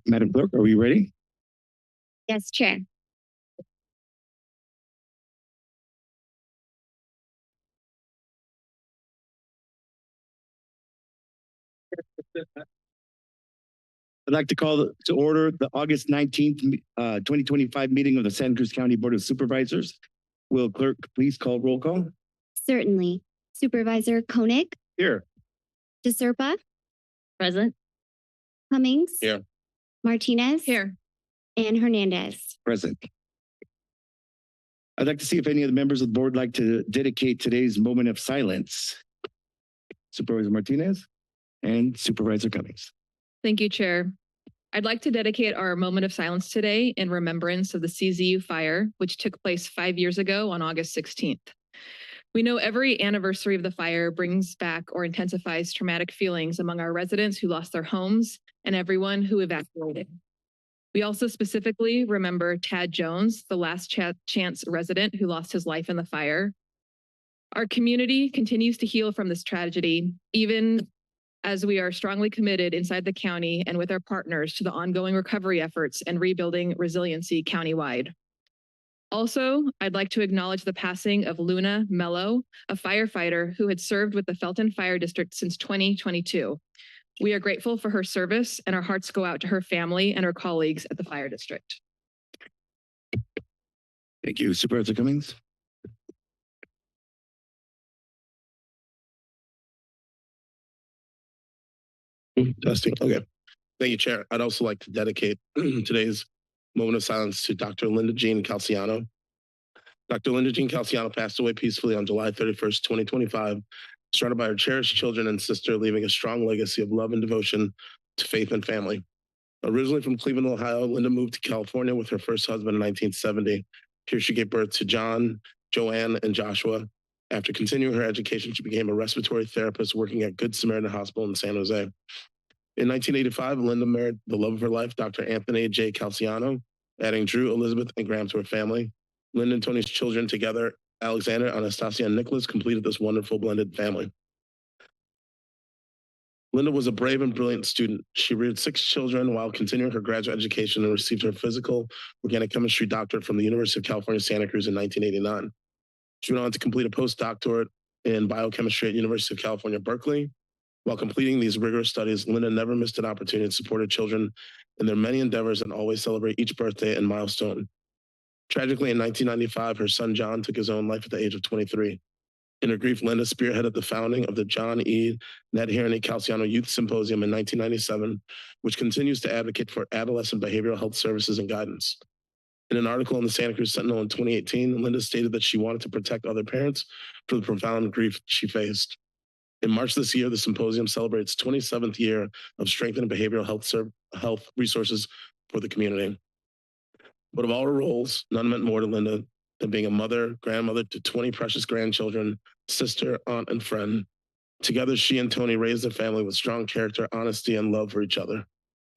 Madam Clerk, are we ready? Yes, Chair. I'd like to call to order the August 19th, 2025 meeting of the Santa Cruz County Board of Supervisors. Will clerk please call roll call? Certainly. Supervisor Koenig? Here. DeSerpa? Present. Cummings? Here. Martinez? Here. And Hernandez. Present. I'd like to see if any of the members of the board like to dedicate today's moment of silence. Supervisor Martinez and Supervisor Cummings. Thank you, Chair. I'd like to dedicate our moment of silence today in remembrance of the CZU fire, which took place 5 years ago on August 16th. We know every anniversary of the fire brings back or intensifies traumatic feelings among our residents who lost their homes and everyone who evacuated. We also specifically remember Tad Jones, the last chance resident who lost his life in the fire. Our community continues to heal from this tragedy, even as we are strongly committed inside the county and with our partners to the ongoing recovery efforts and rebuilding resiliency countywide. Also, I'd like to acknowledge the passing of Luna Mello, a firefighter who had served with the Felton Fire District since 2022. We are grateful for her service, and our hearts go out to her family and her colleagues at the fire district. Thank you. Supervisor Cummings. Testing. Okay. Thank you, Chair. I'd also like to dedicate today's moment of silence to Dr. Linda Jean Calciano. Dr. Linda Jean Calciano passed away peacefully on July 31st, 2025, surrounded by her cherished children and sister, leaving a strong legacy of love and devotion to faith and family. Originally from Cleveland, Ohio, Linda moved to California with her first husband in 1970. Here she gave birth to John, Joanne, and Joshua. After continuing her education, she became a respiratory therapist working at Good Samaritan Hospital in San Jose. In 1985, Linda married the love of her life, Dr. Anthony J. Calciano, adding Drew, Elizabeth, and Graham to her family. Linda and Tony's children together, Alexander, Anastasia, and Nicholas, completed this wonderful blended family. Linda was a brave and brilliant student. She reared 6 children while continuing her graduate education and received her physical organic chemistry doctorate from the University of California, Santa Cruz in 1989. She went on to complete a postdoctorate in biochemistry at University of California, Berkeley. While completing these rigorous studies, Linda never missed an opportunity to support her children in their many endeavors and always celebrate each birthday and milestone. Tragically, in 1995, her son John took his own life at the age of 23. In her grief, Linda spearheaded the founding of the John E. Nadhirani Calciano Youth Symposium in 1997, which continues to advocate for adolescent behavioral health services and guidance. In an article in the Santa Cruz Sentinel in 2018, Linda stated that she wanted to protect other parents from the profound grief she faced. In March this year, the symposium celebrates 27th year of strengthening behavioral health resources for the community. But of all her roles, none meant more to Linda than being a mother, grandmother to 20 precious grandchildren, sister, aunt, and friend. Together, she and Tony raised their family with strong character, honesty, and love for each other.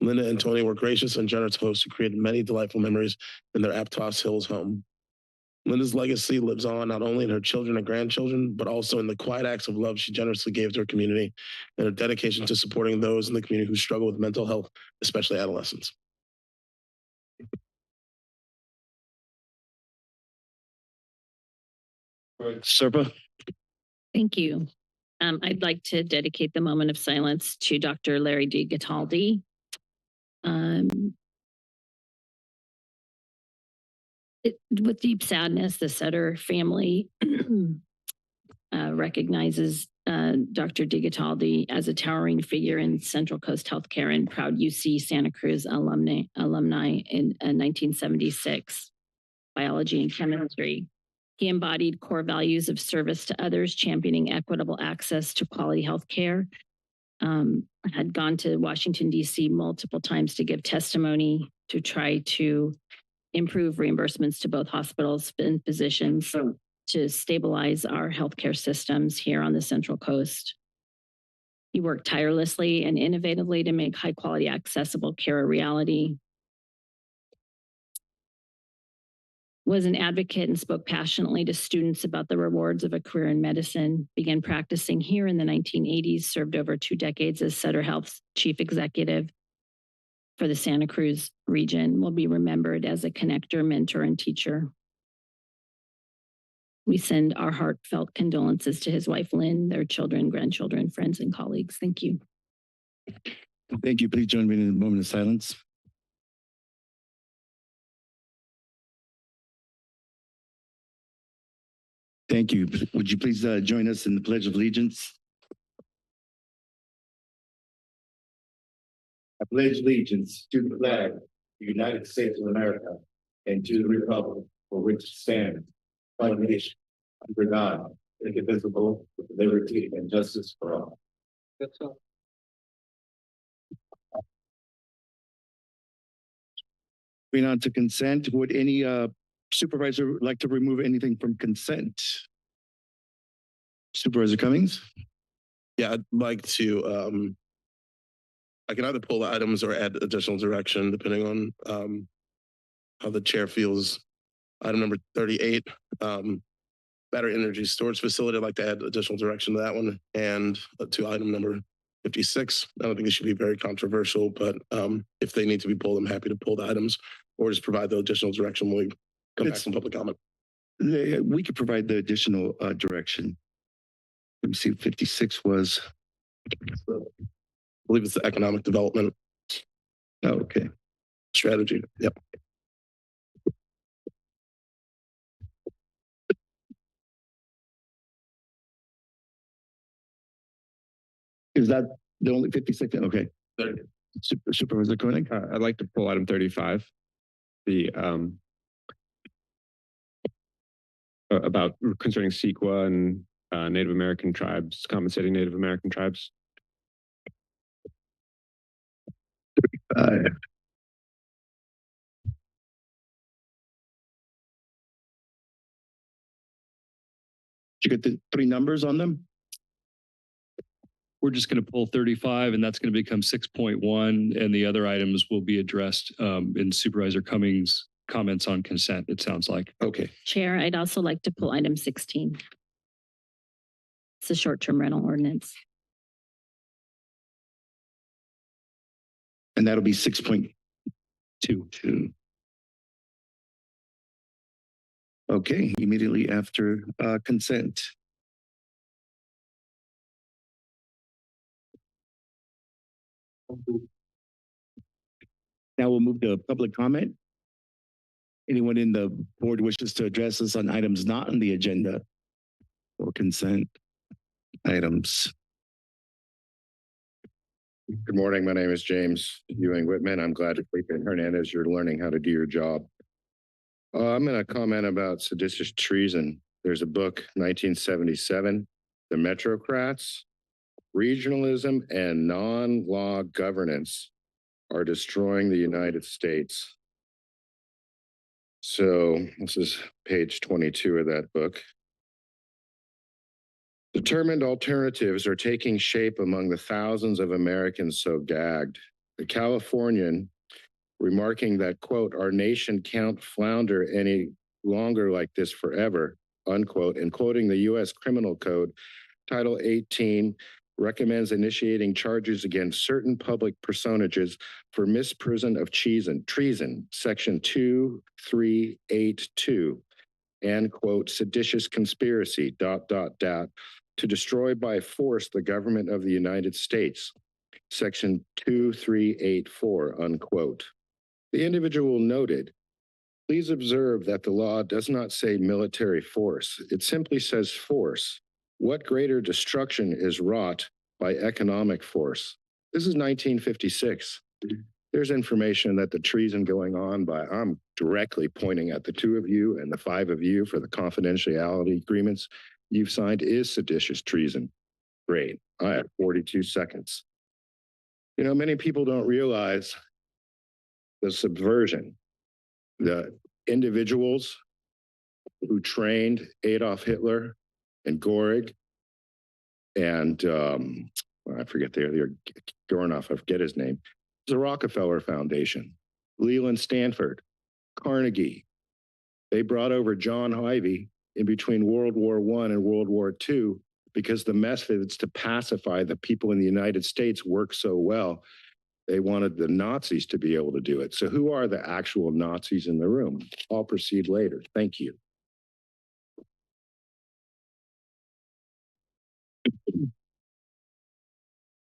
Linda and Tony were gracious and generous hosts who created many delightful memories in their Aptos Hills home. Linda's legacy lives on not only in her children and grandchildren, but also in the quiet acts of love she generously gave to her community and her dedication to supporting those in the community who struggle with mental health, especially adolescents. Serpa. Thank you. I'd like to dedicate the moment of silence to Dr. Larry D. Cataldi. With deep sadness, the Sutter family recognizes Dr. D. Cataldi as a towering figure in Central Coast healthcare and proud UC Santa Cruz alumni in 1976, biology and chemistry. He embodied core values of service to others, championing equitable access to quality health care, had gone to Washington, D.C. multiple times to give testimony to try to improve reimbursements to both hospitals and physicians to stabilize our healthcare systems here on the Central Coast. He worked tirelessly and innovatively to make high quality, accessible care a reality. Was an advocate and spoke passionately to students about the rewards of a career in medicine, began practicing here in the 1980s, served over 2 decades as Sutter Health's chief executive for the Santa Cruz region, will be remembered as a connector, mentor, and teacher. We send our heartfelt condolences to his wife, Lynn, their children, grandchildren, friends, and colleagues. Thank you. Thank you. Please join me in a moment of silence. Thank you. Would you please join us in the Pledge of Allegiance? I pledge allegiance to the flag of the United States of America and to the republic for which it stands, one nation, under God, indivisible, with liberty and justice for all. That's all. Moving on to consent, would any supervisor like to remove anything from consent? Supervisor Cummings? Yeah, I'd like to, I can either pull the items or add additional direction depending on how the chair feels. Item number 38, battery energy storage facility. I'd like to add additional direction to that one. And to item number 56, I don't think it should be very controversial, but if they need to be pulled, I'm happy to pull the items or just provide the additional direction when we come back from public comment. We could provide the additional direction. Let me see, 56 was. I believe it's the economic development. Oh, okay. Strategy. Yep. Is that the only 56? Okay. Supervisor Koenig? I'd like to pull item 35, the about concerning CEQA and Native American tribes, compensating Native American tribes. Did you get the 3 numbers on them? We're just going to pull 35 and that's going to become 6.1 and the other items will be addressed in Supervisor Cummings' comments on consent, it sounds like. Okay. Chair, I'd also like to pull item 16. It's a short-term rental ordinance. And that'll be 6.2. Okay, immediately after consent. Now we'll move to public comment. Anyone in the board wishes to address us on items not on the agenda or consent items? Good morning. My name is James Ewing Whitman. I'm glad to Felipe Hernandez. You're learning how to do your job. I'm going to comment about seditious treason. There's a book, 1977, The Metrocrats. Regionalism and non-law governance are destroying the United States. So this is page 22 of that book. Determined alternatives are taking shape among the thousands of Americans so gagged. The Californian remarking that, quote, our nation can't flounder any longer like this forever, unquote, and quoting the U.S. Criminal Code, Title 18, recommends initiating charges against certain public personages for misprision of treason, section 2382, and quote, seditious conspiracy, ... to destroy by force the government of the United States, section 2384, unquote. The individual noted, please observe that the law does not say military force. It simply says force. What greater destruction is wrought by economic force? This is 1956. There's information that the treason going on by, I'm directly pointing at the 2 of you and the 5 of you for the confidentiality agreements you've signed is seditious treason. Great. I have 42 seconds. You know, many people don't realize the subversion, the individuals who trained Adolf Hitler and Goring and I forget their Gornoff, I forget his name. The Rockefeller Foundation, Leland Stanford, Carnegie. They brought over John Ivey in between World War I and World War II because the methods to pacify the people in the United States worked so well. They wanted the Nazis to be able to do it. So who are the actual Nazis in the room? I'll proceed later. Thank you.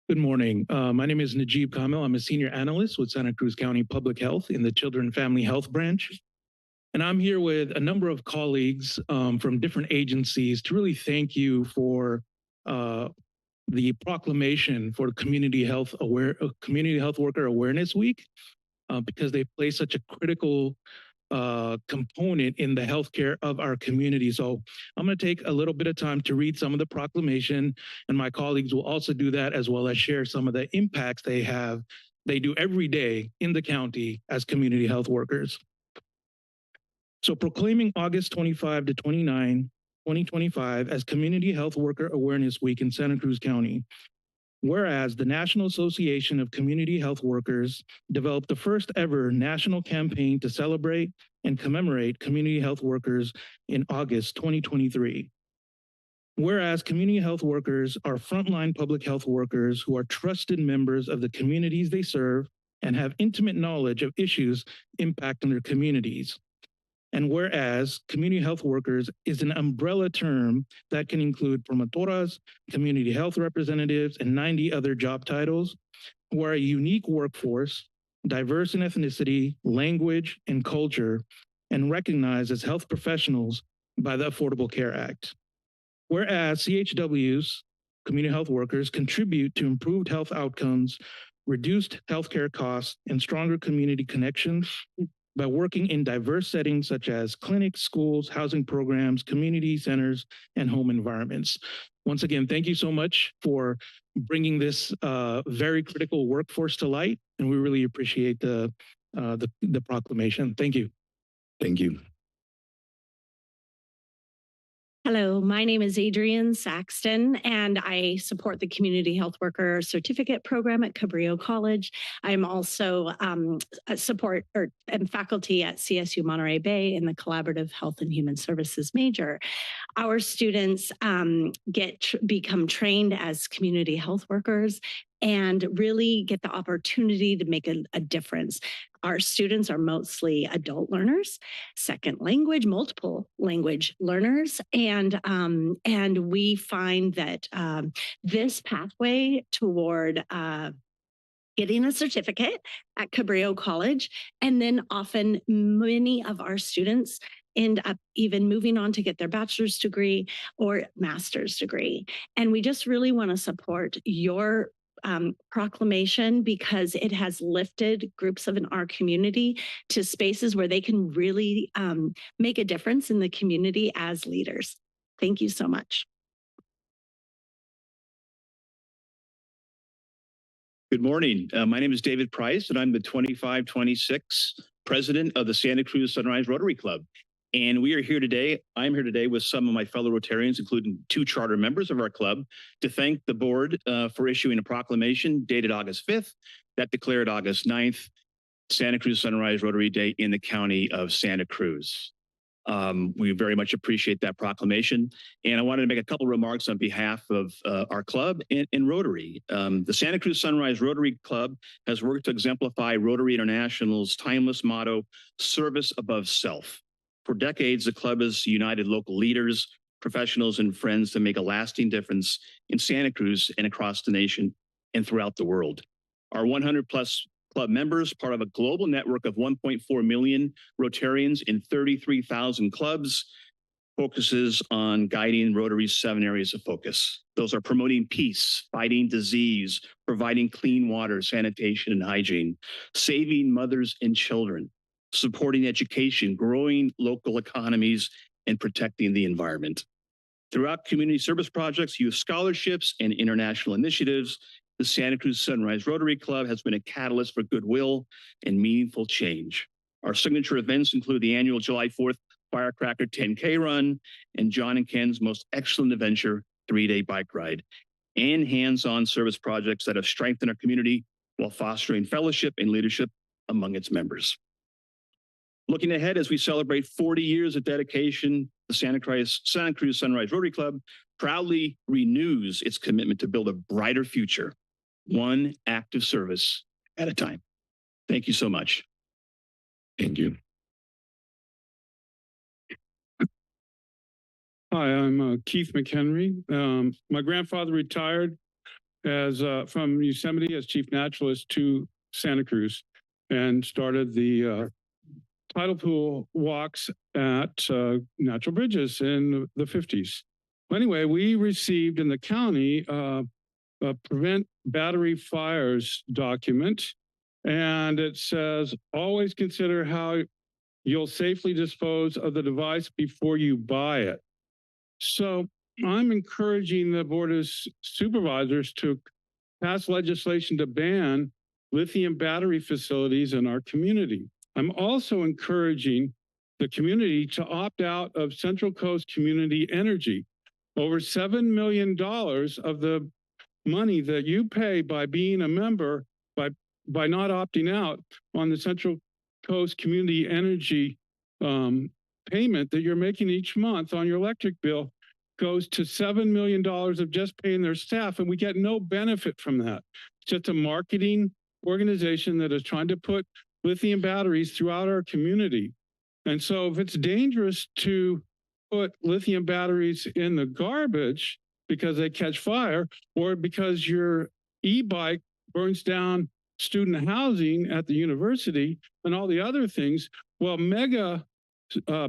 Good morning. My name is Najib Kamel. I'm a senior analyst with Santa Cruz County Public Health in the Children and Family Health Branch. And I'm here with a number of colleagues from different agencies to really thank you for the proclamation for Community Health Worker Awareness Week, because they play such a critical component in the healthcare of our community. So I'm going to take a little bit of time to read some of the proclamation, and my colleagues will also do that, as well as share some of the impacts they do every day in the county as community health workers. So proclaiming August 25 to 29, 2025 as Community Health Worker Awareness Week in Santa Cruz County. Whereas the National Association of Community Health Workers developed the first ever national campaign to celebrate and commemorate community health workers in August 2023. Whereas community health workers are frontline public health workers who are trusted members of the communities they serve and have intimate knowledge of issues impacting their communities. And whereas community health workers is an umbrella term that can include promotoras, community health representatives, and 90 other job titles, who are a unique workforce, diverse in ethnicity, language, and culture, and recognized as health professionals by the Affordable Care Act. Whereas CHWs, community health workers, contribute to improved health outcomes, reduced healthcare costs, and stronger community connections by working in diverse settings such as clinics, schools, housing programs, community centers, and home environments. Once again, thank you so much for bringing this very critical workforce to light, and we really appreciate the proclamation. Thank you. Thank you. Hello, my name is Adrienne Saxton, and I support the Community Health Worker Certificate Program at Cabrillo College. I'm also a support and faculty at CSU Monterey Bay in the Collaborative Health and Human Services major. Our students become trained as community health workers and really get the opportunity to make a difference. Our students are mostly adult learners, second language, multiple language learners, and we find that this pathway toward getting a certificate at Cabrillo College, and then often many of our students end up even moving on to get their bachelor's degree or master's degree. And we just really want to support your proclamation because it has lifted groups in our community to spaces where they can really make a difference in the community as leaders. Thank you so much. Good morning. My name is David Price, and I'm the 2526 president of the Santa Cruz Sunrise Rotary Club. And we are here today. I'm here today with some of my fellow Rotarians, including 2 charter members of our club, to thank the board for issuing a proclamation dated August 5th that declared August 9th Santa Cruz Sunrise Rotary Day in the county of Santa Cruz. We very much appreciate that proclamation. And I wanted to make a couple remarks on behalf of our club and Rotary. The Santa Cruz Sunrise Rotary Club has worked to exemplify Rotary International's timeless motto, service above self. For decades, the club has united local leaders, professionals, and friends to make a lasting difference in Santa Cruz and across the nation and throughout the world. Our 100 plus club members, part of a global network of 1.4 million Rotarians in 33,000 clubs, focuses on guiding Rotary's 7 areas of focus. Those are promoting peace, fighting disease, providing clean water, sanitation, and hygiene, saving mothers and children, supporting education, growing local economies, and protecting the environment. Throughout community service projects, youth scholarships, and international initiatives, the Santa Cruz Sunrise Rotary Club has been a catalyst for goodwill and meaningful change. Our signature events include the annual July 4th Firecracker 10K run and John and Ken's most excellent adventure 3-day bike ride, and hands-on service projects that have strengthened our community while fostering fellowship and leadership among its members. Looking ahead as we celebrate 40 years of dedication, the Santa Cruz Sunrise Rotary Club proudly renews its commitment to build a brighter future, one act of service at a time. Thank you so much. Thank you. Hi, I'm Keith McHenry. My grandfather retired as from Yosemite as chief naturalist to Santa Cruz and started the tidal pool walks at Natural Bridges in the 50s. Anyway, we received in the county a prevent battery fires document, and it says, always consider how you'll safely dispose of the device before you buy it. So I'm encouraging the Board of Supervisors to pass legislation to ban lithium battery facilities in our community. I'm also encouraging the community to opt out of Central Coast Community Energy. Over $7 million of the money that you pay by being a member, by not opting out on the Central Coast Community Energy payment that you're making each month on your electric bill goes to $7 million of just paying their staff, and we get no benefit from that. It's just a marketing organization that is trying to put lithium batteries throughout our community. And so if it's dangerous to put lithium batteries in the garbage because they catch fire, or because your e-bike burns down student housing at the university and all the other things, well, mega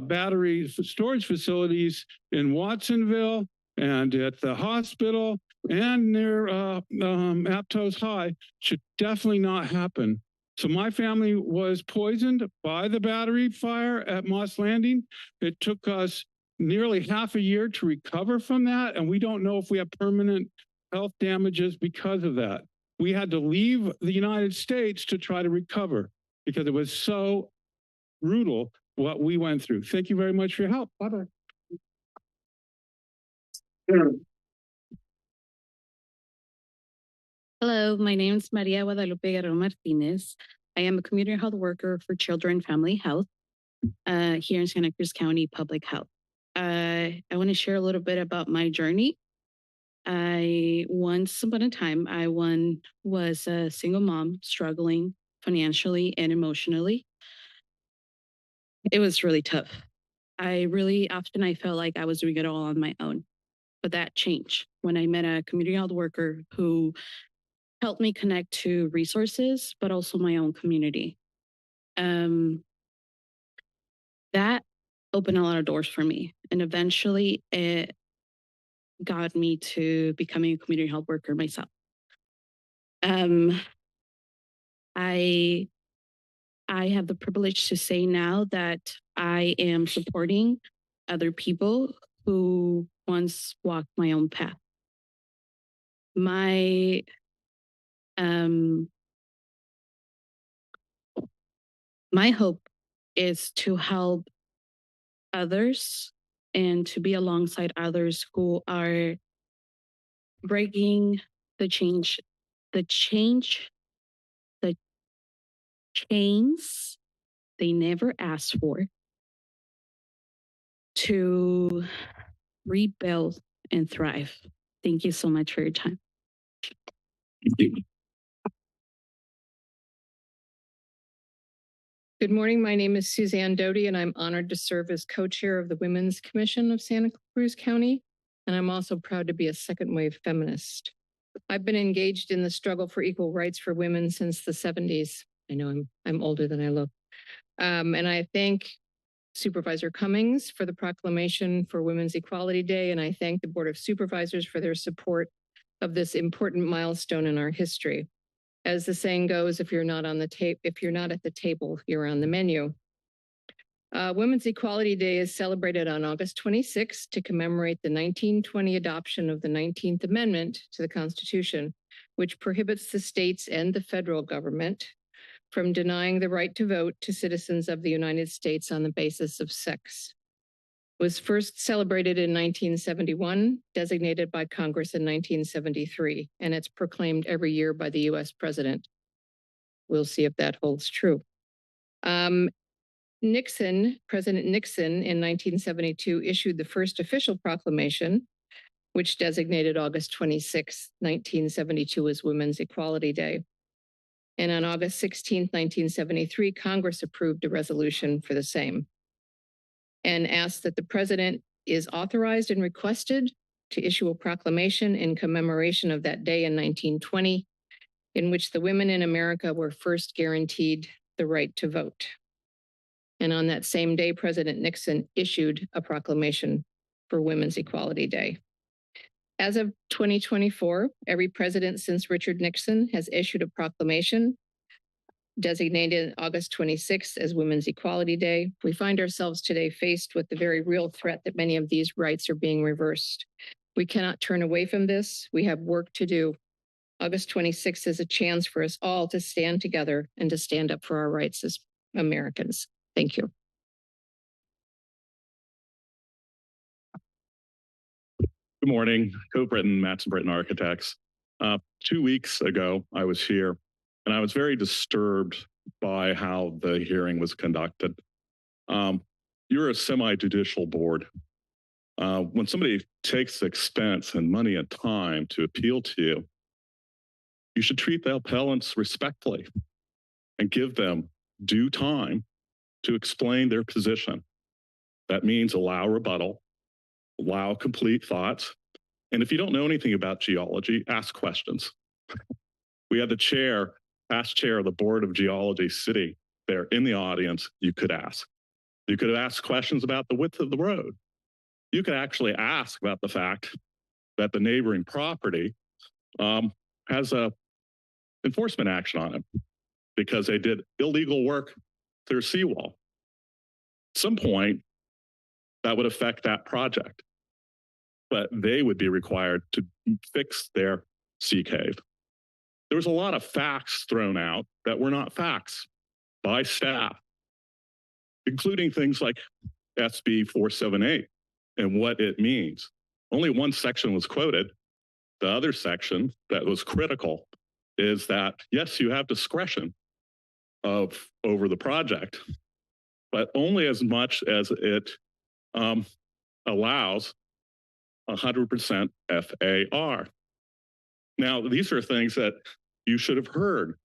battery storage facilities in Watsonville and at the hospital and near Aptos High should definitely not happen. So my family was poisoned by the battery fire at Moss Landing. It took us nearly half a year to recover from that, and we don't know if we have permanent health damages because of that. We had to leave the United States to try to recover because it was so brutal what we went through. Thank you very much for your help. Bye-bye. Hello, my name is Maria Guadalupe Guerrero Martinez. I am a community health worker for Children and Family Health here in Santa Cruz County Public Health. I want to share a little bit about my journey. Once upon a time, I was a single mom struggling financially and emotionally. It was really tough. I felt like I was doing it all on my own, but that changed when I met a community health worker who helped me connect to resources, but also my own community. That opened a lot of doors for me, and eventually it got me to becoming a community health worker myself. I have the privilege to say now that I am supporting other people who once walked my own path. My hope is to help others and to be alongside others who are breaking the chains they never asked for, to rebuild and thrive. Thank you so much for your time. Good morning. My name is Suzanne Doty, and I'm honored to serve as co-chair of the Women's Commission of Santa Cruz County. And I'm also proud to be a second wave feminist. I've been engaged in the struggle for equal rights for women since the 70s. I know I'm older than I look. And I thank Supervisor Cummings for the proclamation for Women's Equality Day. And I thank the Board of Supervisors for their support of this important milestone in our history. As the saying goes, if you're not at the table, you're on the menu. Women's Equality Day is celebrated on August 26th to commemorate the 1920 adoption of the 19th Amendment to the Constitution, which prohibits the states and the federal government from denying the right to vote to citizens of the United States on the basis of sex. It was first celebrated in 1971, designated by Congress in 1973, and it's proclaimed every year by the US president. We'll see if that holds true. President Nixon in 1972 issued the first official proclamation, which designated August 26, 1972 as Women's Equality Day. And on August 16, 1973, Congress approved a resolution for the same and asked that the president is authorized and requested to issue a proclamation in commemoration of that day in 1920, in which the women in America were first guaranteed the right to vote. And on that same day, President Nixon issued a proclamation for Women's Equality Day. As of 2024, every president since Richard Nixon has issued a proclamation designated August 26th as Women's Equality Day. We find ourselves today faced with the very real threat that many of these rights are being reversed. We cannot turn away from this. We have work to do. August 26th is a chance for us all to stand together and to stand up for our rights as Americans. Thank you. Good morning, Co-Britton, Matson Britton Architects. 2 weeks ago, I was here and I was very disturbed by how the hearing was conducted. You're a semi-judicial board. When somebody takes expense and money and time to appeal to you, you should treat the appellants respectfully and give them due time to explain their position. That means allow rebuttal, allow complete thoughts. And if you don't know anything about geology, ask questions. We had the past chair of the Board of Geology sitting there in the audience. You could ask. You could have asked questions about the width of the road. You could actually ask about the fact that the neighboring property has a enforcement action on it because they did illegal work to their seawall. At some point, that would affect that project, but they would be required to fix their sea cave. There was a lot of facts thrown out that were not facts by staff, including things like SB 478 and what it means. Only one section was quoted. The other section that was critical is that, yes, you have discretion over the project, but only as much as it allows 100% FAR. Now, these are things that you should have heard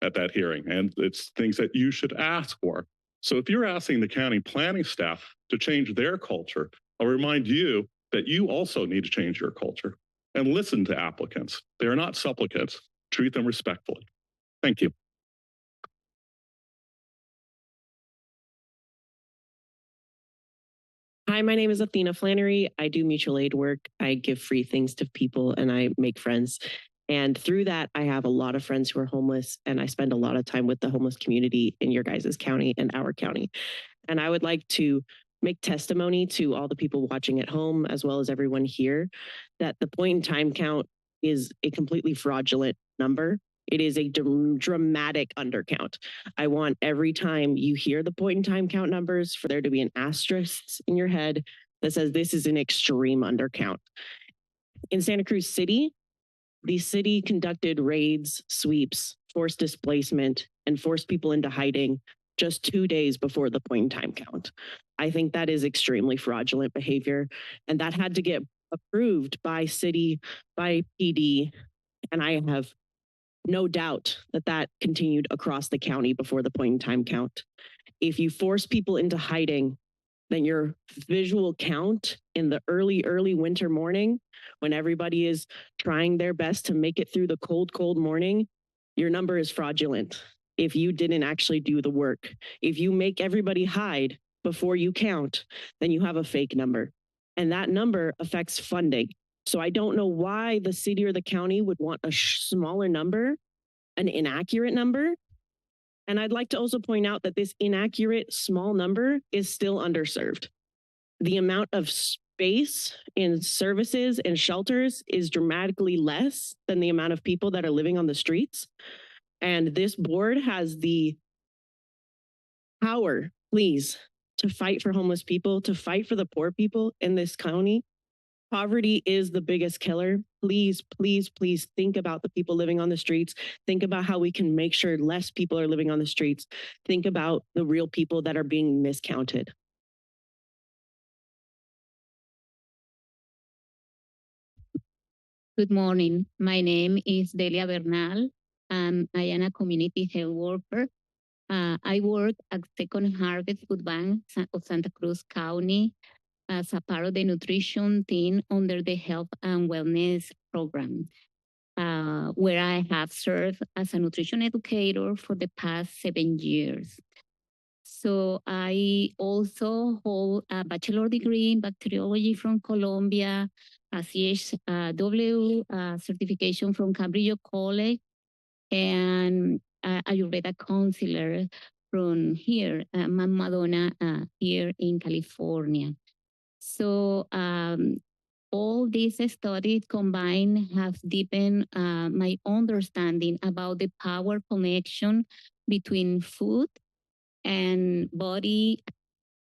at that hearing, and it's things that you should ask for. So if you're asking the county planning staff to change their culture, I'll remind you that you also need to change your culture and listen to applicants. They are not supplicants. Treat them respectfully. Thank you. Hi, my name is Athena Flannery. I do mutual aid work. I give free things to people and I make friends. And through that, I have a lot of friends who are homeless, and I spend a lot of time with the homeless community in your guys' county and our county. And I would like to make testimony to all the people watching at home, as well as everyone here, that the point in time count is a completely fraudulent number. It is a dramatic undercount. I want every time you hear the point in time count numbers for there to be an asterisk in your head that says this is an extreme undercount. In Santa Cruz City, the city conducted raids, sweeps, forced displacement, and forced people into hiding just 2 days before the point in time count. I think that is extremely fraudulent behavior, and that had to get approved by city, by PD, and I have no doubt that that continued across the county before the point in time count. If you force people into hiding, then your visual count in the early winter morning, when everybody is trying their best to make it through the cold morning, your number is fraudulent. If you didn't actually do the work, if you make everybody hide before you count, then you have a fake number. And that number affects funding. So I don't know why the city or the county would want a smaller number, an inaccurate number, And I'd like to also point out that this inaccurate small number is still underserved. The amount of space in services and shelters is dramatically less than the amount of people that are living on the streets. And this board has the power, please, to fight for homeless people, to fight for the poor people in this county. Poverty is the biggest killer. Please, please, please think about the people living on the streets. Think about how we can make sure less people are living on the streets. Think about the real people that are being miscounted. Good morning. My name is Delia Bernal. I am a community health worker. I work at Second Harvest Food Bank of Santa Cruz County as a part of the nutrition team under the Health and Wellness Program, where I have served as a nutrition educator for the past 7 years. So I also hold a bachelor degree in bacteriology from Colombia, a CHW certification from Cabrillo College, and a Ayurveda counselor from here, Madonna, here in California. So all these studies combined have deepened my understanding about the power connection between food and body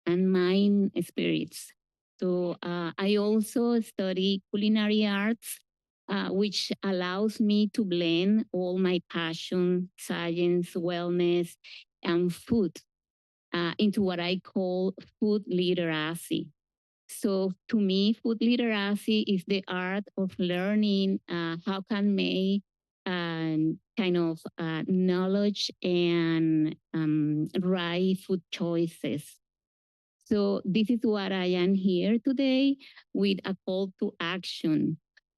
and mind spirits. So I also study culinary arts, which allows me to blend all my passion, science, wellness, and food into what I call food literacy. So to me, food literacy is the art of learning how can make kind of knowledge and right food choices. So this is what I am here today with a call to action.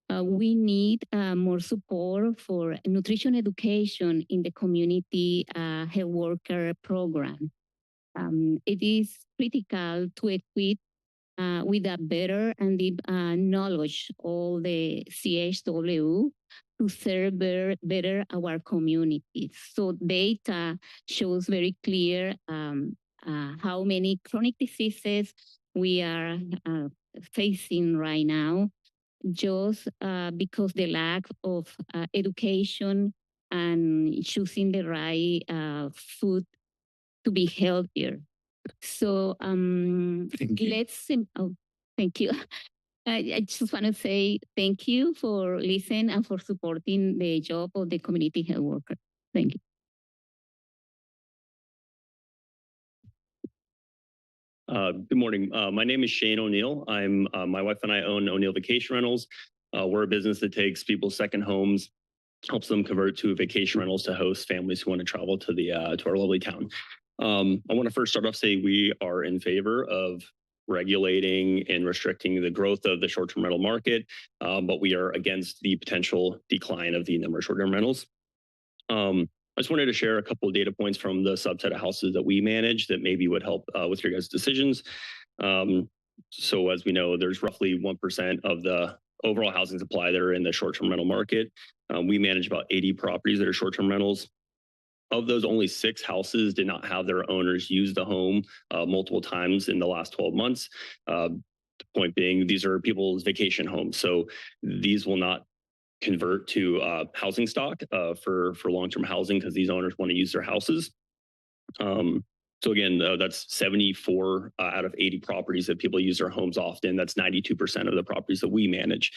We need more support for nutrition education in the community health worker program. It is critical to equip with a better and deep knowledge of the CHW to serve better our communities. So data shows very clear how many chronic diseases we are facing right now, just because the lack of education and choosing the right food to be healthier. So let's, oh, thank you. I just want to say thank you for listening and for supporting the job of the community health worker. Thank you. Good morning. My name is Shane O'Neill. My wife and I own O'Neill Vacation Rentals. We're a business that takes people's second homes, helps them convert to vacation rentals to host families who want to travel to to our lovely town. I want to first start off saying we are in favor of regulating and restricting the growth of the short-term rental market, but we are against the potential decline of the number of short-term rentals. I just wanted to share a couple of data points from the subset of houses that we manage that maybe would help with your guys' decisions. So as we know, there's roughly 1% of the overall housing supply that are in the short-term rental market. We manage about 80 properties that are short-term rentals. Of those, only 6 houses did not have their owners use the home multiple times in the last 12 months. The point being, these are people's vacation homes. So these will not convert to housing stock for long-term housing because these owners want to use their houses. So again, that's 74 out of 80 properties that people use their homes often. That's 92% of the properties that we manage.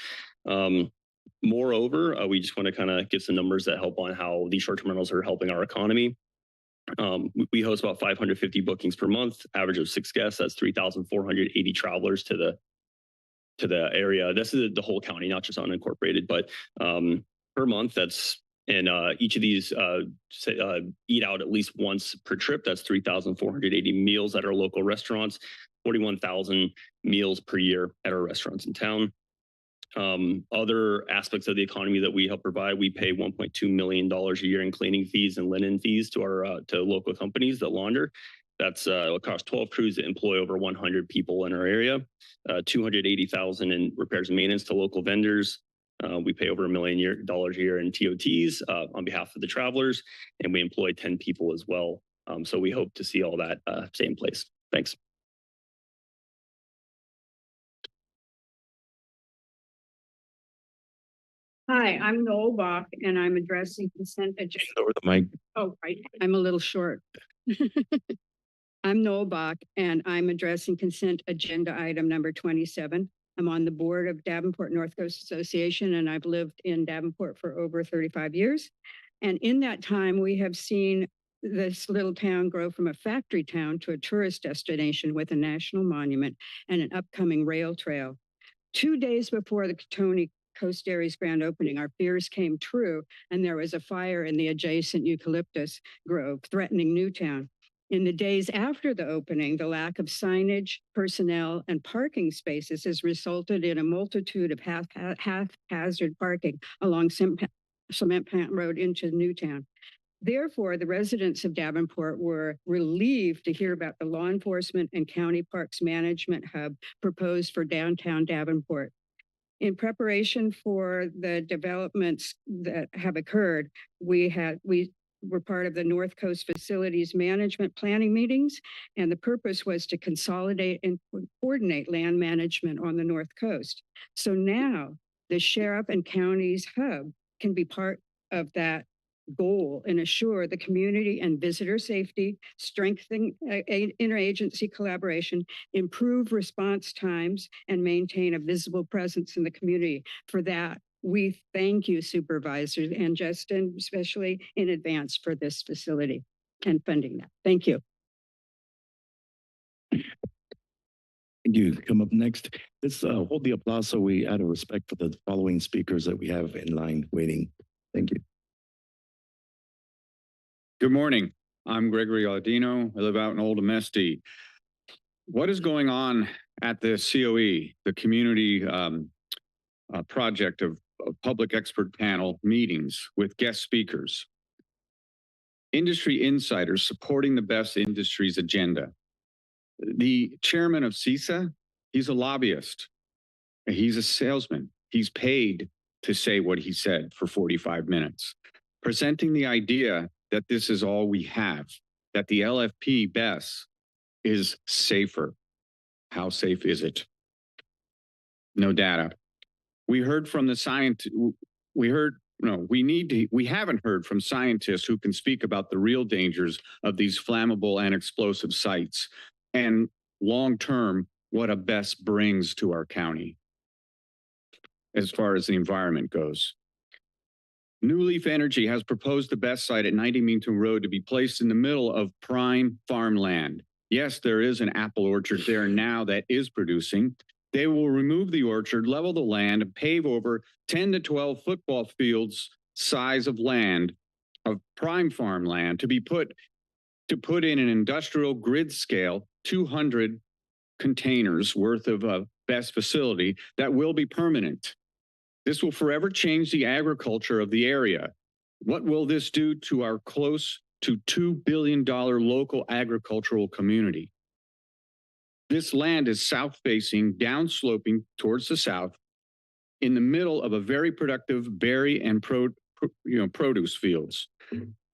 Moreover, we just want to kind of give some numbers that help on how these short-term rentals are helping our economy. We host about 550 bookings per month, average of 6 guests. That's 3,480 travelers to the area. This is the whole county, not just unincorporated, but per month, that's, and each of these eat out at least once per trip. That's 3,480 meals at our local restaurants, 41,000 meals per year at our restaurants in town. Other aspects of the economy that we help provide, we pay $1.2 million a year in cleaning fees and linen fees to our to local companies that launder. That's across 12 crews that employ over 100 people in our area, $280,000 in repairs and maintenance to local vendors, We pay over $1 million a year in TOTs on behalf of the travelers, and we employ 10 people as well. So we hope to see all that stay in place. Thanks. Hi, I'm Noel Bach, and I'm addressing consent agenda. Over the mic. Oh, right, I'm a little short. I'm Noel Bach, and I'm addressing consent agenda item number 27. I'm on the board of Davenport North Coast Association, and I've lived in Davenport for over 35 years. And in that time, we have seen this little town grow from a factory town to a tourist destination with a national monument and an upcoming rail trail. 2 days before the Katoni Coast Dairies grand opening, our fears came true, and there was a fire in the adjacent eucalyptus grove threatening Newtown. In the days after the opening, the lack of signage, personnel, and parking spaces has resulted in a multitude of haphazard parking along Cement Plant Road into Newtown. Therefore, the residents of Davenport were relieved to hear about the law enforcement and county parks management hub proposed for downtown Davenport. In preparation for the developments that have occurred, we were part of the North Coast Facilities Management planning meetings, and the purpose was to consolidate and coordinate land management on the North Coast. So now the sheriff and county's hub can be part of that goal and assure the community and visitor safety, strengthen interagency collaboration, improve response times, and maintain a visible presence in the community. For that, we thank you, supervisors, and Justin, especially in advance for this facility and funding that. Thank you. Thank you. Come up next. Let's hold the applause so we out of respect for the following speakers that we have in line waiting. Thank you. Good morning. I'm Gregory Audino. I live out in Old Amesti. What is going on at the COE, the community project of public expert panel meetings with guest speakers? Industry insiders supporting the best industry's agenda. The chairman of CISA, he's a lobbyist. He's a salesman. He's paid to say what he said for 45 minutes, presenting the idea that this is all we have, that the LFP BESS is safer. How safe is it? No data. We heard from the we haven't heard from scientists who can speak about the real dangers of these flammable and explosive sites and long-term what a BESS brings to our county as far as the environment goes. New Leaf Energy has proposed the BESS site at 90 Meanton Road to be placed in the middle of prime farmland. Yes, there is an apple orchard there now that is producing. They will remove the orchard, level the land, and pave over 10 to 12 football fields size of land, of prime farmland, to put in an industrial grid scale 200 containers worth of a BESS facility that will be permanent. This will forever change the agriculture of the area. What will this do to our close to $2 billion local agricultural community? This land is south-facing, downsloping towards the south, in the middle of a very productive berry and produce fields.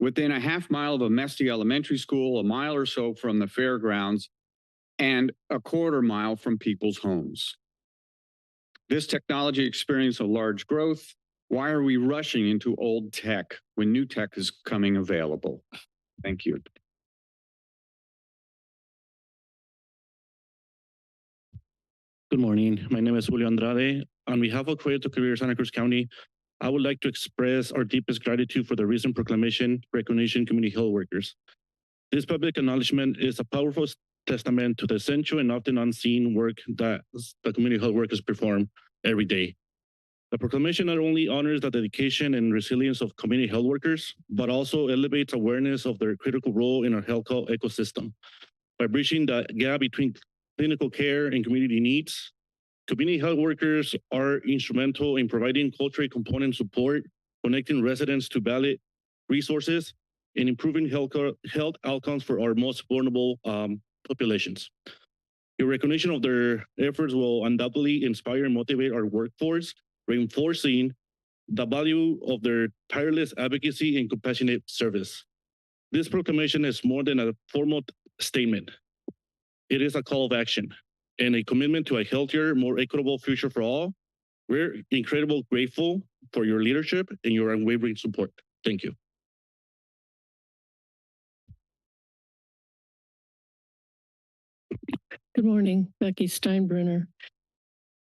Within a half mile of Amesti Elementary School, a mile or so from the fairgrounds, and a quarter mile from people's homes. This technology experienced a large growth. Why are we rushing into old tech when new tech is coming available? Thank you. Good morning. My name is Julio Andrade. On behalf of Credit to Career Santa Cruz County, I would like to express our deepest gratitude for the recent proclamation recognition community health workers. This public acknowledgement is a powerful testament to the essential and often unseen work that the community health workers perform every day. The proclamation not only honors the dedication and resilience of community health workers, but also elevates awareness of their critical role in our health ecosystem. By bridging the gap between clinical care and community needs, community health workers are instrumental in providing culturally component support, connecting residents to valid resources, and improving health outcomes for our most vulnerable populations. Your recognition of their efforts will undoubtedly inspire and motivate our workforce reinforcing the value of their tireless advocacy and compassionate service. This proclamation is more than a formal statement. It is a call of action and a commitment to a healthier, more equitable future for all. We're incredibly grateful for your leadership and your unwavering support. Thank you. Good morning, Becky Steinbrenner.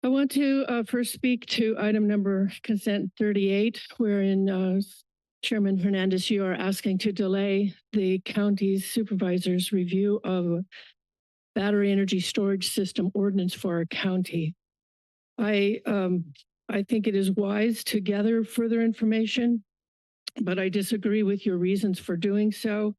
I want to first speak to item number consent 38, wherein Chairman Hernandez, you are asking to delay the county's supervisor's review of battery energy storage system ordinance for our county. I think it is wise to gather further information, but I disagree with your reasons for doing so.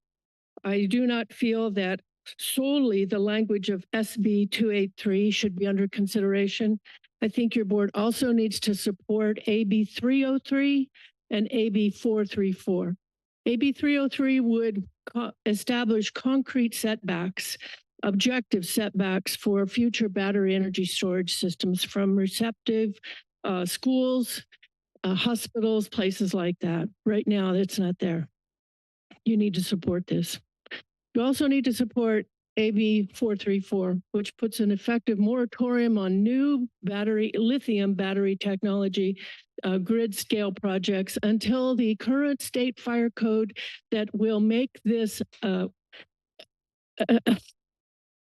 I do not feel that solely the language of SB 283 should be under consideration. I think your board also needs to support AB 303 and AB 434. AB 303 would establish concrete setbacks, objective setbacks for future battery energy storage systems from receptive schools, hospitals, places like that. Right now, it's not there. You need to support this. You also need to support AB 434, which puts an effective moratorium on new lithium battery technology, grid scale projects until the current state fire code that will make this, that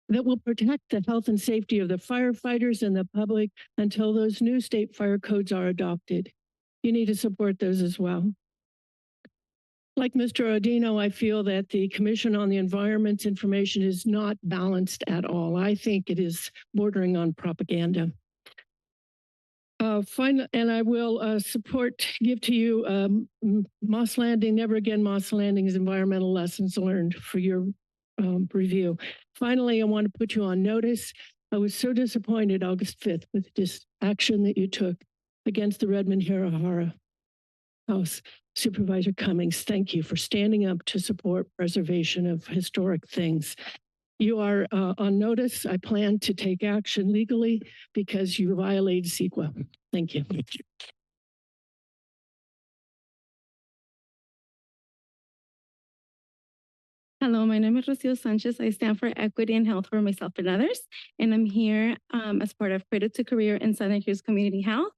will protect the health and safety of the firefighters and the public until those new state fire codes are adopted. You need to support those as well. Like Mr. Odino, I feel that the Commission on the Environment's information is not balanced at all. I think it is bordering on propaganda. And I will give to you Moss Landing, Never Again Moss Landing's environmental lessons learned for your review. Finally, I want to put you on notice. I was so disappointed August 5th with this action that you took against the Redmond Harahara House. Supervisor Cummings, thank you for standing up to support preservation of historic things. You are on notice. I plan to take action legally because you violated CEQA. Thank you. Thank you. Hello, my name is Rocio Sanchez. I stand for Equity and Health for myself and others. And I'm here as part of Credit to Career in Santa Cruz Community Health.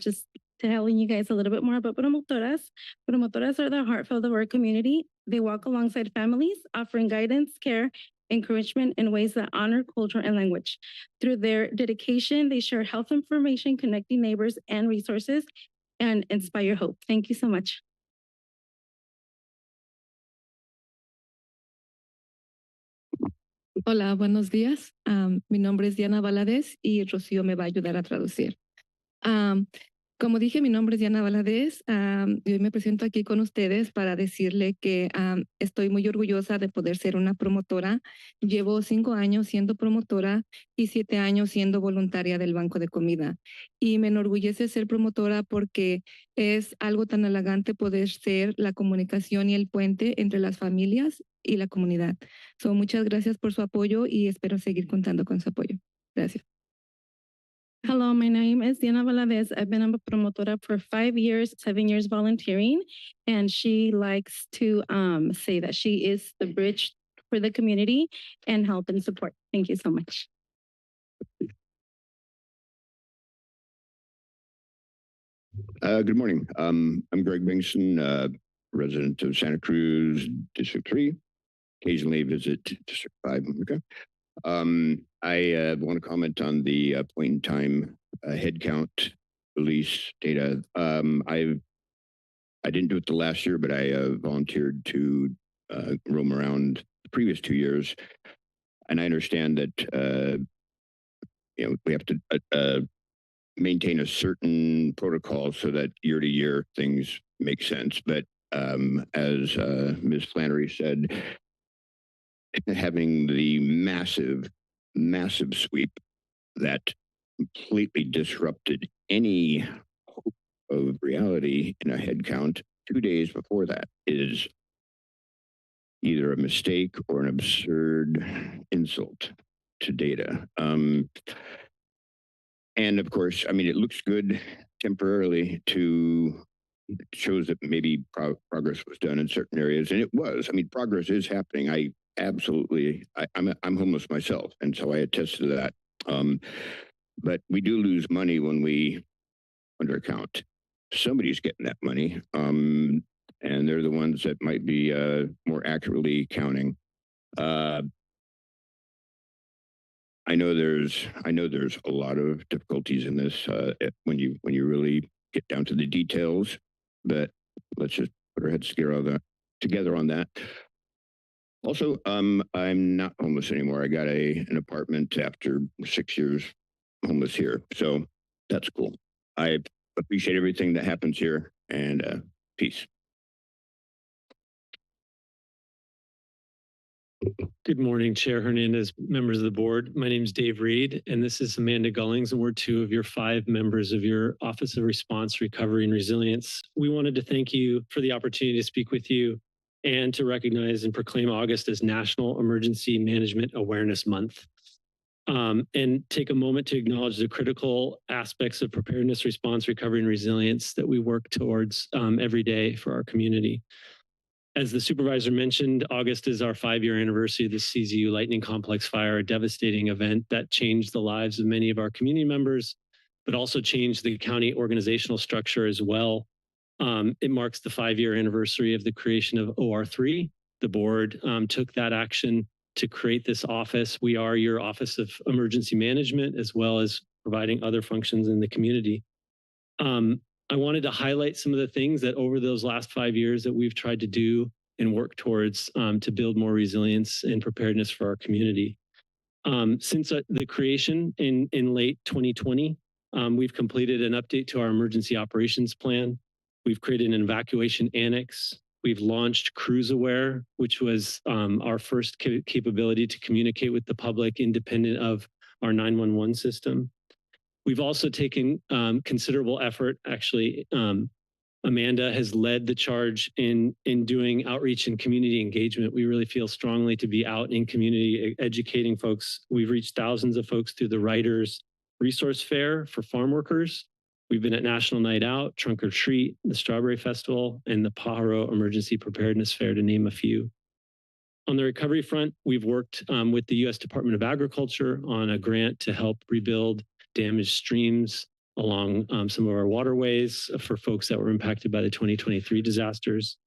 Just telling you guys a little bit more about promotoras. Promotoras are the heartfelt of our community. They walk alongside families, offering guidance, care, encouragement in ways that honor culture and language. Through their dedication, they share health information, connecting neighbors and resources, and inspire hope. Thank you so much. Hola, buenos días. Mi nombre es Diana Valadez y Rocío me va a ayudar a traducir. Como dije, mi nombre es Diana Valadez y hoy me presento aquí con ustedes para decirle que estoy muy orgullosa de poder ser una promotora. Llevo 5 años siendo promotora y 7 años siendo voluntaria del Banco de Comida. Y me enorgullece ser promotora porque es algo tan elegante poder ser la comunicación y el puente entre las familias y la comunidad. Muchas gracias por su apoyo y espero seguir contando con su apoyo. Gracias. Hello, my name is Diana Valadez. I've been a promotora for 5 years, 7 years volunteering, and she likes to say that she is the bridge for the community and help and support. Thank you so much. Good morning. I'm Greg Bingson, resident of Santa Cruz, District 3. Occasionally visit District 5. Okay. I want to comment on the point in time headcount release data. I didn't do it the last year, but I volunteered to roam around the previous 2 years, and I understand that we have to maintain a certain protocol so that year to year things make sense. But as Ms. Flannery said, having the massive sweep that completely disrupted any hope of reality in a head count 2 days before that is either a mistake or an absurd insult to data. And of course, I mean, it looks good temporarily to shows that maybe progress was done in certain areas, and it was. I mean, progress is happening. I'm homeless myself, and so I attest to that. But we do lose money when we undercount. Somebody's getting that money, and they're the ones that might be more accurately counting. I know there's a lot of difficulties in this when you really get down to the details, but let's just put our heads together on that. Also, I'm not homeless anymore. I got an apartment after 6 years homeless here, so that's cool. I appreciate everything that happens here, and peace. Good morning, Chair Hernandez, members of the board. My name is Dave Reed, and this is Amanda Gullings, and we're 2 of your 5 members of your Office of Response, Recovery, and Resilience. We wanted to thank you for the opportunity to speak with you and to recognize and proclaim August as National Emergency Management Awareness Month. And take a moment to acknowledge the critical aspects of preparedness, response, recovery, and resilience that we work towards every day for our community. As the supervisor mentioned, August is our 5-year anniversary of the CZU Lightning Complex fire, a devastating event that changed the lives of many of our community members, but also changed the county organizational structure as well. It marks the 5-year anniversary of the creation of OR3. The board took that action to create this office. We are your Office of Emergency Management, as well as providing other functions in the community. I wanted to highlight some of the things that over those last 5 years that we've tried to do and work towards to build more resilience and preparedness for our community. Since the creation in late 2020, we've completed an update to our emergency operations plan. We've created an evacuation annex. We've launched Cruz Aware, which was our first capability to communicate with the public independent of our 911 system. We've also taken considerable effort. Actually, Amanda has led the charge in doing outreach and community engagement. We really feel strongly to be out in community educating folks. We've reached thousands of folks through the Writers Resource Fair for farm workers. We've been at National Night Out, Trunk or Treat, the Strawberry Festival, and the Pajaro Emergency Preparedness Fair, to name a few. On the recovery front, we've worked with the U.S. Department of Agriculture on a grant to help rebuild damaged streams along some of our waterways for folks that were impacted by the 2023 disasters.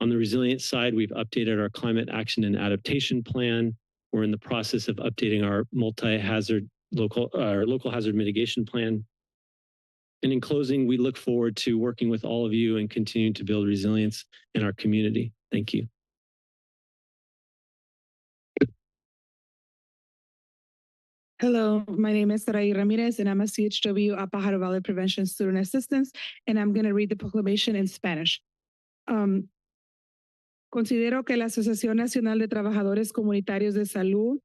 On the resilience side, we've updated our climate action and adaptation plan. We're in the process of updating our multi-hazard local hazard mitigation plan. And in closing, we look forward to working with all of you and continuing to build resilience in our community. Thank you. Hello, my name is Sarai Ramirez, and I'm a CHW at Pajaro Valley Prevention Student Assistance, and I'm going to read the proclamation in Spanish. Considero que la Asociación Nacional de Trabajadores Comunitarios de Salud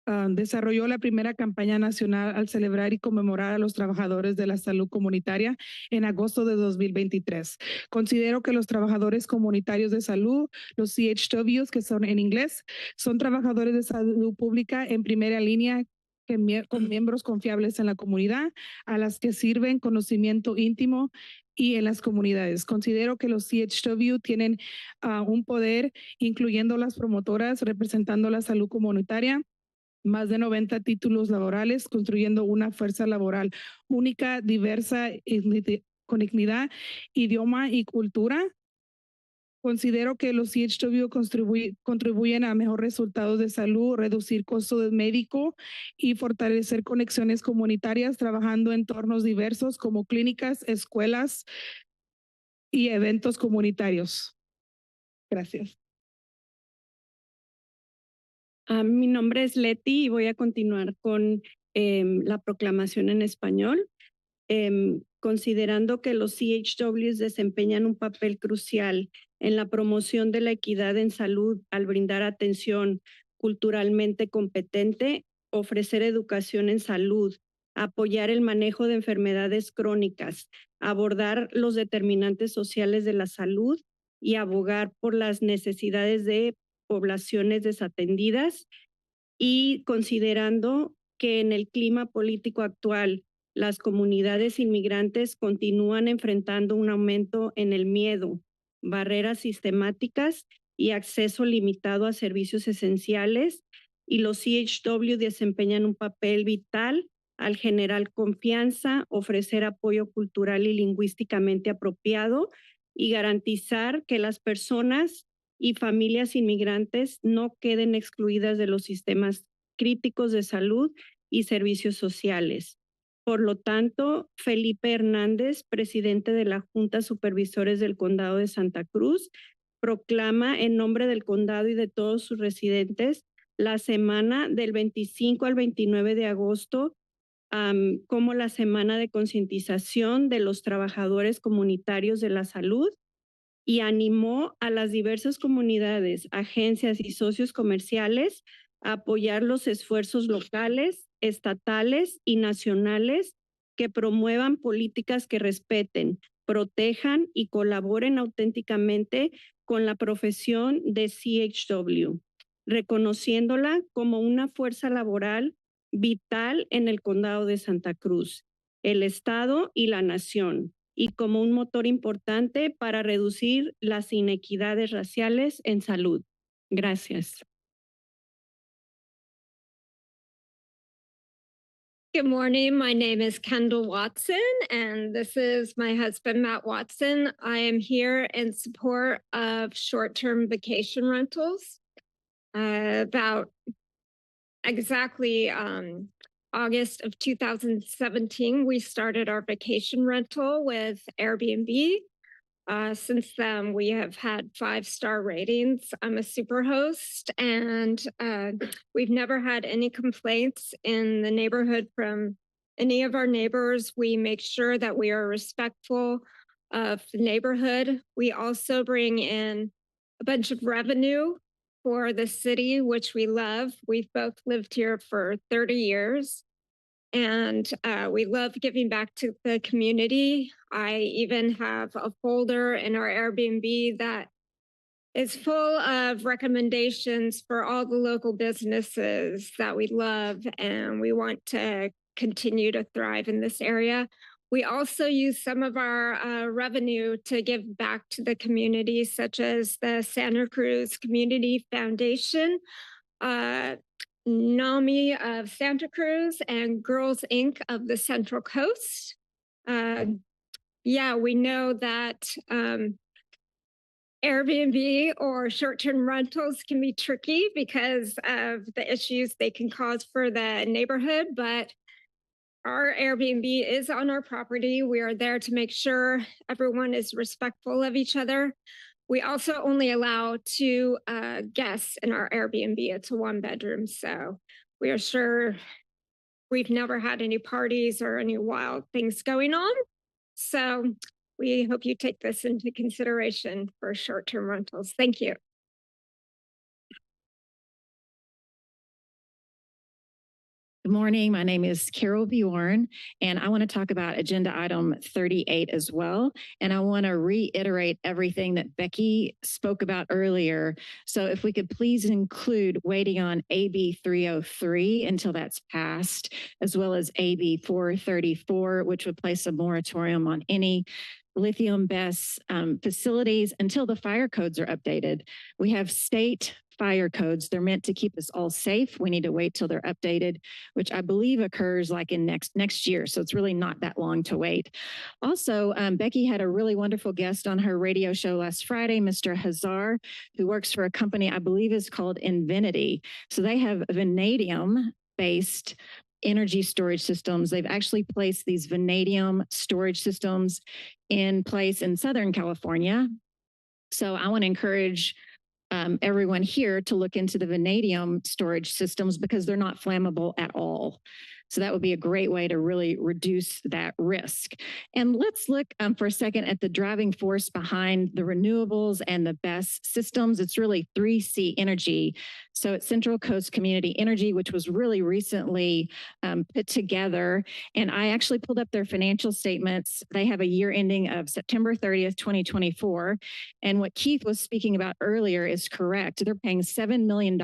desarrolló la primera campaña nacional al celebrar y conmemorar a los trabajadores de la salud comunitaria en agosto de 2023. Considero que los trabajadores comunitarios de salud, los CHWs, que son en inglés, son trabajadores de salud pública en primera línea con miembros confiables en la comunidad, a las que sirven conocimiento íntimo y en las comunidades. Considero que los CHW tienen un poder, incluyendo las promotoras representando la salud comunitaria, más de 90 títulos laborales, construyendo una fuerza laboral única, diversa, con dignidad, idioma y cultura. Considero que los CHW contribuyen a mejores resultados de salud, reducir costos médicos y fortalecer conexiones comunitarias, trabajando en entornos diversos como clínicas, escuelas y eventos comunitarios. Gracias. Mi nombre es Leti y voy a continuar con la proclamación en español. Considerando que los CHWs desempeñan un papel crucial en la promoción de la equidad en salud al brindar atención culturalmente competente, ofrecer educación en salud, apoyar el manejo de enfermedades crónicas, abordar los determinantes sociales de la salud y abogar por las necesidades de poblaciones desatendidas, y considerando que en el clima político actual las comunidades inmigrantes continúan enfrentando un aumento en el miedo, barreras sistemáticas y acceso limitado a servicios esenciales, y los CHW desempeñan un papel vital al generar confianza, ofrecer apoyo cultural y lingüísticamente apropiado y garantizar que las personas y familias inmigrantes no queden excluidas de los sistemas críticos de salud y servicios sociales. Por lo tanto, Felipe Hernández, presidente de la Junta de Supervisores del Condado de Santa Cruz, proclama en nombre del condado y de todos sus residentes la semana del 25 al 29 de agosto como la semana de concientización de los trabajadores comunitarios de la salud, y animó a las diversas comunidades, agencias y socios comerciales a apoyar los esfuerzos locales, estatales y nacionales que promuevan políticas que respeten, protejan y colaboren auténticamente con la profesión de CHW, reconociéndola como una fuerza laboral vital en el condado de Santa Cruz, el estado y la nación, y como un motor importante para reducir las inequidades raciales en salud. Gracias. Good morning. My name is Kendall Watson, and this is my husband, Matt Watson. I am here in support of short-term vacation rentals. About exactly August of 2017, we started our vacation rental with Airbnb. Since then, we have had 5-star ratings. I'm a super host, and we've never had any complaints in the neighborhood from any of our neighbors. We make sure that we are respectful of the neighborhood. We also bring in a bunch of revenue for the city, which we love. We've both lived here for 30 years. And we love giving back to the community. I even have a folder in our Airbnb that is full of recommendations for all the local businesses that we love, and we want to continue to thrive in this area. We also use some of our revenue to give back to the community, such as the Santa Cruz Community Foundation, NAMI of Santa Cruz, and Girls Inc. of the Central Coast. Yeah, we know that Airbnb or short-term rentals can be tricky because of the issues they can cause for the neighborhood, but our Airbnb is on our property. We are there to make sure everyone is respectful of each other. We also only allow 2 guests in our Airbnb. It's a 1-bedroom, so we are sure we've never had any parties or any wild things going on. So we hope you take this into consideration for short-term rentals. Thank you. Good morning. My name is Carol Bjorn, and I want to talk about agenda item 38 as well. And I want to reiterate everything that Becky spoke about earlier. So if we could please include waiting on AB 303 until that's passed, as well as AB 434, which would place a moratorium on any lithium-BESS facilities until the fire codes are updated. We have state fire codes. They're meant to keep us all safe. We need to wait till they're updated, which I believe occurs like in next year. So it's really not that long to wait. Also, Becky had a really wonderful guest on her radio show last Friday, Mr. Hazar, who works for a company I believe is called Invinity. So they have vanadium-based energy storage systems. They've actually placed these vanadium storage systems in place in Southern California. So I want to encourage everyone here to look into the vanadium storage systems because they're not flammable at all. So that would be a great way to really reduce that risk. And let's look for a second at the driving force behind the renewables and the BESS systems. It's really 3C energy. So it's Central Coast Community Energy, which was really recently put together. And I actually pulled up their financial statements. They have a year ending of September 30th, 2024. And what Keith was speaking about earlier is correct. They're paying $7 million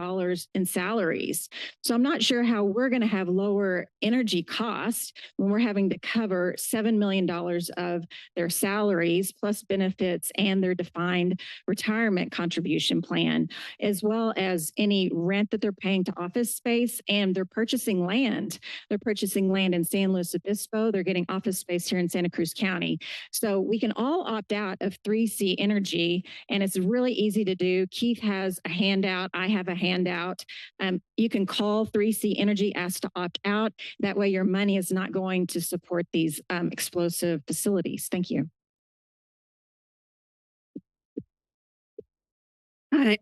in salaries. So I'm not sure how we're going to have lower energy costs when we're having to cover $7 million of their salaries plus benefits and their defined retirement contribution plan, as well as any rent that they're paying to office space, and they're purchasing land. They're purchasing land in San Luis Obispo. They're getting office space here in Santa Cruz County. So we can all opt out of 3C Energy, and it's really easy to do. Keith has a handout. I have a handout. You can call 3C Energy, ask to opt out. That way your money is not going to support these explosive facilities. Thank you. Hi,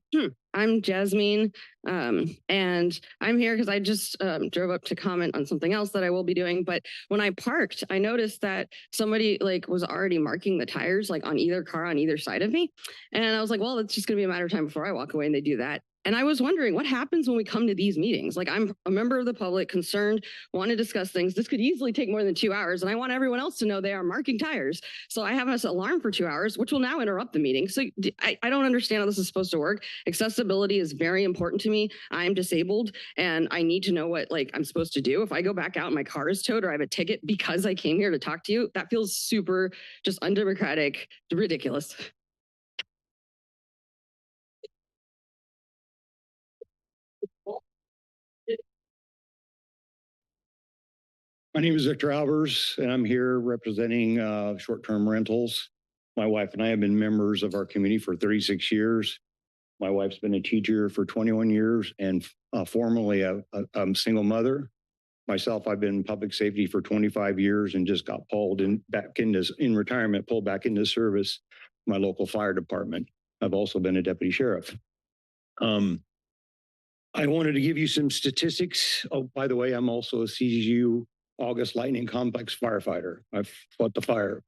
I'm Jasmine, and I'm here because I just drove up to comment on something else that I will be doing. But when I parked, I noticed that somebody was already marking the tires on either car on either side of me. And I was like, well, it's just gonna be a matter of time before I walk away, and they do that. And I was wondering what happens when we come to these meetings. I'm a member of the public, concerned, want to discuss things. This could easily take more than 2 hours, and I want everyone else to know they are marking tires. So I have an alarm for 2 hours, which will now interrupt the meeting. So I don't understand how this is supposed to work. Accessibility is very important to me. I'm disabled, and I need to know what I'm supposed to do. If I go back out and my car is towed or I have a ticket because I came here to talk to you, that feels super just undemocratic, ridiculous. My name is Victor Albers, and I'm here representing short-term rentals. My wife and I have been members of our community for 36 years. My wife's been a teacher for 21 years and formerly a single mother. Myself, I've been in public safety for 25 years and just got pulled in retirement, pulled back into service, my local fire department. I've also been a deputy sheriff. I wanted to give you some statistics. Oh, by the way, I'm also a CGU August Lightning Complex firefighter. I've fought the fire.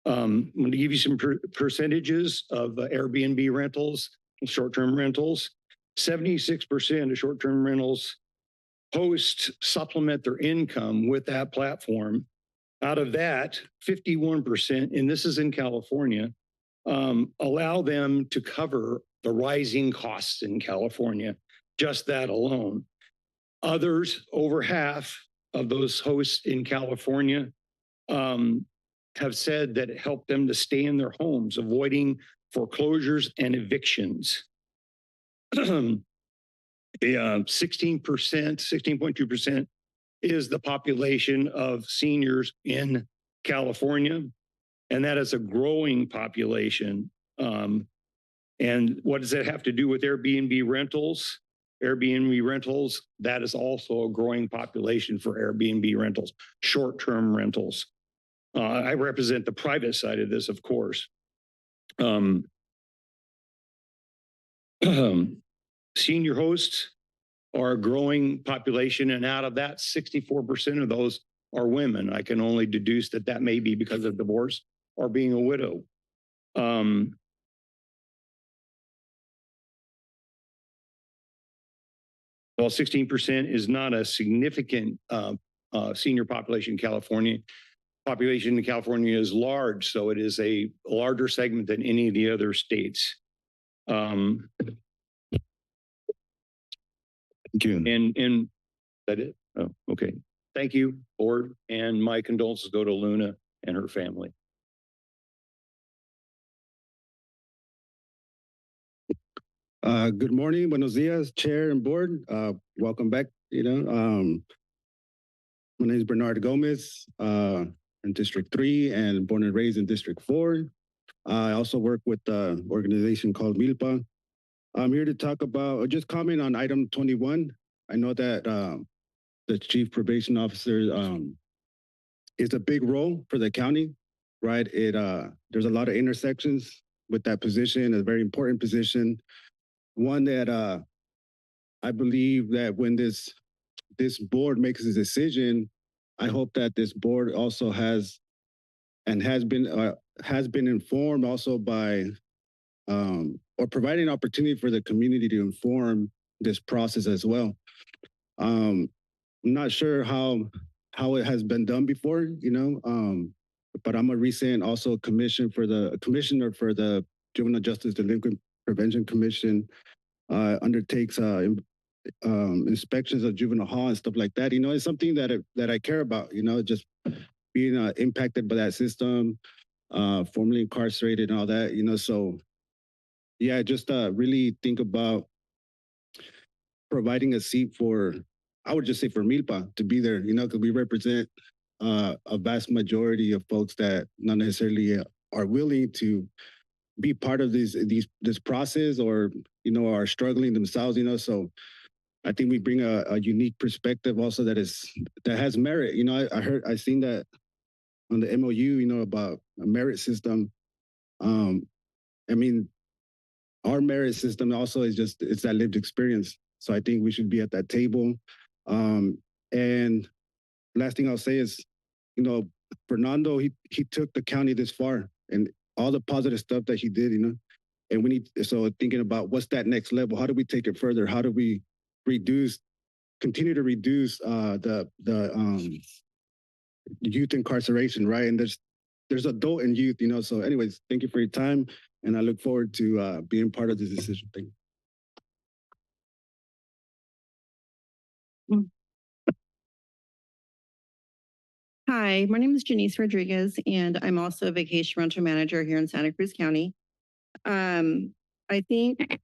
I'm going to give you some percentages of Airbnb rentals, short-term rentals. 76% of short-term rentals supplement their income with that platform. Out of that, 51%, and this is in California, allow them to cover the rising costs in California, just that alone. Others, over half of those hosts in California, have said that it helped them to stay in their homes, avoiding foreclosures and evictions. 16.2% is the population of seniors in California, and that is a growing population. And what does that have to do with Airbnb rentals? Airbnb rentals, that is also a growing population for Airbnb rentals, short-term rentals. I represent the private side of this, of course. Senior hosts are a growing population, and out of that, 64% of those are women. I can only deduce that that may be because of divorce or being a widow. While 16% is not a significant senior population in California, population in California is large, so it is a larger segment than any of the other states. Thank you. And that it? Oh, okay. Thank you, board, and my condolences go to Luna and her family. Good morning, buenos dias, chair and board. Welcome back. My name is Bernard Gomez, in District 3 and born and raised in District 4. I also work with an organization called Milpa. I'm here to talk about, or just comment on item 21. I know that the chief probation officer is a big role for the county, right? There's a lot of intersections with that position, a very important position. One that I believe that when this board makes a decision, I hope that this board also has been informed also by or providing opportunity for the community to inform this process as well. I'm not sure how it has been done before, but I'm a recent also commissioner for the Juvenile Justice Delinquent Prevention Commission. Undertakes inspections of juvenile hall and stuff like that. It's something that I care about. Just being impacted by that system, formerly incarcerated and all that. So yeah, just really think about providing a seat for, I would just say for Milpa to be there. Because we represent a vast majority of folks that not necessarily are willing to be part of this process, or are struggling themselves. So I think we bring a unique perspective also that has merit. I seen that on the MOU, about a merit system. I mean, our merit system also it's that lived experience. So I think we should be at that table. And last thing I'll say is, Fernando, he took the county this far, and all the positive stuff that he did, and we need, so thinking about what's that next level, how do we take it further? How do we continue to reduce the youth incarceration, right? And there's adult and youth, so anyways, thank you for your time. And I look forward to being part of this decision. Thank you. Hi, my name is Janice Rodriguez, and I'm also a vacation rental manager here in Santa Cruz County. I think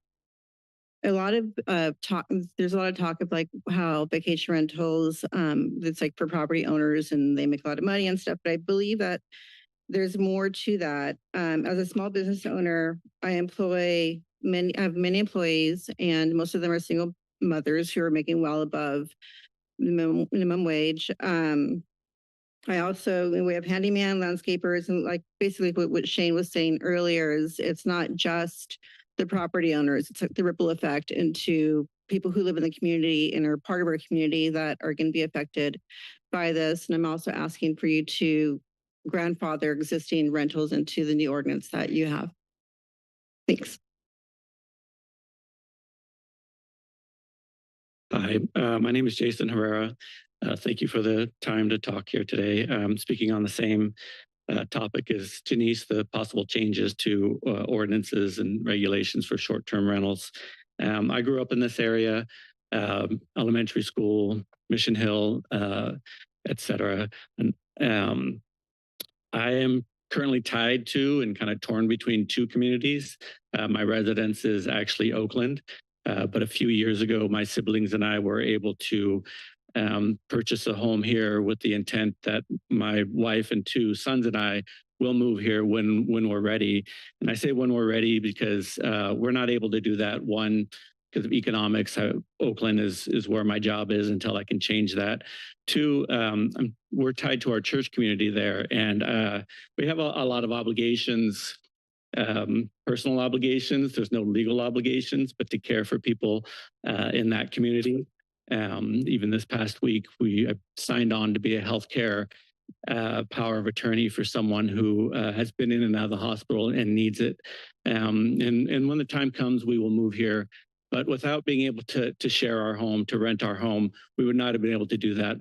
a lot of talk, there's a lot of talk of like how vacation rentals, it's like for property owners and they make a lot of money and stuff, but I believe that there's more to that. As a small business owner, I have many employees, and most of them are single mothers who are making well above minimum wage. We have handyman, landscapers, and like basically what Shane was saying earlier is it's not just the property owners, it's like the ripple effect into people who live in the community and are part of our community that are going to be affected by this. And I'm also asking for you to grandfather existing rentals into the new ordinance that you have. Thanks. Hi, my name is Jason Herrera. Thank you for the time to talk here today. Speaking on the same topic as Janice, the possible changes to ordinances and regulations for short-term rentals. I grew up in this area, elementary school, Mission Hill, et cetera. And I am currently tied to and kind of torn between two communities. My residence is actually Oakland, but a few years ago, my siblings and I were able to purchase a home here with the intent that my wife and two sons and I will move here when we're ready. And I say when we're ready because we're not able to do that. One, because of economics, Oakland is where my job is until I can change that. Two, we're tied to our church community there, and we have a lot of obligations, personal obligations. There's no legal obligations, but to care for people in that community. Even this past week, we signed on to be a healthcare power of attorney for someone who has been in and out of the hospital and needs it. And when the time comes, we will move here. But without being able to share our home, to rent our home, we would not have been able to do that.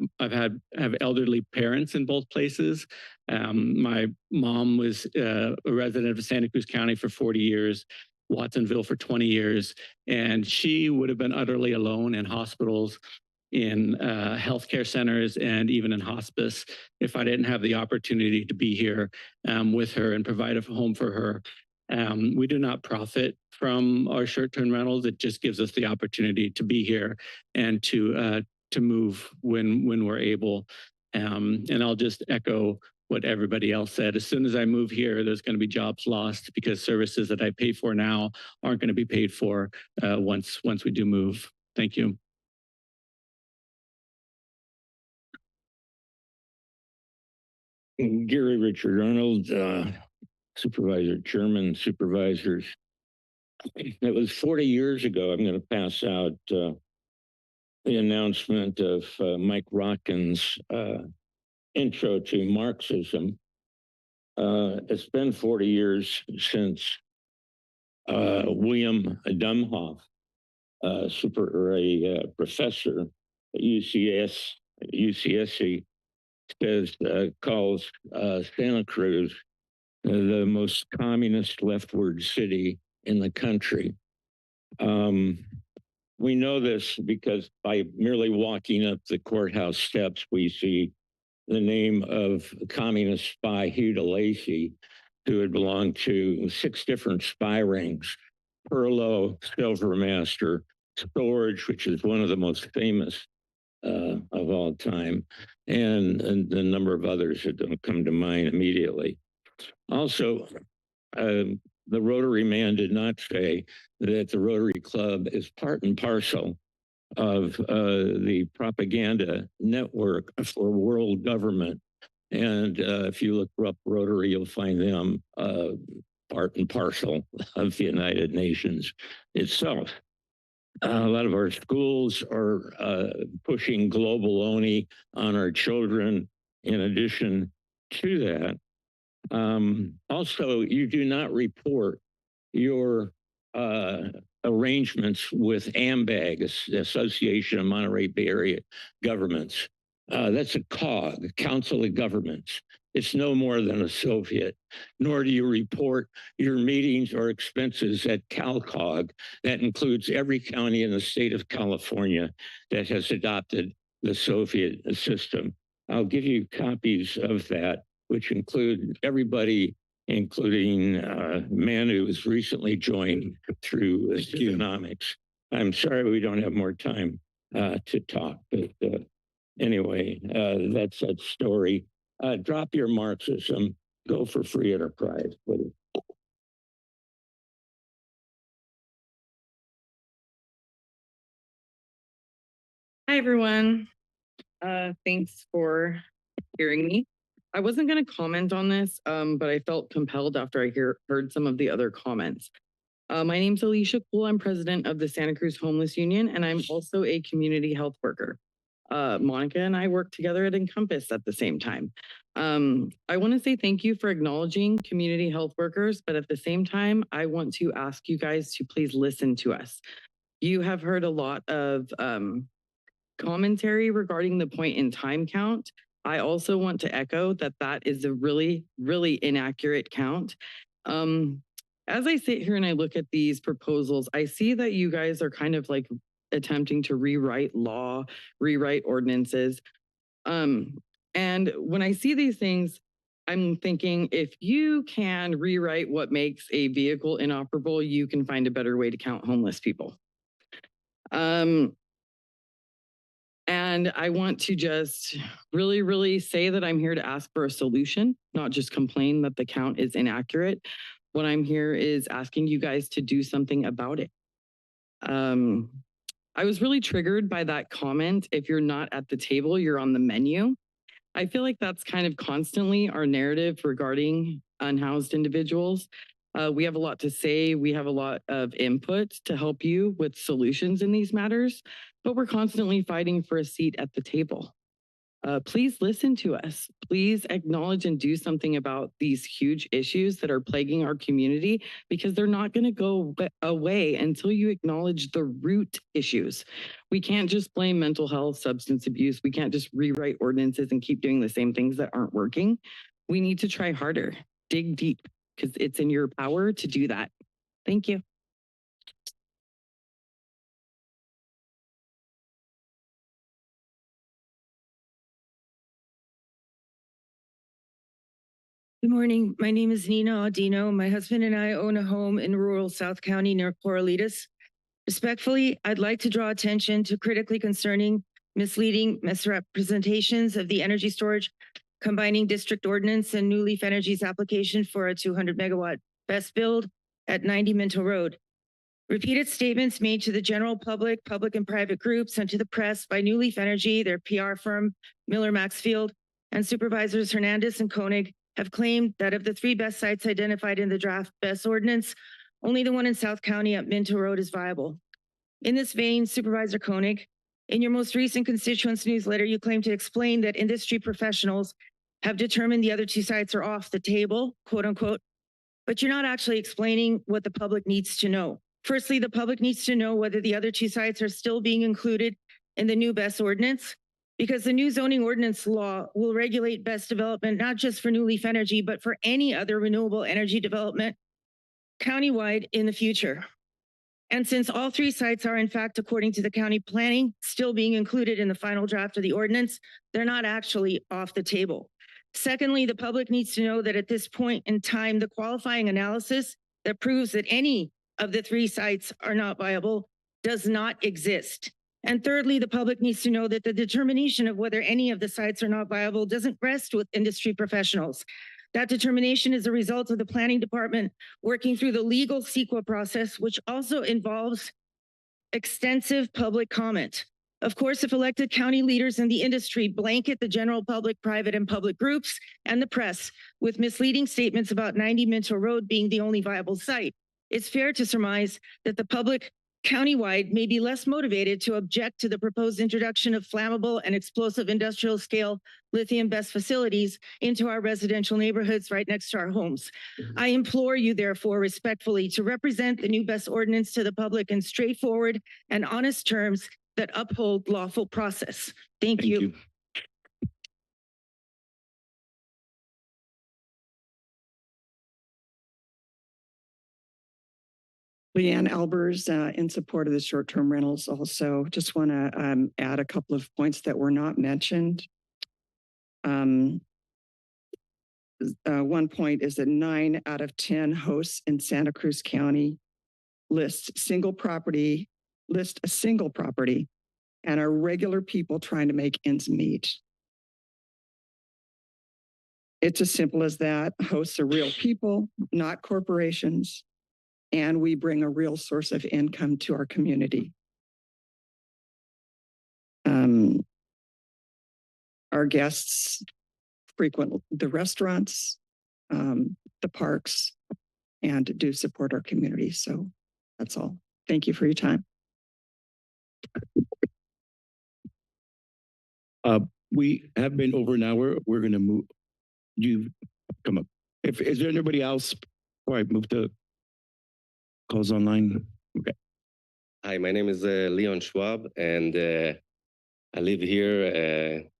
Have elderly parents in both places. My mom was a resident of Santa Cruz County for 40 years. Watsonville for 20 years, and she would have been utterly alone in hospitals, in healthcare centers, and even in hospice if I didn't have the opportunity to be here with her and provide a home for her. We do not profit from our short-term rentals. It just gives us the opportunity to be here and to move when we're able. And I'll just echo what everybody else said. As soon as I move here, there's going to be jobs lost because services that I pay for now aren't going to be paid for once we do move. Thank you. Gary Richard Arnold, Supervisor, Chairman, Supervisors. It was 40 years ago. I'm going to pass out the announcement of Mike Rotkin's intro to Marxism. It's been 40 years since William Dumhoff professor at UCSC calls Santa Cruz the most communist leftward city in the country. We know this because by merely walking up the courthouse steps, we see the name of communist spy Hugh DeLacy, who had belonged to 6 different spy rings: Perlo, Silvermaster, Storage, which is one of the most famous of all time, and a number of others that don't come to mind immediately. Also, the Rotary man did not say that the Rotary Club is part and parcel of the propaganda network for world government. And if you look up Rotary, you'll find them part and parcel of the United Nations itself. A lot of our schools are pushing global only on our children. In addition to that, also, you do not report your arrangements with AMBAG, Association of Monterey Bay Area Governments. That's a COG, Council of Governments. It's no more than a Soviet, nor do you report your meetings or expenses at CalCog. That includes every county in the state of California that has adopted the Soviet system. I'll give you copies of that, which include everybody, including Manu, who's recently joined through economics. I'm sorry we don't have more time to talk, but anyway, that's that story. Drop your Marxism, go for free enterprise, please. Hi, everyone. Thanks for hearing me. I wasn't going to comment on this, but I felt compelled after I heard some of the other comments. My name's Alicia Poole. I'm president of the Santa Cruz Homeless Union, and I'm also a community health worker. Monica and I work together at Encompass at the same time. I want to say thank you for acknowledging community health workers, but at the same time, I want to ask you guys to please listen to us. You have heard a lot of commentary regarding the point in time count. I also want to echo that that is a really, really inaccurate count. As I sit here and I look at these proposals, I see that you guys are kind of like attempting to rewrite law, rewrite ordinances. And when I see these things, I'm thinking if you can rewrite what makes a vehicle inoperable, you can find a better way to count homeless people. And I want to just really, really say that I'm here to ask for a solution, not just complain that the count is inaccurate. What I'm here is asking you guys to do something about it. I was really triggered by that comment. If you're not at the table, you're on the menu. I feel like that's kind of constantly our narrative regarding unhoused individuals. We have a lot to say. We have a lot of input to help you with solutions in these matters, but we're constantly fighting for a seat at the table. Please listen to us. Please acknowledge and do something about these huge issues that are plaguing our community, because they're not going to go away until you acknowledge the root issues. We can't just blame mental health, substance abuse. We can't just rewrite ordinances and keep doing the same things that aren't working. We need to try harder, dig deep, because it's in your power to do that. Thank you. Good morning. My name is Nina Audino. My husband and I own a home in rural South County near Corralitos. Respectfully, I'd like to draw attention to critically concerning, misleading misrepresentations of the energy storage combining district ordinance and New Leaf Energy's application for a 200 megawatt best build at 90 Minto Road. Repeated statements made to the general public, public and private groups, and to the press by New Leaf Energy, their PR firm, Miller Maxfield, and Supervisors Hernandez and Koenig have claimed that of the 3 best sites identified in the draft BESS ordinance, only the one in South County at Minto Road is viable. In this vein, Supervisor Koenig, in your most recent constituents newsletter, you claim to explain that industry professionals have determined the other 2 sites are off the table, quote unquote, but you're not actually explaining what the public needs to know. Firstly, the public needs to know whether the other two sites are still being included in the new BESS ordinance, because the new zoning ordinance law will regulate BESS development, not just for New Leaf Energy, but for any other renewable energy development countywide in the future. And since all three sites are in fact, according to the county planning, still being included in the final draft of the ordinance, they're not actually off the table. Secondly, the public needs to know that at this point in time, the qualifying analysis that proves that any of the three sites are not viable does not exist. And thirdly, the public needs to know that the determination of whether any of the sites are not viable doesn't rest with industry professionals. That determination is a result of the planning department working through the legal CEQA process, which also involves extensive public comment. Of course, if elected county leaders in the industry blanket the general public, private and public groups, and the press with misleading statements about 90 Minto Road being the only viable site, it's fair to surmise that the public countywide may be less motivated to object to the proposed introduction of flammable and explosive industrial scale lithium BESS facilities into our residential neighborhoods right next to our homes. I implore you, therefore, respectfully, to represent the new BESS ordinance to the public in straightforward and honest terms that uphold lawful process. Thank you. Leanne Albers, in support of the short-term rentals. Also, just want to add a couple of points that were not mentioned. One point is that 9 out of 10 hosts in Santa Cruz County list a single property, and are regular people trying to make ends meet. It's as simple as that. Hosts are real people, not corporations, and we bring a real source of income to our community. Our guests frequent the restaurants, the parks, and do support our community. So that's all. Thank you for your time. We have been over an hour. We're going to move. You come up. Is there anybody else before I move to calls online? Okay. Hi, my name is Leon Schwab, and I live here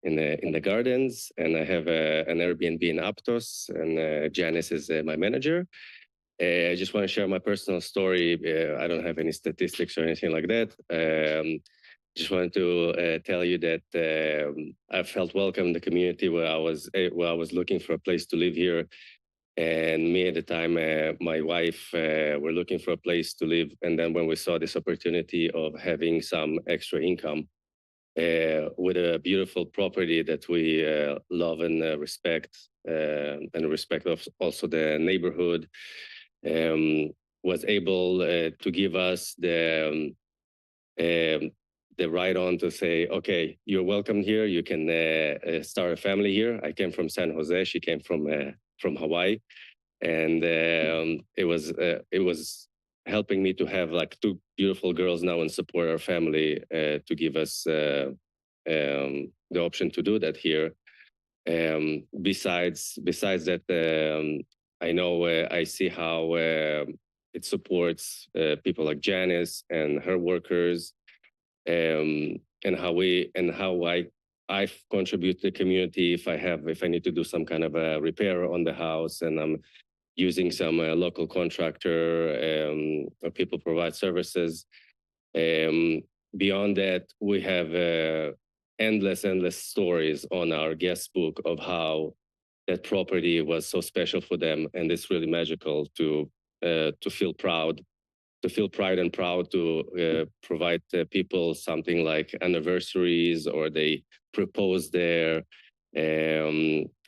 in the gardens, and I have an Airbnb in Aptos, and Janice is my manager. I just want to share my personal story. I don't have any statistics or anything like that. Just wanted to tell you that I felt welcome in the community where I was looking for a place to live here. And me at the time, my wife, were looking for a place to live. And then when we saw this opportunity of having some extra income with a beautiful property that we love and respect of also the neighborhood, was able to give us the right on to say, okay, you're welcome here. You can start a family here. I came from San Jose. She came from Hawaii, and it was helping me to have like 2 beautiful girls now and support our family to give us the option to do that here. Besides that, I know I see how it supports people like Janice and her workers, and how I contribute to the community if I need to do some kind of a repair on the house, and I'm using some local contractor, or people provide services. Beyond that, we have endless stories on our guest book of how that property was so special for them, and it's really magical to feel proud. To feel pride and proud to provide people something like anniversaries, or they propose their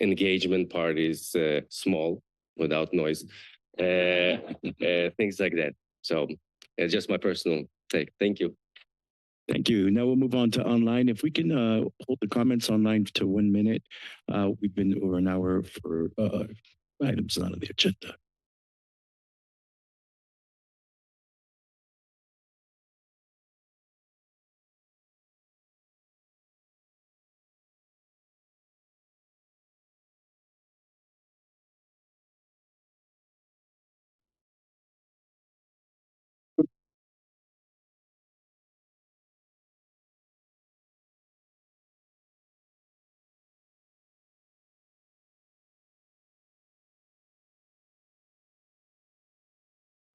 engagement parties, small, without noise, things like that. So it's just my personal take. Thank you. Thank you. Now we'll move on to online. If we can hold the comments online to 1 minute. We've been over an hour for items not on the agenda.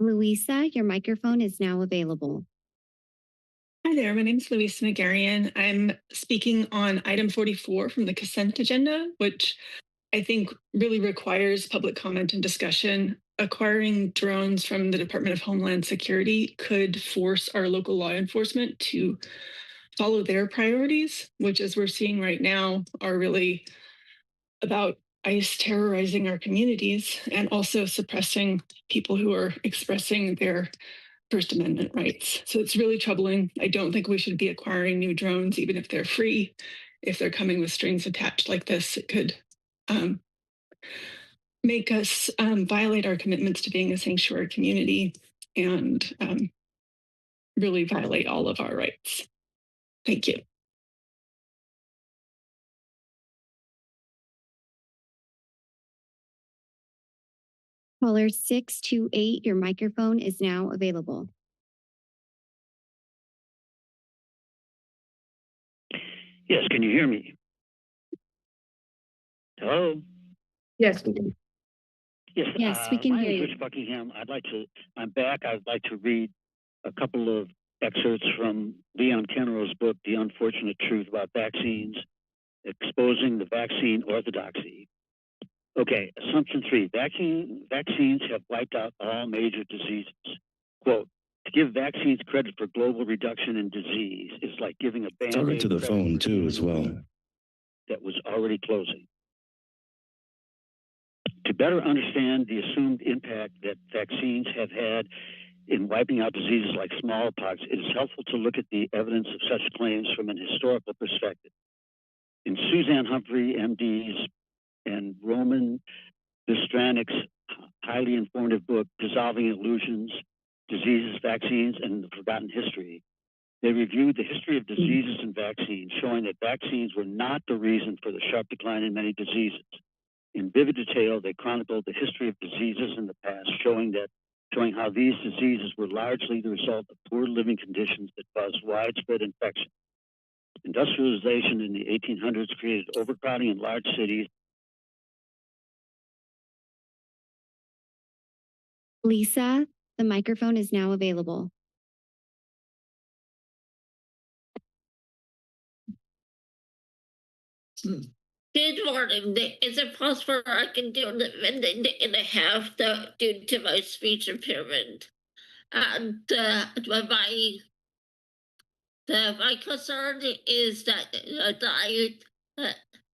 Louisa, your microphone is now available. Hi there, my name is Louisa Nagarian. I'm speaking on item 44 from the consent agenda, which I think really requires public comment and discussion. Acquiring drones from the Department of Homeland Security could force our local law enforcement to follow their priorities, which, as we're seeing right now, are really about ICE terrorizing our communities and also suppressing people who are expressing their First Amendment rights. So it's really troubling. I don't think we should be acquiring new drones, even if they're free. If they're coming with strings attached like this, it could make us violate our commitments to being a sanctuary community and really violate all of our rights. Thank you. Caller 628, your microphone is now available. Yes, can you hear me? Hello? Yes, we can. Yes, we can my hear name is you. Rich Buckingham. I'm back. I'd like to read a couple of excerpts from Leon Kennero's book, The Unfortunate Truth About Vaccines, Exposing the Vaccine Orthodoxy. Okay, assumption 3, vaccines have wiped out all major diseases. Quote, to give vaccines credit for global reduction in disease is like giving a band-aid Talking to the phone too as well. that was already closing. To better understand the assumed impact that vaccines have had in wiping out diseases like smallpox, it is helpful to look at the evidence of such claims from an historical perspective. In Suzanne Humphrey, MD's, and Roman Bistranik's highly informative book, Dissolving Illusions, Diseases, Vaccines, and the Forgotten History, they reviewed the history of diseases and vaccines, showing that vaccines were not the reason for the sharp decline in many diseases. In vivid detail, they chronicled the history of diseases in the past, showing how these diseases were largely the result of poor living conditions that caused widespread infection. Industrialization in the 1800s created overcrowding in large cities. Lisa, the microphone is now available. Good morning. Is it possible I can do a minute and a half due to my speech impairment? And my concern is that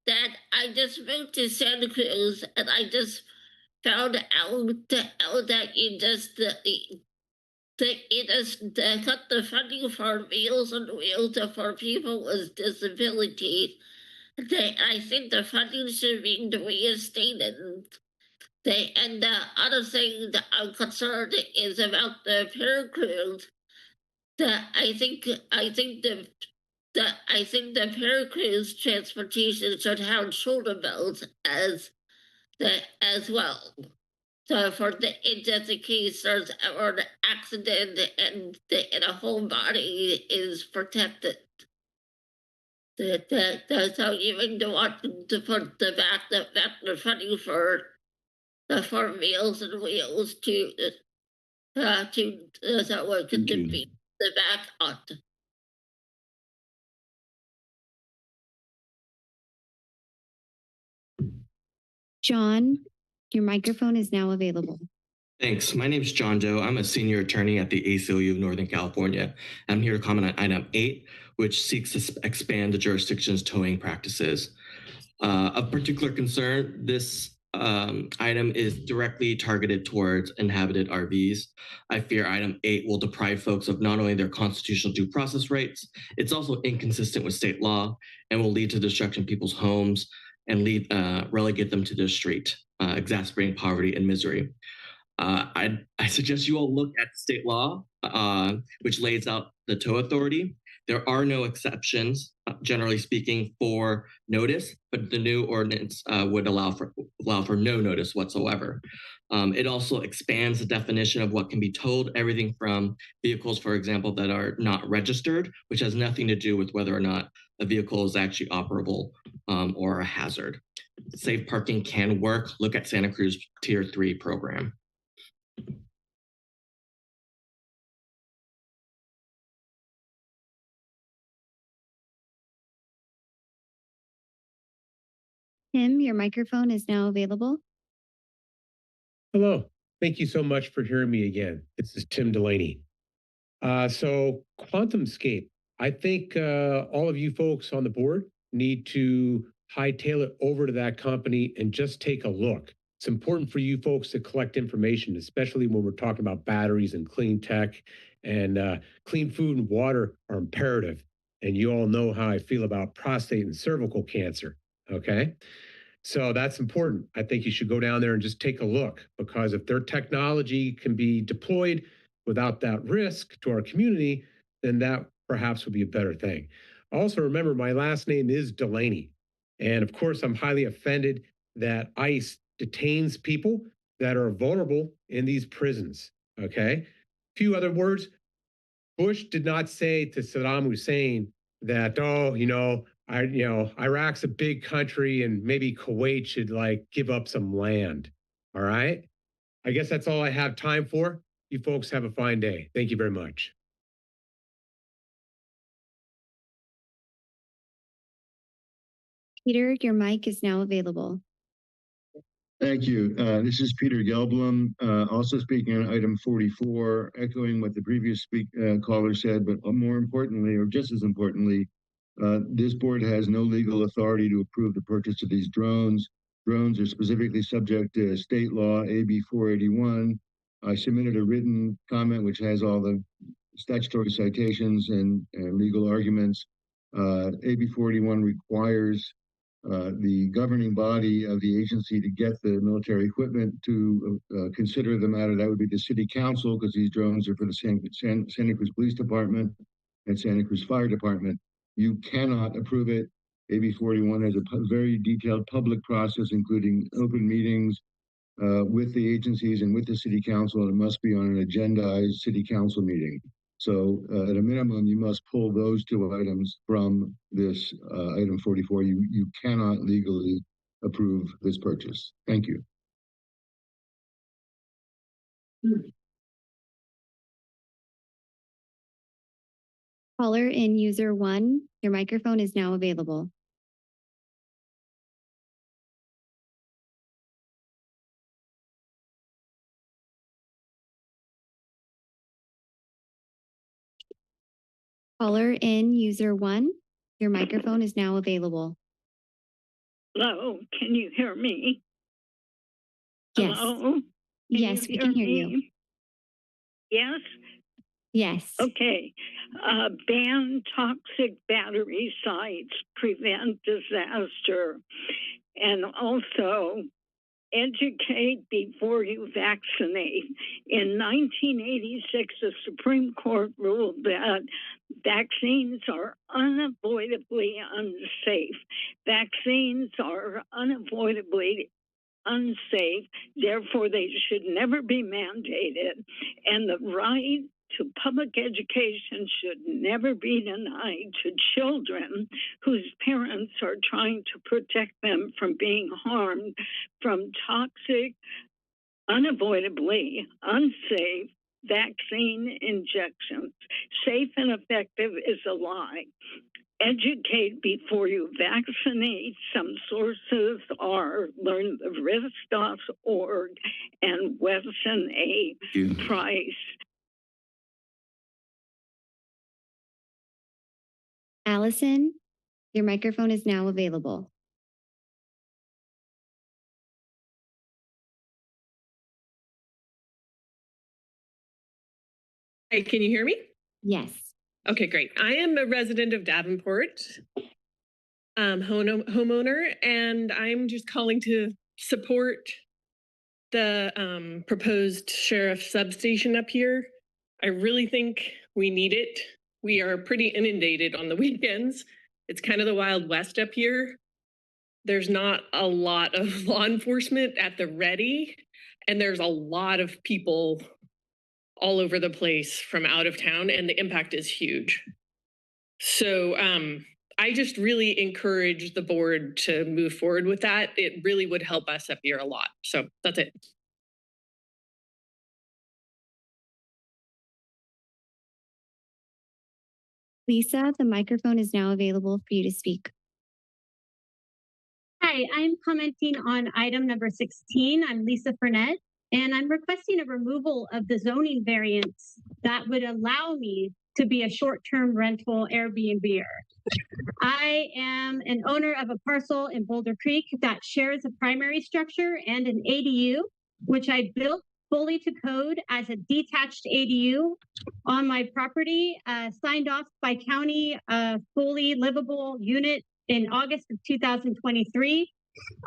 that I just moved to Santa Cruz and I just found out that you just cut the funding for Meals on Wheels for people with disabilities. I think the funding should be reinstated. And the other thing that I'm concerned is about the paracruise. I think the paracruise transportation should have shoulder belts as well. So just in case there's ever an accident and a whole body is protected. So even to want to put the funding for Meals and Wheels so it could defeat the back on. John, your microphone is now available. Thanks. My name is John Doe. I'm a senior attorney at the ACLU of Northern California. I'm here to comment on item 8, which seeks to expand the jurisdiction's towing practices. Of particular concern, this item is directly targeted towards inhabited RVs. I fear item 8 will deprive folks of not only their constitutional due process rights, it's also inconsistent with state law and will lead to destruction of people's homes and relegate them to the street, exacerbating poverty and misery. I suggest you all look at state law, which lays out the tow authority. There are no exceptions, generally speaking, for notice, but the new ordinance would allow for no notice whatsoever. It also expands the definition of what can be towed, everything from vehicles, for example, that are not registered, which has nothing to do with whether or not a vehicle is actually operable or a hazard. Safe parking can work. Look at Santa Cruz Tier 3 program. Tim, your microphone is now available. Hello. Thank you so much for hearing me again. This is Tim Delaney. So QuantumScape, I think all of you folks on the board need to hightail it over to that company and just take a look. It's important for you folks to collect information, especially when we're talking about batteries and clean tech, and clean food and water are imperative. And you all know how I feel about prostate and cervical cancer, okay? So that's important. I think you should go down there and just take a look, because if their technology can be deployed without that risk to our community, then that perhaps would be a better thing. Also, remember, my last name is Delaney. And of course, I'm highly offended that ICE detains people that are vulnerable in these prisons. Okay. Few other words. Bush did not say to Saddam Hussein that, oh, Iraq's a big country and maybe Kuwait should like give up some land. All right. I guess that's all I have time for. You folks have a fine day. Thank you very much. Peter, your mic is now available. Thank you. This is Peter Gelblum, also speaking on item 44, echoing what the previous caller said, but more importantly, or just as importantly, this board has no legal authority to approve the purchase of these drones. Drones are specifically subject to state law, AB 481. I submitted a written comment which has all the statutory citations and legal arguments. AB 481 requires the governing body of the agency to get the military equipment to consider the matter. That would be the city council, because these drones are for the Santa Cruz Police Department and Santa Cruz Fire Department. You cannot approve it. AB 41 has a very detailed public process, including open meetings with the agencies and with the city council, and it must be on an agendized city council meeting. So at a minimum, you must pull those two items from this item 44. You cannot legally approve this purchase. Thank you. Caller in user 1, your microphone is now available. Caller in user 1, your microphone is now available. Hello, can you hear me? Yes. Hello? Yes, we can hear you. Yes? Yes. Okay. Ban toxic battery sites, prevent disaster, and also educate before you vaccinate. In 1986, the Supreme Court ruled that vaccines are unavoidably unsafe. Vaccines are unavoidably unsafe, therefore they should never be mandated, and the right to public education should never be denied to children whose parents are trying to protect them from being harmed from toxic, unavoidably unsafe vaccine injections. Safe and effective is a lie. Educate before you vaccinate. Some sources are learntherisk.org and Wesson A. Price. Allison, your microphone is now available. Hey, can you hear me? Yes. Okay, great. I am a resident of Davenport, homeowner, and I'm just calling to support the proposed sheriff substation up here. I really think we need it. We are pretty inundated on the weekends. It's kind of the Wild West up here. There's not a lot of law enforcement at the ready, and there's a lot of people all over the place from out of town, and the impact is huge. So I just really encourage the board to move forward with that. It really would help us up here a lot. So that's it. Lisa, the microphone is now available for you to speak. Hi, I'm commenting on item number 16. I'm Lisa Burnett, and I'm requesting a removal of the zoning variance that would allow me to be a short-term rental Airbnb-er. I am an owner of a parcel in Boulder Creek that shares a primary structure and an ADU, which I built fully to code as a detached ADU on my property, signed off by county, fully livable unit in August of 2023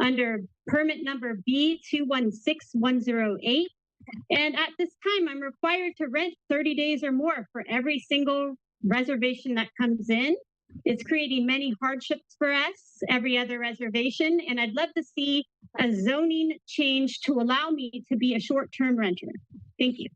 under permit number B216108. And at this time, I'm required to rent 30 days or more for every single reservation that comes in. It's creating many hardships for us, every other reservation, and I'd love to see a zoning change to allow me to be a short-term renter. Thank you.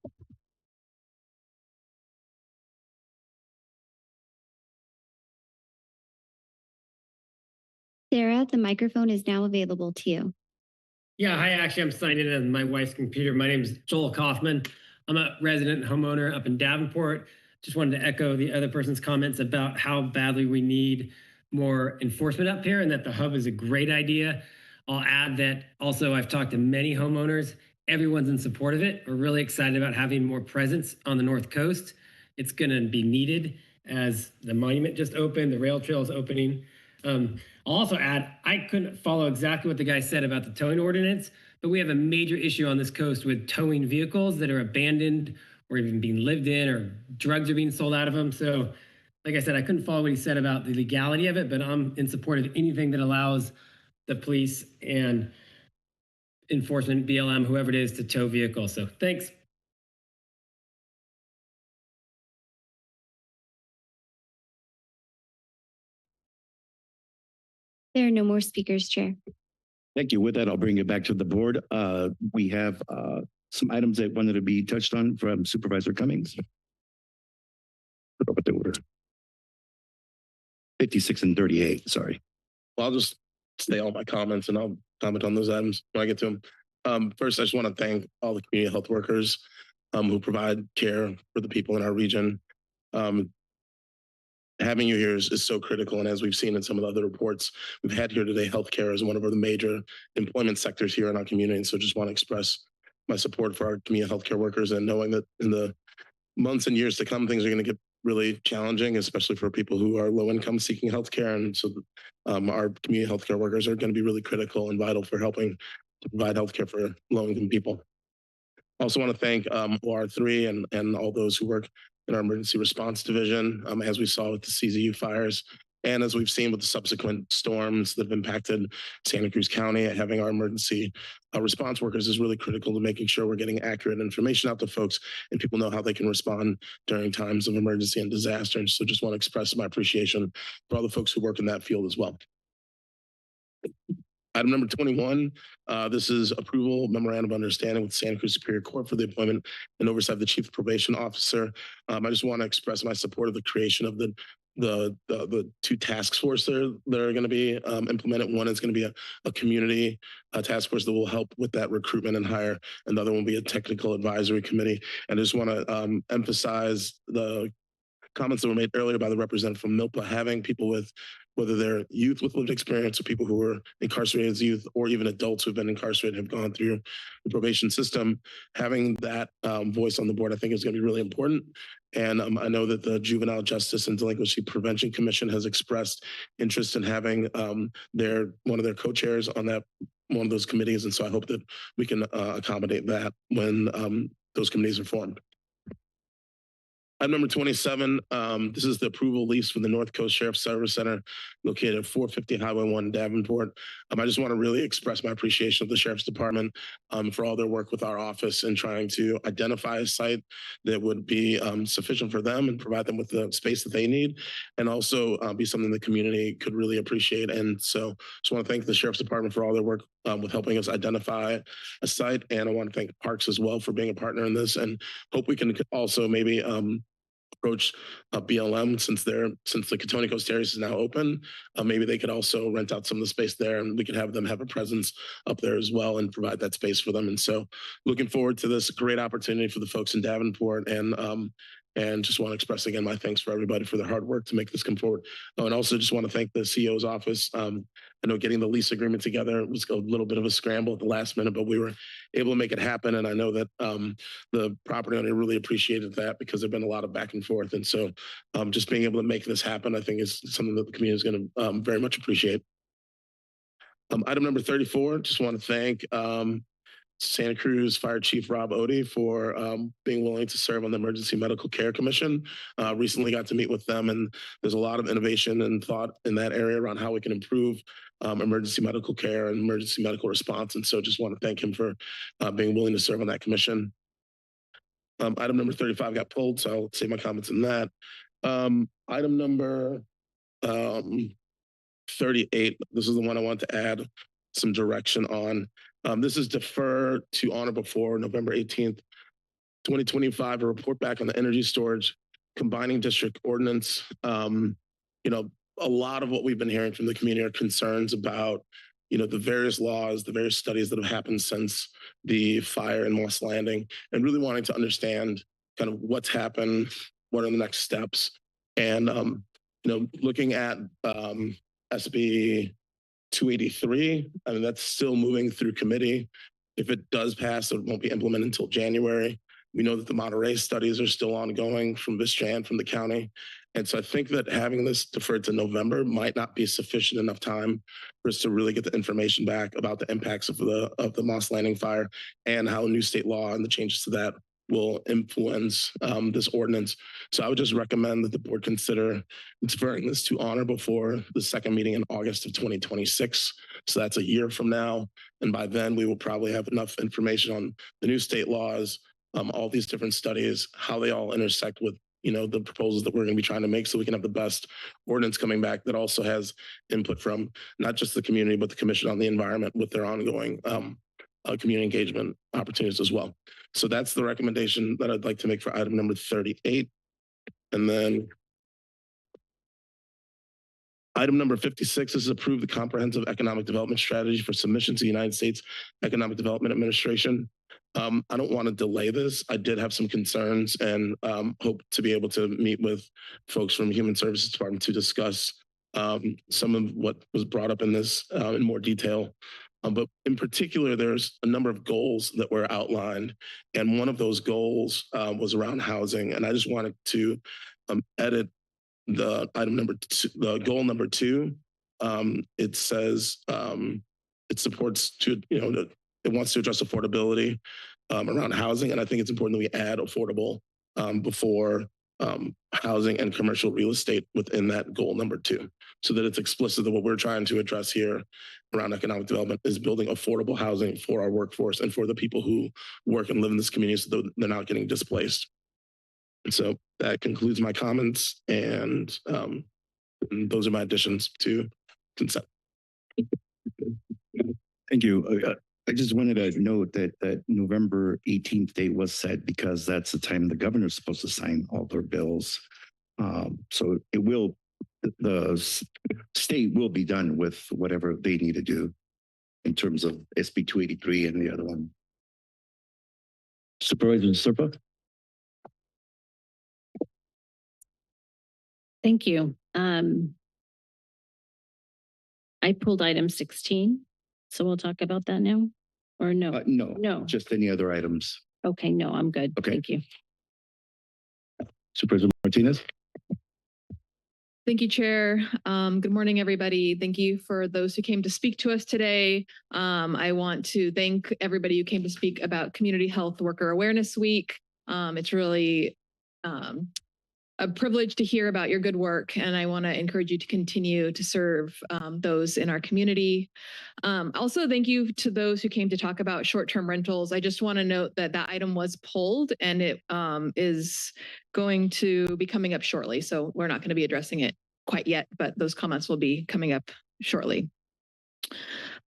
Sarah, the microphone is now available to you. Yeah, hi, actually, I'm signed in on my wife's computer. My name is Joel Kaufman. I'm a resident homeowner up in Davenport. Just wanted to echo the other person's comments about how badly we need more enforcement up here and that the hub is a great idea. I'll add that also I've talked to many homeowners. Everyone's in support of it. We're really excited about having more presence on the North Coast. It's going to be needed as the monument just opened, the rail trail is opening. I'll also add, I couldn't follow exactly what the guy said about the towing ordinance, but we have a major issue on this coast with towing vehicles that are abandoned or even being lived in, or drugs are being sold out of them. So like I said, I couldn't follow what he said about the legality of it, but I'm in support of anything that allows the police and enforcement, BLM, whoever it is, to tow vehicles. So thanks. There are no more speakers, Chair. Thank you. With that, I'll bring it back to the board. We have some items that wanted to be touched on from Supervisor Cummings. Forgot what they were. 56 and 38, sorry. Well, I'll just stay all my comments and I'll comment on those items when I get to them. First, I just want to thank all the community health workers who provide care for the people in our region. Having you here is so critical. And as we've seen in some of the other reports we've had here today, healthcare is one of the major employment sectors here in our community. And so just want to express my support for our community healthcare workers, and knowing that in the months and years to come, things are going to get really challenging, especially for people who are low income seeking healthcare. And so our community healthcare workers are going to be really critical and vital for helping to provide healthcare for low income people. I also want to thank OR3 and all those who work in our emergency response division, as we saw with the CZU fires, and as we've seen with the subsequent storms that have impacted Santa Cruz County. Having our emergency response workers is really critical to making sure we're getting accurate information out to folks and people know how they can respond during times of emergency and disaster. And so just want to express my appreciation for all the folks who work in that field as well. Item number 21, this is approval memorandum of understanding with Santa Cruz Superior Court for the appointment and oversight of the Chief Probation Officer. I just want to express my support of the creation of the two task forces that are going to be implemented. One is going to be a community task force that will help with that recruitment and hire, and the other one will be a technical advisory committee. And I just want to emphasize the comments that were made earlier by the representative from MILPA, having people with, whether they're youth with lived experience or people who are incarcerated as youth, or even adults who've been incarcerated, have gone through the probation system, having that voice on the board, I think is going to be really important. And I know that the Juvenile Justice and Delinquency Prevention Commission has expressed interest in having one of their co-chairs on one of those committees. And so I hope that we can accommodate that when those committees are formed. Item number 27, this is the approval lease for the North Coast Sheriff's Service Center located at 450 Highway 1 Davenport. I just want to really express my appreciation of the Sheriff's Department for all their work with our office in trying to identify a site that would be sufficient for them and provide them with the space that they need, and also be something the community could really appreciate. And so just want to thank the Sheriff's Department for all their work with helping us identify a site. And I want to thank Parks as well for being a partner in this, and hope we can also maybe approach BLM since the Catoni Coast Terrace is now open. Maybe they could also rent out some of the space there, and we could have them have a presence up there as well and provide that space for them. And so looking forward to this great opportunity for the folks in Davenport and And just want to express again my thanks for everybody for their hard work to make this come forward. Oh, and also just want to thank the CEO's office. I know getting the lease agreement together was a little bit of a scramble at the last minute, but we were able to make it happen. And I know that the property owner really appreciated that because there've been a lot of back and forth. And so just being able to make this happen, I think is something that the community is going to very much appreciate. Item number 34, just want to thank Santa Cruz Fire Chief Rob Odie for being willing to serve on the Emergency Medical Care Commission. Recently got to meet with them, and there's a lot of innovation and thought in that area around how we can improve emergency medical care and emergency medical response. And so just want to thank him for being willing to serve on that commission. Item number 35 got pulled, so I'll save my comments on that. Item number 38, this is the one I want to add some direction on. This is defer to honor before November 18th, 2025, a report back on the energy storage combining district ordinance. You know, a lot of what we've been hearing from the community are concerns about, you know, the various laws, the various studies that have happened since the fire in Moss Landing, and really wanting to understand kind of what's happened, what are the next steps, and you know, looking at SB 283. I mean, that's still moving through committee. If it does pass, it won't be implemented until January. We know that the Monterey studies are still ongoing from Vistra and from the county. And so I think that having this deferred to November might not be sufficient enough time for us to really get the information back about the impacts of the Moss Landing fire and how new state law and the changes to that will influence this ordinance. So I would just recommend that the board consider deferring this to honor before the second meeting in August of 2026. So that's a year from now. And by then we will probably have enough information on the new state laws, all these different studies, how they all intersect with, you know, the proposals that we're going to be trying to make, so we can have the best ordinance coming back that also has input from not just the community, but the Commission on the Environment with their ongoing community engagement opportunities as well. So that's the recommendation that I'd like to make for item number 38. And then item number 56 is approve the comprehensive economic development strategy for submission to the United States Economic Development Administration. I don't want to delay this. I did have some concerns and hope to be able to meet with folks from Human Services Department to discuss some of what was brought up in this in more detail. But in particular, there's a number of goals that were outlined. And one of those goals was around housing. And I just wanted to edit the item number two, the goal number 2. It says it supports to, you know, it wants to address affordability around housing. And I think it's important that we add affordable before housing and commercial real estate within that goal number 2, so that it's explicit that what we're trying to address here around economic development is building affordable housing for our workforce and for the people who work and live in this community, so that they're not getting displaced. And so that concludes my comments, and those are my additions to consent. Thank you. I just wanted to note that November 18th date was set because that's the time the governor's supposed to sign all their bills. So it will, the state will be done with whatever they need to do in terms of SB 283 and the other one. Supervisor Serpa? Thank you. I pulled item 16, so we'll talk about that now, or no? No, just any other items. Okay, no, I'm good. Okay. Thank you. Supervisor Martinez? Thank you, Chair. Good morning, everybody. Thank you for those who came to speak to us today. I want to thank everybody who came to speak about Community Health Worker Awareness Week. It's really a privilege to hear about your good work, and I want to encourage you to continue to serve those in our community. Also, thank you to those who came to talk about short-term rentals. I just want to note that that item was pulled, and it is going to be coming up shortly. So we're not going to be addressing it quite yet, but those comments will be coming up shortly.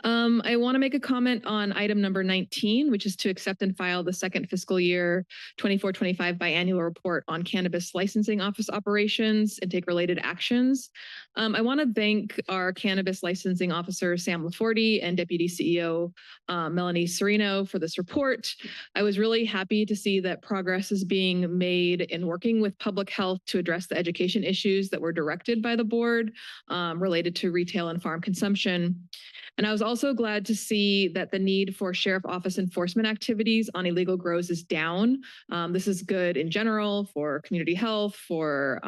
I want to make a comment on item number 19, which is to accept and file the second fiscal year 24-25 biannual report on cannabis licensing office operations and take related actions. I want to thank our cannabis licensing officer, Sam Laforte, and Deputy CEO, Melanie Serino, for this report. I was really happy to see that progress is being made in working with public health to address the education issues that were directed by the board related to retail and farm consumption. And I was also glad to see that the need for sheriff office enforcement activities on illegal grows is down. This is good in general for community health, for,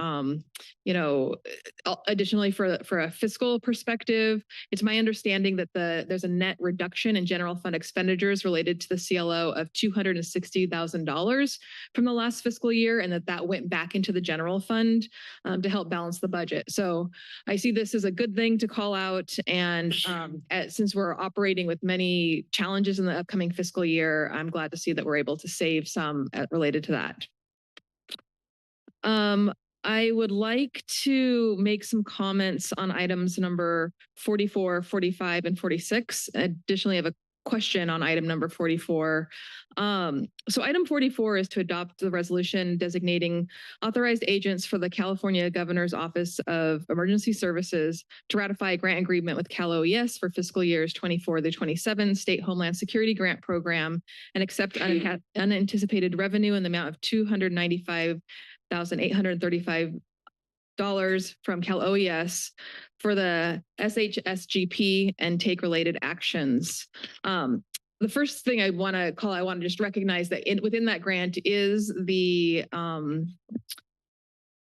additionally for a fiscal perspective. It's my understanding that there's a net reduction in general fund expenditures related to the CLO of $260,000 from the last fiscal year, and that went back into the general fund to help balance the budget. So I see this as a good thing to call out, and since we're operating with many challenges in the upcoming fiscal year, I'm glad to see that we're able to save some related to that. I would like to make some comments on items number 44, 45, and 46. Additionally, I have a question on item number 44. So item 44 is to adopt the resolution designating authorized agents for the California Governor's Office of Emergency Services to ratify a grant agreement with Cal OES for fiscal years 24-27 State Homeland Security Grant Program and accept unanticipated revenue in the amount of $295,835 from Cal OES for the SHSGP and take related actions. The first thing I want to just recognize that within that grant is the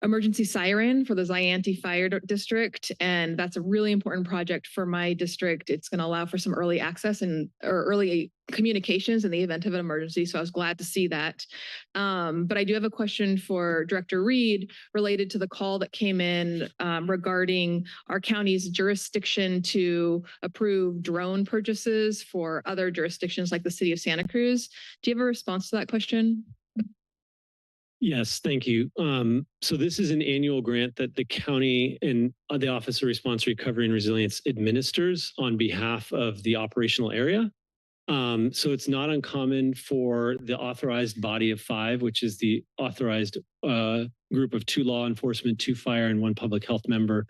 emergency siren for the Zianti Fire District, and that's a really important project for my district. It's going to allow for some early access or early communications in the event of an emergency, so I was glad to see that. But I do have a question for Director Reed related to the call that came in regarding our county's jurisdiction to approve drone purchases for other jurisdictions like the city of Santa Cruz. Do you have a response to that question? Yes, thank you. So this is an annual grant that the county and the Office of Response, Recovery, and Resilience administers on behalf of the operational area. So it's not uncommon for the authorized body of 5, which is the authorized group of 2 law enforcement, 2 fire, and 1 public health member,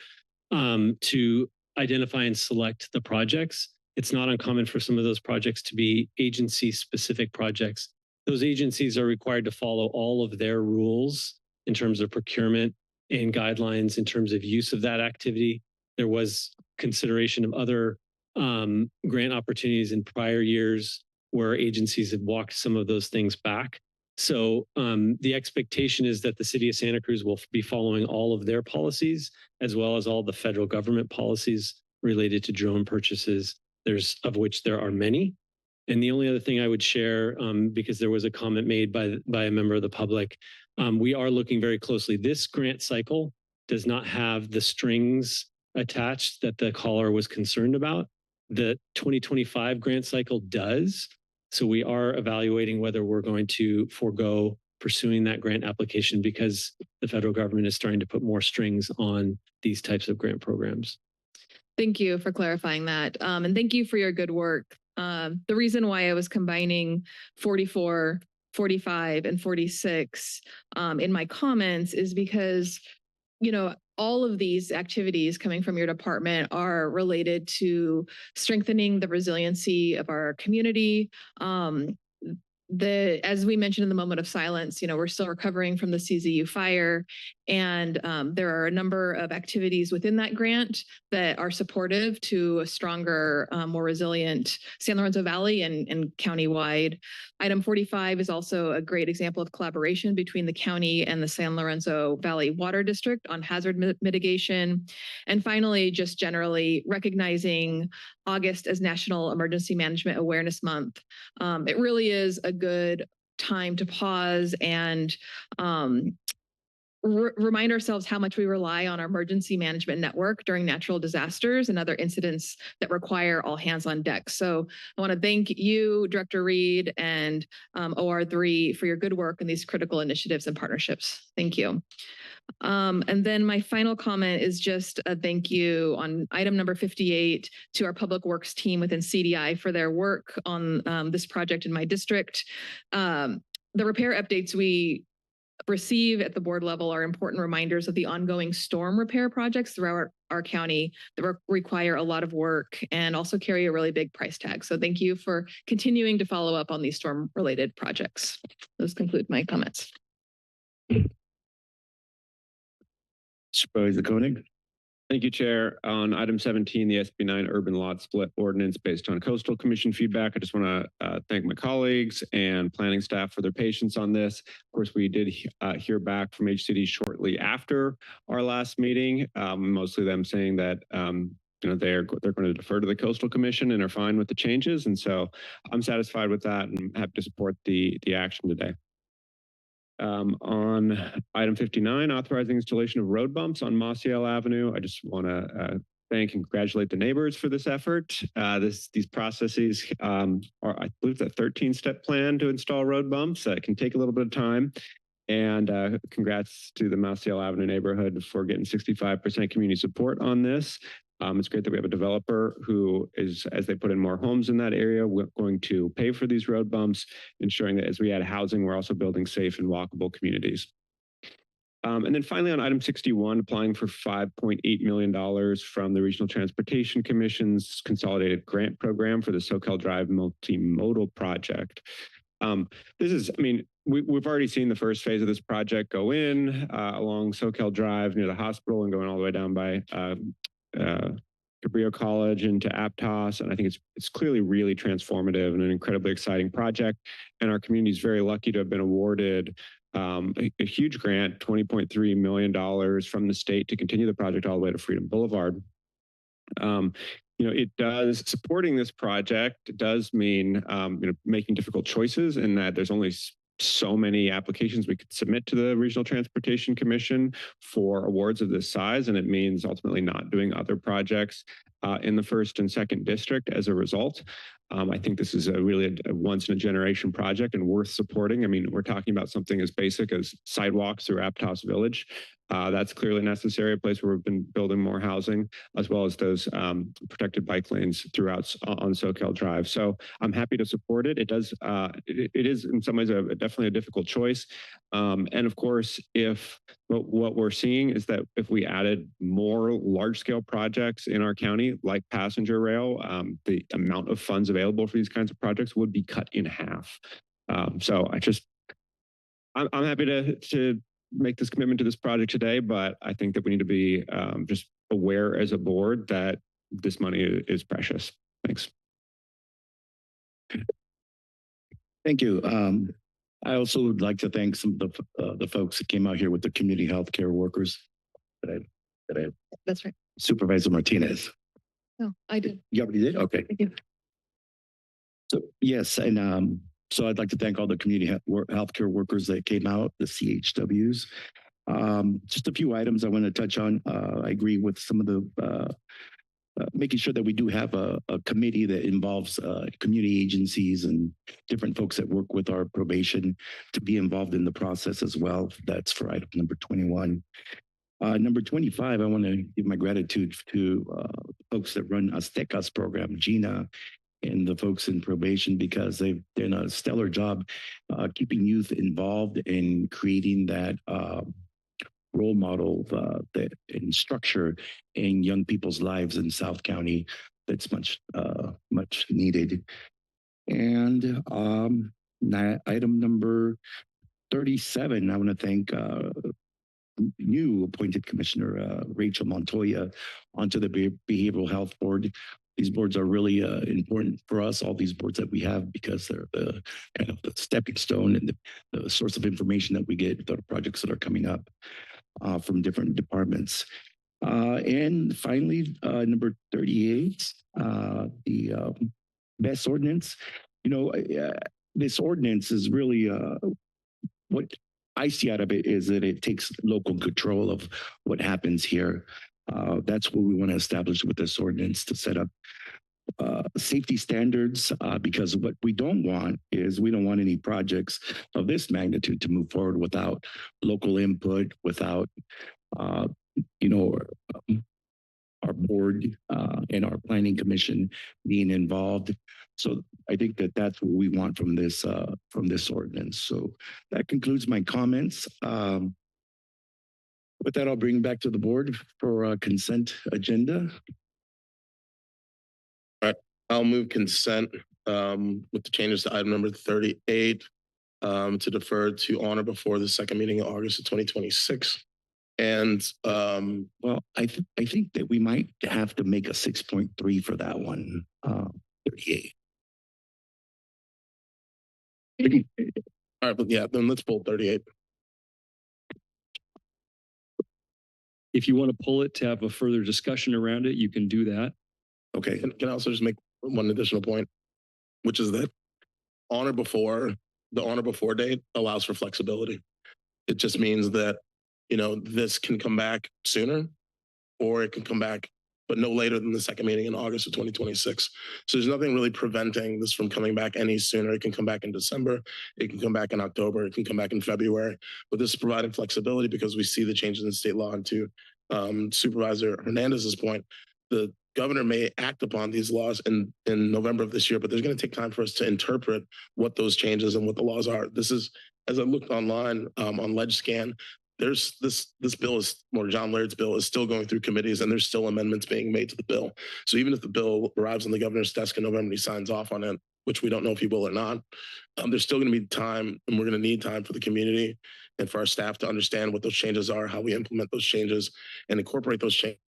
to identify and select the projects. It's not uncommon for some of those projects to be agency-specific projects. Those agencies are required to follow all of their rules in terms of procurement and guidelines in terms of use of that activity. There was consideration of other grant opportunities in prior years where agencies have walked some of those things back. So the expectation is that the city of Santa Cruz will be following all of their policies, as well as all the federal government policies related to drone purchases, of which there are many. And the only other thing I would share, because there was a comment made by a member of the public, we are looking very closely. This grant cycle does not have the strings attached that the caller was concerned about. The 2025 grant cycle does. So we are evaluating whether we're going to forego pursuing that grant application because the federal government is starting to put more strings on these types of grant programs. Thank you for clarifying that. And thank you for your good work. The reason why I was combining 44, 45, and 46 in my comments is because, all of these activities coming from your department are related to strengthening the resiliency of our community. As we mentioned in the moment of silence, we're still recovering from the CZU fire, and there are a number of activities within that grant that are supportive to a stronger, more resilient San Lorenzo Valley and countywide. Item 45 is also a great example of collaboration between the county and the San Lorenzo Valley Water District on hazard mitigation. And finally, just generally recognizing August as National Emergency Management Awareness Month. It really is a good time to pause and remind ourselves how much we rely on our emergency management network during natural disasters and other incidents that require all hands on deck. So I want to thank you, Director Reed, and OR3 for your good work in these critical initiatives and partnerships. Thank you. And then my final comment is just a thank you on item number 58 to our public works team within CDI for their work on this project in my district. The repair updates we receive at the board level are important reminders of the ongoing storm repair projects throughout our county that require a lot of work and also carry a really big price tag. So thank you for continuing to follow up on these storm related projects. Those conclude my comments. Supervisor Koenig. Thank you, Chair. On item 17, the SB 9 urban lot split ordinance based on Coastal Commission feedback, I just want to thank my colleagues and planning staff for their patience on this. Of course, we did hear back from HCD shortly after our last meeting, mostly them saying that they're going to defer to the Coastal Commission and are fine with the changes. And so I'm satisfied with that and happy to support the action today. On item 59, authorizing installation of road bumps on Mossiel Avenue. I just want to thank and congratulate the neighbors for this effort. These processes are, I believe, a 13-step plan to install road bumps. It can take a little bit of time. And congrats to the Mossiel Avenue neighborhood for getting 65% community support on this. It's great that we have a developer who is, as they put in more homes in that area, we're going to pay for these road bumps, ensuring that as we add housing, we're also building safe and walkable communities. And then finally on item 61, applying for $5.8 million from the Regional Transportation Commission's consolidated grant program for the SoCal Drive multimodal project. This is, I mean, we've already seen the first phase of this project go in along SoCal Drive near the hospital and going all the way down by Cabrillo College into Aptos, and I think it's clearly really transformative and an incredibly exciting project. And our community is very lucky to have been awarded a huge grant, $20.3 million from the state to continue the project all the way to Freedom Boulevard. It does, supporting this project does mean making difficult choices in that there's only so many applications we could submit to the Regional Transportation Commission for awards of this size, and it means ultimately not doing other projects in the first and second district as a result. I think this is a really a once-in-a-generation project and worth supporting. I mean, we're talking about something as basic as sidewalks through Aptos Village. That's clearly necessary, a place where we've been building more housing, as well as those protected bike lanes throughout on SoCal Drive. So I'm happy to support it. It is in some ways definitely a difficult choice. And of course, if what we're seeing is that if we added more large-scale projects in our county, like passenger rail, the amount of funds available for these kinds of projects would be cut in half. So I'm happy to make this commitment to this project today, but I think that we need to be just aware as a board that this money is precious. Thanks. Thank you. I also would like to thank some of the folks that came out here with the community healthcare workers. That's right. Supervisor Martinez. No, I did. You already did? Okay. Thank you. So yes, and so I'd like to thank all the community healthcare workers that came out, the CHWs. Just a few items I want to touch on. I agree with some of the making sure that we do have a committee that involves community agencies and different folks that work with our probation to be involved in the process as well. That's for item number 21. Number 25, I want to give my gratitude to folks that run Aztecas program, Gina, and the folks in probation, because they've done a stellar job keeping youth involved in creating that role model and structure in young people's lives in South County that's much needed. And item number 37, I want to thank new appointed Commissioner Rachel Montoya onto the Behavioral Health Board. These boards are really important for us, all these boards that we have, because they're the kind of the stepping stone and the source of information that we get, the projects that are coming up from different departments. And finally, number 38, the best ordinance. This ordinance is really what I see out of it is that it takes local control of what happens here. That's what we want to establish with this ordinance, to set up safety standards, because what we don't want is, we don't want any projects of this magnitude to move forward without local input, without our board and our planning commission being involved. So I think that that's what we want from this ordinance. So that concludes my comments. With that, I'll bring back to the board for a consent agenda. All right, I'll move consent with the changes to item number 38 to defer to honor before the second meeting in August of 2026. And well, I think that we might have to make a 6.3 for that one. 38. All right, but yeah, then let's pull 38. If you want to pull it to have a further discussion around it, you can do that. Okay, can I also just make one additional point, which is that the honor before date allows for flexibility. It just means that, this can come back sooner, or it can come back, but no later than the second meeting in August of 2026. So there's nothing really preventing this from coming back any sooner. It can come back in December, it can come back in October, it can come back in February. But this is providing flexibility because we see the changes in state law. And to Supervisor Hernandez's point, the governor may act upon these laws in November of this year, but there's going to take time for us to interpret what those changes and what the laws are. This is, as I looked online on LegScan, there's this bill is, or John Laird's bill is still going through committees, and there's still amendments being made to the bill. So even if the bill arrives on the governor's desk in November and he signs off on it, which we don't know if he will or not, there's still going to be time, and we're going to need time for the community and for our staff to understand what those changes are, how we implement those changes and incorporate those changes.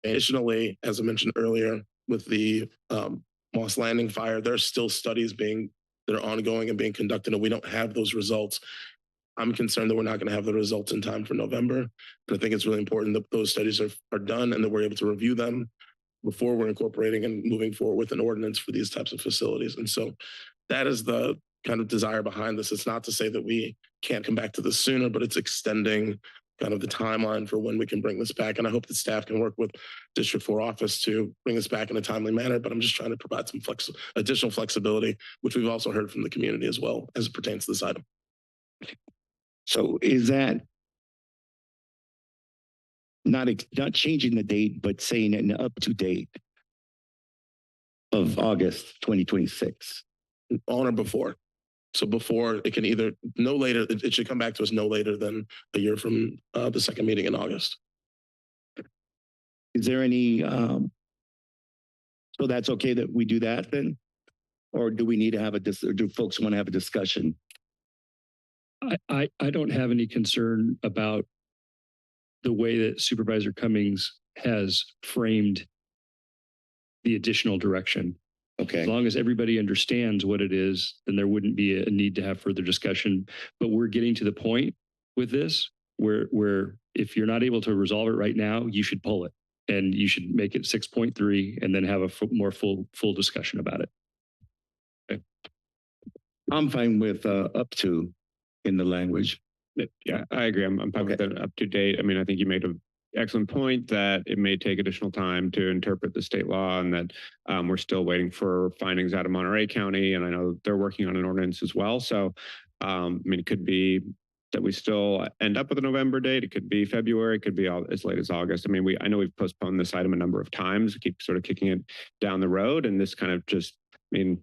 Additionally, as I mentioned earlier, with the Moss Landing fire, there are still studies that are ongoing and being conducted, and we don't have those results. I'm concerned that we're not going to have the results in time for November. And I think it's really important that those studies are done and that we're able to review them before we're incorporating and moving forward with an ordinance for these types of facilities. And so that is the kind of desire behind this. It's not to say that we can't come back to this sooner, but it's extending kind of the timeline for when we can bring this back. And I hope that staff can work with District 4 office to bring this back in a timely manner, but I'm just trying to provide some additional flexibility, which we've also heard from the community as well as it pertains to this item. So is that not changing the date, but saying an up to date of August 2026? On or before. So before, it can either no later, it should come back to us no later than a year from the second meeting in August. Is there any, so that's okay that we do that then? Or do we need to have or do folks want to have a discussion? I don't have any concern about the way that Supervisor Cummings has framed the additional direction. Okay. As long as everybody understands what it is, then there wouldn't be a need to have further discussion. But we're getting to the point with this where if you're not able to resolve it right now, you should pull it and you should make it 6.3 and then have a more full discussion about it. Okay. I'm fine with up to in the language. Yeah, I agree. I'm fine with that up to date. I mean, I think you made an excellent point that it may take additional time to interpret the state law, and that we're still waiting for findings out of Monterey County, and I know they're working on an ordinance as well. So, I mean, it could be that we still end up with a November date. It could be February. It could be as late as August. I mean, I know we've postponed this item a number of times. We keep sort of kicking it down the road, and this kind of just, I mean,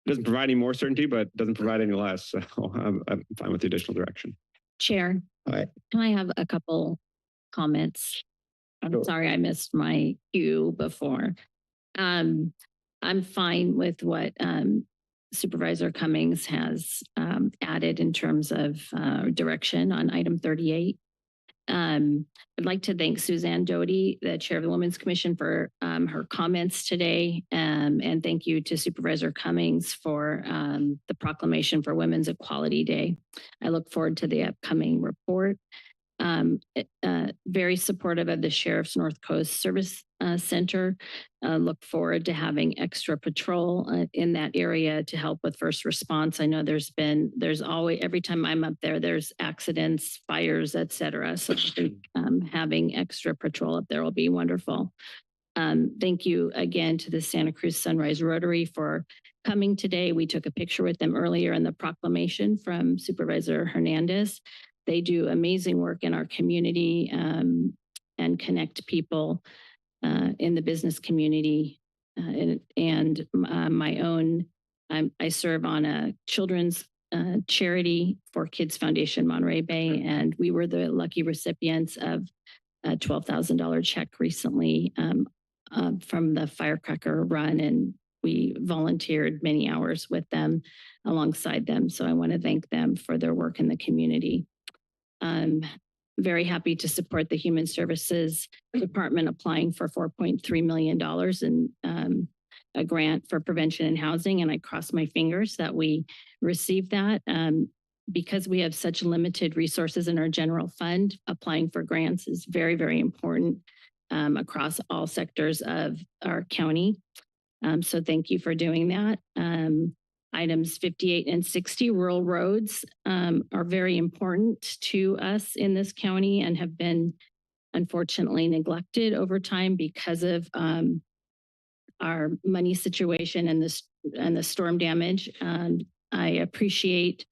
doesn't provide any more certainty, but doesn't provide any less. So I'm fine with the additional direction. Chair, all right. Can I have a couple comments? I'm sorry I missed my cue before. I'm fine with what Supervisor Cummings has added in terms of direction on item 38. I'd like to thank Suzanne Doty, the chair of the Women's Commission, for her comments today. And thank you to Supervisor Cummings for the proclamation for Women's Equality Day. I look forward to the upcoming report. Very supportive of the Sheriff's North Coast Service Center. Look forward to having extra patrol in that area to help with first response. I know there's always, every time I'm up there, there's accidents, fires, etc. So having extra patrol up there will be wonderful. Thank you again to the Santa Cruz Sunrise Rotary for coming today. We took a picture with them earlier in the proclamation from Supervisor Hernandez. They do amazing work in our community and connect people in the business community. My own, I serve on a children's charity for Kids Foundation Monterey Bay, and we were the lucky recipients of a $12,000 check recently from the firecracker run, and we volunteered many hours with them, alongside them. So I want to thank them for their work in the community. I'm very happy to support the Human Services Department applying for $4.3 million in a grant for prevention and housing. And I cross my fingers that we receive that. Because we have such limited resources in our general fund, applying for grants is very, very important across all sectors of our county. So thank you for doing that. Items 58 and 60, rural roads, are very important to us in this county and have been unfortunately neglected over time because of our money situation and the storm damage. I appreciate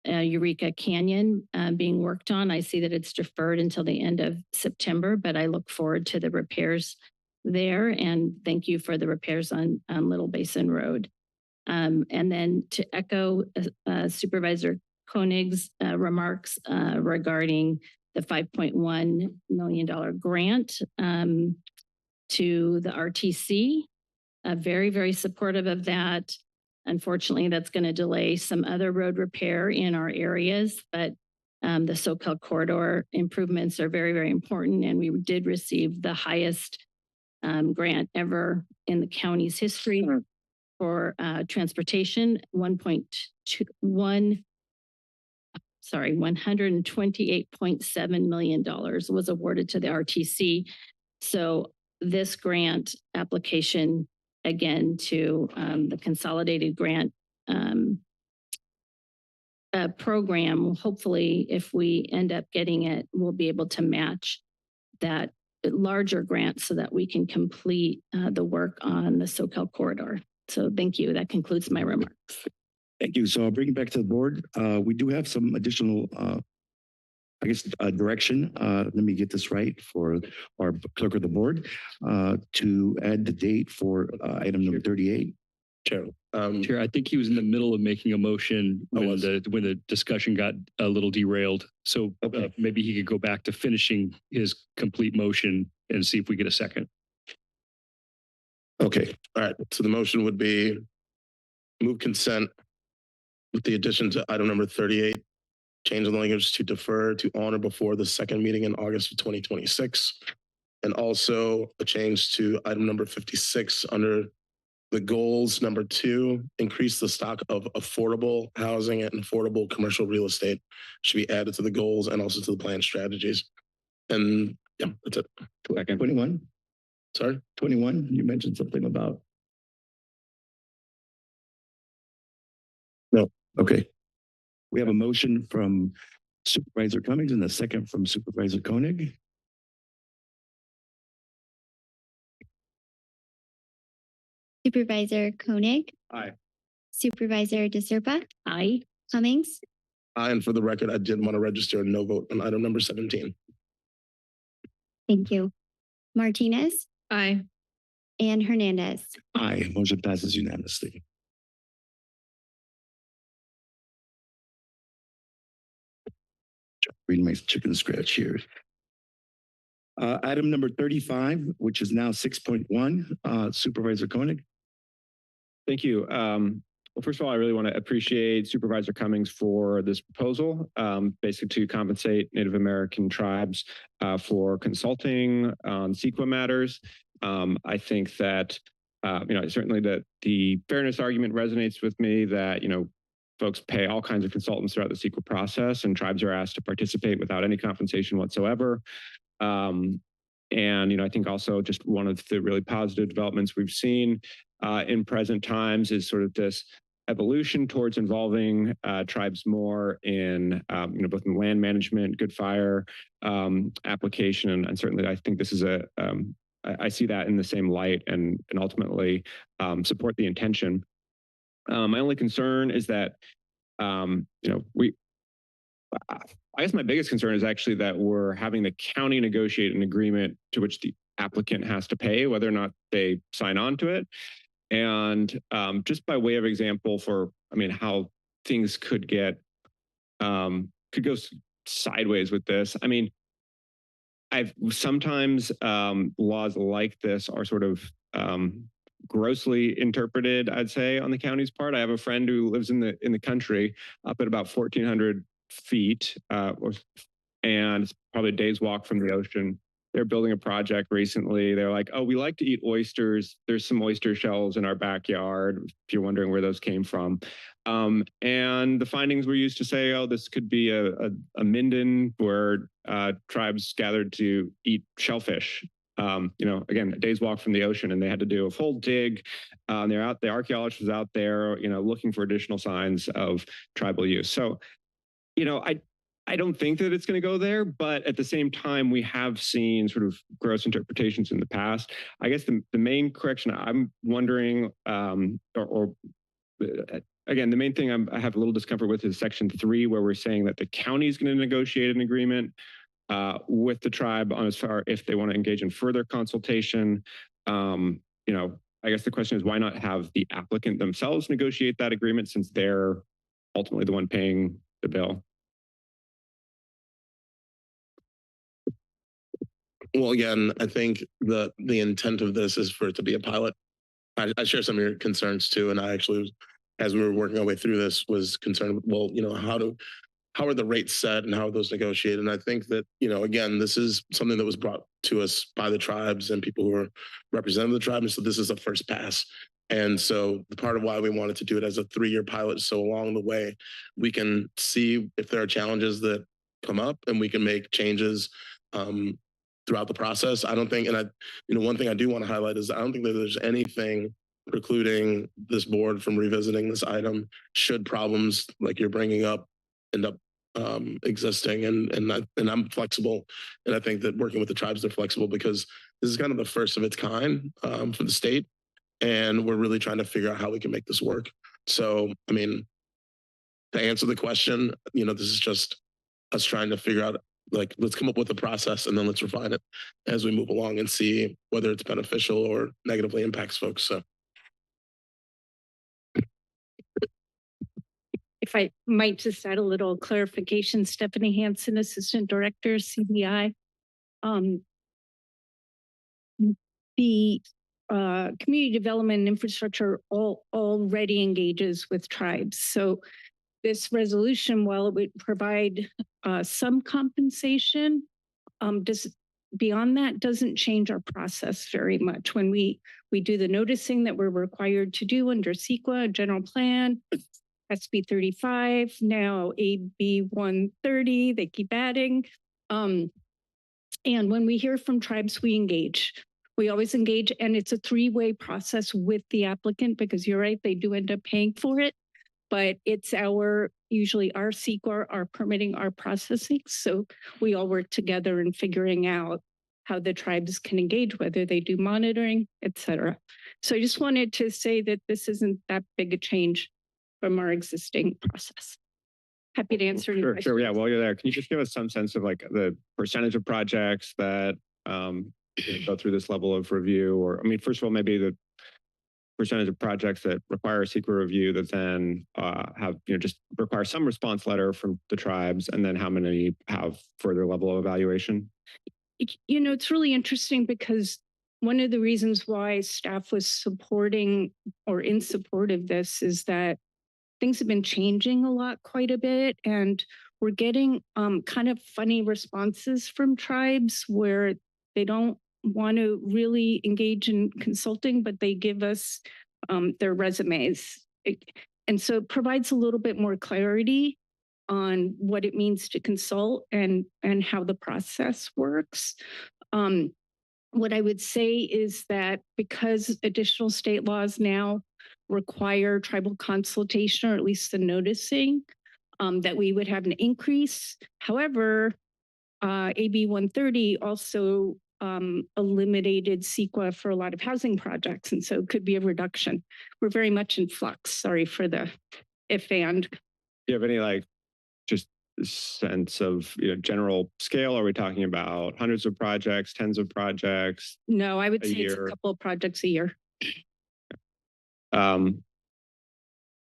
Eureka Canyon being worked on. I see that it's deferred until the end of September, but I look forward to the repairs there. And thank you for the repairs on Little Basin Road. And then to echo Supervisor Koenig's remarks regarding the $5.1 million grant to the RTC, very, very supportive of that. Unfortunately, that's going to delay some other road repair in our areas, but the SoCal corridor improvements are very, very important. And we did receive the highest grant ever in the county's history for transportation. $128.7 million was awarded to the RTC. So this grant application, again, to the consolidated grant program, hopefully, if we end up getting it, we'll be able to match that larger grant so that we can complete the work on the SoCal corridor. So thank you. That concludes my remarks. Thank you. So I'll bring it back to the board. We do have some additional, direction. Let me get this right for our clerk of the board to add the date for item number 38. Chair, I think he was in the middle of making a motion when the discussion got a little derailed. So maybe he could go back to finishing his complete motion and see if we get a second. Okay. All right. So the motion would be move consent with the addition to item number 38, change the language to defer to on or before the second meeting in August of 2026. And also a change to item number 56 under the goals, number 2, increase the stock of affordable housing and affordable commercial real estate should be added to the goals and also to the plan strategies. And yeah, that's it. 21. Sorry? 21, you mentioned something about. No. Okay. We have a motion from Supervisor Cummings and a second from Supervisor Koenig. Supervisor Koenig. Aye. Supervisor DeSerpa. Aye. Cummings. Aye, and for the record, I did want to register a no vote on item number 17. Thank you. Martinez. Aye. And Hernandez. Aye. Motion passes unanimously. Read my chicken scratch here. Item number 35, which is now 6.1, Supervisor Koenig. Thank you. Well, first of all, I really want to appreciate Supervisor Cummings for this proposal, basically to compensate Native American tribes for consulting on CEQA matters. I think that, certainly that the fairness argument resonates with me that, folks pay all kinds of consultants throughout the CEQA process, and tribes are asked to participate without any compensation whatsoever. And, I think also just one of the really positive developments we've seen in present times is sort of this evolution towards involving tribes more in, both in land management, good fire application. And certainly I think this is I see that in the same light and ultimately support the intention. My only concern is that, I guess my biggest concern is actually that we're having the county negotiate an agreement to which the applicant has to pay, whether or not they sign on to it. And just by way of example for, how things could go sideways with this. I've sometimes laws like this are sort of grossly interpreted, I'd say, on the county's part. I have a friend who lives in the country up at about 1,400 feet, and it's probably a day's walk from the ocean. They're building a project recently. They're like, oh, we like to eat oysters. There's some oyster shells in our backyard, if you're wondering where those came from. And the findings were used to say, oh, this could be a minden where tribes gathered to eat shellfish. Again, a day's walk from the ocean, and they had to do a full dig. The archaeologist was out there, looking for additional signs of tribal use. So, I don't think that it's going to go there, but at the same time, we have seen sort of gross interpretations in the past. I guess the main correction I'm wondering, again, the main thing I have a little discomfort with is Section 3, where we're saying that the county is going to negotiate an agreement with the tribe on as far if they want to engage in further consultation. I guess the question is, why not have the applicant themselves negotiate that agreement, since they're ultimately the one paying the bill? Well, again, I think the intent of this is for it to be a pilot. I share some of your concerns too, and I actually, as we were working our way through this, was concerned with, well, how are the rates set and how are those negotiated? And I think that, again, this is something that was brought to us by the tribes and people who are representing the tribe. And so this is a first pass. And so the part of why we wanted to do it as a 3-year pilot, so along the way, we can see if there are challenges that come up and we can make changes throughout the process. I don't think, and one thing I do want to highlight is I don't think that there's anything precluding this board from revisiting this item should problems like you're bringing up end up existing. And I'm flexible. And I think that working with the tribes, they're flexible because this is kind of the first of its kind for the state. And we're really trying to figure out how we can make this work. So, to answer the question, this is just us trying to figure out, let's come up with a process and then let's refine it as we move along and see whether it's beneficial or negatively impacts folks. So. If I might just add a little clarification, Stephanie Hansen, Assistant Director, CBI. The community development and infrastructure already engages with tribes. So this resolution, while it would provide some compensation, beyond that doesn't change our process very much. When we do the noticing that we're required to do under CEQA, general plan, SB 35, now AB 130, they keep adding. And when we hear from tribes, we engage. We always engage, and it's a 3-way process with the applicant, because you're right, they do end up paying for it, but it's usually our CEQA, our permitting, our processing. So we all work together in figuring out how the tribes can engage, whether they do monitoring, et cetera. So I just wanted to say that this isn't that big a change from our existing process. Happy to answer any questions. Sure. Yeah, while you're there, can you just give us some sense of the percentage of projects that go through this level of review? Or, first of all, maybe the percentage of projects that require a CEQA review that then have, just require some response letter from the tribes, and then how many have further level of evaluation? It's really interesting, because one of the reasons why staff was supporting or in support of this is that things have been changing quite a bit, and we're getting kind of funny responses from tribes where they don't want to really engage in consulting, but they give us their resumes. And so it provides a little bit more clarity on what it means to consult and how the process works. What I would say is that because additional state laws now require tribal consultation, or at least the noticing, that we would have an increase. However, AB 130 also eliminated CEQA for a lot of housing projects, and so it could be a reduction. We're very much in flux. Sorry for the if and. Do you have any like just sense of general scale? Are we talking about hundreds of projects, tens of projects? No, I would say year? it's a couple of projects a year.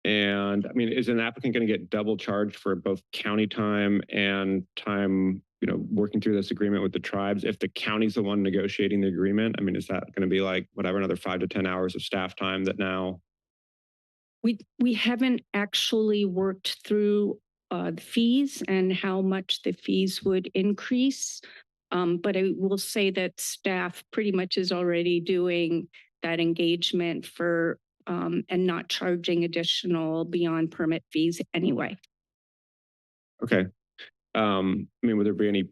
And I mean, is an applicant going to get double charged for both county time and time, working through this agreement with the tribes? If the county's the one negotiating the agreement, I mean, is that going to be like whatever, another 5 to 10 hours of staff time that now? We haven't actually worked through the fees and how much the fees would increase. But I will say that staff pretty much is already doing that engagement for and not charging additional beyond permit fees anyway. Okay. I mean, would there be any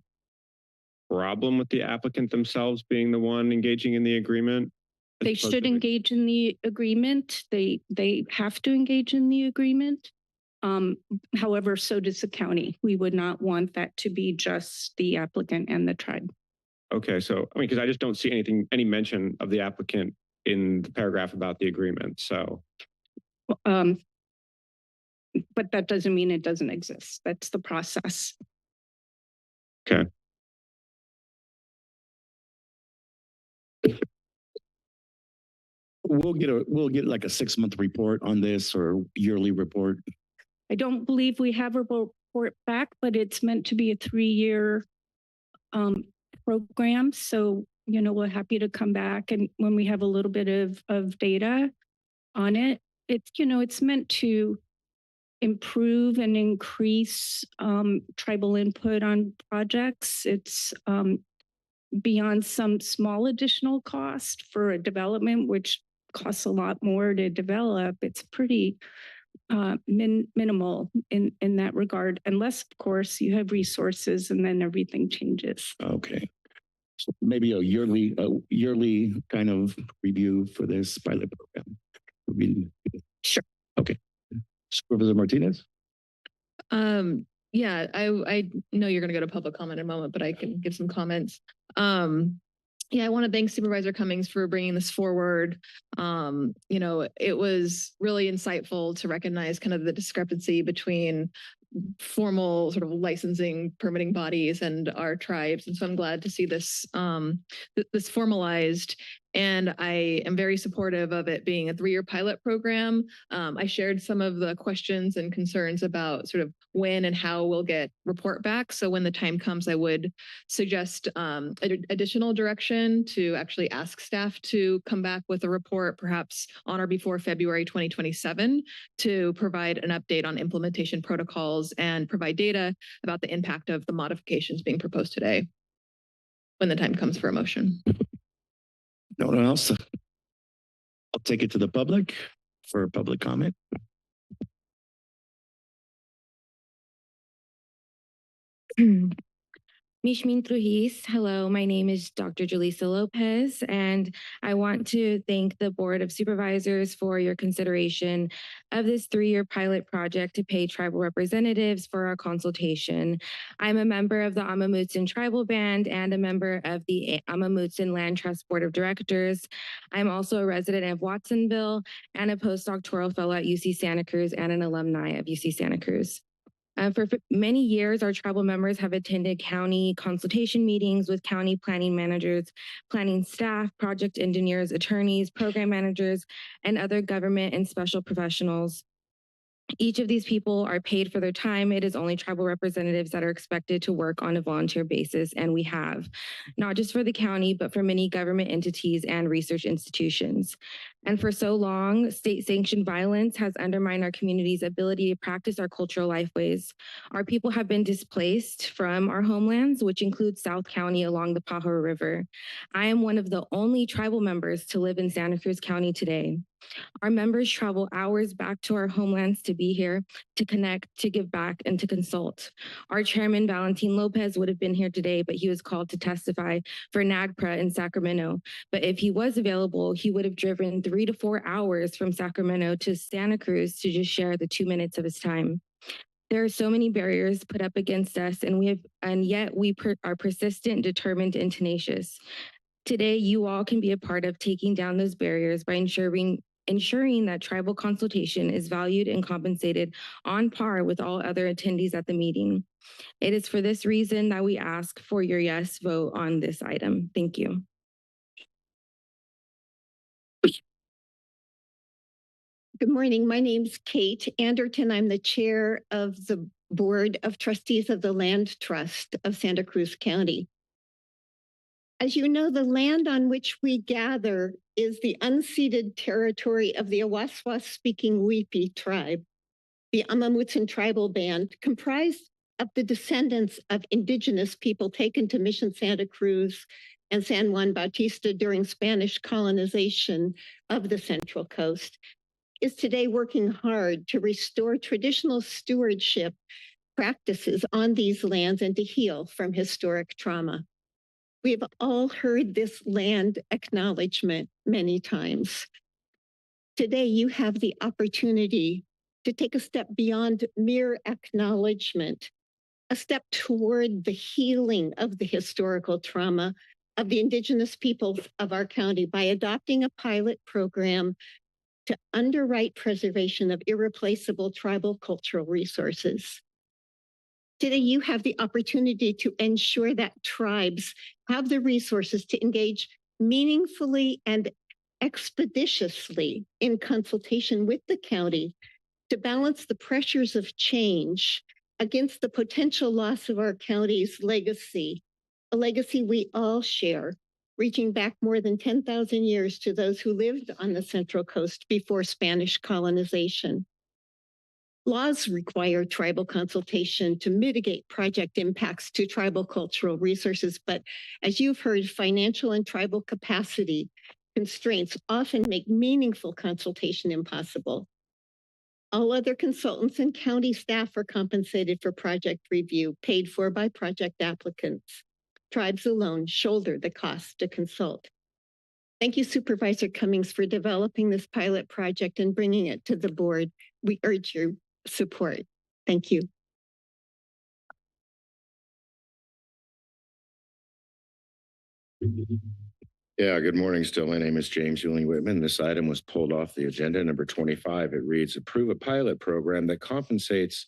problem with the applicant themselves being the one engaging in the agreement? They should engage in the agreement. They have to engage in the agreement. However, so does the county. We would not want that to be just the applicant and the tribe. Okay, so I mean, because I just don't see any mention of the applicant in the paragraph about the agreement. So, but that doesn't mean it doesn't exist. That's the process. Okay. We'll get like a 6-month report on this or yearly report. I don't believe we have a report back, but it's meant to be a 3-year program. So, we're happy to come back and when we have a little bit of data on it. It's meant to improve and increase tribal input on projects. It's beyond some small additional cost for a development, which costs a lot more to develop. It's pretty minimal in that regard, unless of course you have resources and then everything changes. Okay. So maybe a yearly kind of review for this pilot program. Sure. Okay. Supervisor Martinez? Yeah, I know you're going to go to public comment in a moment, but I can give some comments. Yeah, I want to thank Supervisor Cummings for bringing this forward. It was really insightful to recognize kind of the discrepancy between formal sort of licensing permitting bodies and our tribes. And so I'm glad to see this this formalized. And I am very supportive of it being a 3-year pilot program. I shared some of the questions and concerns about sort of when and how we'll get report back. So when the time comes, I would suggest additional direction to actually ask staff to come back with a report, perhaps on or before February 2027, to provide an update on implementation protocols and provide data about the impact of the modifications being proposed today when the time comes for a motion. No one else? I'll take it to the public for public comment. Mishmin Trujis. Hello, my name is Dr. Julissa Lopez, and I want to thank the Board of Supervisors for your consideration of this 3-year pilot project to pay tribal representatives for our consultation. I'm a member of the Amamutsin Tribal Band and a member of the Amamutsin Land Trust Board of Directors. I'm also a resident of Watsonville and a postdoctoral fellow at UC Santa Cruz and an alumni of UC Santa Cruz. For many years, our tribal members have attended county consultation meetings with county planning managers, planning staff, project engineers, attorneys, program managers, and other government and special professionals. Each of these people are paid for their time. It is only tribal representatives that are expected to work on a volunteer basis, and we have, not just for the county, but for many government entities and research institutions. And for so long, state-sanctioned violence has undermined our community's ability to practice our cultural lifeways. Our people have been displaced from our homelands, which includes South County along the Pajaro River. I am one of the only tribal members to live in Santa Cruz County today. Our members travel hours back to our homelands to be here, to connect, to give back, and to consult. Our chairman, Valentin Lopez, would have been here today, but he was called to testify for NAGPRA in Sacramento. But if he was available, he would have driven 3 to 4 hours from Sacramento to Santa Cruz to just share the 2 minutes of his time. There are so many barriers put up against us, and yet we are persistent, determined, and tenacious. Today, you all can be a part of taking down those barriers by ensuring that tribal consultation is valued and compensated on par with all other attendees at the meeting. It is for this reason that we ask for your yes vote on this item. Thank you. Good morning. My name's Kate Anderton. I'm the chair of the Board of Trustees of the Land Trust of Santa Cruz County. As you know, the land on which we gather is the unceded territory of the Awaswas-speaking Weepi tribe, the Amamutsan tribal band, comprised of the descendants of indigenous people taken to Mission Santa Cruz and San Juan Bautista during Spanish colonization of the Central Coast, is today working hard to restore traditional stewardship practices on these lands and to heal from historic trauma. We have all heard this land acknowledgement many times. Today, you have the opportunity to take a step beyond mere acknowledgement, a step toward the healing of the historical trauma of the indigenous peoples of our county by adopting a pilot program to underwrite preservation of irreplaceable tribal cultural resources. Today, you have the opportunity to ensure that tribes have the resources to engage meaningfully and expeditiously in consultation with the county to balance the pressures of change against the potential loss of our county's legacy, a legacy we all share, reaching back more than 10,000 years to those who lived on the Central Coast before Spanish colonization. Laws require tribal consultation to mitigate project impacts to tribal cultural resources, but as you've heard, financial and tribal capacity constraints often make meaningful consultation impossible. All other consultants and county staff are compensated for project review, paid for by project applicants. Tribes alone shoulder the cost to consult. Thank you, Supervisor Cummings, for developing this pilot project and bringing it to the board. We urge your support. Thank you. Yeah, good morning still. My name is James Ewing Whitman. This item was pulled off the agenda, number 25. It reads, approve a pilot program that compensates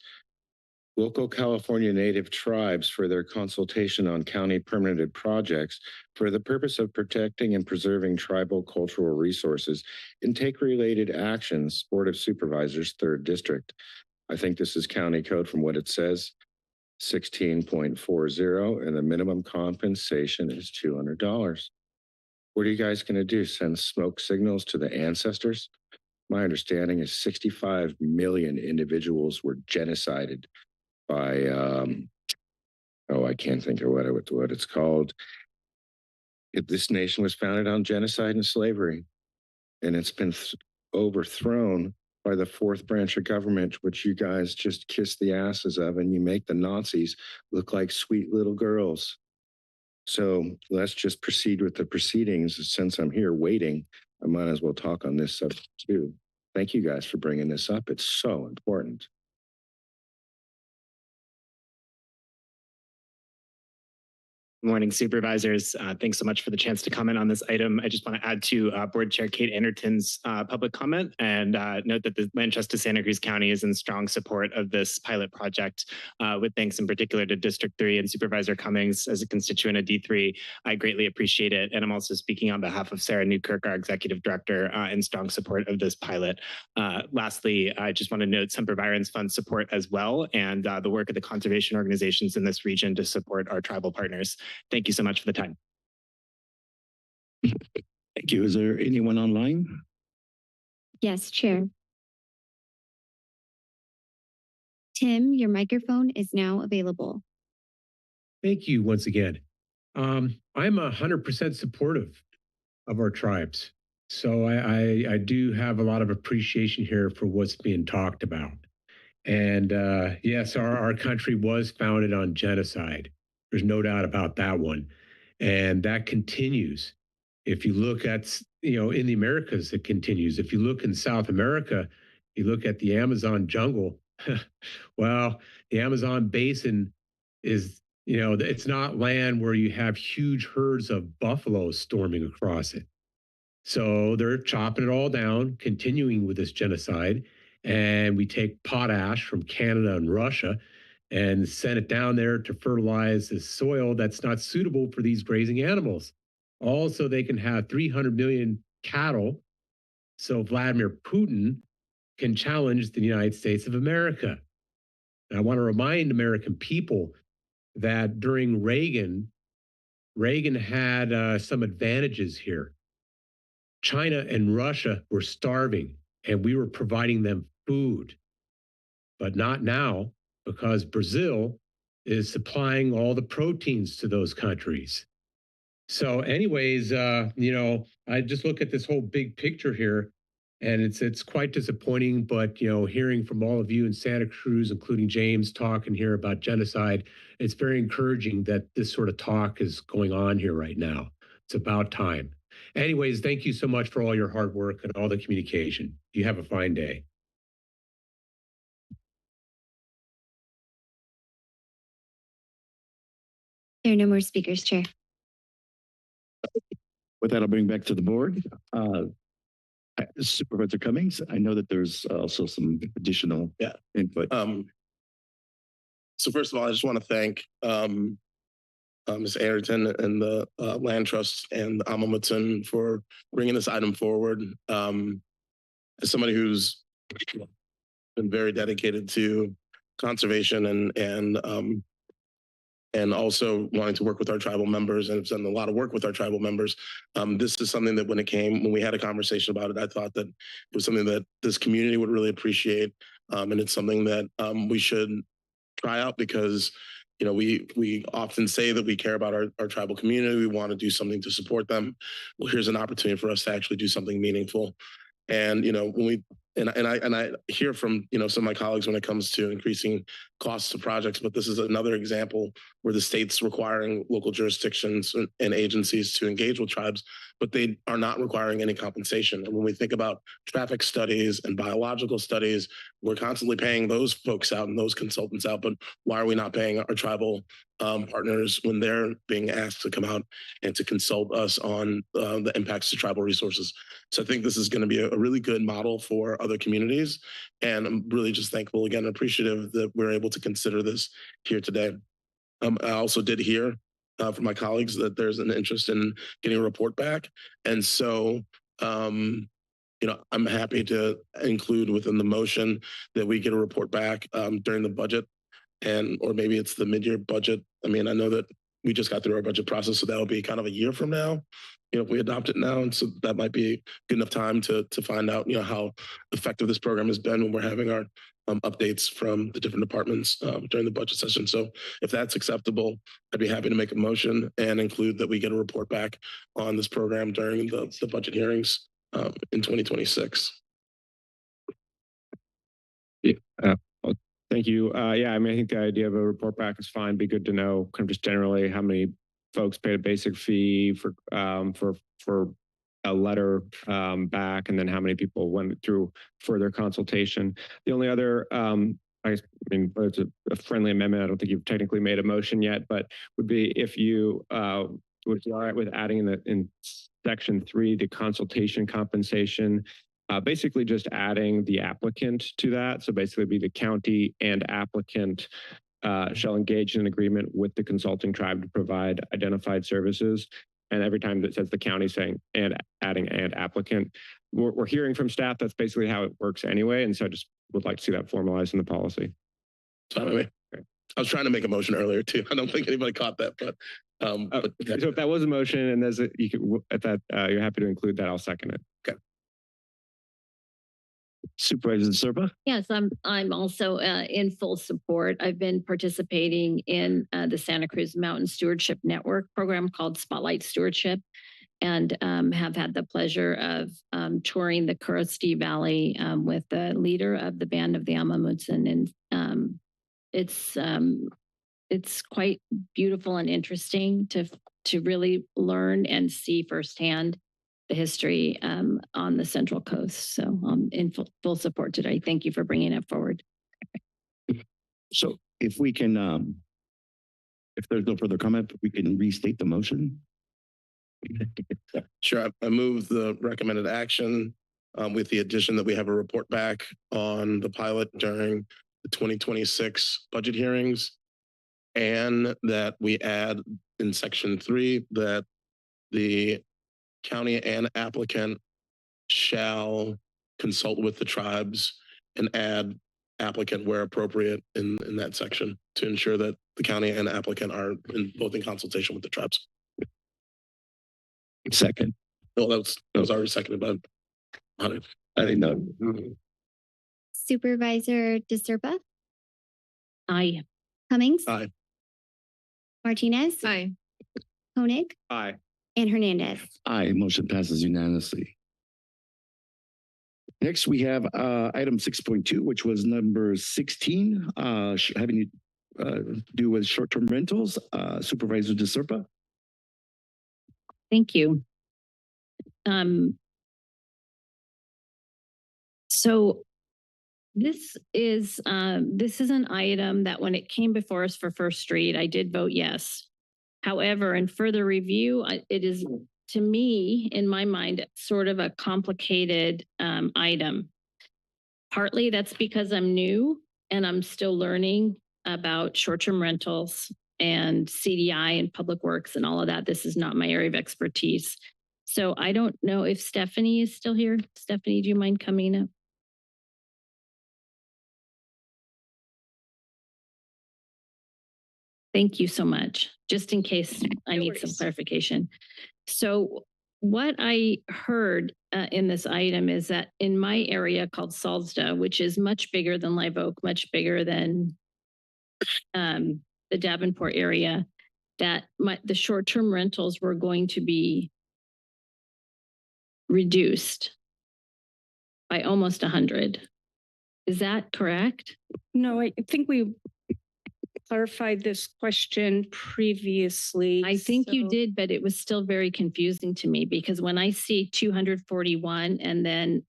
local California Native tribes for their consultation on county permitted projects for the purpose of protecting and preserving tribal cultural resources and take related actions, Board of Supervisors, 3rd District. I think this is county code from what it says, 16.40, and the minimum compensation is $200. What are you guys going to do? Send smoke signals to the ancestors? My understanding is 65 million individuals were genocided by, I can't think of what it's called. This nation was founded on genocide and slavery, and it's been overthrown by the 4th branch of government, which you guys just kiss the asses of, and you make the Nazis look like sweet little girls. So let's just proceed with the proceedings. Since I'm here waiting, I might as well talk on this subject too. Thank you guys for bringing this up. It's so important. Good morning, supervisors. Thanks so much for the chance to comment on this item. I just want to add to Board Chair Kate Anderton's public comment and note that the Land Trust of Santa Cruz County is in strong support of this pilot project, with thanks in particular to District 3 and Supervisor Cummings as a constituent of D3. I greatly appreciate it. And I'm also speaking on behalf of Sarah Newkirk, our Executive Director, in strong support of this pilot. Lastly, I just want to note Semper Virens Fund support as well, and the work of the conservation organizations in this region to support our tribal partners. Thank you so much for the time. Thank you. Is there anyone online? Yes, Chair. Tim, your microphone is now available. Thank you once again. I'm 100% supportive of our tribes. So I do have a lot of appreciation here for what's being talked about. And yes, our country was founded on genocide. There's no doubt about that one. And that continues. If you look at, in the Americas, it continues. If you look in South America, you look at the Amazon jungle, well, the Amazon basin is, it's not land where you have huge herds of buffalo storming across it. So they're chopping it all down, continuing with this genocide. And we take potash from Canada and Russia and send it down there to fertilize the soil that's not suitable for these grazing animals. Also, they can have 300 million cattle. So Vladimir Putin can challenge the United States of America. And I want to remind American people that during Reagan had some advantages here. China and Russia were starving and we were providing them food, but not now because Brazil is supplying all the proteins to those countries. So anyways, I just look at this whole big picture here and it's quite disappointing, but hearing from all of you in Santa Cruz, including James, talking here about genocide, it's very encouraging that this sort of talk is going on here right now. It's about time. Anyways, thank you so much for all your hard work and all the communication. You have a fine day. There are no more speakers, Chair. With that, I'll bring back to the board. Supervisor Cummings, I know that there's also some additional input. So first of all, I just want to thank Ms. Ayrton and the Land Trust and Amamuton for bringing this item forward. As somebody who's been very dedicated to conservation and also wanting to work with our tribal members and have done a lot of work with our tribal members. This is something that when we had a conversation about it, I thought that it was something that this community would really appreciate. And it's something that we should try out because we often say that we care about our tribal community. We want to do something to support them. Well, here's an opportunity for us to actually do something meaningful. And when I hear from some of my colleagues when it comes to increasing costs of projects, but this is another example where the state's requiring local jurisdictions and agencies to engage with tribes, but they are not requiring any compensation. And when we think about traffic studies and biological studies, we're constantly paying those folks out and those consultants out, but why are we not paying our tribal partners when they're being asked to come out and to consult us on the impacts to tribal resources? So I think this is going to be a really good model for other communities. And I'm really just thankful again, appreciative that we're able to consider this here today. I also did hear from my colleagues that there's an interest in getting a report back. And so, I'm happy to include within the motion that we get a report back during the budget or maybe it's the mid-year budget. I mean, I know that we just got through our budget process, so that'll be kind of a year from now, if we adopt it now. And so that might be good enough time to find out, how effective this program has been when we're having our updates from the different departments during the budget session. So if that's acceptable, I'd be happy to make a motion and include that we get a report back on this program during the budget hearings in 2026. Thank you. I think the idea of a report back is fine. Be good to know kind of just generally how many folks paid a basic fee for a letter back, and then how many people went through further consultation. The only other, it's a friendly amendment. I don't think you've technically made a motion yet, but would be if you would be all right with adding in section 3, the consultation compensation. Basically just adding the applicant to that. So basically be the county and applicant shall engage in an agreement with the consulting tribe to provide identified services. And every time that says the county saying and adding and applicant, we're hearing from staff that's basically how it works anyway. And so I just would like to see that formalized in the policy. Sorry. Okay. I was trying to make a motion earlier too. I don't think anybody caught that, but so if that was a motion and there's you're happy to include that, I'll second it. Okay. Supervisor Serpa? Yes, I'm also in full support. I've been participating in the Santa Cruz Mountain Stewardship Network program called Spotlight Stewardship. and have had the pleasure of touring the Cruz Valley with the leader of the Band of the Amamutsan. And it's quite beautiful and interesting to really learn and see firsthand the history on the Central Coast. So I'm in full support today. Thank you for bringing it forward. So if we can, if there's no further comment, we can restate the motion. Sure. I move the recommended action with the addition that we have a report back on the pilot during the 2026 budget hearings, and that we add in section 3 that the county and applicant shall consult with the tribes, and add applicant where appropriate in that section to ensure that the county and applicant are both in consultation with the tribes. Second. No, that was already seconded by Hunter. I didn't know. Supervisor DeSerpa, Aye. Cummings, Aye. Martinez, Aye. Koenig, Aye. and Hernandez. Aye, motion passes unanimously. Next, we have item 6.2, which was number 16, having to do with short-term rentals. Supervisor DeSerpa. Thank you. So this is an item that when it came before us for first read, I did vote yes. However, in further review, it is, to me, in my mind, sort of a complicated item. Partly that's because I'm new and I'm still learning about short-term rentals and CDI and public works and all of that. This is not my area of expertise. So I don't know if Stephanie is still here. Stephanie, do you mind coming up? Thank you so much. Just in case I need some clarification. So what I heard in this item is that in my area called Salsda, which is much bigger than Live Oak, much bigger than the Davenport area, that the short-term rentals were going to be reduced by almost 100. Is that correct? No, I think we clarified this question previously. I think you did, but it was still very confusing to me because when I see 241 and then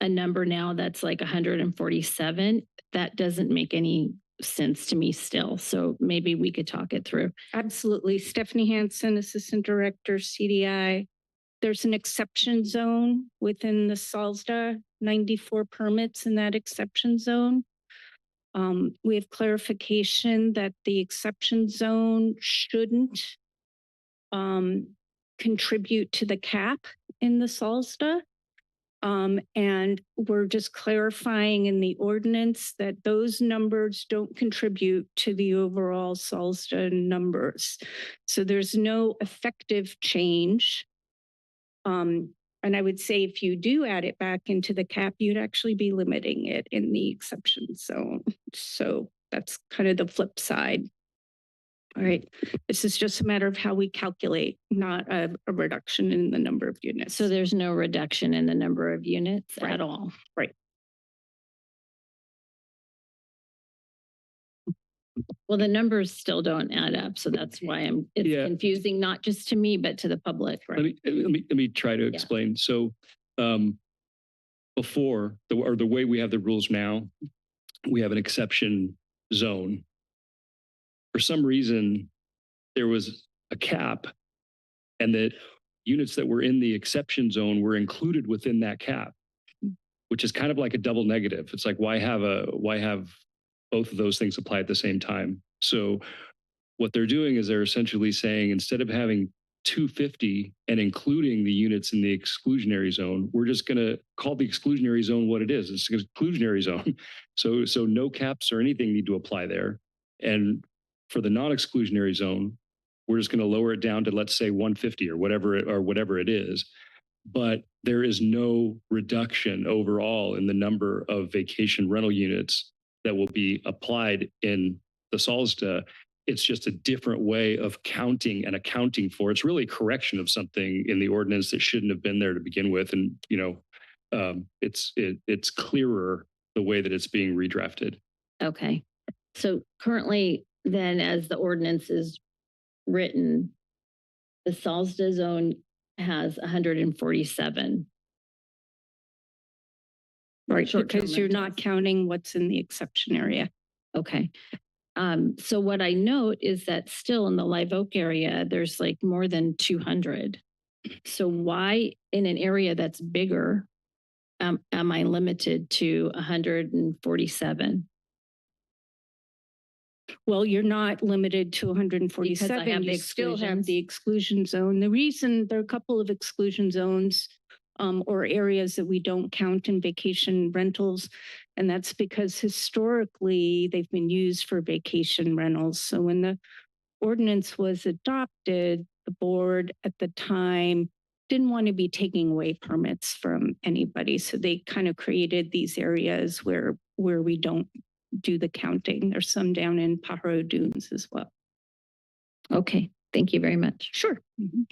a number now that's like 147, that doesn't make any sense to me still. So maybe we could talk it through. Absolutely. Stephanie Hansen, Assistant Director, CDI. There's an exception zone within the Salsda, 94 permits in that exception zone. We have clarification that the exception zone shouldn't contribute to the cap in the Salsda. And we're just clarifying in the ordinance that those numbers don't contribute to the overall Salsda numbers. So there's no effective change. And I would say if you do add it back into the cap, you'd actually be limiting it in the exception zone. So that's kind of the flip side. All right. This is just a matter of how we calculate, not a reduction in the number of units. So there's no reduction in the number of units at all. Right. Well, the numbers still don't add up. So that's why it's confusing, not just to me, but to the public. Right? Let me try to explain. So before, the way we have the rules now, we have an exception zone. For some reason, there was a cap, and that units that were in the exception zone were included within that cap, which is kind of like a double negative. It's like, why have both of those things apply at the same time? So what they're doing is they're essentially saying, instead of having 250 and including the units in the exclusionary zone, we're just going to call the exclusionary zone what it is. It's an exclusionary zone. So no caps or anything need to apply there. And for the non-exclusionary zone, we're just going to lower it down to, let's say, 150 or whatever it is. But there is no reduction overall in the number of vacation rental units that will be applied in the Salsda It's just a different way of counting and accounting for. It's really a correction of something in the ordinance that shouldn't have been there to begin with. And, it's clearer the way that it's being redrafted. Okay. So currently then, as the ordinance is written, the SALSDA zone has 147. Right, Short-term because you're not rentals. counting what's in the exception area. Okay. So what I note is that still in the Live Oak area, there's like more than 200. So why in an area that's bigger, am I limited to 147? Well, you're not limited to 147. You still have the exclusion zone. The reason there are a couple of exclusion zones or areas that we don't count in vacation rentals, and that's because historically they've been used for vacation rentals. So when the ordinance was adopted, the board at the time didn't want to be taking away permits from anybody. So they kind of created these areas where we don't do the counting. There's some down in Pajaro Dunes as well. Okay, thank you very much. Sure. Mm-hmm.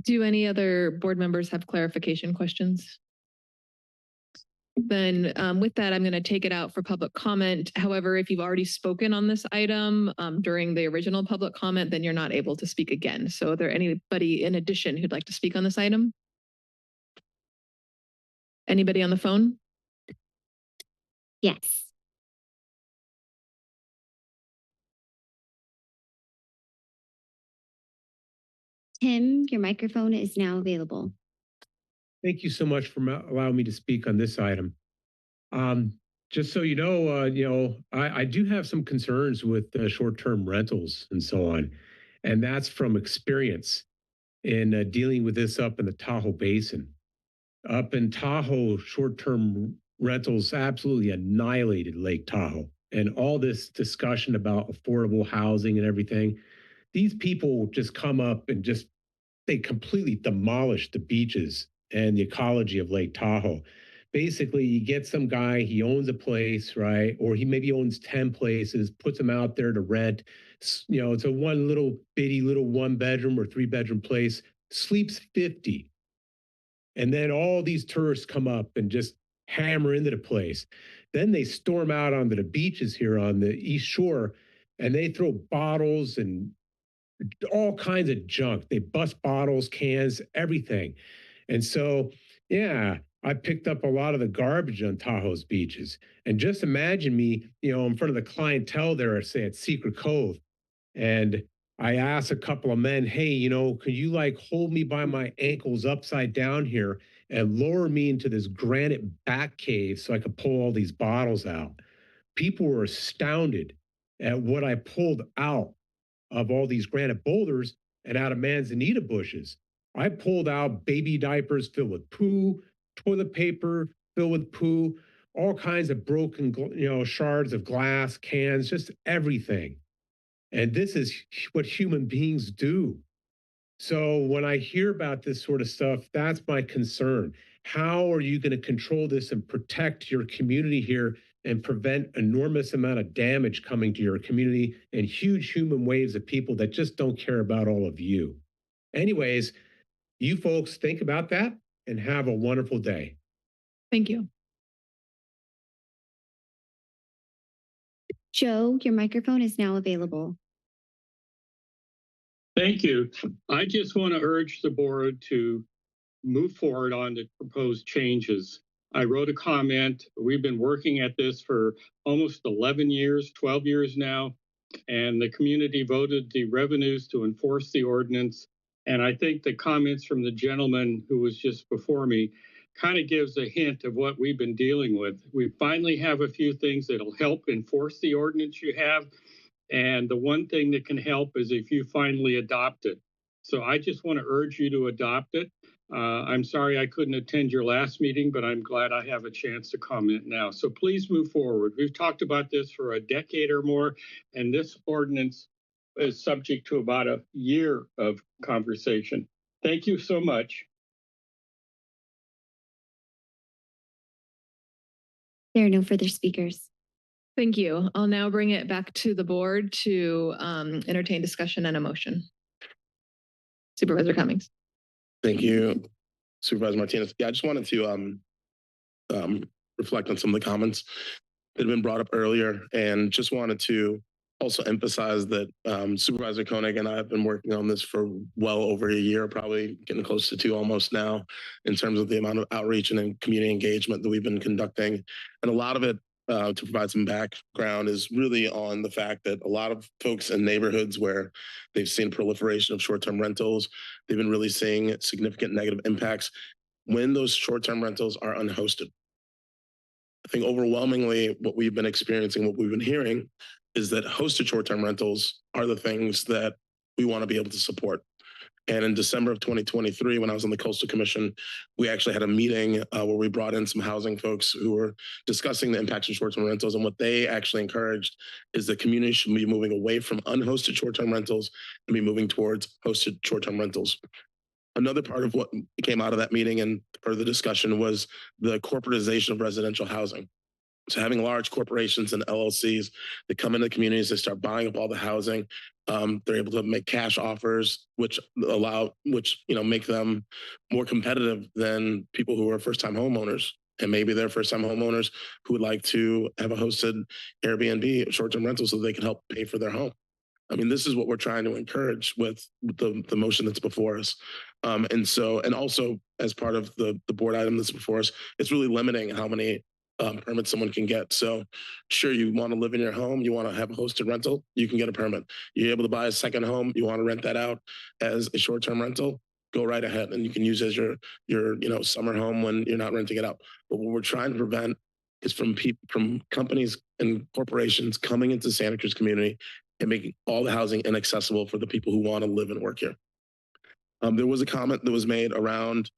Do any other board members have clarification questions? Then with that, I'm going to take it out for public comment. However, if you've already spoken on this item during the original public comment, then you're not able to speak again. So are there anybody in addition who'd like to speak on this item? Anybody on the phone? Yes. Tim, your microphone is now available. Thank you so much for allowing me to speak on this item. Just so you know, I do have some concerns with short-term rentals and so on, and that's from experience in dealing with this up in the Tahoe Basin. Up in Tahoe, short-term rentals absolutely annihilated Lake Tahoe, and all this discussion about affordable housing and everything. These people just come up and they completely demolish the beaches and the ecology of Lake Tahoe. Basically, you get some guy, he owns a place, right? Or he maybe owns 10 places, puts them out there to rent. It's a one little bitty little 1-bedroom or 3-bedroom place, sleeps 50. And then all these tourists come up and just hammer into the place. Then they storm out onto the beaches here on the East Shore and they throw bottles and all kinds of junk. They bust bottles, cans, everything. And so, yeah, I picked up a lot of the garbage on Tahoe's beaches. And just imagine me, in front of the clientele there, say at Secret Cove. And I asked a couple of men, hey, could you hold me by my ankles upside down here and lower me into this granite back cave so I could pull all these bottles out? People were astounded at what I pulled out of all these granite boulders and out of manzanita bushes. I pulled out baby diapers filled with poo, toilet paper filled with poo, all kinds of broken, shards of glass, cans, just everything. And this is what human beings do. So when I hear about this sort of stuff, that's my concern. How are you going to control this and protect your community here and prevent enormous amount of damage coming to your community and huge human waves of people that just don't care about all of you? Anyways, you folks think about that and have a wonderful day. Thank you. Joe, your microphone is now available. Thank you. I just want to urge the board to move forward on the proposed changes. I wrote a comment. We've been working at this for almost 11 years, 12 years now, and the community voted the revenues to enforce the ordinance. And I think the comments from the gentleman who was just before me kind of gives a hint of what we've been dealing with. We finally have a few things that'll help enforce the ordinance you have. And the one thing that can help is if you finally adopt it. So I just want to urge you to adopt it. I'm sorry I couldn't attend your last meeting, but I'm glad I have a chance to comment now. So please move forward. We've talked about this for a decade or more, and this ordinance is subject to about a year of conversation. Thank you so much. There are no further speakers. Thank you. I'll now bring it back to the board to entertain discussion and a motion. Supervisor Cummings. Thank you, Supervisor Martinez. Yeah, I just wanted to reflect on some of the comments that have been brought up earlier, and just wanted to also emphasize that Supervisor Koenig and I have been working on this for well over a year, probably getting close to 2 almost now, in terms of the amount of outreach and community engagement that we've been conducting. And a lot of it, to provide some background, is really on the fact that a lot of folks in neighborhoods where they've seen proliferation of short-term rentals, they've been really seeing significant negative impacts when those short-term rentals are unhosted. I think overwhelmingly what we've been experiencing, what we've been hearing, is that hosted short-term rentals are the things that we want to be able to support. And in December of 2023, when I was on the Coastal Commission, we actually had a meeting where we brought in some housing folks who were discussing the impacts of short-term rentals. And what they actually encouraged is the community should be moving away from unhosted short-term rentals and be moving towards hosted short-term rentals. Another part of what came out of that meeting and part of the discussion was the corporatization of residential housing. So having large corporations and LLCs that come into communities, they start buying up all the housing. They're able to make cash offers, which make them more competitive than people who are first-time homeowners. And maybe they're first-time homeowners who would like to have a hosted Airbnb short-term rental so they can help pay for their home. I mean, this is what we're trying to encourage with the motion that's before us. And also as part of the board item that's before us, it's really limiting how many permits someone can get. So sure, you want to live in your home, you want to have a hosted rental, you can get a permit. You're able to buy a second home, you want to rent that out as a short-term rental, go right ahead, and you can use it as your summer home when you're not renting it out. But what we're trying to prevent is from companies and corporations coming into Santa Cruz community and making all the housing inaccessible for the people who want to live and work here. There was a comment that was made around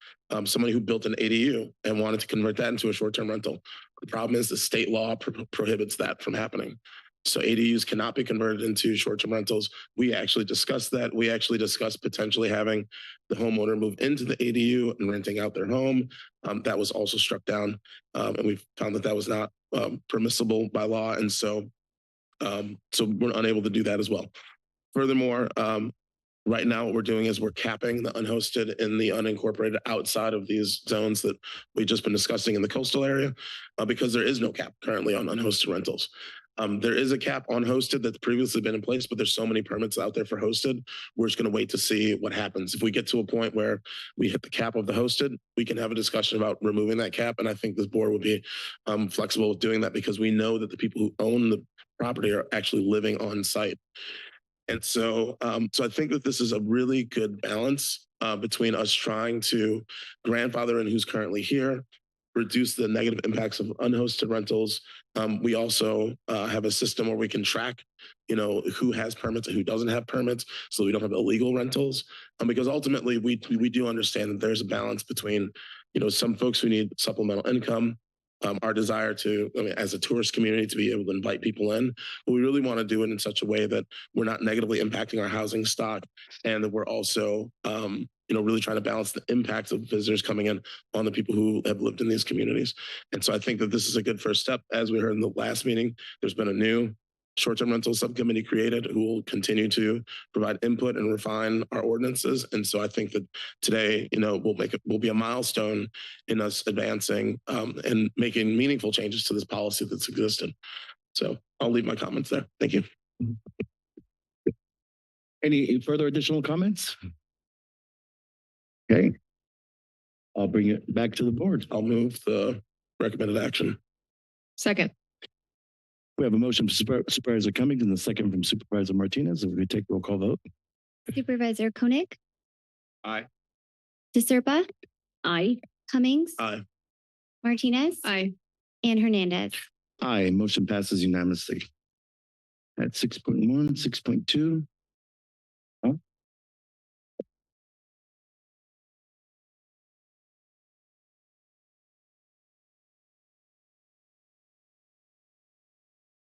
somebody who built an ADU and wanted to convert that into a short-term rental. The problem is the state law prohibits that from happening. So ADUs cannot be converted into short-term rentals. We actually discussed that. We actually discussed potentially having the homeowner move into the ADU and renting out their home. That was also struck down, and we found that that was not permissible by law, and so we're unable to do that as well. Furthermore, right now, what we're doing is we're capping the unhosted and the unincorporated outside of these zones that we've just been discussing in the coastal area, because there is no cap currently on unhosted rentals. There is a cap on hosted that's previously been in place, but there's so many permits out there for hosted. We're just going to wait to see what happens. If we get to a point where we hit the cap of the hosted, we can have a discussion about removing that cap. And I think this board would be flexible with doing that, because we know that the people who own the property are actually living on site. And so I think that this is a really good balance between us trying to grandfather in who's currently here, reduce the negative impacts of unhosted rentals. We also have a system where we can track, who has permits and who doesn't have permits, so we don't have illegal rentals. Because ultimately, we do understand that there's a balance between, some folks who need supplemental income, our desire to, as a tourist community, to be able to invite people in. But we really want to do it in such a way that we're not negatively impacting our housing stock, and that we're also, really trying to balance the impacts of visitors coming in on the people who have lived in these communities. And so I think that this is a good first step. As we heard in the last meeting, there's been a new short-term rental subcommittee created who will continue to provide input and refine our ordinances. And so I think that today, will be a milestone in us advancing and making meaningful changes to this policy that's existed. So I'll leave my comments there. Thank you. Any further additional comments? Okay. I'll bring it back to the board. I'll move the recommended action. Second. We have a motion from Supervisor Cummings and a second from Supervisor Martinez. If we could take roll call vote. Supervisor Koenig? Aye. DeSerpa? Aye. Cummings? Aye. Martinez? Aye. And Hernandez? Aye. Motion passes unanimously. At 6.1, 6.2.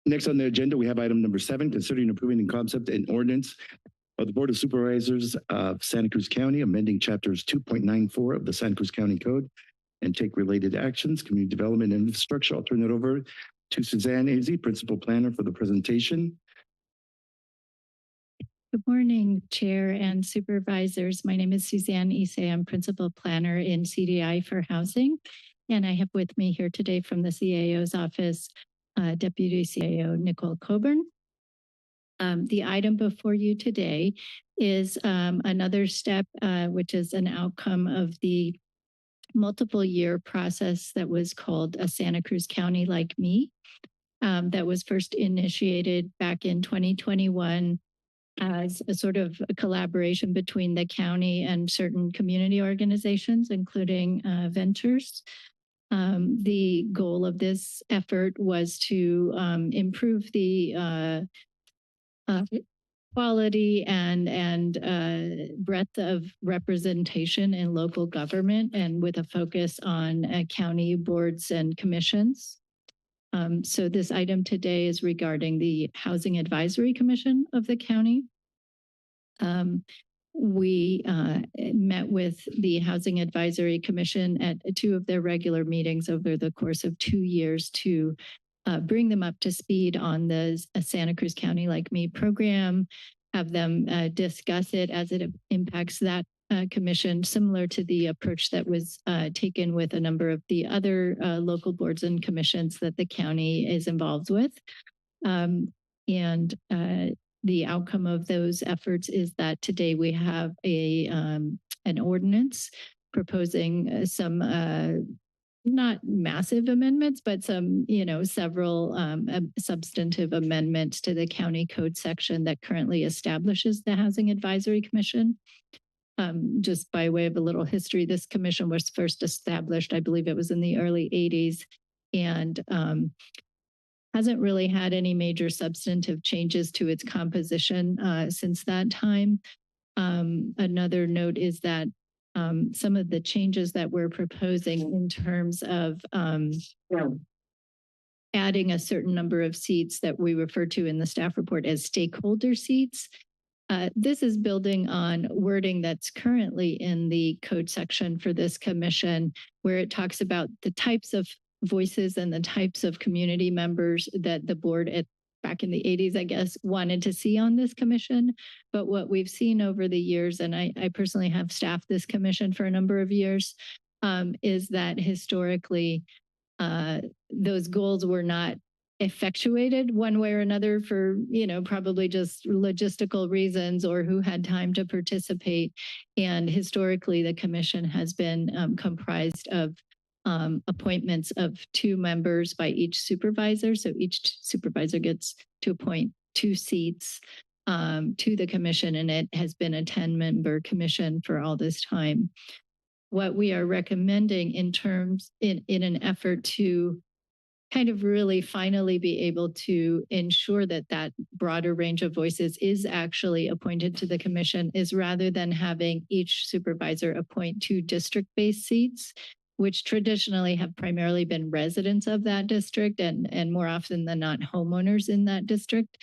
Next on the agenda, we have item number 7, considering approving in concept and ordinance of the Board of Supervisors of Santa Cruz County, amending chapters 2.94 of the Santa Cruz County Code and take related actions, community development and infrastructure. I'll turn it over to Suzanne Azzi, Principal Planner, for the presentation. Good morning, Chair and Supervisors. My name is Suzanne Issei. I'm Principal Planner in CDI for Housing. And I have with me here today from the CAO's office, Deputy CAO Nicole Coburn. The item before you today is another step, which is an outcome of the multiple year process that was called a Santa Cruz County Like Me, that was first initiated back in 2021 as a sort of a collaboration between the county and certain community organizations, including ventures. The goal of this effort was to improve the quality and breadth of representation in local government, and with a focus on county boards and commissions. So this item today is regarding the Housing Advisory Commission of the county. We met with the Housing Advisory Commission at 2 of their regular meetings over the course of 2 years to bring them up to speed on the Santa Cruz County Like Me program, have them discuss it as it impacts that commission, similar to the approach that was taken with a number of the other local boards and commissions that the county is involved with. The outcome of those efforts is that today we have an ordinance proposing some not massive amendments, but some, several substantive amendments to the county code section that currently establishes the Housing Advisory Commission. Just by way of a little history, this commission was first established, I believe it was in the early 80s, and hasn't really had any major substantive changes to its composition since that time. Another note is that some of the changes that we're proposing in terms of adding a certain number of seats that we refer to in the staff report as stakeholder seats. This is building on wording that's currently in the code section for this commission, where it talks about the types of voices and the types of community members that the board back in the 80s, I guess, wanted to see on this commission. But what we've seen over the years, and I personally have staffed this commission for a number of years, is that historically those goals were not effectuated one way or another for, probably just logistical reasons or who had time to participate. And historically, the commission has been comprised of appointments of 2 members by each supervisor. So each supervisor gets to appoint 2 seats to the commission, and it has been a 10-member commission for all this time. What we are recommending in an effort to kind of really finally be able to ensure that that broader range of voices is actually appointed to the commission is, rather than having each supervisor appoint 2 district-based seats, which traditionally have primarily been residents of that district and more often than not homeowners in that district.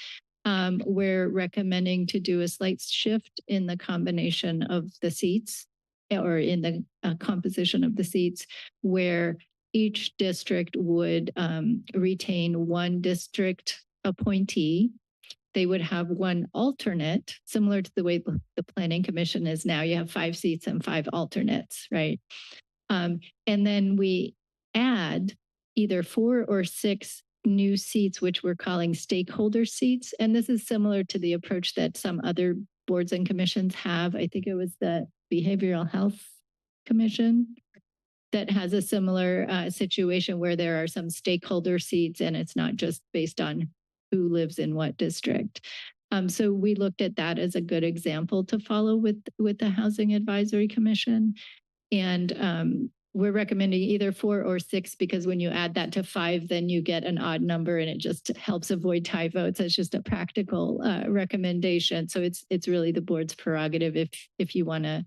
We're recommending to do a slight shift in the combination of the seats, or in the composition of the seats, where each district would retain 1 district appointee. They would have 1 alternate, similar to the way the Planning Commission is now. You have 5 seats and 5 alternates, right? And then we add either 4 or 6 new seats, which we're calling stakeholder seats. And this is similar to the approach that some other boards and commissions have. I think it was the Behavioral Health Commission that has a similar situation where there are some stakeholder seats, and it's not just based on who lives in what district. So we looked at that as a good example to follow with the Housing Advisory Commission. And we're recommending either 4 or 6, because when you add that to 5, then you get an odd number, and it just helps avoid tie votes. It's just a practical recommendation. So it's really the board's prerogative if you want to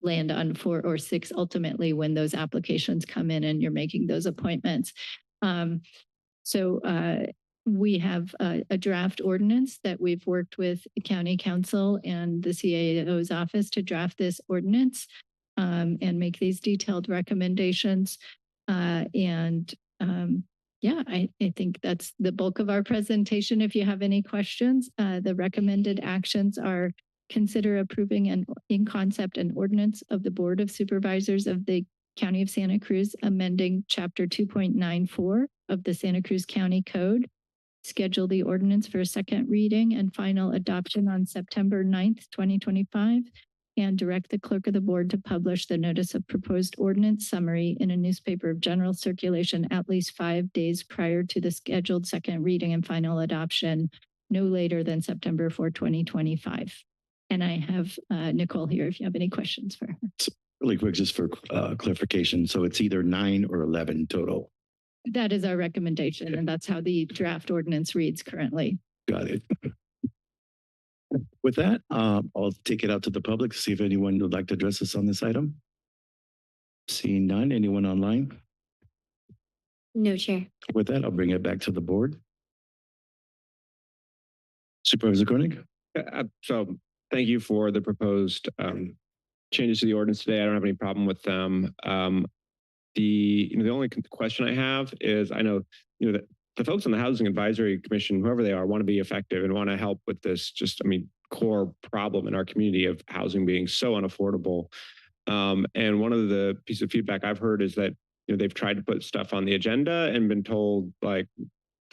land on 4 or 6 ultimately when those applications come in and you're making those appointments. We have a draft ordinance that we've worked with County Council and the CAO's office to draft this ordinance and make these detailed recommendations. yeah, I think that's the bulk of our presentation. If you have any questions, the recommended actions are consider approving an in concept and ordinance of the Board of Supervisors of the County of Santa Cruz, amending Chapter 2.94 of the Santa Cruz County Code. Schedule the ordinance for a second reading and final adoption on September 9th, 2025, and direct the clerk of the board to publish the notice of proposed ordinance summary in a newspaper of general circulation at least 5 days prior to the scheduled second reading and final adoption, no later than September 4, 2025. And I have Nicole here if you have any questions for her. Really quick, just for clarification. So it's either 9 or 11 total. That is our recommendation, and that's how the draft ordinance reads currently. Got it. With that, I'll take it out to the public to see if anyone would like to address us on this item. Seeing none, anyone online? No, Chair. With that, I'll bring it back to the board. Supervisor Koenig? So thank you for the proposed changes to the ordinance today. I don't have any problem with them. The only question I have is, I know that the folks on the Housing Advisory Commission, whoever they are, want to be effective and want to help with this core problem in our community of housing being so unaffordable. And one of the pieces of feedback I've heard is that they've tried to put stuff on the agenda and been told that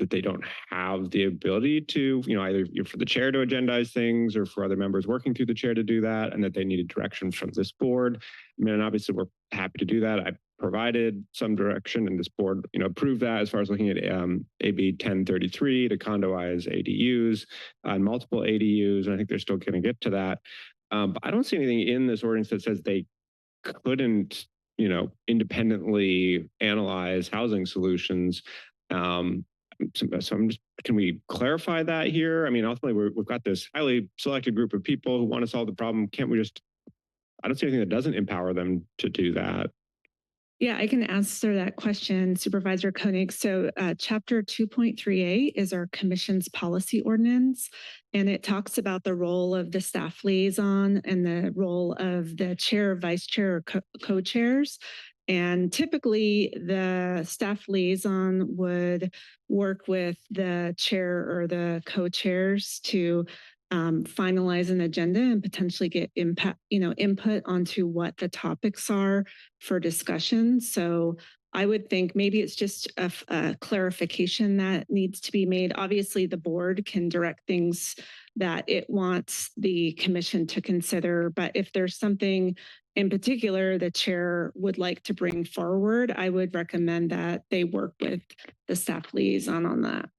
they don't have the ability to, either for the chair to agendize things or for other members working through the chair to do that, and that they needed direction from this board. I mean, and obviously we're happy to do that. I provided some direction, and this board, approved that as far as looking at AB 1033 to condoize ADUs and multiple ADUs. And I think they're still going to get to that. But I don't see anything in this ordinance that says they couldn't, independently analyze housing solutions. So I'm just, can we clarify that here? I mean, ultimately we've got this highly selected group of people who want to solve the problem. Can't we just, I don't see anything that doesn't empower them to do that. Yeah, I can answer that question, Supervisor Koenig. So Chapter 2.38 is our commission's policy ordinance, and it talks about the role of the staff liaison and the role of the chair, vice chair, or co-chairs. And typically the staff liaison would work with the chair or the co-chairs to finalize an agenda and potentially get input onto what the topics are for discussion. So I would think maybe it's just a clarification that needs to be made. Obviously, the board can direct things that it wants the commission to consider, but if there's something in particular the chair would like to bring forward, I would recommend that they work with the staff liaison on that.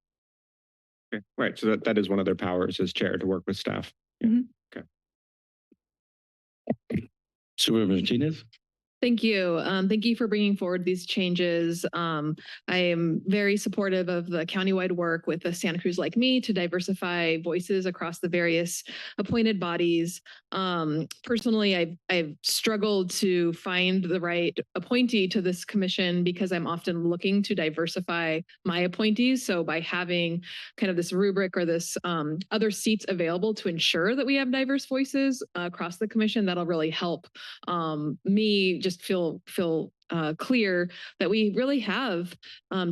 Okay. Right, so that is one of their powers as chair to work with staff. Mm-hmm. Okay. Supervisor Martinez? Thank you. Thank you for bringing forward these changes. I am very supportive of the countywide work with the Santa Cruz Like Me to diversify voices across the various appointed bodies. Personally, I've struggled to find the right appointee to this commission because I'm often looking to diversify my appointees. So by having kind of this rubric or this other seats available to ensure that we have diverse voices across the commission, that'll really help me just feel clear that we really have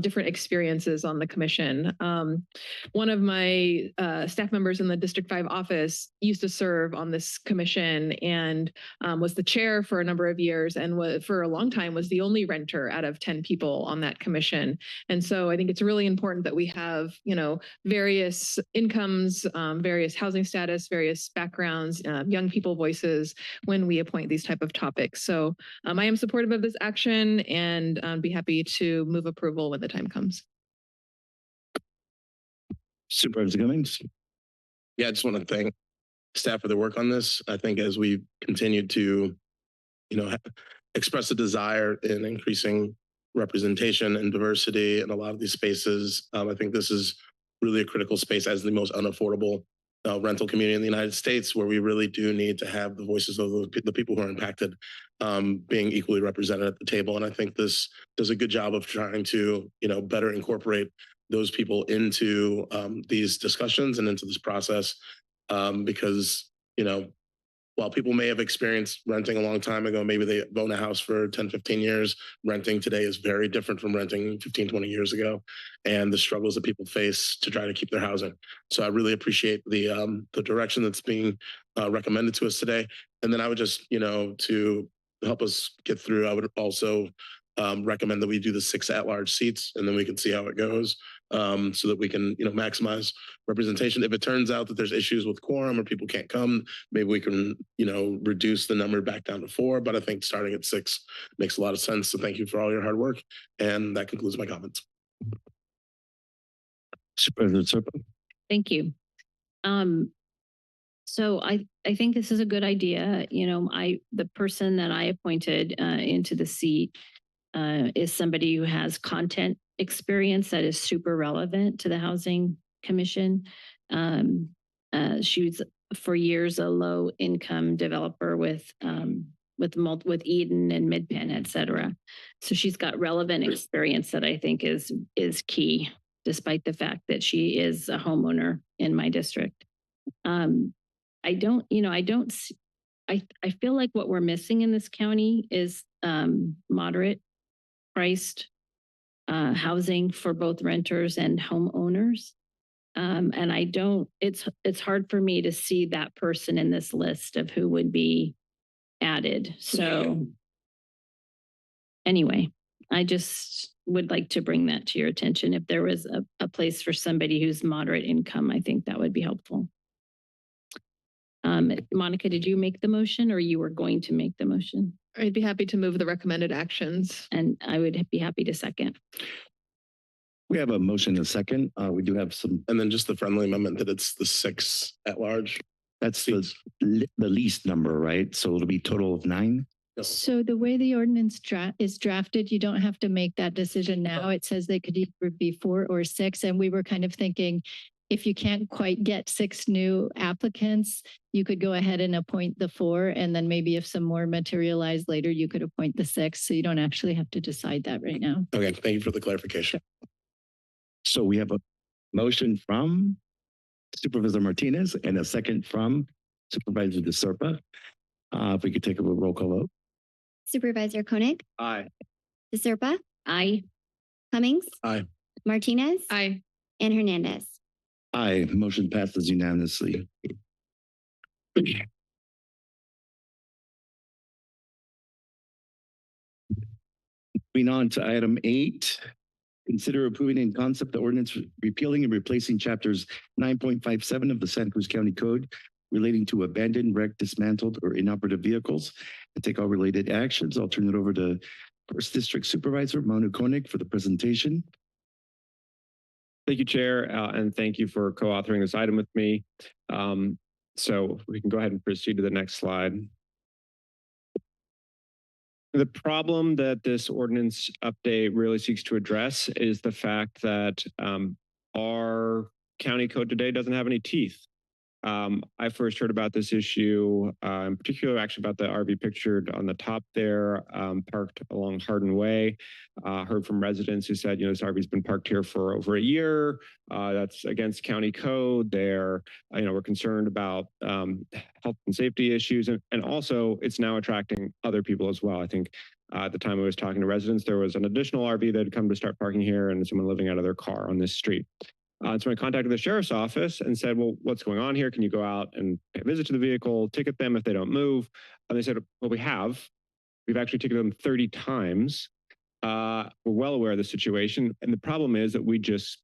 different experiences on the commission. One of my staff members in the District 5 office used to serve on this commission and was the chair for a number of years, and for a long time was the only renter out of 10 people on that commission. And so I think it's really important that we have, various incomes, various housing status, various backgrounds, young people voices when we appoint these type of topics. So I am supportive of this action and be happy to move approval when the time comes. Supervisor Cummings? Yeah, I just want to thank staff for their work on this. I think as we continue to, express a desire in increasing representation and diversity in a lot of these spaces, I think this is really a critical space as the most unaffordable rental community in the United States, where we really do need to have the voices of the people who are impacted being equally represented at the table. And I think this does a good job of trying to, better incorporate those people into these discussions and into this process because, while people may have experienced renting a long time ago, maybe they own a house for 10, 15 years, renting today is very different from renting 15, 20 years ago, and the struggles that people face to try to keep their housing. So I really appreciate the direction that's being recommended to us today. And then I would just, to help us get through, I would also recommend that we do the 6 at-large seats, and then we can see how it goes, so that we can, maximize representation. If it turns out that there's issues with quorum or people can't come, maybe we can, reduce the number back down to 4. But I think starting at 6 makes a lot of sense. So thank you for all your hard work, and that concludes my comments. Supervisor Serpa. Thank you. So I think this is a good idea. The person that I appointed into the seat is somebody who has content experience that is super relevant to the Housing Commission. She was for years a low income developer with Eden and Midpen, et cetera. So she's got relevant experience that I think is key, despite the fact that she is a homeowner in my district. I feel like what we're missing in this county is moderate priced housing for both renters and homeowners. And it's hard for me to see that person in this list of who would be added. So anyway, I just would like to bring that to your attention. If there was a place for somebody who's moderate income, I think that would be helpful. Monica, did you make the motion, or you were going to make the motion? I'd be happy to move the recommended actions. And I would be happy to second. We have a motion and a second. We do have some. And then just the friendly amendment that it's the 6 at large. That's the least number, right? So it'll be total of 9. So the way the ordinance is drafted, you don't have to make that decision now. It says they could either be 4 or 6. And we were kind of thinking, if you can't quite get 6 new applicants, you could go ahead and appoint the 4. And then maybe if some more materialize later, you could appoint the 6. So you don't actually have to decide that right now. Okay, thank you for the clarification. So we have a motion from Supervisor Martinez and a second from Supervisor De Serpa. If we could take a roll call vote. Supervisor Koenig? Aye. De Serpa? Aye. Cummings? Aye. Martinez? Aye. And Hernandez? Aye. Motion passes unanimously. Moving on to item 8. Consider approving in concept the ordinance repealing and replacing chapters 9.57 of the Santa Cruz County Code relating to abandoned, wrecked, dismantled, or inoperative vehicles, and take all related actions. I'll turn it over to First District Supervisor Manu Koenig for the presentation. Thank you, Chair, and thank you for co-authoring this item with me. So we can go ahead and proceed to the next slide. The problem that this ordinance update really seeks to address is the fact that our county code today doesn't have any teeth. I first heard about this issue, in particular, actually about the RV pictured on the top there, parked along Hardin Way. Heard from residents who said, this RV's been parked here for over a year. That's against county code. They're, we're concerned about health and safety issues, and also it's now attracting other people as well. I think at the time I was talking to residents, there was an additional RV that had come to start parking here, and someone living out of their car on this street. So I contacted the sheriff's office and said, well, what's going on here? Can you go out and pay a visit to the vehicle, ticket them if they don't move? And they said, well, we have. We've actually ticketed them 30 times. We're well aware of the situation. And the problem is that we just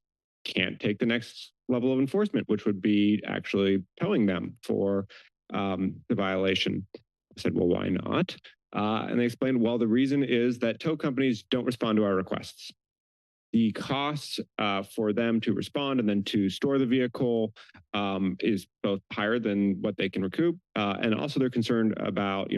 can't take the next level of enforcement, which would be actually towing them for the violation. I said, well, why not? And they explained, well, the reason is that tow companies don't respond to our requests. The costs for them to respond and then to store the vehicle is both higher than what they can recoup, and also they're concerned about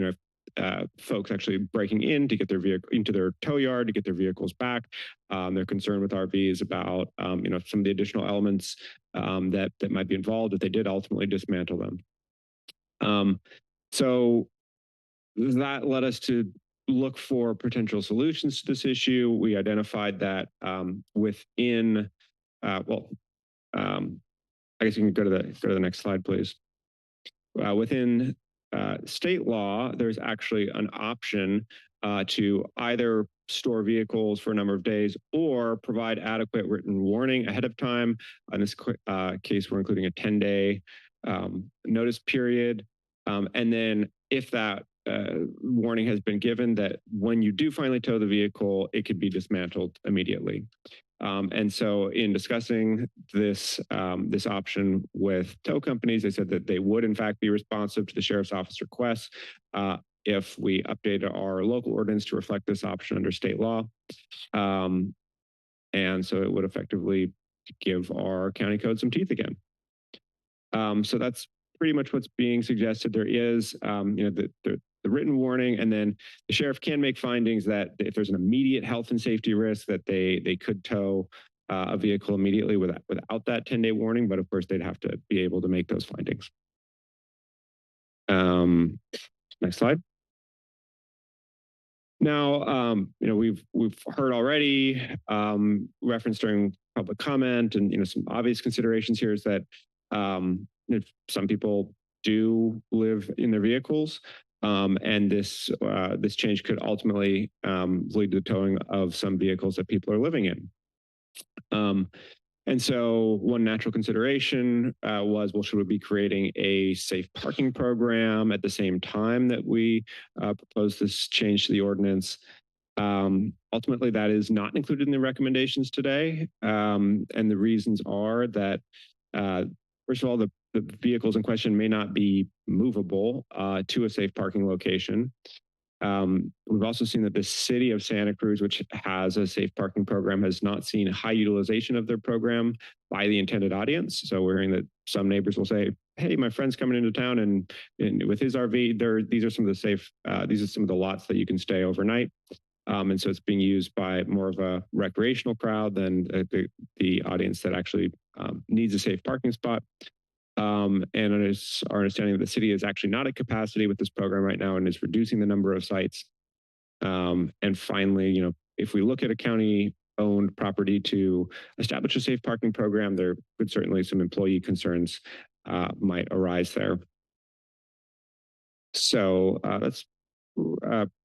folks actually breaking in to get their vehicle into their tow yard to get their vehicles back. They're concerned with RVs about some of the additional elements that might be involved if they did ultimately dismantle them. So that led us to look for potential solutions to this issue. We identified that within, I guess you can go to the next slide, please. Within state law, there's actually an option to either store vehicles for a number of days or provide adequate written warning ahead of time. In this case, we're including a 10-day notice period. And then if that warning has been given, that when you do finally tow the vehicle, it could be dismantled immediately. And so in discussing this, this option with tow companies, they said that they would in fact be responsive to the sheriff's office requests if we update our local ordinance to reflect this option under state law. And so it would effectively give our county code some teeth again. So that's pretty much what's being suggested. There is, the written warning, and then the sheriff can make findings that if there's an immediate health and safety risk, that they could tow a vehicle immediately without that 10-day warning. But of course, they'd have to be able to make those findings. Next slide. Now, we've heard already referenced during public comment, and some obvious considerations here is that some people do live in their vehicles, and this change could ultimately lead to the towing of some vehicles that people are living in. And so one natural consideration was, well, should we be creating a safe parking program at the same time that we propose this change to the ordinance? Ultimately, that is not included in the recommendations today. And the reasons are that, first of all, the vehicles in question may not be movable to a safe parking location. We've also seen that the city of Santa Cruz, which has a safe parking program, has not seen high utilization of their program by the intended audience. So we're hearing that some neighbors will say, hey, my friend's coming into town and with his RV, these are some of the safe, these are some of the lots that you can stay overnight. And so it's being used by more of a recreational crowd than the audience that actually needs a safe parking spot. And it is our understanding that the city is actually not at capacity with this program right now and is reducing the number of sites. And finally, if we look at a county-owned property to establish a safe parking program, there could certainly some employee concerns might arise there. So that's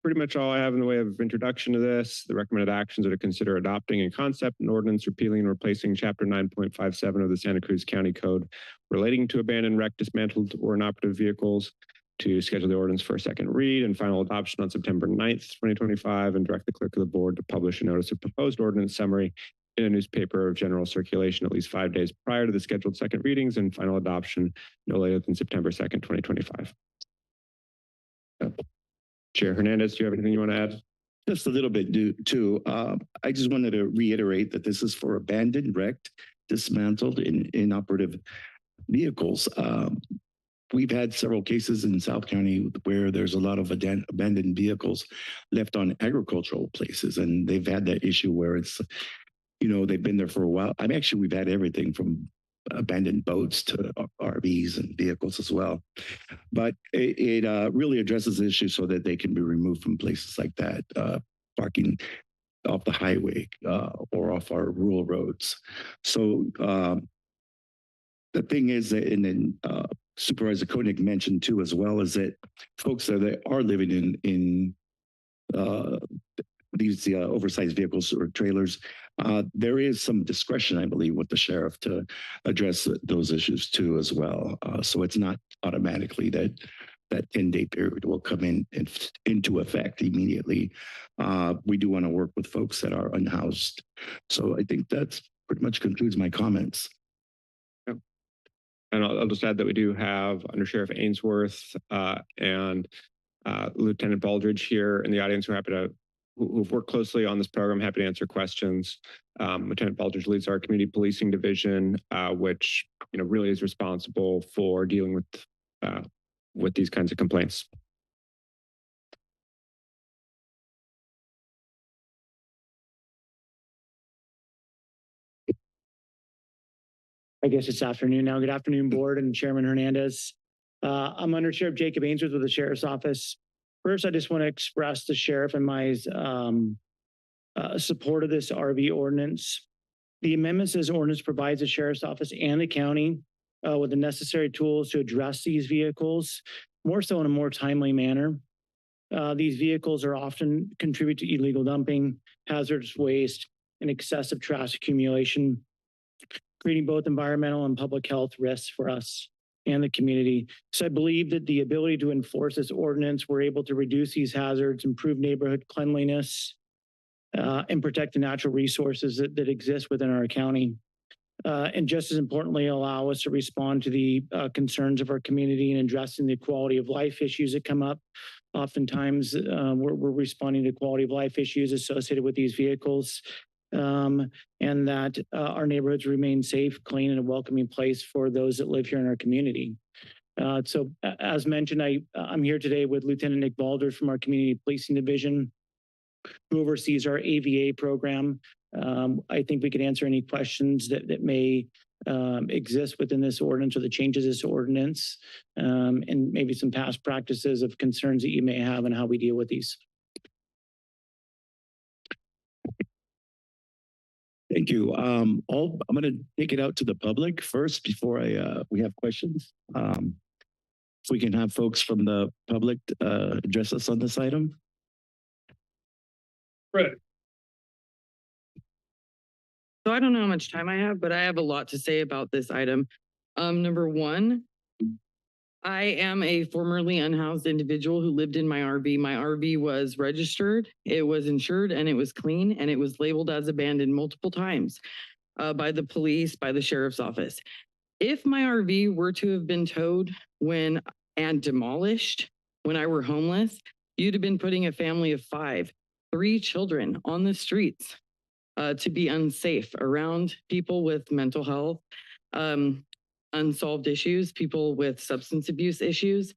pretty much all I have in the way of introduction to this. The recommended actions are to consider adopting in concept an ordinance repealing and replacing Chapter 9.57 of the Santa Cruz County Code relating to abandoned, wrecked, dismantled, or inoperative vehicles, to schedule the ordinance for a second read and final adoption on September 9th, 2025, and direct the clerk of the board to publish a notice of proposed ordinance summary in a newspaper of general circulation at least 5 days prior to the scheduled second readings and final adoption no later than September 2nd, 2025. Chair Hernandez, do you have anything you want to add? Just a little bit too. I just wanted to reiterate that this is for abandoned, wrecked, dismantled, and inoperative vehicles. We've had several cases in South County where there's a lot of abandoned vehicles left on agricultural places, and they've had that issue where it's, they've been there for a while. We've had everything from abandoned boats to RVs and vehicles as well. But it really addresses the issue so that they can be removed from places like that, parking off the highway or off our rural roads. So the thing is that, and then Supervisor Koenig mentioned too, as well, is that folks that are living in these oversized vehicles or trailers, there is some discretion, I believe, with the sheriff to address those issues too as well. So it's not automatically that 10-day period will come into effect immediately. We do want to work with folks that are unhoused. So I think that's pretty much concludes my comments. Yeah. And I'll just add that we do have Under Sheriff Ainsworth and Lieutenant Baldridge here in the audience who've worked closely on this program, happy to answer questions. Lieutenant Baldridge leads our community policing division, which really is responsible for dealing with these kinds of complaints. I guess it's afternoon now. Good afternoon, board and Chairman Hernandez. I'm Under Sheriff Jacob Ainsworth with the Sheriff's Office. First, I just want to express the Sheriff and my support of this RV ordinance. The amendment says ordinance provides the Sheriff's Office and the county with the necessary tools to address these vehicles more so in a more timely manner. These vehicles are often contribute to illegal dumping, hazardous waste, and excessive trash accumulation, creating both environmental and public health risks for us and the community. So I believe that the ability to enforce this ordinance, we're able to reduce these hazards, improve neighborhood cleanliness, and protect the natural resources that exist within our county. And just as importantly, allow us to respond to the concerns of our community and addressing the quality of life issues that come up. Oftentimes, we're responding to quality of life issues associated with these vehicles, and that our neighborhoods remain safe, clean, and a welcoming place for those that live here in our community. So as mentioned, I'm here today with Lieutenant Nick Balders from our Community Policing Division, who oversees our AVA program. I think we could answer any questions that may exist within this ordinance or the changes to this ordinance, and maybe some past practices of concerns that you may have and how we deal with these. Thank you. I'm going to take it out to the public first before we have questions. If we can have folks from the public address us on this item. Right. So I don't know how much time I have, but I have a lot to say about this item. Number one, I am a formerly unhoused individual who lived in my RV. My RV was registered, it was insured, and it was clean, and it was labeled as abandoned multiple times by the police, by the sheriff's office. If my RV were to have been towed and demolished when I were homeless, you'd have been putting a family of 5, 3 children on the streets to be unsafe around people with mental health, unsolved issues, people with substance abuse issues.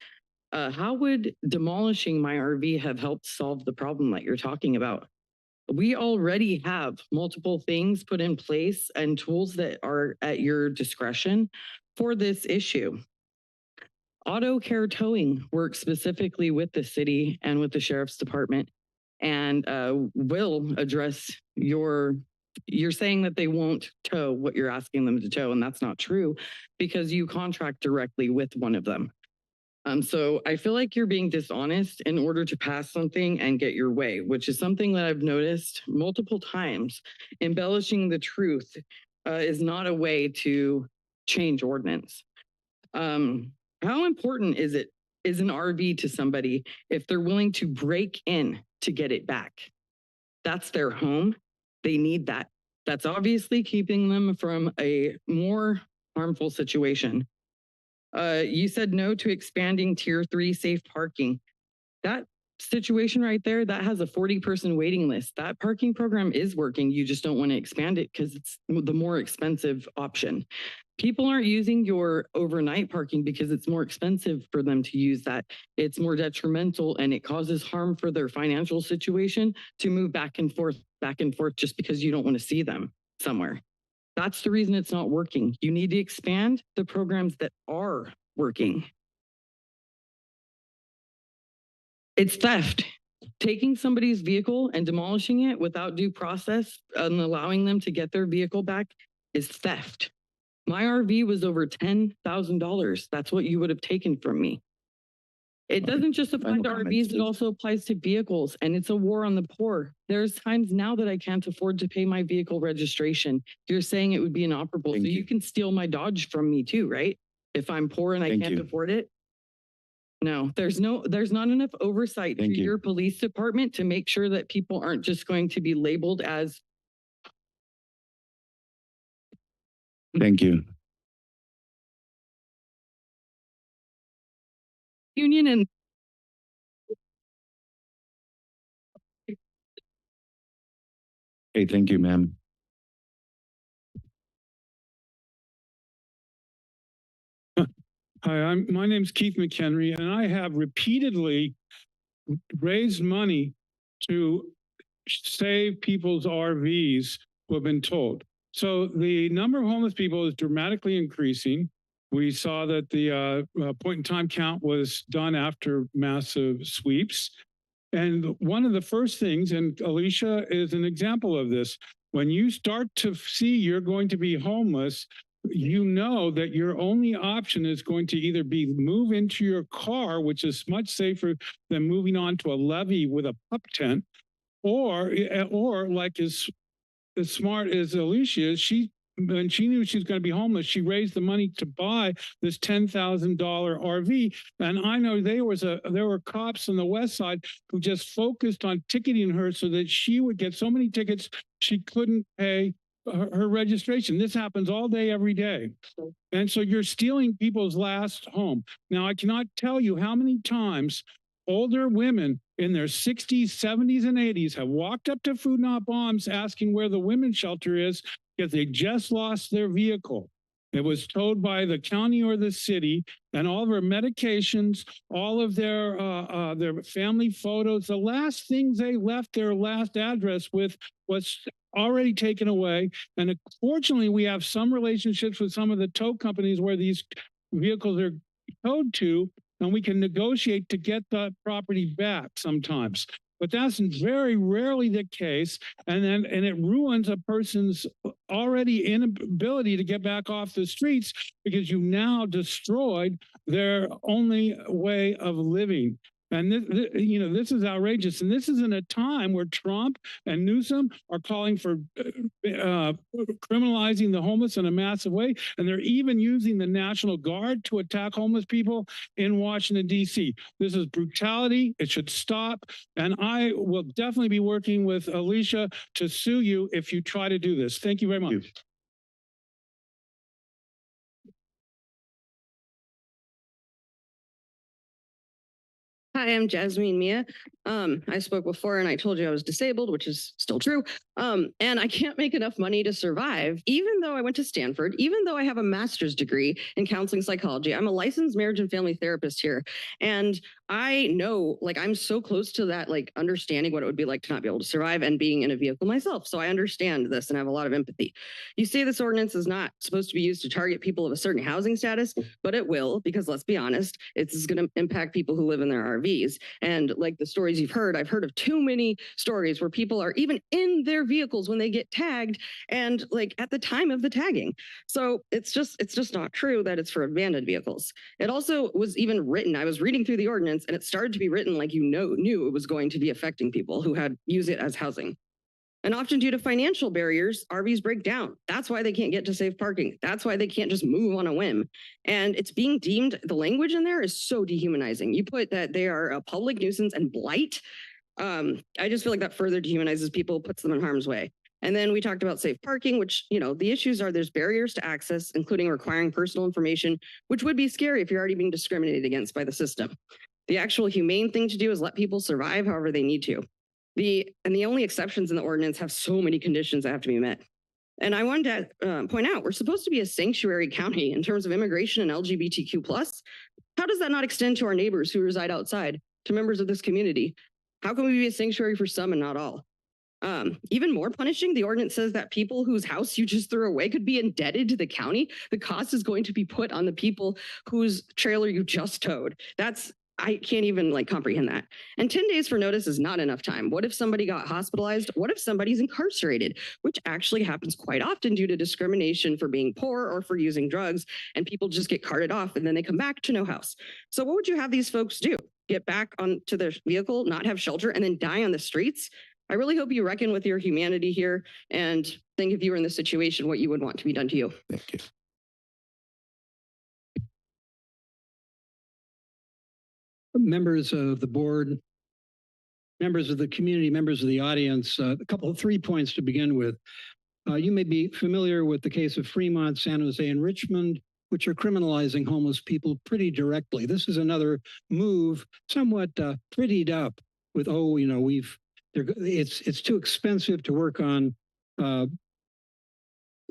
How would demolishing my RV have helped solve the problem that you're talking about? We already have multiple things put in place and tools that are at your discretion for this issue. Auto care towing works specifically with the city and with the sheriff's department, and will address you're saying that they won't tow what you're asking them to tow, and that's not true because you contract directly with one of them. So I feel like you're being dishonest in order to pass something and get your way, which is something that I've noticed multiple times. Embellishing the truth is not a way to change ordinance. How important is an RV to somebody if they're willing to break in to get it back? That's their home. They need that. That's obviously keeping them from a more harmful situation. You said no to expanding tier 3 safe parking. That situation right there, that has a 40-person waiting list. That parking program is working. You just don't want to expand it because it's the more expensive option. People aren't using your overnight parking because it's more expensive for them to use that. It's more detrimental and it causes harm for their financial situation to move back and forth just because you don't want to see them somewhere. That's the reason it's not working. You need to expand the programs that are working. It's theft. Taking somebody's vehicle and demolishing it without due process and allowing them to get their vehicle back is theft. My RV was over $10,000. That's what you would have taken from me. It doesn't just apply to RVs, it also applies to vehicles, and it's a war on the poor. There's times now that I can't afford to pay my vehicle registration. You're saying it would be inoperable, so you can steal my Dodge from me too, right? If I'm poor and I can't afford it. No, there's not enough oversight to your police department to make sure that people aren't just going to be labeled as. Thank you. Union and Okay, thank you, ma'am. Hi, my name's Keith McHenry, and I have repeatedly raised money to save people's RVs who have been towed. So the number of homeless people is dramatically increasing. We saw that the point in time count was done after massive sweeps. And one of the first things, and Alicia is an example of this, when you start to see you're going to be homeless, you know that your only option is going to either be move into your car, which is much safer than moving on to a levee with a pup tent, or like as smart as Alicia is, when she knew she was going to be homeless, she raised the money to buy this $10,000 RV. And I know there were cops on the west side who just focused on ticketing her so that she would get so many tickets she couldn't pay her registration. This happens all day, every day. And so you're stealing people's last home. Now, I cannot tell you how many times older women in their 60s, 70s, and 80s have walked up to Food Not Bombs asking where the women's shelter is because they just lost their vehicle. It was towed by the county or the city, and all of their medications, all of their family photos, the last things they left their last address with was already taken away. And fortunately, we have some relationships with some of the tow companies where these vehicles are towed to, and we can negotiate to get the property back sometimes. But that's very rarely the case. And it ruins a person's already inability to get back off the streets because you've now destroyed their only way of living. And this is outrageous. And this is in a time where Trump and Newsom are calling for criminalizing the homeless in a massive way. And they're even using the National Guard to attack homeless people in Washington, D.C. This is brutality. It should stop. And I will definitely be working with Alicia to sue you if you try to do this. Thank you very much. Hi, I'm Jasmine Mia. I spoke before and I told you I was disabled, which is still true. And I can't make enough money to survive, even though I went to Stanford, even though I have a master's degree in counseling psychology. I'm a licensed marriage and family therapist here. And I know, like, I'm so close to that, like, understanding what it would be like to not be able to survive and being in a vehicle myself. So I understand this and have a lot of empathy. You say this ordinance is not supposed to be used to target people of a certain housing status, but it will, because let's be honest, it's going to impact people who live in their RVs. And like the stories you've heard, I've heard of too many stories where people are even in their vehicles when they get tagged and like at the time of the tagging. So it's just not true that it's for abandoned vehicles. It also was even written, I was reading through the ordinance and it started to be written like knew it was going to be affecting people who had used it as housing. And often due to financial barriers, RVs break down. That's why they can't get to safe parking. That's why they can't just move on a whim. And it's being deemed, the language in there is so dehumanizing. You put that they are a public nuisance and blight. I just feel like that further dehumanizes people, puts them in harm's way. And then we talked about safe parking, which, the issues are there's barriers to access, including requiring personal information, which would be scary if you're already being discriminated against by the system. The actual humane thing to do is let people survive however they need to. The only exceptions in the ordinance have so many conditions that have to be met. And I wanted to point out, we're supposed to be a sanctuary county in terms of immigration and LGBTQ+. How does that not extend to our neighbors who reside outside, to members of this community? How can we be a sanctuary for some and not all? Even more punishing, the ordinance says that people whose house you just threw away could be indebted to the county. The cost is going to be put on the people whose trailer you just towed. I can't even comprehend that. And 10 days for notice is not enough time. What if somebody got hospitalized? What if somebody's incarcerated? Which actually happens quite often due to discrimination for being poor or for using drugs, and people just get carted off and then they come back to no house. So what would you have these folks do? Get back onto their vehicle, not have shelter, and then die on the streets? I really hope you reckon with your humanity here and think if you were in this situation, what you would want to be done to you. Thank you. Members of the board, members of the community, members of the audience, three points to begin with. You may be familiar with the case of Fremont, San Jose, and Richmond, which are criminalizing homeless people pretty directly. This is another move, somewhat prettied up with, it's too expensive to work on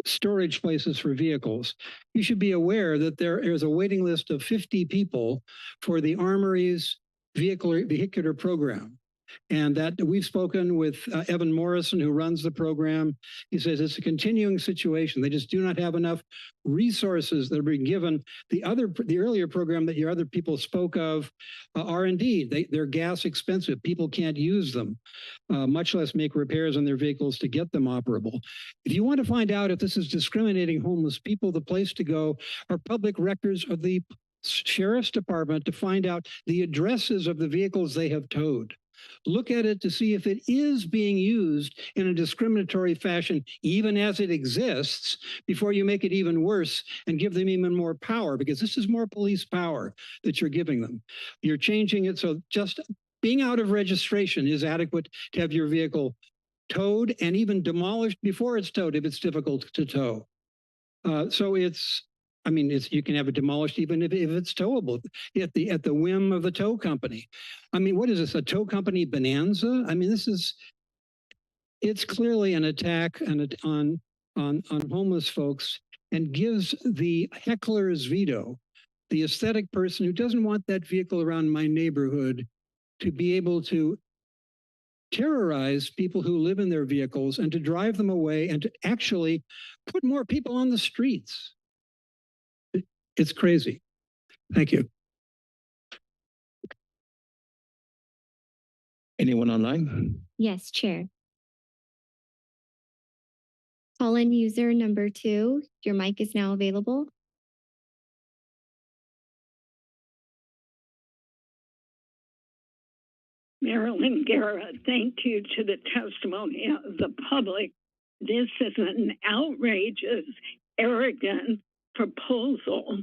storage places for vehicles. You should be aware that there is a waiting list of 50 people for the Armory's vehicular program. And that we've spoken with Evan Morrison, who runs the program. He says it's a continuing situation. They just do not have enough resources that are being given. The earlier program that your other people spoke of are indeed, they're gas expensive. People can't use them, much less make repairs on their vehicles to get them operable. If you want to find out if this is discriminating homeless people, the place to go are public records of the Sheriff's Department to find out the addresses of the vehicles they have towed. Look at it to see if it is being used in a discriminatory fashion, even as it exists, before you make it even worse and give them even more power, because this is more police power that you're giving them. You're changing it so just being out of registration is adequate to have your vehicle towed and even demolished before it's towed if it's difficult to tow. So you can have it demolished even if it's towable at the whim of the tow company. I mean, what is this, a tow company bonanza? I mean, it's clearly an attack on homeless folks and gives the heckler's veto, the aesthetic person who doesn't want that vehicle around my neighborhood, to be able to terrorize people who live in their vehicles and to drive them away and to actually put more people on the streets. It's crazy. Thank you. Anyone online? Yes, Chair. Call-in user number 2, your mic is now available. Marilyn Guerra, thank you to the testimony of the public. This is an outrageous, arrogant proposal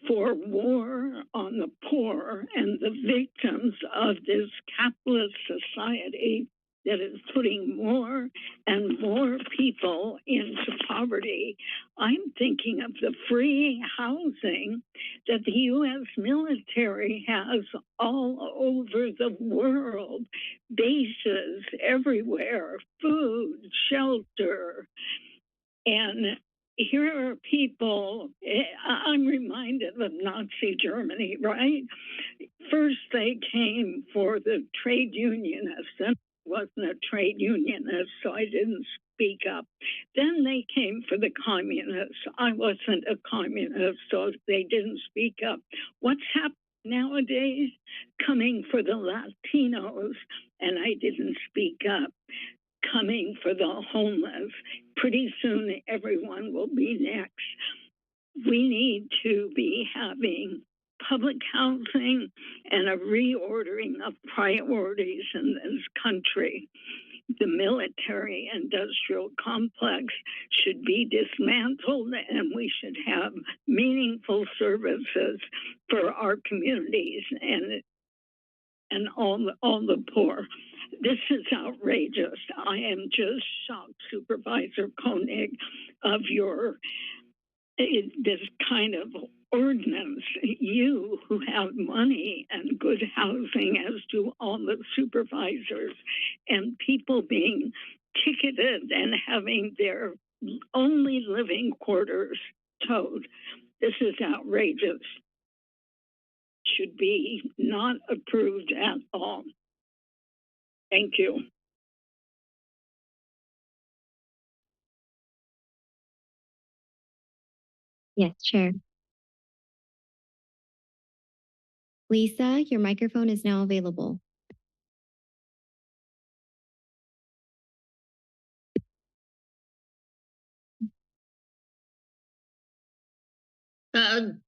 for war on the poor and the victims of this capitalist society that is putting more and more people into poverty. I'm thinking of the free housing that the U.S. military has all over the world, bases everywhere, food, shelter, and here are people, I'm reminded of Nazi Germany, right? First, they came for the trade unionists, and I wasn't a trade unionist, so I didn't speak up. Then they came for the communists. I wasn't a communist, so they didn't speak up. What's happening nowadays? Coming for the Latinos, and I didn't speak up. Coming for the homeless. Pretty soon, everyone will be next. We need to be having public housing and a reordering of priorities in this country. The military industrial complex should be dismantled, and we should have meaningful services for our communities and all the poor. This is outrageous. I am just shocked, Supervisor Koenig, of this kind of ordinance. You who have money and good housing, as do all the supervisors, and people being ticketed and having their only living quarters towed. This is outrageous. Should be not approved at all. Thank you. Yes, Chair. Lisa, your microphone is now available. Good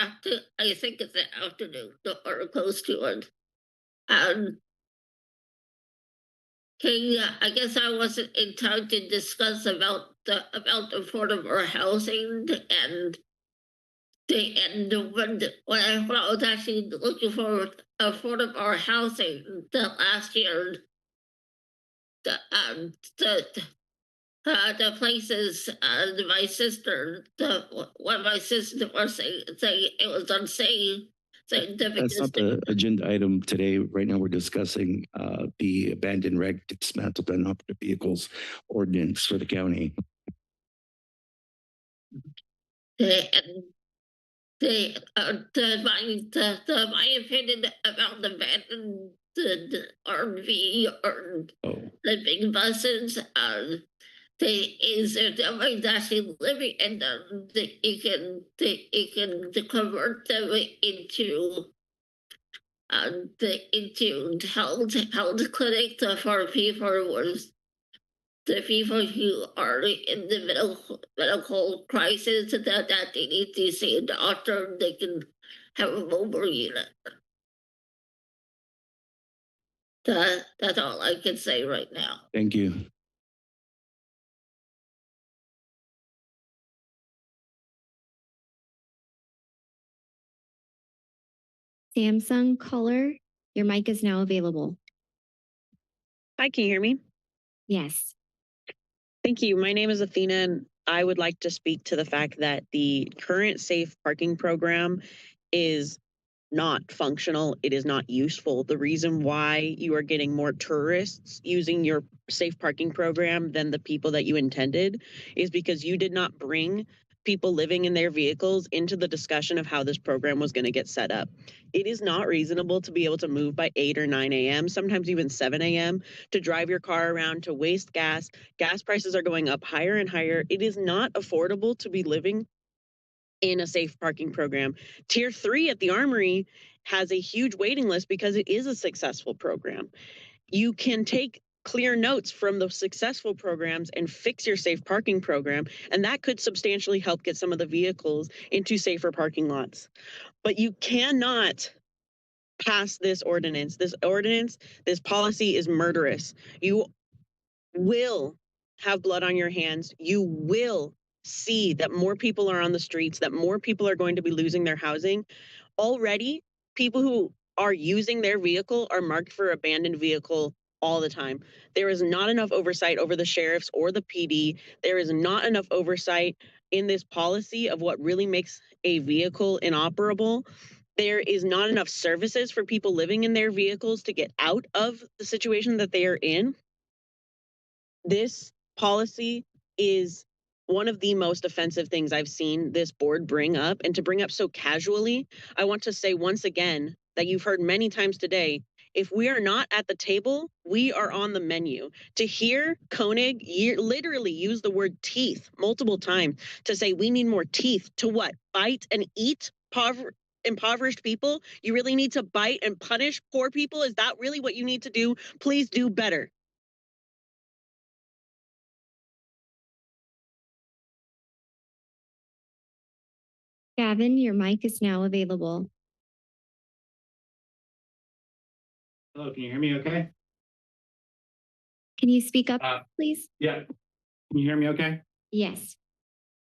afternoon. I think it's the afternoon or close to it. I guess I wasn't in time to discuss about affordable housing and when I was actually looking for affordable housing the last year. The places my sister, one of my sisters were saying it was unsafe. That's not the agenda item today. Right now, we're discussing the abandoned, wrecked, dismantled, and unoperative vehicles ordinance for the county. My opinion about the abandoned the RV or living buses, they is there somebody actually living in them that you can convert them into health clinics for the people who are in the medical crisis that they need to see a doctor. They can have a mobile unit. That's all I can say right now. Thank you. Samsung caller, your mic is now available. Hi, can you hear me? Yes. Thank you. My name is Athena, and I would like to speak to the fact that the current safe parking program is not functional. It is not useful. The reason why you are getting more tourists using your safe parking program than the people that you intended is because you did not bring people living in their vehicles into the discussion of how this program was going to get set up. It is not reasonable to be able to move by 8 or 9 a.m., sometimes even 7 a.m., to drive your car around, to waste gas. Gas prices are going up higher and higher. It is not affordable to be living in a safe parking program. Tier 3 at the Armory has a huge waiting list because it is a successful program. You can take clear notes from the successful programs and fix your safe parking program, and that could substantially help get some of the vehicles into safer parking lots. But you cannot pass this ordinance. This policy is murderous. You will have blood on your hands. You will see that more people are on the streets, that more people are going to be losing their housing. Already, people who are using their vehicle are marked for abandoned vehicle all the time. There is not enough oversight over the sheriffs or the PD. There is not enough oversight in this policy of what really makes a vehicle inoperable. There is not enough services for people living in their vehicles to get out of the situation that they are in. This policy is one of the most offensive things I've seen this board bring up, and to bring up so casually. I want to say once again that you've heard many times today, if we are not at the table, we are on the menu. To hear Koenig literally use the word teeth multiple times to say we need more teeth to what? Bite and eat impoverished people? You really need to bite and punish poor people? Is that really what you need to do? Please do better. Gavin, your mic is now available. Hello, can you hear me okay? Can you speak up, please? Yeah. Can you hear me okay? Yes.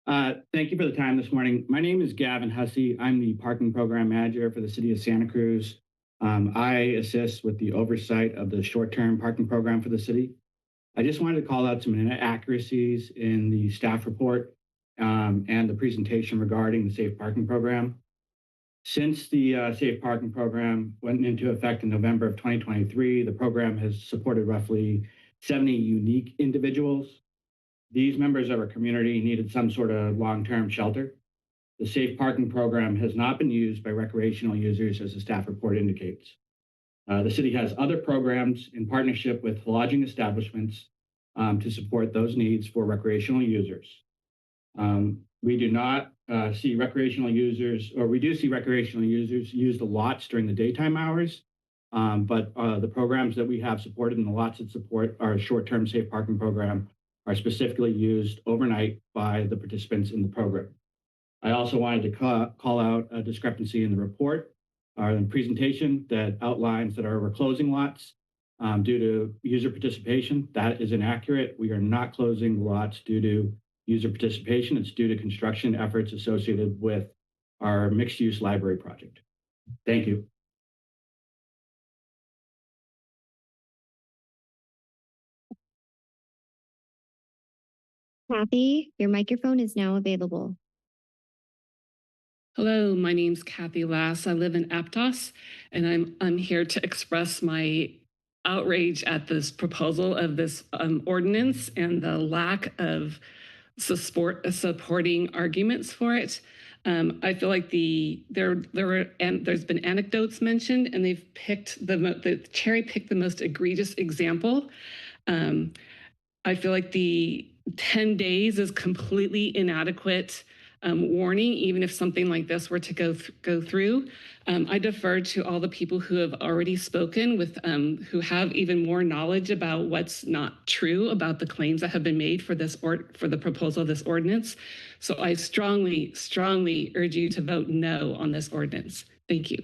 Thank you for the time this morning. My name is Gavin Hussey. I'm the parking program manager for the city of Santa Cruz. I assist with the oversight of the short-term parking program for the city. I just wanted to call out some inaccuracies in the staff report and the presentation regarding the safe parking program. Since the safe parking program went into effect in November of 2023, the program has supported roughly 70 unique individuals. These members of our community needed some sort of long-term shelter. The safe parking program has not been used by recreational users, as the staff report indicates. The city has other programs in partnership with lodging establishments to support those needs for recreational users. We do not see recreational users, or we do see recreational users use the lots during the daytime hours, but the programs that we have supported and the lots that support our short-term safe parking program are specifically used overnight by the participants in the program. I also wanted to call out a discrepancy in the report or in the presentation that outlines that we're closing lots due to user participation. That is inaccurate. We are not closing lots due to user participation. It's due to construction efforts associated with our mixed-use library project. Thank you. Kathy, your microphone is now available. Hello, my name's Kathy Lass. I live in Aptos, and I'm here to express my outrage at this proposal of this ordinance and the lack of supporting arguments for it. I feel like there's been anecdotes mentioned, and they've picked the cherry picked the most egregious example. I feel like the 10 days is completely inadequate warning, even if something like this were to go through. I defer to all the people who have already spoken with who have even more knowledge about what's not true about the claims that have been made for the proposal of this ordinance. So I strongly, strongly urge you to vote no on this ordinance. Thank you.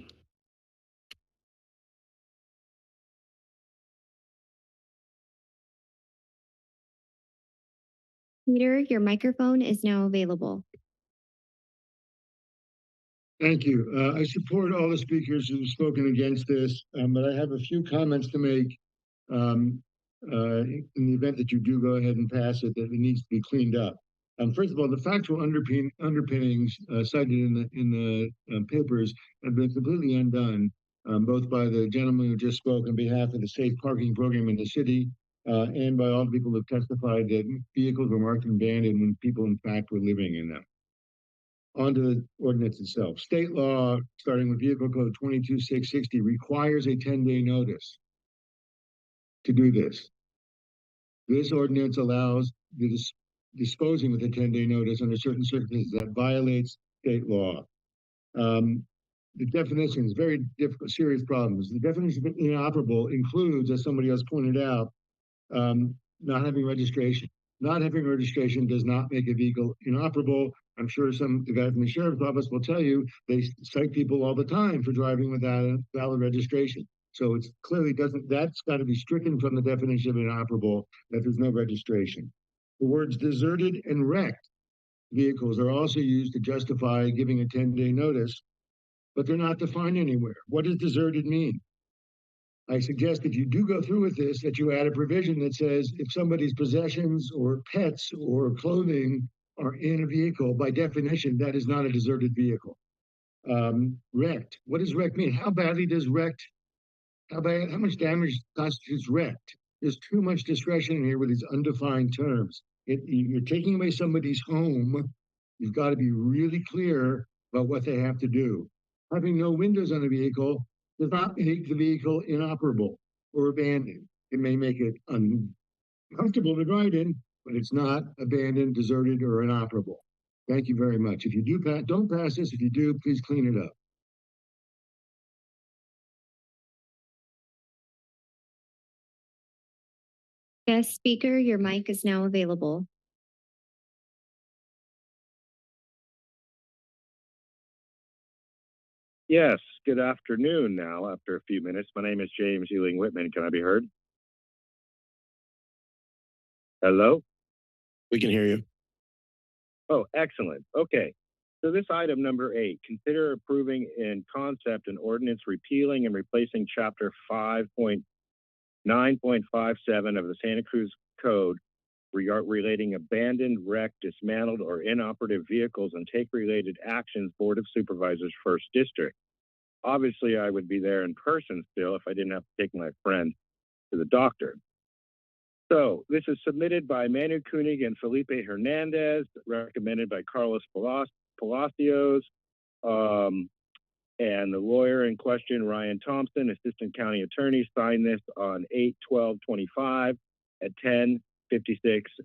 Peter, your microphone is now available. Thank you. I support all the speakers who've spoken against this, but I have a few comments to make in the event that you do go ahead and pass it, that it needs to be cleaned up. First of all, the factual underpinnings cited in the papers have been completely undone, both by the gentleman who just spoke on behalf of the safe parking program in the city, and by all the people who have testified that vehicles were marked and abandoned when people in fact were living in them. On to the ordinance itself. State law, starting with Vehicle Code 22660, requires a 10-day notice to do this. This ordinance allows the disposing with a 10-day notice under certain circumstances that violates state law. The definition is very difficult, serious problems. The definition of inoperable includes, as somebody else pointed out, not having registration. Not having registration does not make a vehicle inoperable. I'm sure the guy from the sheriff's office will tell you they cite people all the time for driving without a valid registration. So it's clearly that's got to be stricken from the definition of inoperable, that there's no registration. The words deserted and wrecked vehicles are also used to justify giving a 10-day notice, but they're not defined anywhere. What does deserted mean? I suggest if you do go through with this, that you add a provision that says if somebody's possessions or pets or clothing are in a vehicle, by definition, that is not a deserted vehicle. Wrecked. What does wrecked mean? How badly does wrecked, how much damage constitutes wrecked? There's too much discretion in here with these undefined terms. You're taking away somebody's home. You've got to be really clear about what they have to do. Having no windows on a vehicle does not make the vehicle inoperable or abandoned. It may make it uncomfortable to ride in, but it's not abandoned, deserted, or inoperable. Thank you very much. If you do don't pass this. If you do, please clean it up. Guest speaker, your mic is now available. Yes, good afternoon now, after a few minutes. My name is James Ewing Whitman. Can I be heard? Hello? We can hear you. Oh, excellent. Okay. So this item number 8, consider approving in concept an ordinance repealing and replacing chapter 5.9.57 of the Santa Cruz Code relating abandoned, wrecked, dismantled, or inoperative vehicles and take related actions, Board of Supervisors, 1st District. Obviously, I would be there in person still if I didn't have to take my friend to the doctor. So this is submitted by Manu Koenig and Felipe Hernandez, recommended by Carlos Palacios, and the lawyer in question, Ryan Thompson, Assistant County Attorney, signed this on 8/12/25 at 10:56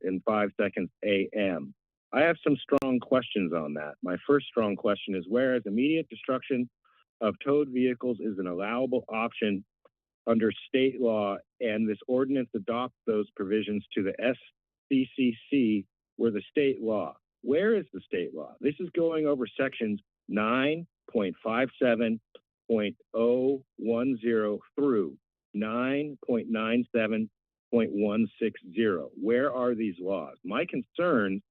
and 5 seconds a.m. I have some strong questions on that. My first strong question is, whereas immediate destruction of towed vehicles is an allowable option under state law, and this ordinance adopts those provisions to the SCCC were the state law. Where is the state law? This is going over sections 9.57.010 through 9.97.160. Where are these laws? My concern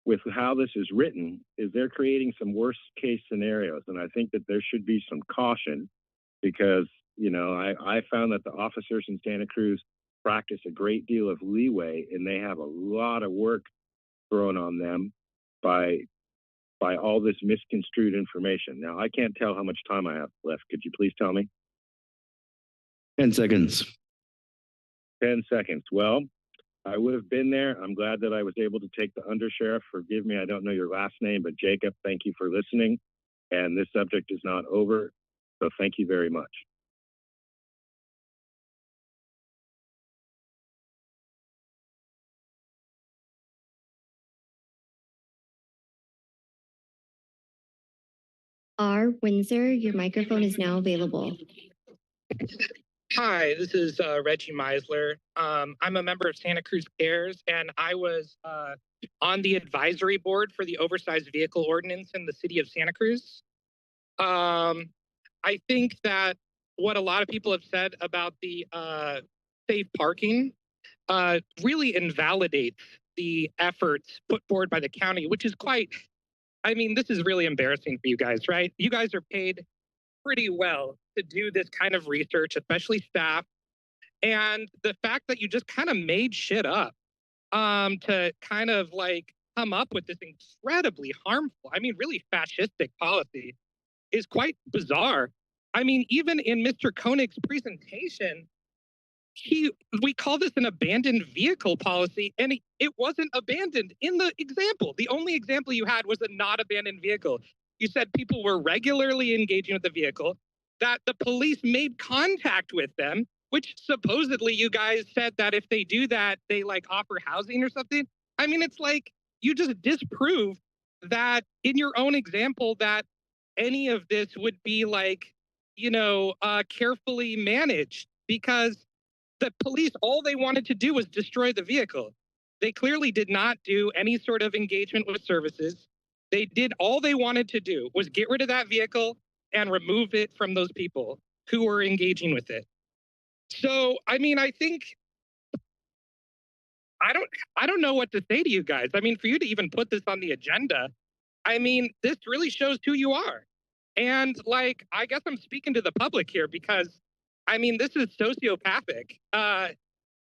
with how this is written is they're creating some worst case scenarios. And I think that there should be some caution because, you know, I found that the officers in Santa Cruz practice a great deal of leeway and they have a lot of work thrown on them by all this misconstrued information. Now, I can't tell how much time I have left. Could you please tell me? 10 seconds. 10 seconds. Well, I would have been there. I'm glad that I was able to take the undersheriff. Forgive me, I don't know your last name, but Jacob, thank you for listening. And this subject is not over. So thank you very much. R. Windsor, your microphone is now available. Hi, this is Reggie Meisler. I'm a member of Santa Cruz Cares, and I was on the advisory board for the oversized vehicle ordinance in the city of Santa Cruz. I think that what a lot of people have said about the safe parking really invalidates the efforts put forward by the county, which is quite, I mean, this is really embarrassing for you guys, right? You guys are paid pretty well to do this kind of research, especially staff. And the fact that you just kind of made shit up to kind of like come up with this incredibly harmful, I mean, really fascistic policy is quite bizarre. I mean, even in Mr. Koenig's presentation, we call this an abandoned vehicle policy, and it wasn't abandoned in the example. The only example you had was a not abandoned vehicle. You said people were regularly engaging with the vehicle, that the police made contact with them, which supposedly you guys said that if they do that, they like offer housing or something. I mean, it's like you just disprove that in your own example that any of this would be like, you know, carefully managed, because the police, all they wanted to do was destroy the vehicle. They clearly did not do any sort of engagement with services. All they wanted to do was get rid of that vehicle and remove it from those people who were engaging with it. So, I mean, I think, I don't know what to say to you guys. I mean, for you to even put this on the agenda, I mean, this really shows who you are. And like, I guess I'm speaking to the public here because, I mean, this is sociopathic.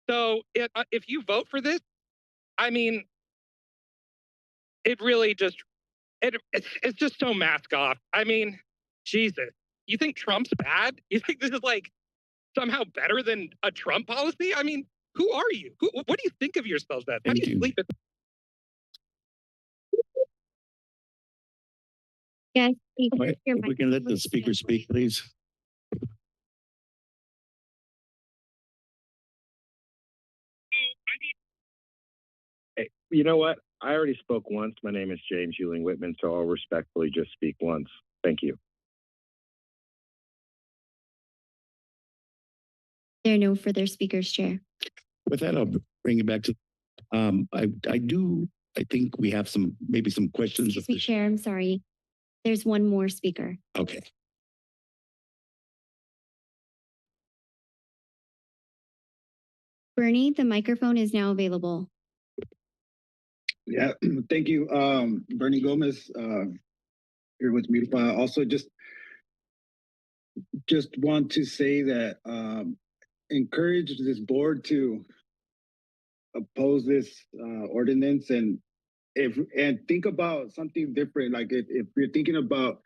So if you vote for this, I mean, it really just, it's just so mask off. I mean, Jesus, you think Trump's bad? You think this is like somehow better than a Trump policy? I mean, who are you? What do you think of yourselves as? How do you sleep at Yes, Right. If we can let the speaker speak, please. Hey, you know what? I already spoke once. My name is James Ewing Whitman, so I'll respectfully just speak once. Thank you. There are no further speakers, Chair. With that, I'll bring it back to, I think we have maybe some questions. Excuse me, Chair, I'm sorry. There's one more speaker. Okay. Bernie, the microphone is now available. Yeah, thank you. Bernie Gomez, here with Mutify. Also, just want to say that encourage this board to oppose this ordinance and think about something different. Like if you're thinking about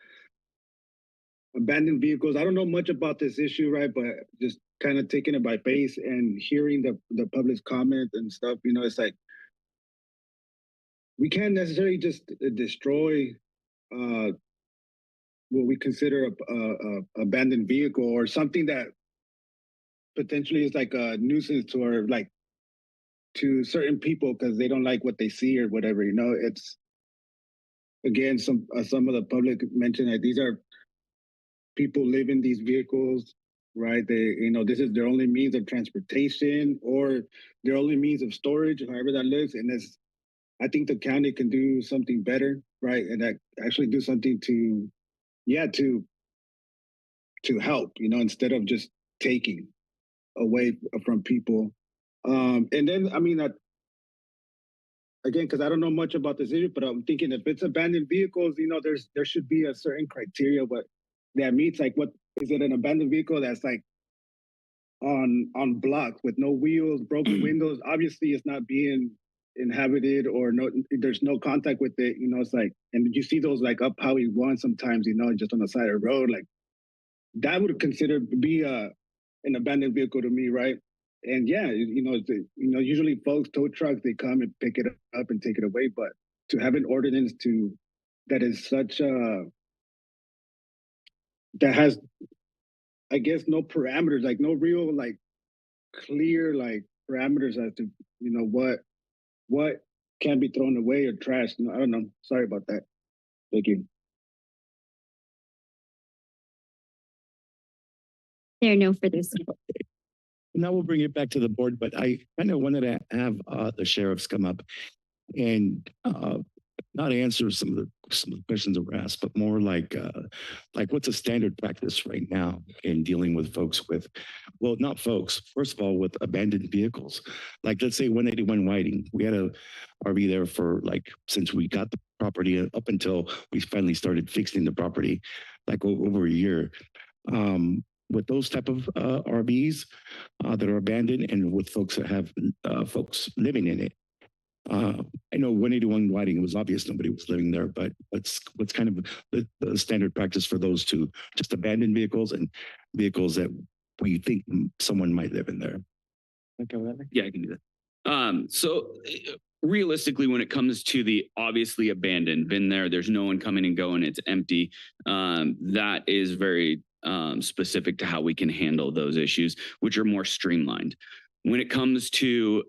abandoned vehicles, I don't know much about this issue, right? But just kind of taking it by face and hearing the public's comment and stuff, you know, it's like we can't necessarily just destroy what we consider a abandoned vehicle or something that potentially is like a nuisance or like to certain people because they don't like what they see or whatever. You know, it's again some of the public mentioned that these are people live in these vehicles, right? They, you know, this is their only means of transportation or their only means of storage, however that looks. And it's, I think the county can do something better, right? And that actually do something to help, you know, instead of just taking away from people. And then, I mean, again, because I don't know much about this issue, but I'm thinking if it's abandoned vehicles, you know, there should be a certain criteria, but that meets like what is it an abandoned vehicle that's like on blocks with no wheels, broken windows? Obviously, it's not being inhabited or there's no contact with it. You know, it's like, and you see those like up Highway 1 sometimes, you know, just on the side of the road, like that would consider be an abandoned vehicle to me, right? and yeah, usually folks, tow trucks, they come and pick it up and take it away. But to have an ordinance that is such a that has, I guess, no parameters, like no real like clear like parameters as to what can be thrown away or trashed. I don't know. Sorry about that. Thank you. There are no further. Now we'll bring it back to the board, but I kind of wanted to have the sheriffs come up and not answer some of the questions that were asked, but more like what's a standard practice right now in dealing with folks with, well, not folks, first of all, with abandoned vehicles. Like let's say 181 Whiting, we had a RV there for like, since we got the property up until we finally started fixing the property, like over a year. With those type of RVs that are abandoned and with folks that have folks living in it. I know 181 Whiting, it was obvious nobody was living there, but what's kind of the standard practice for those two, just abandoned vehicles and vehicles that we think someone might live in there? Okay, yeah, I can do that. So realistically, when it comes to the obviously abandoned, been there, there's no one coming and going, it's empty. That is very specific to how we can handle those issues, which are more streamlined. When it comes to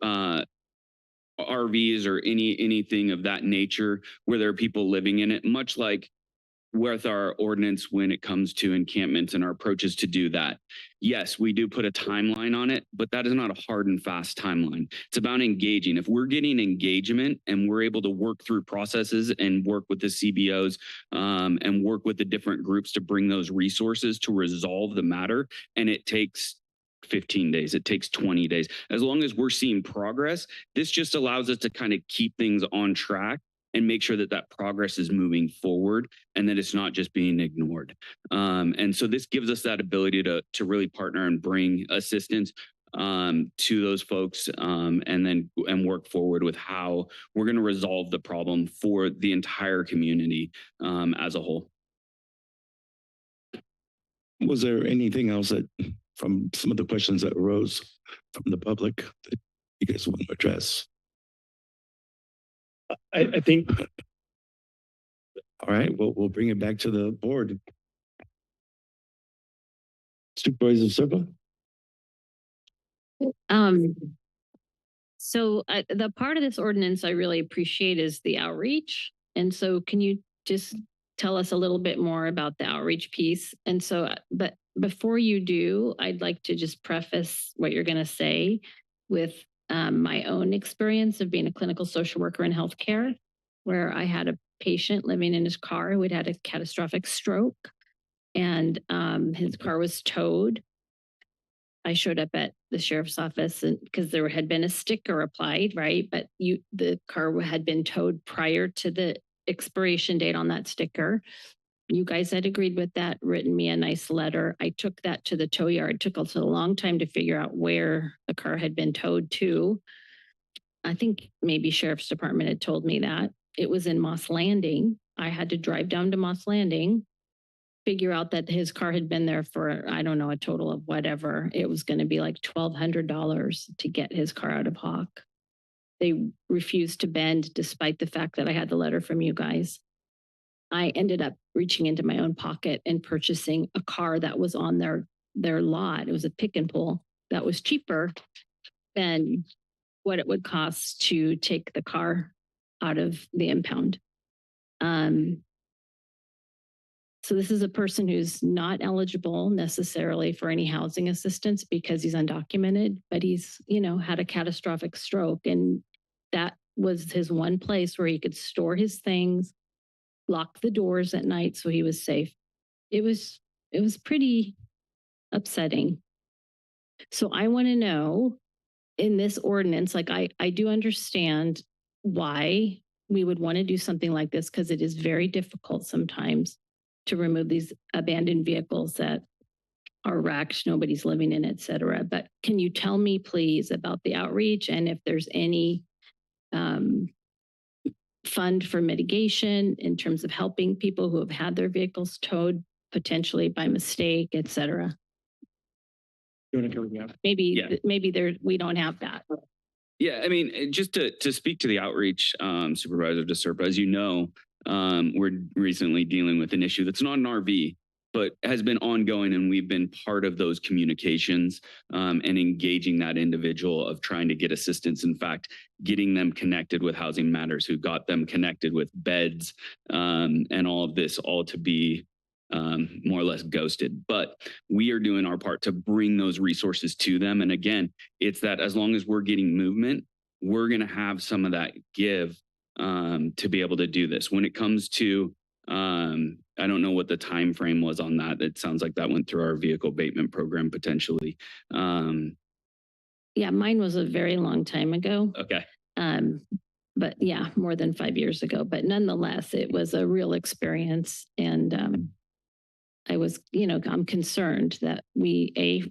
RVs or anything of that nature where there are people living in it, much like with our ordinance when it comes to encampments and our approaches to do that. Yes, we do put a timeline on it, but that is not a hard and fast timeline. It's about engaging. If we're getting engagement and we're able to work through processes and work with the CBOs and work with the different groups to bring those resources to resolve the matter, and it takes 15 days, it takes 20 days. As long as we're seeing progress, this just allows us to kind of keep things on track and make sure that that progress is moving forward and that it's not just being ignored. And so this gives us that ability to really partner and bring assistance to those folks and work forward with how we're going to resolve the problem for the entire community as a whole. Was there anything else that from some of the questions that arose from the public that you guys want to address? I think. All right, well, we'll bring it back to the board. Supervisor Silva. So the part of this ordinance I really appreciate is the outreach. And so can you just tell us a little bit more about the outreach piece? And so, but before you do, I'd like to just preface what you're going to say with my own experience of being a clinical social worker in healthcare, where I had a patient living in his car who had a catastrophic stroke, and his car was towed. I showed up at the sheriff's office because there had been a sticker applied, right? But the car had been towed prior to the expiration date on that sticker. You guys had agreed with that, written me a nice letter. I took that to the tow yard. It took us a long time to figure out where the car had been towed to. I think maybe Sheriff's Department had told me that. It was in Moss Landing. I had to drive down to Moss Landing, figure out that his car had been there for, I don't know, a total of whatever. It was going to be like $1,200 to get his car out of Hawk. They refused to bend despite the fact that I had the letter from you guys. I ended up reaching into my own pocket and purchasing a car that was on their lot. It was a pick and pull that was cheaper than what it would cost to take the car out of the impound. So this is a person who's not eligible necessarily for any housing assistance because he's undocumented, but he's, had a catastrophic stroke. And that was his one place where he could store his things, lock the doors at night so he was safe. It was pretty upsetting. So I want to know in this ordinance, like I do understand why we would want to do something like this because it is very difficult sometimes to remove these abandoned vehicles that are wrecked, nobody's living in, et cetera. But can you tell me please about the outreach and if there's any fund for mitigation in terms of helping people who have had their vehicles towed potentially by mistake, et cetera? You want to cover that? Maybe, Yeah. maybe there, we don't have that. Yeah, I mean, just to speak to the outreach, Supervisor DeSerpa, as you know, we're recently dealing with an issue that's not an RV, but has been ongoing, and we've been part of those communications and engaging that individual of trying to get assistance. In fact, getting them connected with Housing Matters, who got them connected with beds and all of this, all to be more or less ghosted. But we are doing our part to bring those resources to them. And again, it's that as long as we're getting movement, we're going to have some of that give to be able to do this. When it comes to, I don't know what the time frame was on that. It sounds like that went through our vehicle abatement program potentially. Yeah, mine was a very long time ago. Okay. But yeah, more than 5 years ago. But nonetheless, it was a real experience. And I was, I'm concerned that we, A,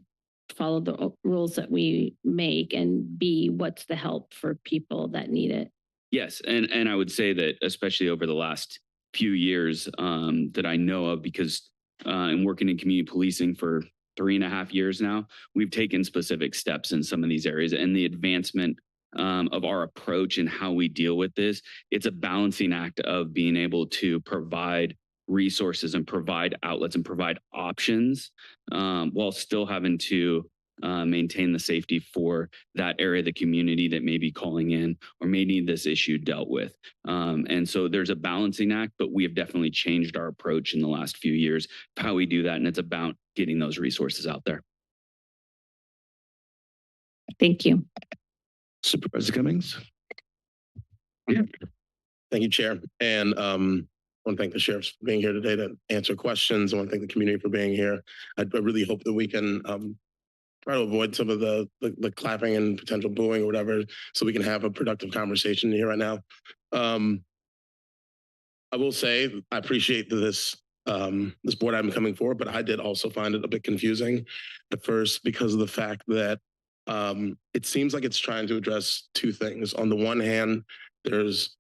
follow the rules that we make, and B, what's the help for people that need it. Yes, and I would say that especially over the last few years that I know of, because I'm working in community policing for 3.5 years now, we've taken specific steps in some of these areas, and the advancement of our approach and how we deal with this, it's a balancing act of being able to provide resources and provide outlets and provide options while still having to maintain the safety for that area of the community that may be calling in or may need this issue dealt with. And so there's a balancing act, but we have definitely changed our approach in the last few years of how we do that. And it's about getting those resources out there. Thank you. Supervisor Cummings. Thank you, Chair. And I want to thank the sheriffs for being here today to answer questions. I want to thank the community for being here. I really hope that we can try to avoid some of the clapping and potential booing or whatever, so we can have a productive conversation here right now. I will say I appreciate this this board I'm coming for, but I did also find it a bit confusing at first because of the fact that it seems like it's trying to address two things. On the one hand, there's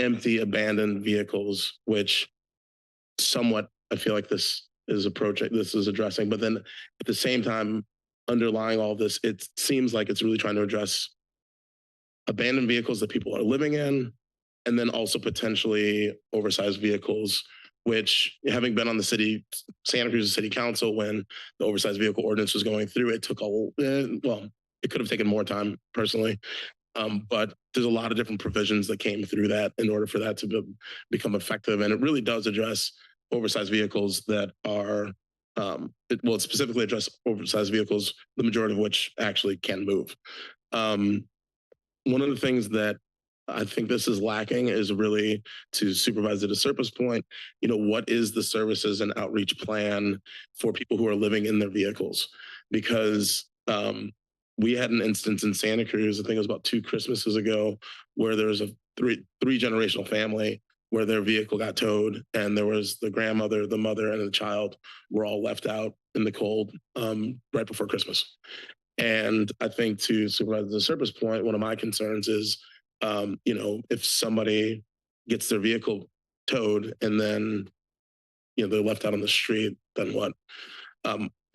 empty, abandoned vehicles, which somewhat I feel like this is addressing. But then at the same time, underlying all this, it seems like it's really trying to address abandoned vehicles that people are living in, and then also potentially oversized vehicles, which, having been on the Santa Cruz City Council when the oversized vehicle ordinance was going through, it took it could have taken more time personally. But there's a lot of different provisions that came through that in order for that to become effective. And it really does address oversized vehicles that are, it specifically address oversized vehicles, the majority of which actually can move. One of the things that I think this is lacking is really, to Supervisor DeSerpa's point, what is the services and outreach plan for people who are living in their vehicles? Because we had an instance in Santa Cruz, I think it was about 2 Christmases ago, where there was a three generational family where their vehicle got towed, and there was the grandmother, the mother, and the child were all left out in the cold right before Christmas. And I think, to Supervisor DeSerpa's point, one of my concerns is, if somebody gets their vehicle towed and then, they're left out on the street, then what?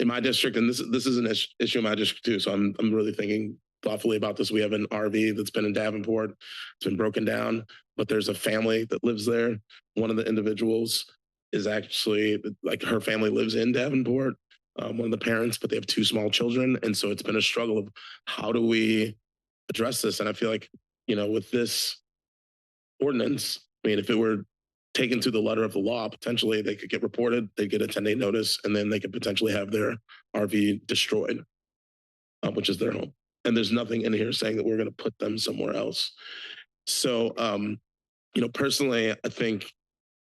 In my district, and this is an issue in my district too, so I'm really thinking thoughtfully about this. We have an RV that's been in Davenport. It's been broken down, but there's a family that lives there. One of the individuals is actually, like, her family lives in Davenport, one of the parents, but they have 2 small children. And so it's been a struggle of how do we address this? And I feel like, with this ordinance, if it were taken to the letter of the law, potentially they could get reported, they'd get a 10-day notice, and then they could potentially have their RV destroyed, which is their home. And there's nothing in here saying that we're going to put them somewhere else. So, personally, I think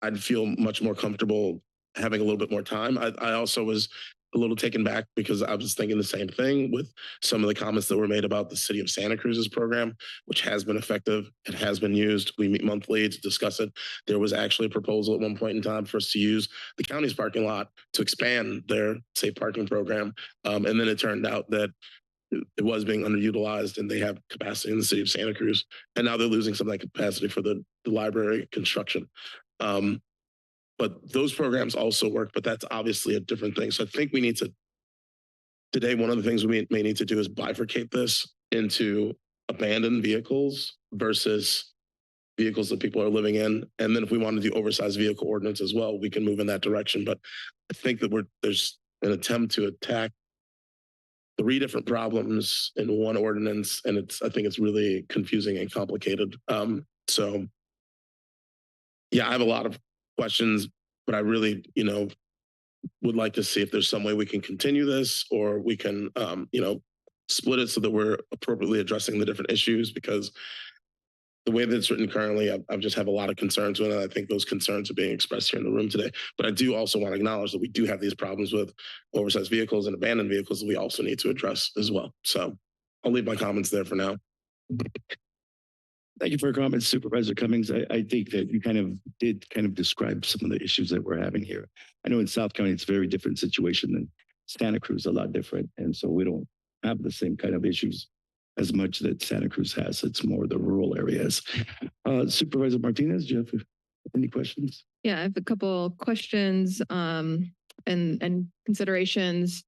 I'd feel much more comfortable having a little bit more time. I also was a little taken back because I was thinking the same thing with some of the comments that were made about the city of Santa Cruz's program, which has been effective. It has been used. We meet monthly to discuss it. There was actually a proposal at one point in time for us to use the county's parking lot to expand their safe parking program. And then it turned out that it was being underutilized, and they have capacity in the city of Santa Cruz. And now they're losing some of that capacity for the library construction. But those programs also work, but that's obviously a different thing. So I think we need to today, one of the things we may need to do is bifurcate this into abandoned vehicles versus vehicles that people are living in. And then if we want to do oversized vehicle ordinance as well, we can move in that direction. But I think that there's an attempt to attack 3 different problems in one ordinance, and I think it's really confusing and complicated. So yeah, I have a lot of questions, but I really, would like to see if there's some way we can continue this, or we can, split it so that we're appropriately addressing the different issues, because the way that it's written currently, I just have a lot of concerns with it. And I think those concerns are being expressed here in the room today. But I do also want to acknowledge that we do have these problems with oversized vehicles and abandoned vehicles that we also need to address as well. So I'll leave my comments there for now. Thank you for your comments, Supervisor Cummings. I think that you did describe some of the issues that we're having here. I know in South County, it's a very different situation than Santa Cruz, a lot different. And so we don't have the same kind of issues as much that Santa Cruz has. It's more the rural areas. Supervisor Martinez, do you have any questions? Yeah, I have a couple questions and considerations.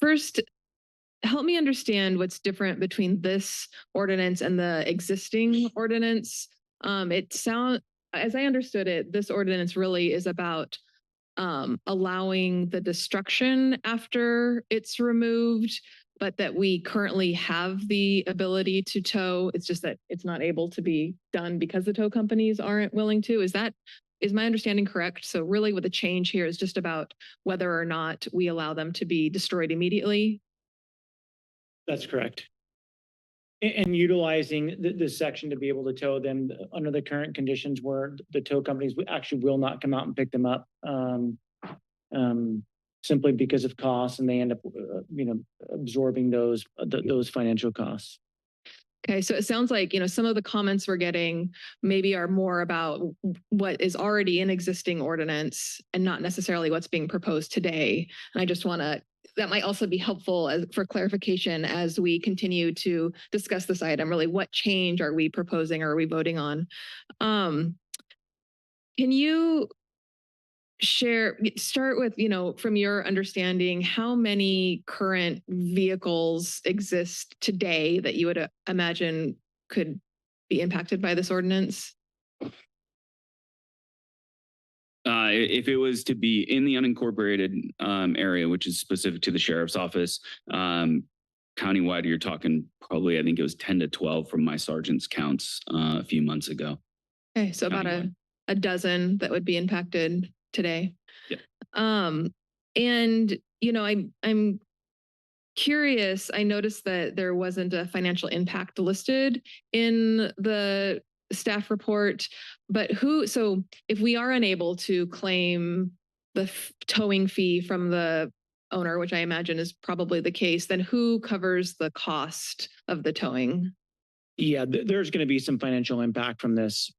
First, help me understand what's different between this ordinance and the existing ordinance. As I understood it, this ordinance really is about allowing the destruction after it's removed, but that we currently have the ability to tow. It's just that it's not able to be done because the tow companies aren't willing to. Is my understanding correct? So really what the change here is just about whether or not we allow them to be destroyed immediately? That's correct. And utilizing this section to be able to tow them under the current conditions where the tow companies actually will not come out and pick them up simply because of costs, and they end up, absorbing those financial costs. Okay, so it sounds like, some of the comments we're getting maybe are more about what is already in existing ordinance and not necessarily what's being proposed today. And I just that might also be helpful for clarification as we continue to discuss this item. Really, what change are we proposing or are we voting on? Can you start with, from your understanding, how many current vehicles exist today that you would imagine could be impacted by this ordinance? If it was to be in the unincorporated area, which is specific to the sheriff's office, countywide, you're talking probably, I think it was 10 to 12 from my sergeant's counts a few months ago. Okay, so about a dozen that would be impacted today. Yeah. And I'm curious. I noticed that there wasn't a financial impact listed in the staff report, but so if we are unable to claim the towing fee from the owner, which I imagine is probably the case, then who covers the cost of the towing? Yeah, there's going to be some financial impact from this.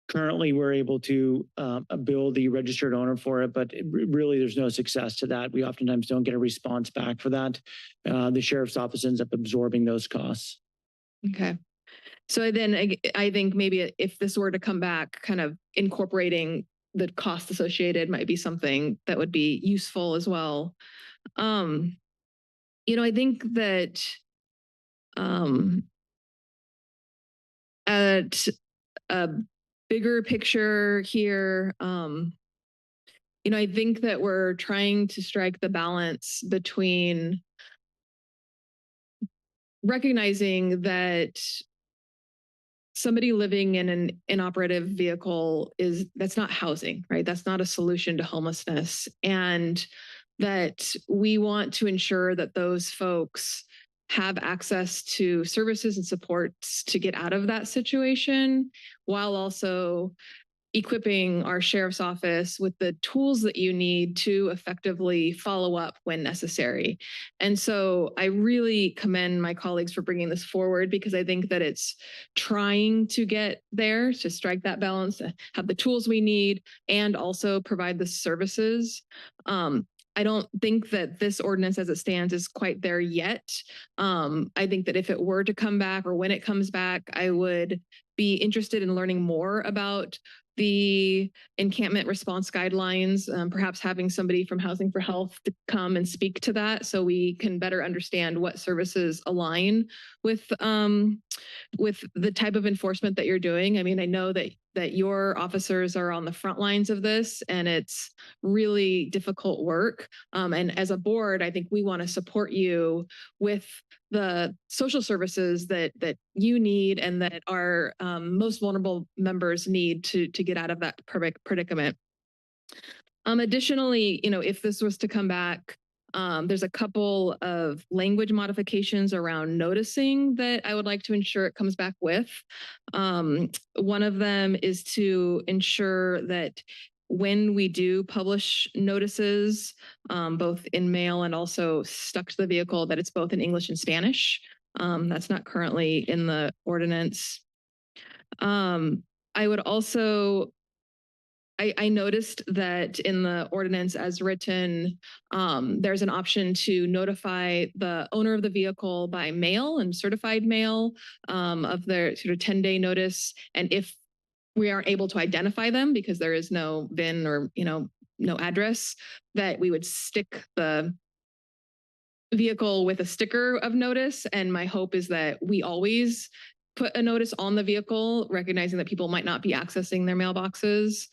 Currently, we're able to bill the registered owner for it, but really there's no success to that. We oftentimes don't get a response back for that. The sheriff's office ends up absorbing those costs. Okay. So then I think maybe if this were to come back, kind of incorporating the cost associated might be something that would be useful as well. I think that at a bigger picture here, I think that we're trying to strike the balance between recognizing that somebody living in an inoperative vehicle that's not housing, right? That's not a solution to homelessness. And that we want to ensure that those folks have access to services and supports to get out of that situation, while also equipping our sheriff's office with the tools that you need to effectively follow up when necessary. And so I really commend my colleagues for bringing this forward, because I think that it's trying to get there, to strike that balance, to have the tools we need and also provide the services. I don't think that this ordinance as it stands is quite there yet. I think that if it were to come back, or when it comes back, I would be interested in learning more about the encampment response guidelines, perhaps having somebody from Housing for Health to come and speak to that so we can better understand what services align with the type of enforcement that you're doing. I mean, I know that your officers are on the front lines of this, and it's really difficult work. And as a board, I think we want to support you with the social services that you need and that our most vulnerable members need to get out of that predicament. Additionally, if this was to come back, there's a couple of language modifications around noticing that I would like to ensure it comes back with. One of them is to ensure that when we do publish notices, both in mail and also stuck to the vehicle, that it's both in English and Spanish. That's not currently in the ordinance. I would also, I noticed that in the ordinance as written, there's an option to notify the owner of the vehicle by mail and certified mail of their sort of 10-day notice. And if we aren't able to identify them because there is no VIN or, no address, that we would stick the vehicle with a sticker of notice. And my hope is that we always put a notice on the vehicle, recognizing that people might not be accessing their mailboxes.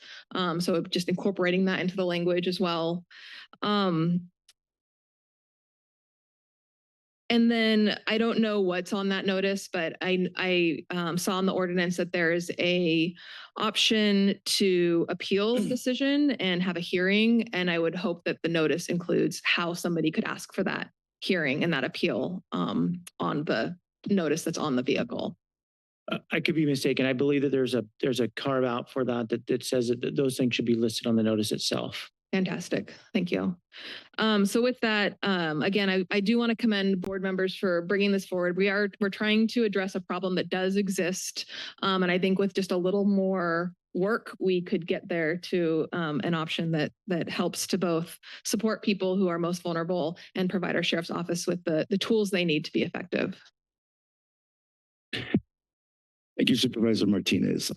So just incorporating that into the language as well. And then I don't know what's on that notice, but I saw in the ordinance that there is a option to appeal the decision and have a hearing. And I would hope that the notice includes how somebody could ask for that hearing and that appeal on the notice that's on the vehicle. I could be mistaken. I believe that there's a carve out for that says that those things should be listed on the notice itself. Fantastic. Thank you. So with that, again, I do want to commend board members for bringing this forward. We're trying to address a problem that does exist. And I think with just a little more work, we could get there to an option that helps to both support people who are most vulnerable and provide our sheriff's office with the tools they need to be effective. Thank you, Supervisor Martinez.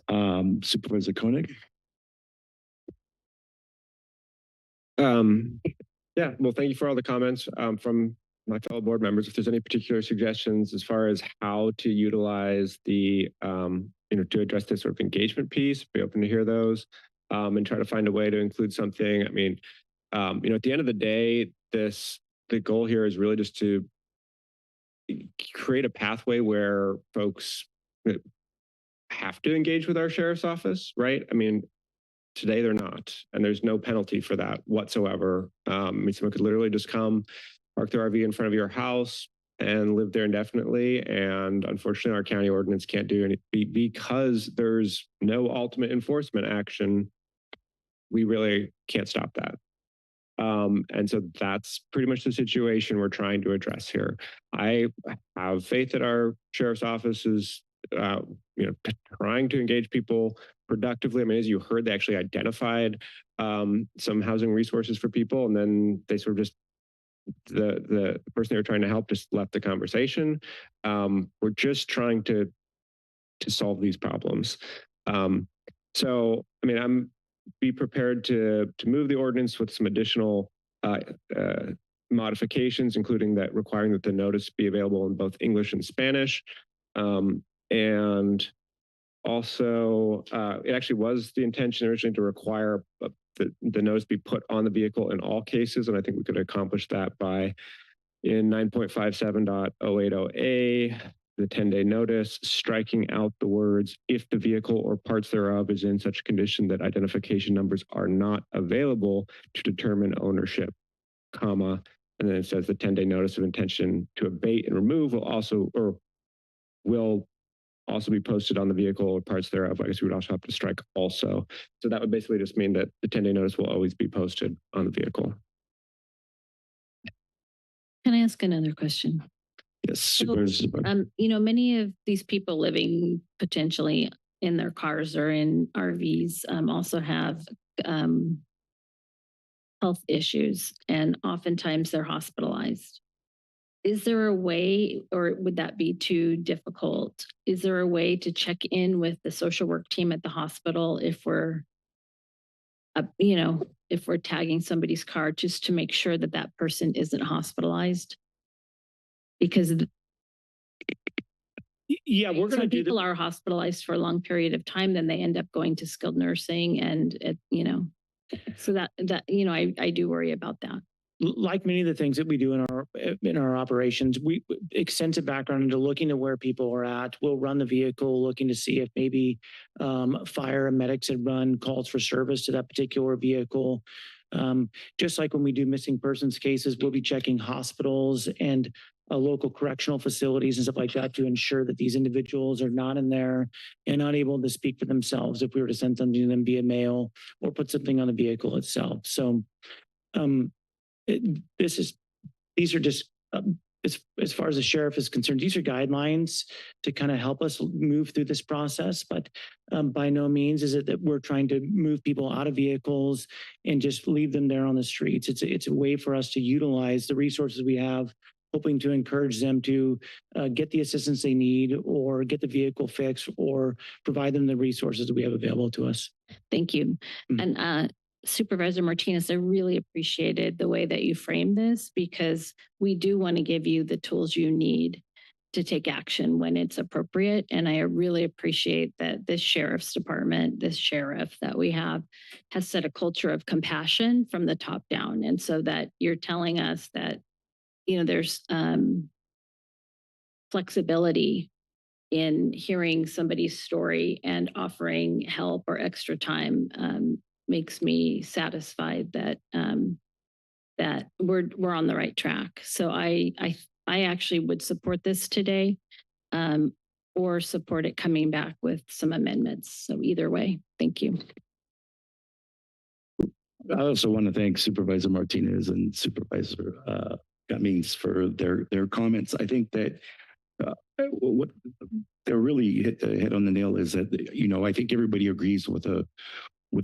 Supervisor Koenig. Yeah, well, thank you for all the comments from my fellow board members. If there's any particular suggestions as far as how to utilize the, to address this sort of engagement piece, be open to hear those and try to find a way to include something. I mean, at the end of the day, the goal here is really just to create a pathway where folks have to engage with our sheriff's office, right? I mean, today they're not, and there's no penalty for that whatsoever. I mean, someone could literally just come, park their RV in front of your house and live there indefinitely. And unfortunately, our county ordinance can't do anything because there's no ultimate enforcement action. We really can't stop that. And so that's pretty much the situation we're trying to address here. I have faith that our sheriff's office is trying to engage people productively. I mean, as you heard, they actually identified some housing resources for people, and then they sort of just the person they were trying to help just left the conversation. We're just trying to solve these problems. So, I mean, I'm be prepared to move the ordinance with some additional modifications, including that requiring that the notice be available in both English and Spanish. And also, it actually was the intention originally to require the notice be put on the vehicle in all cases. And I think we could accomplish that by in 9.57.080A, the 10-day notice, striking out the words, if the vehicle or parts thereof is in such condition that identification numbers are not available to determine ownership, comma, and then it says the 10-day notice of intention to abate and remove will also be posted on the vehicle or parts thereof. I guess we would also have to strike also. So that would basically just mean that the 10-day notice will always be posted on the vehicle. Can I ask another question? Yes. So, many of these people living potentially in their cars or in RVs also have health issues, and oftentimes they're hospitalized. Is there a way, or would that be too difficult? Is there a way to check in with the social work team at the hospital if we're, if we're tagging somebody's car, just to make sure that that person isn't hospitalized? Because yeah, we're going to do people are hospitalized for a long period of time, then they end up going to skilled nursing, and so that I do worry about that. Like many of the things that we do in our operations, we extensive background into looking at where people are at. We'll run the vehicle, looking to see if maybe fire and medics had run calls for service to that particular vehicle. Just like when we do missing persons cases, we'll be checking hospitals and local correctional facilities and stuff like that to ensure that these individuals are not in there and not able to speak for themselves if we were to send something to them via mail or put something on the vehicle itself. So these are just, as far as the sheriff is concerned, these are guidelines to kind of help us move through this process. But by no means is it that we're trying to move people out of vehicles and just leave them there on the streets. It's a way for us to utilize the resources we have, hoping to encourage them to get the assistance they need or get the vehicle fixed or provide them the resources that we have available to us. Thank you. And Supervisor Martinez, I really appreciated the way that you framed this, because we do want to give you the tools you need to take action when it's appropriate. And I really appreciate that this sheriff's department, this sheriff that we have, has set a culture of compassion from the top down. And so that you're telling us that, there's flexibility in hearing somebody's story and offering help or extra time makes me satisfied that that we're on the right track. So I actually would support this today, or support it coming back with some amendments. So either way, thank you. I also want to thank Supervisor Martinez and Supervisor Cummings for their comments. I think that what they're really hit the head on the nail is that, I think everybody agrees with the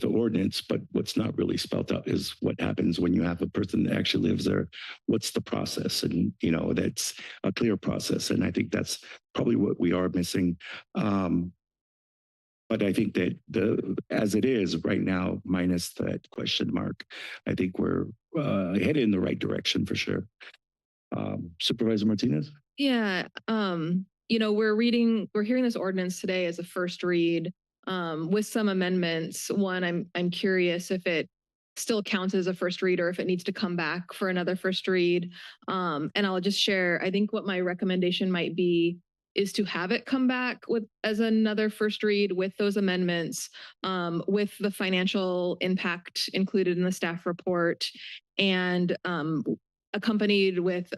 ordinance, but what's not really spelled out is what happens when you have a person that actually lives there. What's the process? And, that's a clear process. And I think that's probably what we are missing. But I think that as it is right now, minus that question mark, I think we're headed in the right direction for sure. Supervisor Martinez? Yeah. We're hearing this ordinance today as a first read. With some amendments. One, I'm curious if it still counts as a first read or if it needs to come back for another first read. And I'll just share, I think what my recommendation might be is to have it come back as another first read with those amendments, with the financial impact included in the staff report, and accompanied with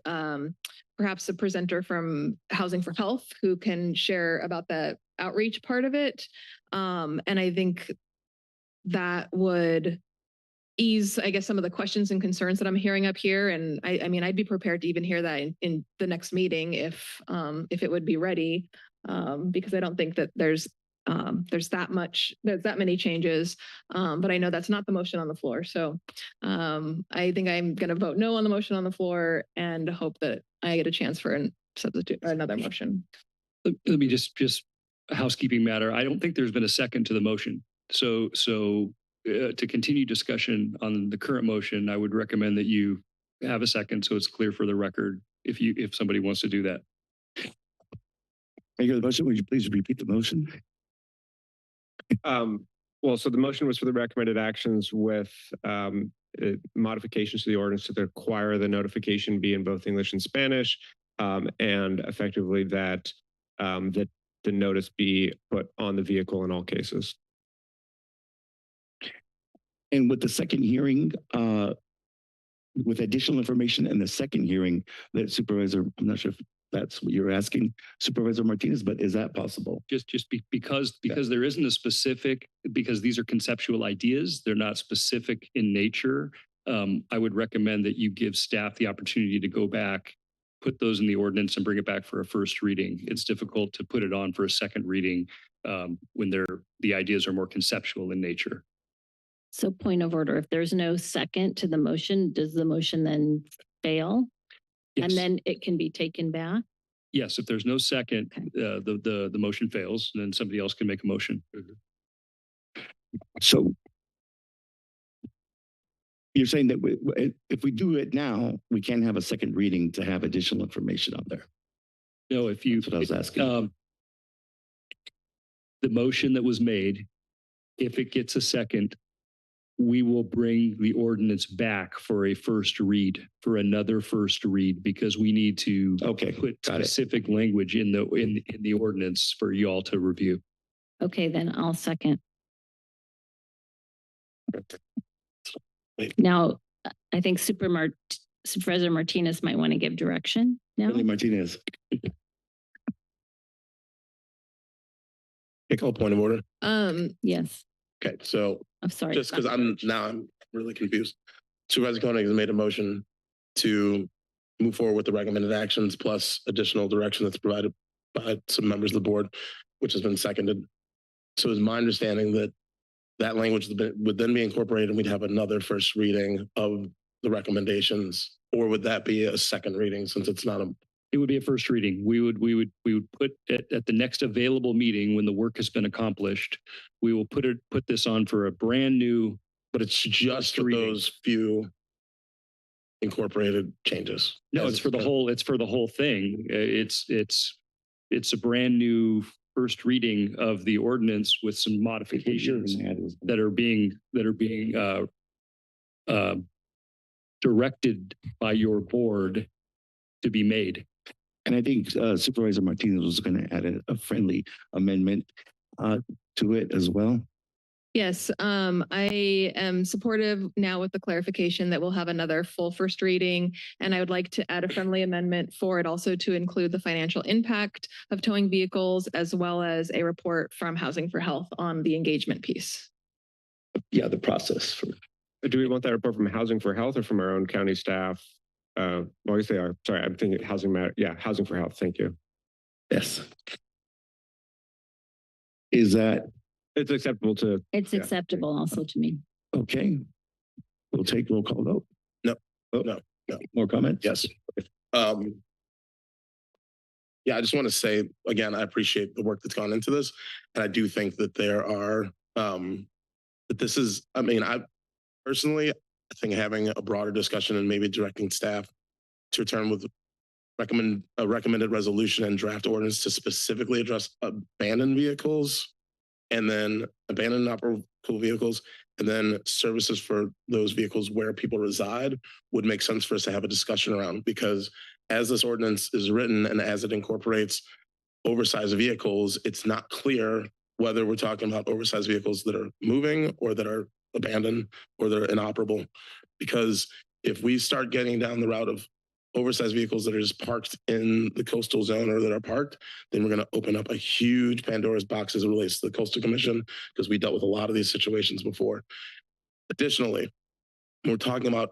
perhaps a presenter from Housing for Health who can share about the outreach part of it. And I think that would ease, I guess, some of the questions and concerns that I'm hearing up here. And I mean, I'd be prepared to even hear that in the next meeting if it would be ready, because I don't think that there's that many changes. But I know that's not the motion on the floor. So I think I'm going to vote no on the motion on the floor and hope that I get a chance for another motion. Let me just a housekeeping matter. I don't think there's been a second to the motion. So to continue discussion on the current motion, I would recommend that you have a second so it's clear for the record if somebody wants to do that. Mayor, the motion, would you please repeat the motion? Well, so the motion was for the recommended actions with modifications to the ordinance to require the notification be in both English and Spanish, and effectively that the notice be put on the vehicle in all cases. And with the second hearing, with additional information in the second hearing, that Supervisor, I'm not sure if that's what you're asking, Supervisor Martinez, but is that possible? Because there isn't a specific, because these are conceptual ideas, they're not specific in nature. I would recommend that you give staff the opportunity to go back, put those in the ordinance and bring it back for a first reading. It's difficult to put it on for a second reading when the ideas are more conceptual in nature. So point of order, if there's no second to the motion, does the motion then fail? And then it can be taken back? Yes, if there's no second, the motion fails, and then somebody else can make a motion. So you're saying that if we do it now, we can't have a second reading to have additional information out there? No, if you, That's what I was asking. The motion that was made, if it gets a second, we will bring the ordinance back for a first read, for another first read, because we need to put specific language in the ordinance for you all to review. Okay, then I'll second. Now, I think Supervisor Martinez might want to give direction now. Really, Martinez. Call a point of order. Yes. Okay, so I'm sorry. just because I'm really confused. Supervisor Koenig has made a motion to move forward with the recommended actions plus additional direction that's provided by some members of the board, which has been seconded. So it's my understanding that that language would then be incorporated and we'd have another first reading of the recommendations, or would that be a second reading since it's not a? It would be a first reading. We would put it at the next available meeting when the work has been accomplished. We will put this on for a brand new. But it's just for those few incorporated changes. No, it's for the whole. It's for the whole thing. It's a brand new first reading of the ordinance with some modifications that are being directed by your board to be made. And I think Supervisor Martinez was going to add a friendly amendment to it as well. Yes, I am supportive now with the clarification that we'll have another full first reading. And I would like to add a friendly amendment for it also to include the financial impact of towing vehicles, as well as a report from Housing for Health on the engagement piece. Yeah, the process. Do we want that report from Housing for Health or from our own county staff? Well, I guess they are. Sorry, I'm thinking Housing Matter. Yeah, Housing for Health. Thank you. Yes. Is that? It's acceptable to. It's acceptable also to me. Okay. We'll take roll call vote. No. Oh, no. More comments? Yes. Yeah, I just want to say again, I appreciate the work that's gone into this, and I do think that there are that this is. I mean, I personally, I think having a broader discussion and maybe directing staff to return with a recommended resolution and draft ordinance to specifically address abandoned vehicles, and then abandoned inoperable vehicles, and then services for those vehicles where people reside would make sense for us to have a discussion around, because as this ordinance is written and as it incorporates oversized vehicles, it's not clear whether we're talking about oversized vehicles that are moving or that are abandoned or they're inoperable. Because if we start getting down the route of oversized vehicles that are just parked in the coastal zone or that are parked, then we're going to open up a huge Pandora's box as it relates to the Coastal Commission, because we dealt with a lot of these situations before. Additionally, when we're talking about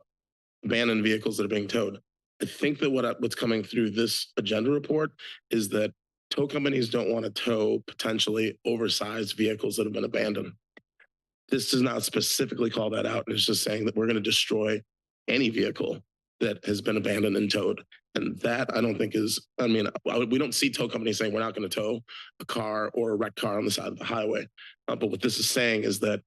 abandoned vehicles that are being towed, I think that what's coming through this agenda report is that tow companies don't want to tow potentially oversized vehicles that have been abandoned. This does not specifically call that out. And it's just saying that we're going to destroy any vehicle that has been abandoned and towed. And that I don't think is, I mean, we don't see tow companies saying we're not going to tow a car or a wrecked car on the side of the highway. But what this is saying is that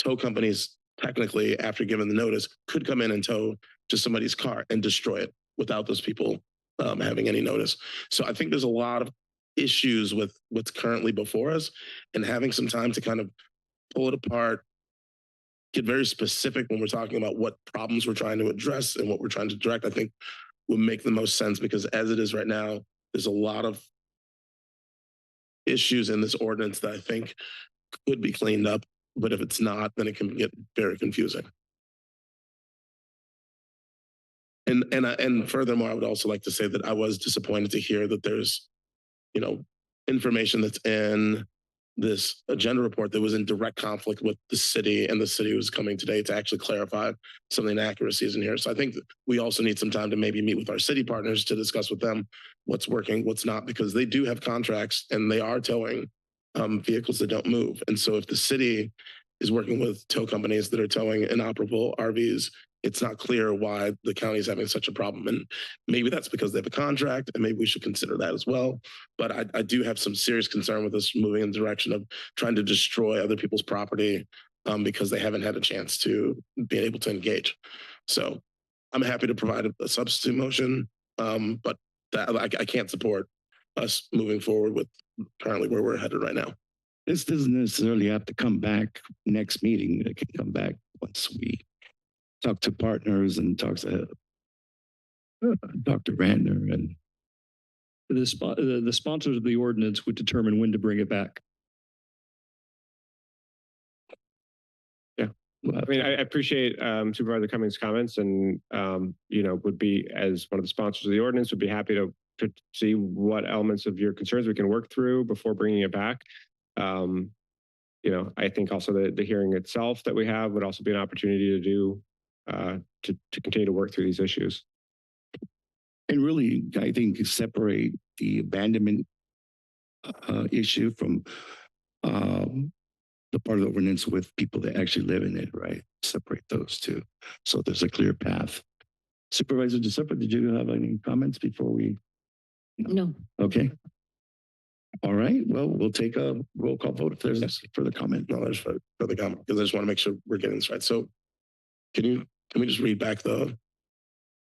tow companies technically, after giving the notice, could come in and tow just somebody's car and destroy it without those people having any notice. So I think there's a lot of issues with what's currently before us, and having some time to kind of pull it apart, get very specific when we're talking about what problems we're trying to address and what we're trying to direct, I think would make the most sense, because as it is right now, there's a lot of issues in this ordinance that I think could be cleaned up, but if it's not, then it can get very confusing. And furthermore, I would also like to say that I was disappointed to hear that there's, information that's in this agenda report that was in direct conflict with the city, and the city was coming today to actually clarify some of the inaccuracies in here. So I think that we also need some time to maybe meet with our city partners to discuss with them what's working, what's not, because they do have contracts and they are towing vehicles that don't move. And so if the city is working with tow companies that are towing inoperable RVs it's not clear why the county is having such a problem. And maybe that's because they have a contract, and maybe we should consider that as well. But I do have some serious concern with us moving in the direction of trying to destroy other people's property because they haven't had a chance to be able to engage. So I'm happy to provide a substitute motion, but that I can't support us moving forward with currently where we're headed right now. This doesn't necessarily have to come back next meeting. It can come back once we talk to partners and talk to Dr. Randner and the sponsors of the ordinance would determine when to bring it back. Yeah, I mean, I appreciate Supervisor Cummings' comments, and would be, as one of the sponsors of the ordinance, would be happy to see what elements of your concerns we can work through before bringing it back. I think also the hearing itself that we have would also be an opportunity to do to continue to work through these issues. And really, I think separate the abandonment issue from the part of the ordinance with people that actually live in it, right? Separate those two, so there's a clear path. Supervisor DeSutter, did you have any comments before we? No. Okay. All right. Well, we'll take a roll call vote if there's further comment. No, there's further comment because I just want to make sure we're getting this right. So can we just read back the?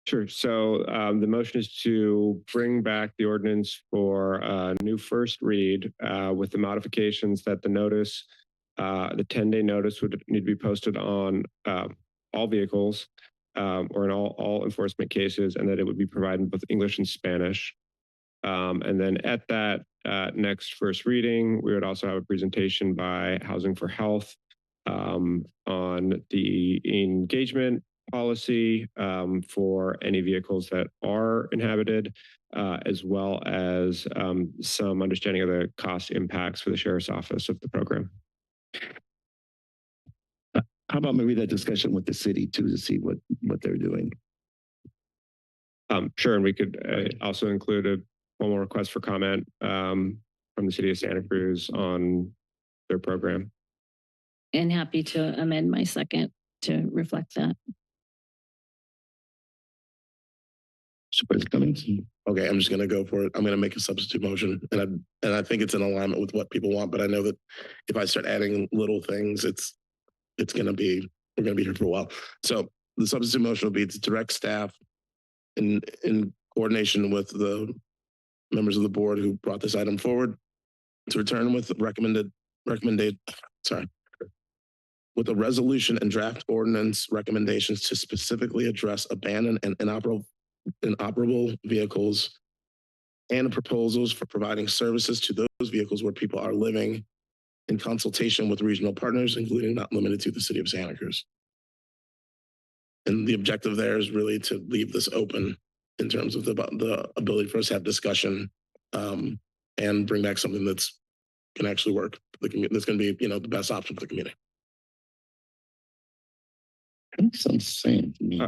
Sure. So the motion is to bring back the ordinance for a new first read with the modifications that the notice, the 10-day notice would need to be posted on all vehicles or in all enforcement cases, and that it would be provided in both English and Spanish. And then at that next first reading, we would also have a presentation by Housing for Health on the engagement policy for any vehicles that are inhabited, as well as some understanding of the cost impacts for the Sheriff's Office of the program. How about maybe that discussion with the city too, to see what they're doing? Sure, and we could also include a formal request for comment from the city of Santa Cruz on their program. And happy to amend my second to reflect that. Supervisor Cummings? Okay, I'm just going to go for it. I'm going to make a substitute motion, and I think it's in alignment with what people want. But I know that if I start adding little things, we're going to be here for a while. So the substitute motion will be to direct staff in coordination with the members of the board who brought this item forward to return with with a resolution and draft ordinance recommendations to specifically address abandoned and inoperable vehicles and proposals for providing services to those vehicles where people are living in consultation with regional partners, including not limited to the city of Santa Cruz. And the objective there is really to leave this open in terms of the ability for us to have discussion and bring back something that's can actually work for the community. That's going to be, the best option for the community. Sounds same to me.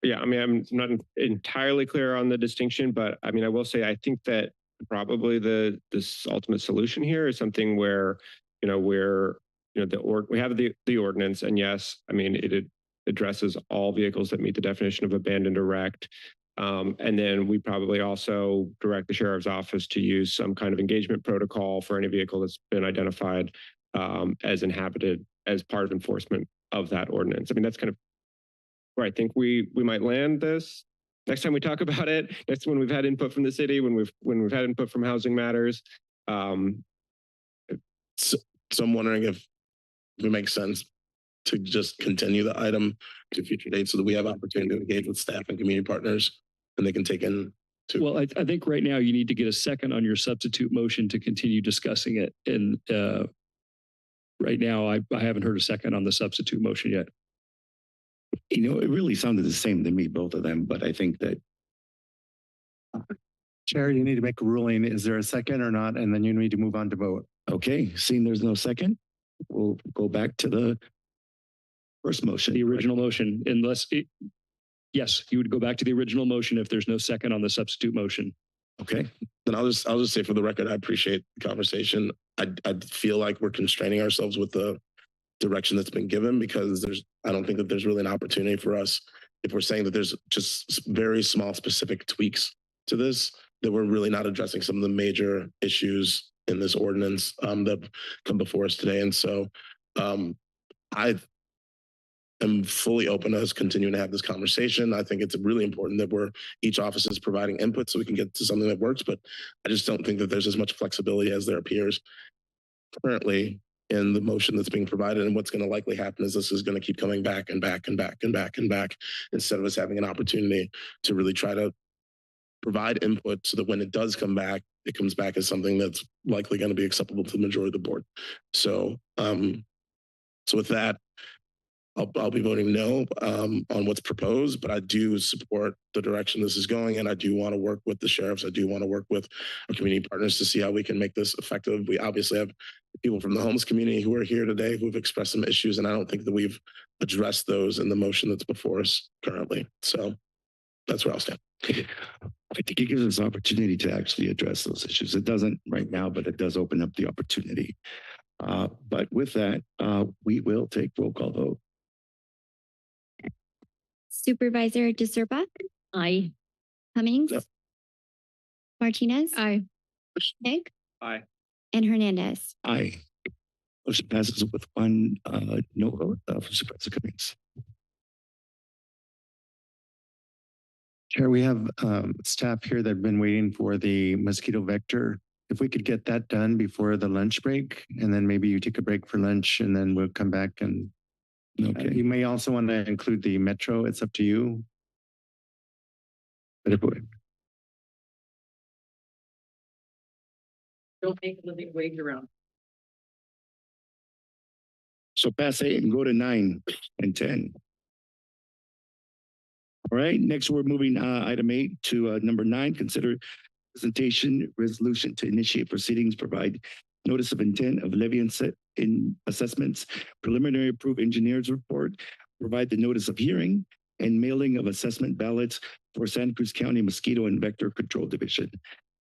Yeah, I mean, I'm not entirely clear on the distinction, but I mean, I will say I think that probably this ultimate solution here is something where, we have the ordinance, and yes, I mean, it addresses all vehicles that meet the definition of abandoned or wrecked. And then we probably also direct the sheriff's office to use some kind of engagement protocol for any vehicle that's been identified as inhabited as part of enforcement of that ordinance. I mean, that's kind of where I think we might land this next time we talk about it. Next, when we've had input from the city, when we've had input from Housing Matters. So I'm wondering if it makes sense to just continue the item to future dates so that we have opportunity to engage with staff and community partners and they can take in. Well, I think right now you need to get a second on your substitute motion to continue discussing it. And right now I haven't heard a second on the substitute motion yet. It really sounded the same to me, both of them, but I think that. Chair, you need to make a ruling. Is there a second or not? And then you need to move on to vote. Okay, seeing there's no second, we'll go back to the first motion. The original motion, yes, you would go back to the original motion if there's no second on the substitute motion. Okay, then I'll just say for the record, I appreciate the conversation. I feel like we're constraining ourselves with the direction that's been given because I don't think that there's really an opportunity for us if we're saying that there's just very small specific tweaks to this, that we're really not addressing some of the major issues in this ordinance that come before us today. And so I am fully open to us continuing to have this conversation. I think it's really important that each office is providing input so we can get to something that works, but I just don't think that there's as much flexibility as there appears currently in the motion that's being provided. And what's going to likely happen is this is going to keep coming back and back and back and back and back, instead of us having an opportunity to really try to provide input so that when it does come back, it comes back as something that's likely going to be acceptable to the majority of the board. So, so with that, I'll be voting no on what's proposed, but I do support the direction this is going, and I do want to work with the sheriffs. I do want to work with our community partners to see how we can make this effective. We obviously have people from the homeless community who are here today who have expressed some issues, and I don't think that we've addressed those in the motion that's before us currently. So that's where I'll stand. I think it gives us an opportunity to actually address those issues. It doesn't right now, but it does open up the opportunity. But with that, we will take roll call vote. Supervisor DeSerpa? Aye. Cummings? Yep. Martinez? Aye. Nick? Aye. And Hernandez? Aye. Motion passes with one no vote for Supervisor Cummings. Chair, we have staff here that have been waiting for the mosquito vector. If we could get that done before the lunch break, and then maybe you take a break for lunch, and then we'll come back and okay. You may also want to include the metro. It's up to you. But Don't make a living wage around. so pass 8 and go to 9 and 10. All right, next we're moving item 8 to number 9. Consider presentation resolution to initiate proceedings, provide notice of intent of levy in assessments, preliminary approved engineers report, provide the notice of hearing, and mailing of assessment ballots for Santa Cruz County Mosquito and Vector Control Division,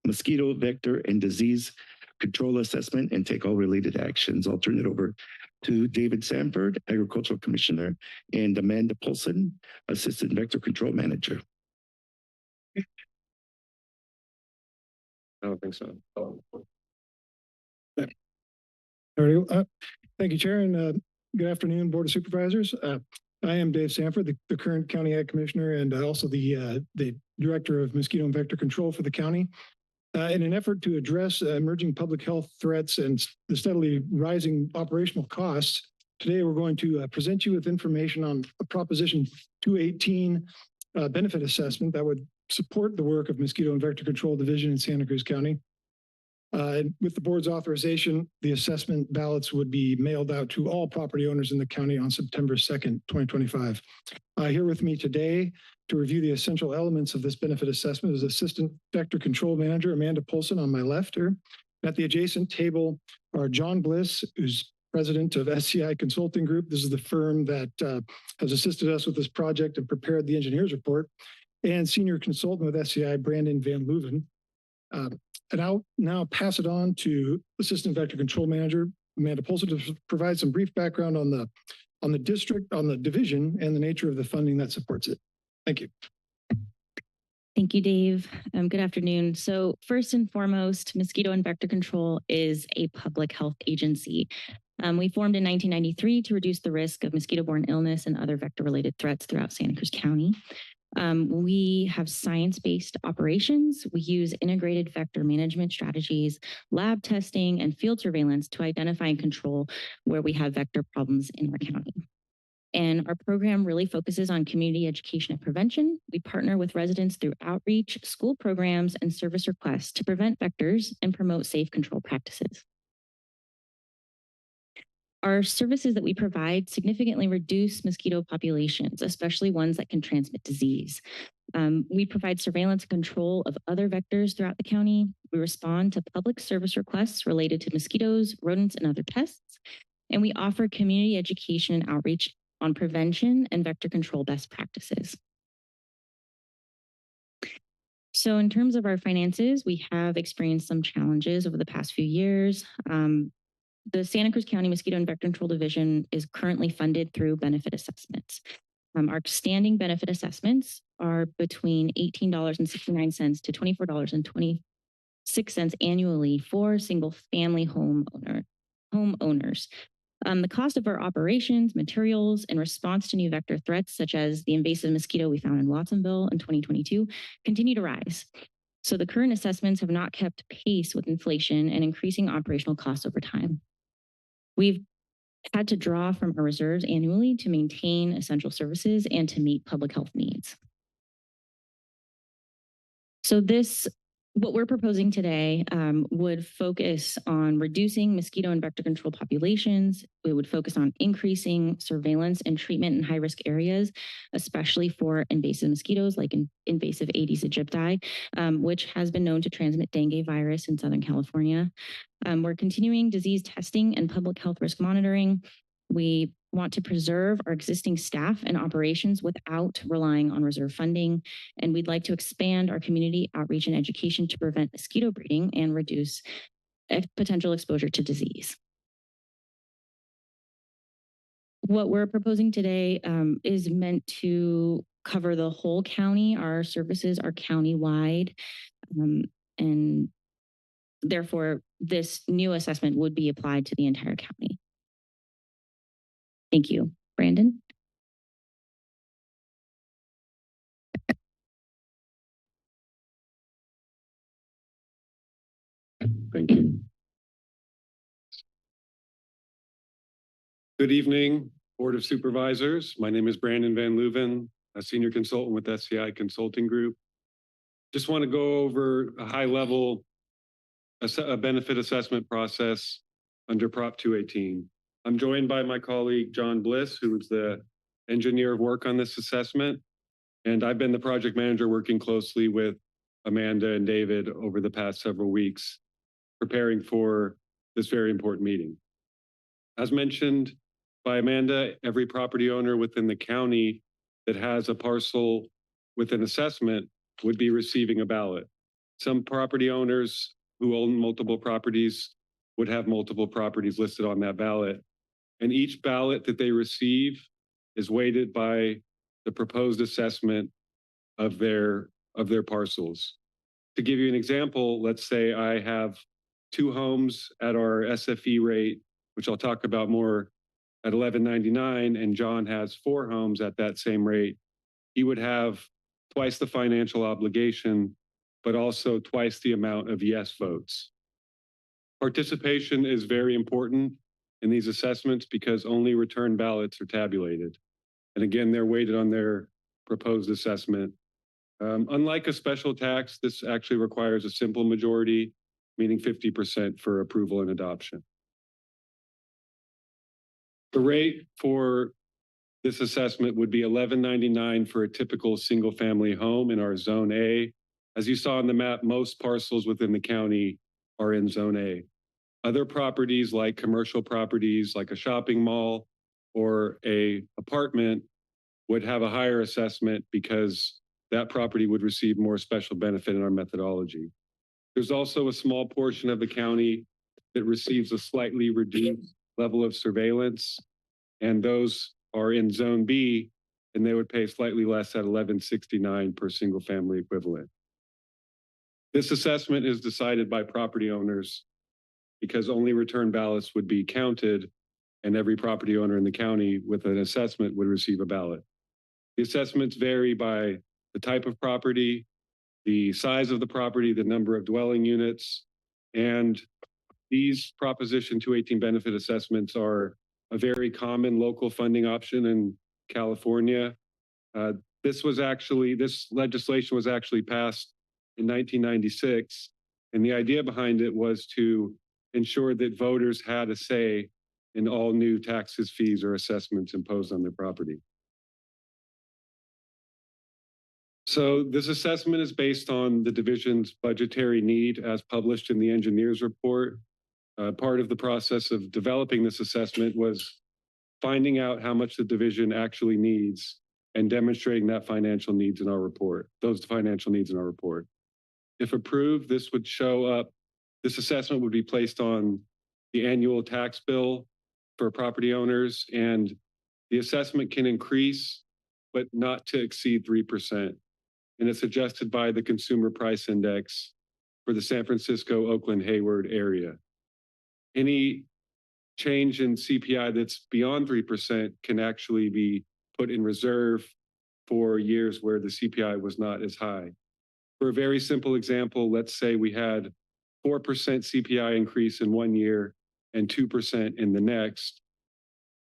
mosquito, vector, and disease control assessment, and take all related actions. I'll turn it over to David Sanford, Agricultural Commissioner, and Amanda Polson, Assistant Vector Control Manager. I don't think so. Thank you, Chair, and good afternoon, Board of Supervisors. I am Dave Sanford, the current County Ag Commissioner, and also the Director of Mosquito and Vector Control for the county. In an effort to address emerging public health threats and the steadily rising operational costs, today we're going to present you with information on a Proposition 218 benefit assessment that would support the work of Mosquito and Vector Control Division in Santa Cruz County. With the board's authorization, the assessment ballots would be mailed out to all property owners in the county on September 2nd, 2025. Here with me today to review the essential elements of this benefit assessment is Assistant Vector Control Manager Amanda Polson on my left here. At the adjacent table are John Bliss, who's president of SCI Consulting Group. This is the firm that has assisted us with this project and prepared the engineer's report, and senior consultant with SCI, Brandon Van Leuven. And I'll now pass it on to Assistant Vector Control Manager Amanda Polson to provide some brief background on the district, on the division, and the nature of the funding that supports it. Thank you. Thank you, Dave. Good afternoon. So first and foremost, Mosquito and Vector Control is a public health agency. We formed in 1993 to reduce the risk of mosquito-borne illness and other vector-related threats throughout Santa Cruz County. We have science-based operations. We use integrated vector management strategies, lab testing, and field surveillance to identify and control where we have vector problems in our county. And our program really focuses on community education and prevention. We partner with residents through outreach, school programs, and service requests to prevent vectors and promote safe control practices. Our services that we provide significantly reduce mosquito populations, especially ones that can transmit disease. We provide surveillance and control of other vectors throughout the county. We respond to public service requests related to mosquitoes, rodents, and other pests. And we offer community education and outreach on prevention and vector control best practices. So in terms of our finances, we have experienced some challenges over the past few years. The Santa Cruz County Mosquito and Vector Control Division is currently funded through benefit assessments. Our standing benefit assessments are between $18.69 to $24.26 annually for single family homeowners. The cost of our operations, materials, in response to new vector threats, such as the invasive mosquito we found in Watsonville in 2022, continue to rise. So the current assessments have not kept pace with inflation and increasing operational costs over time. We've had to draw from our reserves annually to maintain essential services and to meet public health needs. So what we're proposing today would focus on reducing mosquito and vector control populations. We would focus on increasing surveillance and treatment in high-risk areas, especially for invasive mosquitoes like invasive Aedes aegypti, which has been known to transmit dengue virus in Southern California. We're continuing disease testing and public health risk monitoring. We want to preserve our existing staff and operations without relying on reserve funding. And we'd like to expand our community outreach and education to prevent mosquito breeding and reduce potential exposure to disease. What we're proposing today is meant to cover the whole county. Our services are countywide, and therefore this new assessment would be applied to the entire county. Thank you. Brandon? Thank you. Good evening, Board of Supervisors. My name is Brandon Van Leuven, a senior consultant with SCI Consulting Group. Just want to go over a high-level benefit assessment process under Prop 218. I'm joined by my colleague, John Bliss, who is the engineer of work on this assessment. And I've been the project manager working closely with Amanda and David over the past several weeks, preparing for this very important meeting. As mentioned by Amanda, every property owner within the county that has a parcel with an assessment would be receiving a ballot. Some property owners who own multiple properties would have multiple properties listed on that ballot. And each ballot that they receive is weighted by the proposed assessment of their parcels. To give you an example, let's say I have 2 homes at our SFE rate, which I'll talk about more, at $11.99, and John has 4 homes at that same rate. He would have twice the financial obligation, but also twice the amount of yes votes. Participation is very important in these assessments because only return ballots are tabulated. And again, they're weighted on their proposed assessment. Unlike a special tax, this actually requires a simple majority, meaning 50% for approval and adoption. The rate for this assessment would be $11.99 for a typical single family home in our Zone A. As you saw on the map, most parcels within the county are in Zone A. Other properties like commercial properties, like a shopping mall or a apartment, would have a higher assessment because that property would receive more special benefit in our methodology. There's also a small portion of the county that receives a slightly reduced level of surveillance, and those are in Zone B, and they would pay slightly less at $11.69 per single family equivalent. This assessment is decided by property owners because only return ballots would be counted, and every property owner in the county with an assessment would receive a ballot. The assessments vary by the type of property, the size of the property, the number of dwelling units, and these Proposition 218 benefit assessments are a very common local funding option in California. This legislation was actually passed in 1996, and the idea behind it was to ensure that voters had a say in all new taxes, fees, or assessments imposed on their property. So this assessment is based on the division's budgetary need as published in the engineer's report. Part of the process of developing this assessment was finding out how much the division actually needs and demonstrating that financial needs in our report, those financial needs in our report. If approved, this would show up, this assessment would be placed on the annual tax bill for property owners, and the assessment can increase but not to exceed 3%. And it's adjusted by the Consumer Price Index for the San Francisco, Oakland, Hayward area. Any change in CPI that's beyond 3% can actually be put in reserve for years where the CPI was not as high. For a very simple example, let's say we had 4% CPI increase in one year and 2% in the next.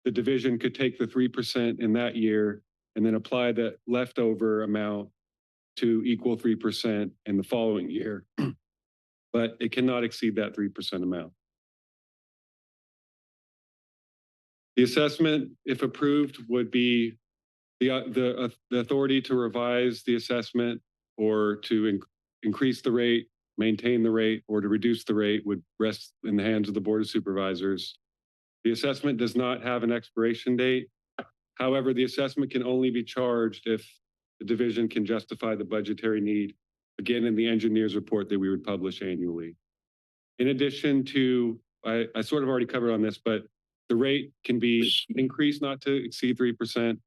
The division could take the 3% in that year and then apply the leftover amount to equal 3% in the following year. But it cannot exceed that 3% amount. The assessment, if approved, would be the authority to revise the assessment or to increase the rate, maintain the rate, or to reduce the rate would rest in the hands of the Board of Supervisors. The assessment does not have an expiration date. However, the assessment can only be charged if the division can justify the budgetary need, again, in the engineer's report that we would publish annually. In addition to, I sort of already covered on this, but the rate can be increased not to exceed 3%,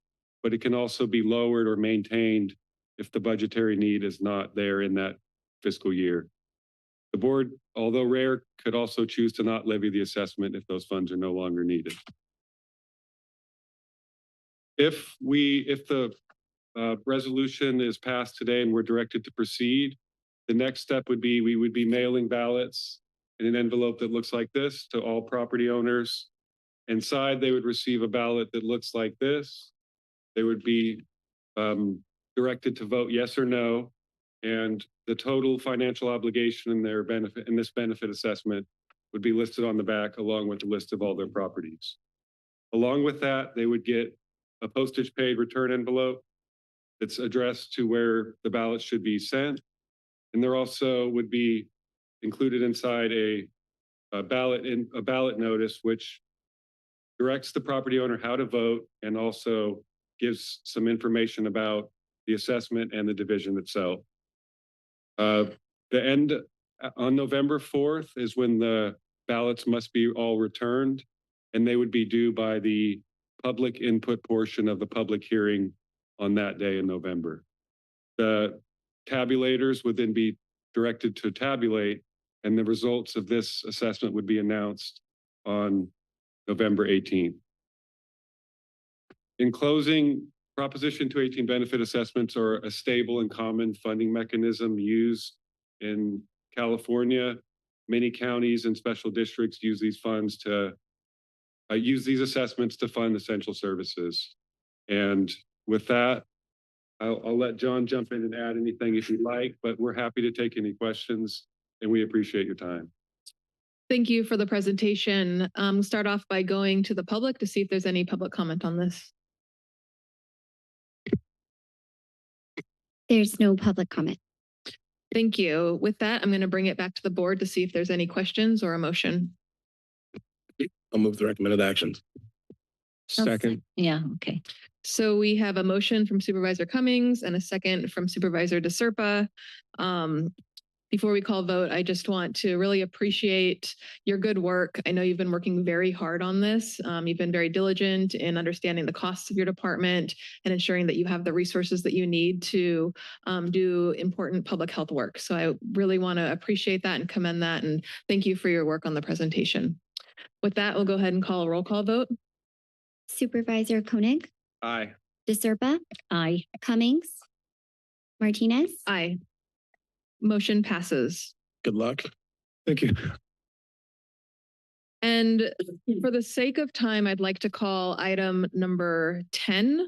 but it can also be lowered or maintained if the budgetary need is not there in that fiscal year. The board, although rare, could also choose to not levy the assessment if those funds are no longer needed. If the resolution is passed today and we're directed to proceed, the next step would be we would be mailing ballots in an envelope that looks like this to all property owners. Inside, they would receive a ballot that looks like this. They would be directed to vote yes or no, and the total financial obligation in their benefit in this benefit assessment would be listed on the back along with a list of all their properties. Along with that, they would get a postage paid return envelope that's addressed to where the ballot should be sent. And there also would be included inside a ballot notice, which directs the property owner how to vote and also gives some information about the assessment and the division itself. The end on November 4th is when the ballots must be all returned, and they would be due by the public input portion of the public hearing on that day in November. The tabulators would then be directed to tabulate, and the results of this assessment would be announced on November 18th. In closing, Proposition 218 benefit assessments are a stable and common funding mechanism used in California. Many counties and special districts use these funds to use these assessments to fund essential services. And with that, I'll let John jump in and add anything if you'd like, but we're happy to take any questions and we appreciate your time. Thank you for the presentation. Start off by going to the public to see if there's any public comment on this. There's no public comment. Thank you. With that, I'm going to bring it back to the board to see if there's any questions or a motion. I'll move the recommended actions. Second. Yeah, okay. So we have a motion from Supervisor Cummings and a second from Supervisor DeSerpa. Before we call vote, I just want to really appreciate your good work. I know you've been working very hard on this. You've been very diligent in understanding the costs of your department and ensuring that you have the resources that you need to do important public health work. So I really want to appreciate that and commend that. And thank you for your work on the presentation. With that, we'll go ahead and call a roll call vote. Supervisor Koenig, Aye. DeSerpa, Aye. Cummings, Martinez. Aye. Motion passes. Good luck. Thank you. And for the sake of time, I'd like to call item number 10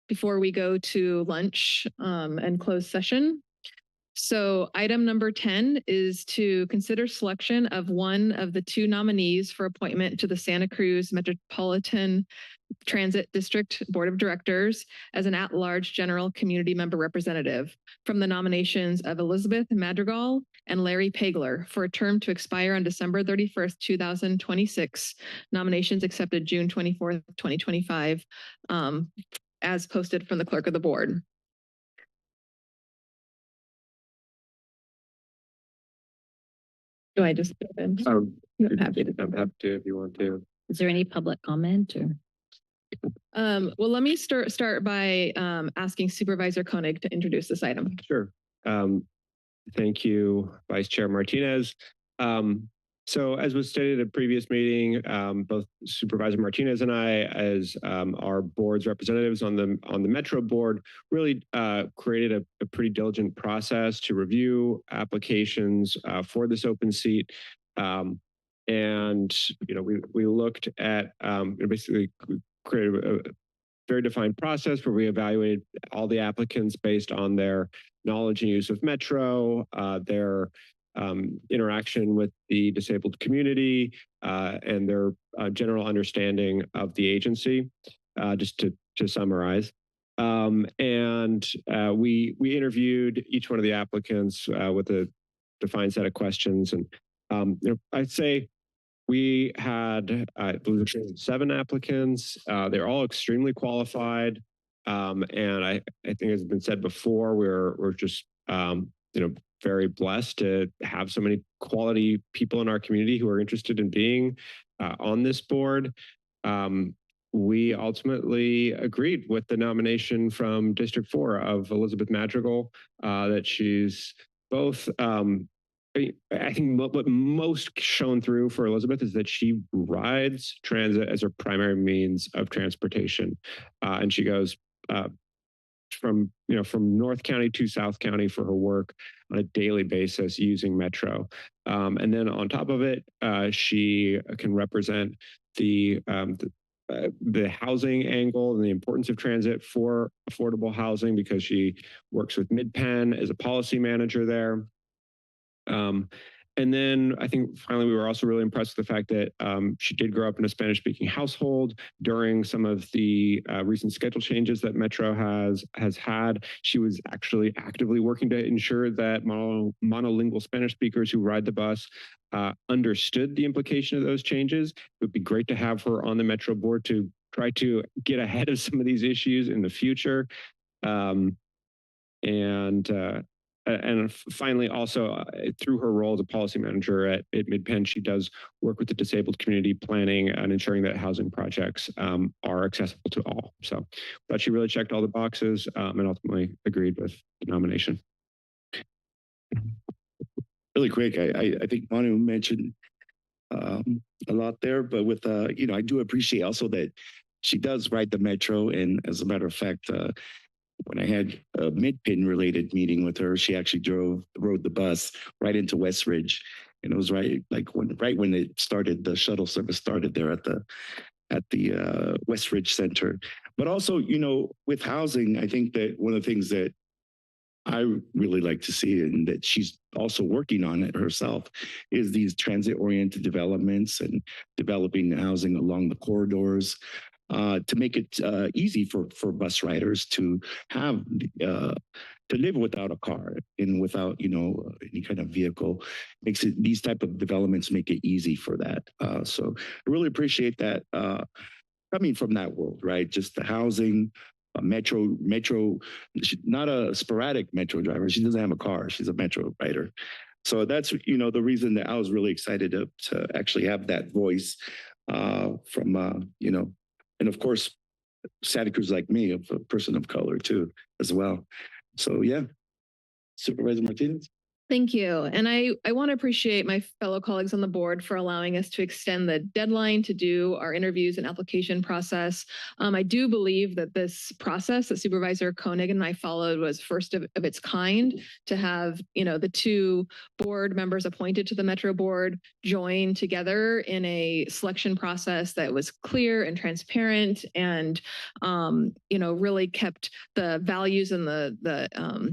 before we go to lunch and close session. So item number 10 is to consider selection of one of the two nominees for appointment to the Santa Cruz Metropolitan Transit District Board of Directors as an at-large general community member representative from the nominations of Elizabeth Madrigal and Larry Pagler for a term to expire on December 31st, 2026. Nominations accepted June 24th, 2025, as posted from the clerk of the board. Do I just jump in? I'm happy to if you want to. Is there any public comment or? Well, let me start by asking Supervisor Koenig to introduce this item. Sure. Thank you, Vice Chair Martinez. So as was stated at a previous meeting, both Supervisor Martinez and I, as our board's representatives on the Metro board, really created a pretty diligent process to review applications for this open seat. And we looked at basically created a very defined process where we evaluated all the applicants based on their knowledge and use of Metro, their interaction with the disabled community, and their general understanding of the agency, just to summarize. And we interviewed each one of the applicants with a defined set of questions. And I'd say we had, I believe, 7 applicants. They're all extremely qualified. And I think, as has been said before, we're just very blessed to have so many quality people in our community who are interested in being on this board. We ultimately agreed with the nomination from District 4 of Elizabeth Madrigal, that she's both I think what most shone through for Elizabeth is that she rides transit as her primary means of transportation. And she goes from North County to South County for her work on a daily basis using Metro. And then on top of it, she can represent the housing angle and the importance of transit for affordable housing because she works with Mid-Penn as a policy manager there. And then I think finally we were also really impressed with the fact that she did grow up in a Spanish-speaking household during some of the recent schedule changes that Metro has had. She was actually actively working to ensure that monolingual Spanish speakers who ride the bus understood the implication of those changes. It would be great to have her on the Metro board to try to get ahead of some of these issues in the future. And finally, also through her role as a policy manager at Mid-Penn, she does work with the disabled community planning and ensuring that housing projects are accessible to all. So thought she really checked all the boxes and ultimately agreed with the nomination. Really quick, I think Manu mentioned a lot there, but with I do appreciate also that she does ride the Metro, and as a matter of fact, when I had a Mid-Penn related meeting with her, she actually rode the bus right into West Ridge, and it was right when it started, the shuttle service started there at the West Ridge Center. But also, with housing, I think that one of the things that I really like to see, and that she's also working on it herself, is these transit-oriented developments and developing housing along the corridors. To make it easy for bus riders to have to live without a car and without any kind of vehicle. Makes it, these type of developments make it easy for that. So I really appreciate that coming from that world, right? Just the housing, Metro, not a sporadic Metro driver. She doesn't have a car. She's a Metro rider. So that's the reason that I was really excited to actually have that voice from and of course, Santa Cruz, like me, of a person of color too, as well. So yeah, Supervisor Martinez. Thank you. And I want to appreciate my fellow colleagues on the board for allowing us to extend the deadline to do our interviews and application process. I do believe that this process that Supervisor Koenig and I followed was first of its kind, to have, the 2 board members appointed to the Metro board join together in a selection process that was clear and transparent and, really kept the values and the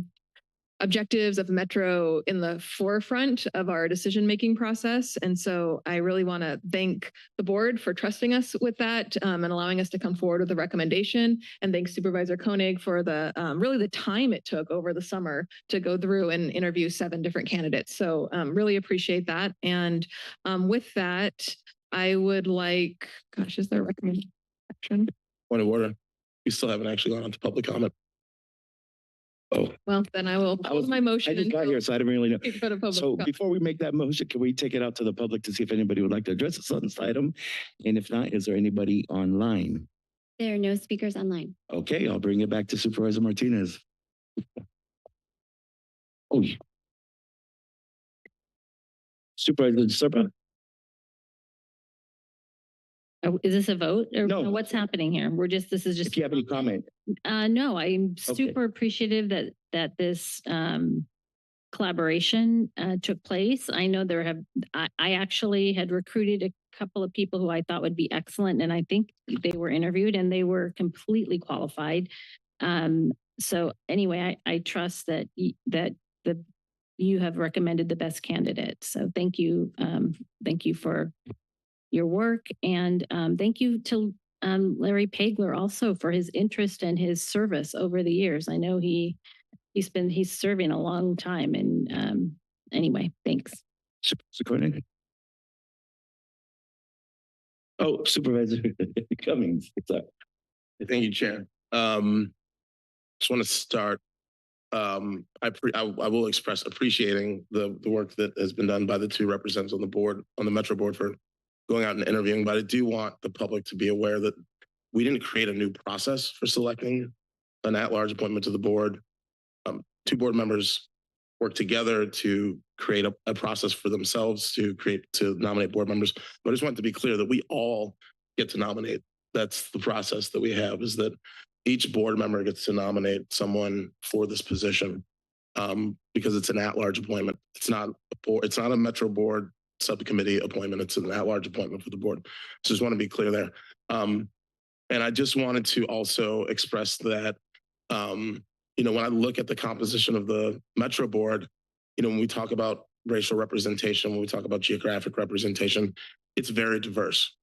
objectives of Metro in the forefront of our decision-making process. And so I really want to thank the board for trusting us with that and allowing us to come forward with a recommendation. And thanks Supervisor Koenig for the really the time it took over the summer to go through and interview 7 different candidates. So really appreciate that. And with that, I would like, is there a recommendation? Point of order. We still haven't actually gone on to public comment. Oh, well, then I will pause my motion. I just got here, so I didn't really know. So before we make that motion, can we take it out to the public to see if anybody would like to address us on this item? And if not, is there anybody online? There are no speakers online. Okay, I'll bring it back to Supervisor Martinez. Oh. Supervisor Serpa? Oh, is this a vote or No. what's happening here? This is just. If you have any comment. No, I'm super appreciative that this collaboration took place. I know I actually had recruited a couple of people who I thought would be excellent, and I think they were interviewed and they were completely qualified. So anyway, I trust that you have recommended the best candidate. So thank you for your work, and thank you to Larry Pagler also for his interest and his service over the years. I know he's serving a long time, and anyway, thanks. Supervisor Corning? Oh, Supervisor Cummings. Sorry. Thank you, Chair. Just want to start. I will express appreciating the work that has been done by the two representatives on the board, on the Metro board, for going out and interviewing. But I do want the public to be aware that we didn't create a new process for selecting an at-large appointment to the board. Two board members work together to create a process for themselves to nominate board members. But I just want to be clear that we all get to nominate. That's the process that we have, is that each board member gets to nominate someone for this position, because it's an at-large appointment. It's not a Metro board subcommittee appointment. It's an at-large appointment for the board. So just want to be clear there. And I just wanted to also express that, when I look at the composition of the Metro board, when we talk about racial representation, when we talk about geographic representation, it's very diverse.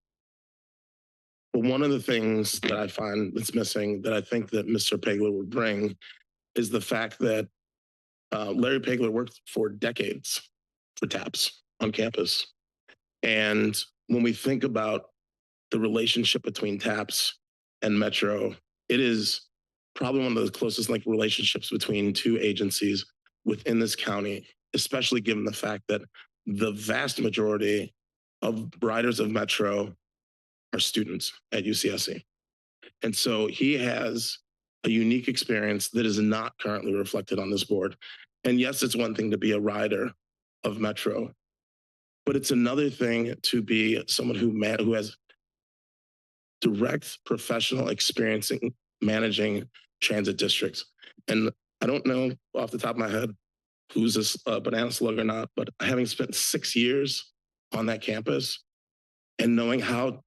But one of the things that I find that's missing, that I think that Mr. Pagler would bring, is the fact that Larry Pagler worked for decades for TAPS on campus. And when we think about the relationship between TAPS and Metro, it is probably one of the closest relationships between two agencies within this county, especially given the fact that the vast majority of riders of Metro are students at UCSC. And so he has a unique experience that is not currently reflected on this board. And yes, it's one thing to be a rider of Metro, but it's another thing to be someone who has direct professional experience in managing transit districts. And I don't know off the top of my head who's this banana slug or not, but having spent 6 years on that campus and knowing how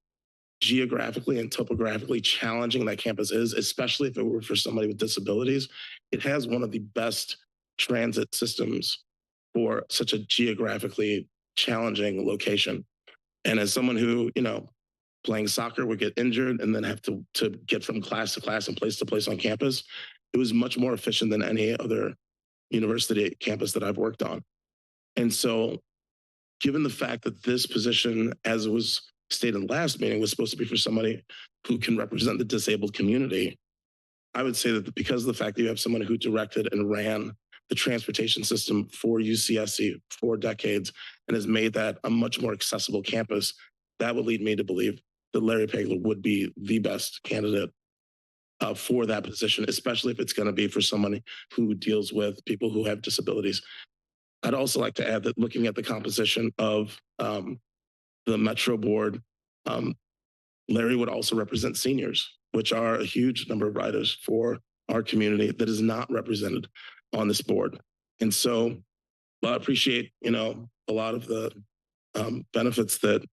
geographically and topographically challenging that campus is, especially if it were for somebody with disabilities, it has one of the best transit systems for such a geographically challenging location. And as someone who, playing soccer would get injured and then have to get from class to class and place to place on campus, it was much more efficient than any other university campus that I've worked on. And so given the fact that this position, as it was stated in the last meeting, was supposed to be for somebody who can represent the disabled community, I would say that because of the fact that you have someone who directed and ran the transportation system for UCSC for decades and has made that a much more accessible campus, that would lead me to believe that Larry Pagler would be the best candidate for that position, especially if it's going to be for somebody who deals with people who have disabilities. I'd also like to add that looking at the composition of the Metro board, Larry would also represent seniors, which are a huge number of riders for our community that is not represented on this board. And so I appreciate, a lot of the benefits that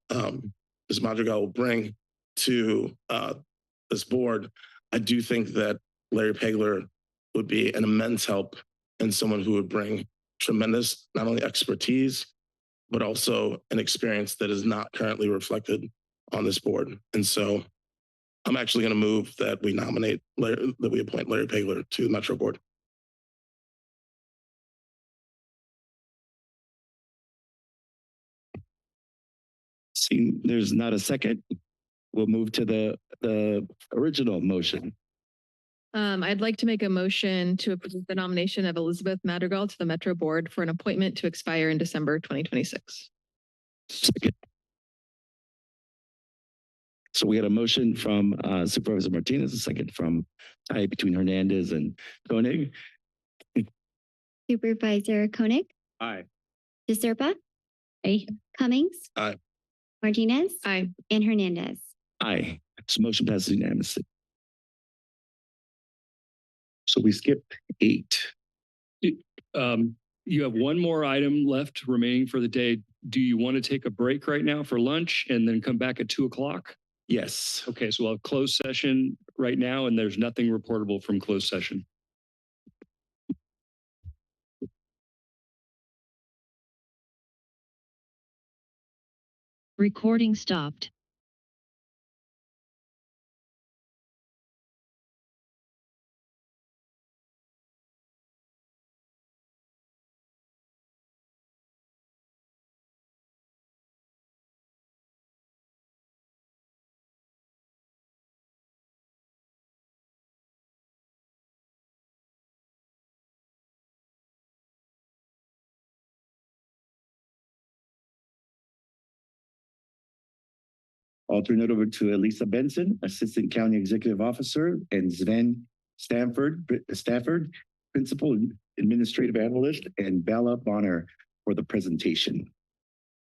Ms. Madrigal will bring to this board. I do think that Larry Pagler would be an immense help and someone who would bring tremendous, not only expertise, but also an experience that is not currently reflected on this board. And so I'm actually going to move that we appoint Larry Pagler to the Metro board. See, there's not a second. We'll move to the original motion. I'd like to make a motion to approve the nomination of Elizabeth Madrigal to the Metro board for an appointment to expire in December 2026. Second. So we had a motion from Supervisor Martinez, a second from tie between Hernandez and Koenig. Supervisor Koenig, Aye. DeSerpa, Aye. Cummings, Aye. Martinez, Aye. and Hernandez. Aye. So motion passes unanimously. So we skipped 8. You have one more item left remaining for the day. Do you want to take a break right now for lunch and then come back at 2 o'clock? Yes. Okay, so we'll have closed session right now, and there's nothing reportable from closed session. Recording stopped. I'll turn it over to Elisa Benson, Assistant County Executive Officer, and Sven Stafford, Principal Administrative Analyst, and Bella Bonner for the presentation.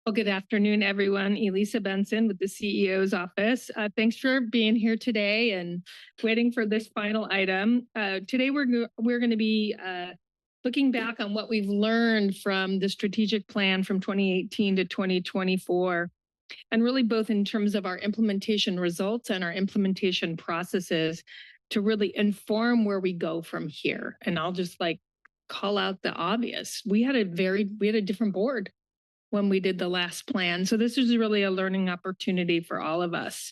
Well, good afternoon, everyone. Elisa Benson with the CEO's office. Thanks for being here today and waiting for this final item. Today, we're going to be looking back on what we've learned from the strategic plan from 2018 to 2024. And really both in terms of our implementation results and our implementation processes to really inform where we go from here. And I'll just call out the obvious. We had a different board when we did the last plan. So this is really a learning opportunity for all of us.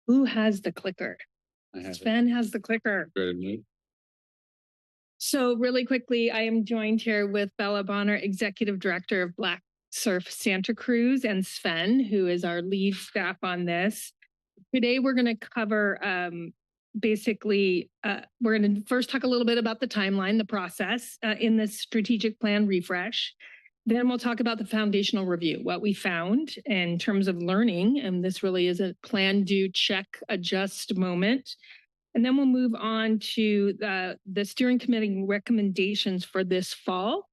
Who has the clicker? Sven has the clicker. So really quickly, I am joined here with Bella Bonner, Executive Director of Black Surf Santa Cruz, and Sven, who is our lead staff on this. Today, we're going to cover we're going to first talk a little bit about the timeline, the process in this strategic plan refresh. Then we'll talk about the foundational review, what we found in terms of learning. And this really is a plan, do, check, adjust moment. And then we'll move on to the steering committee recommendations for this fall.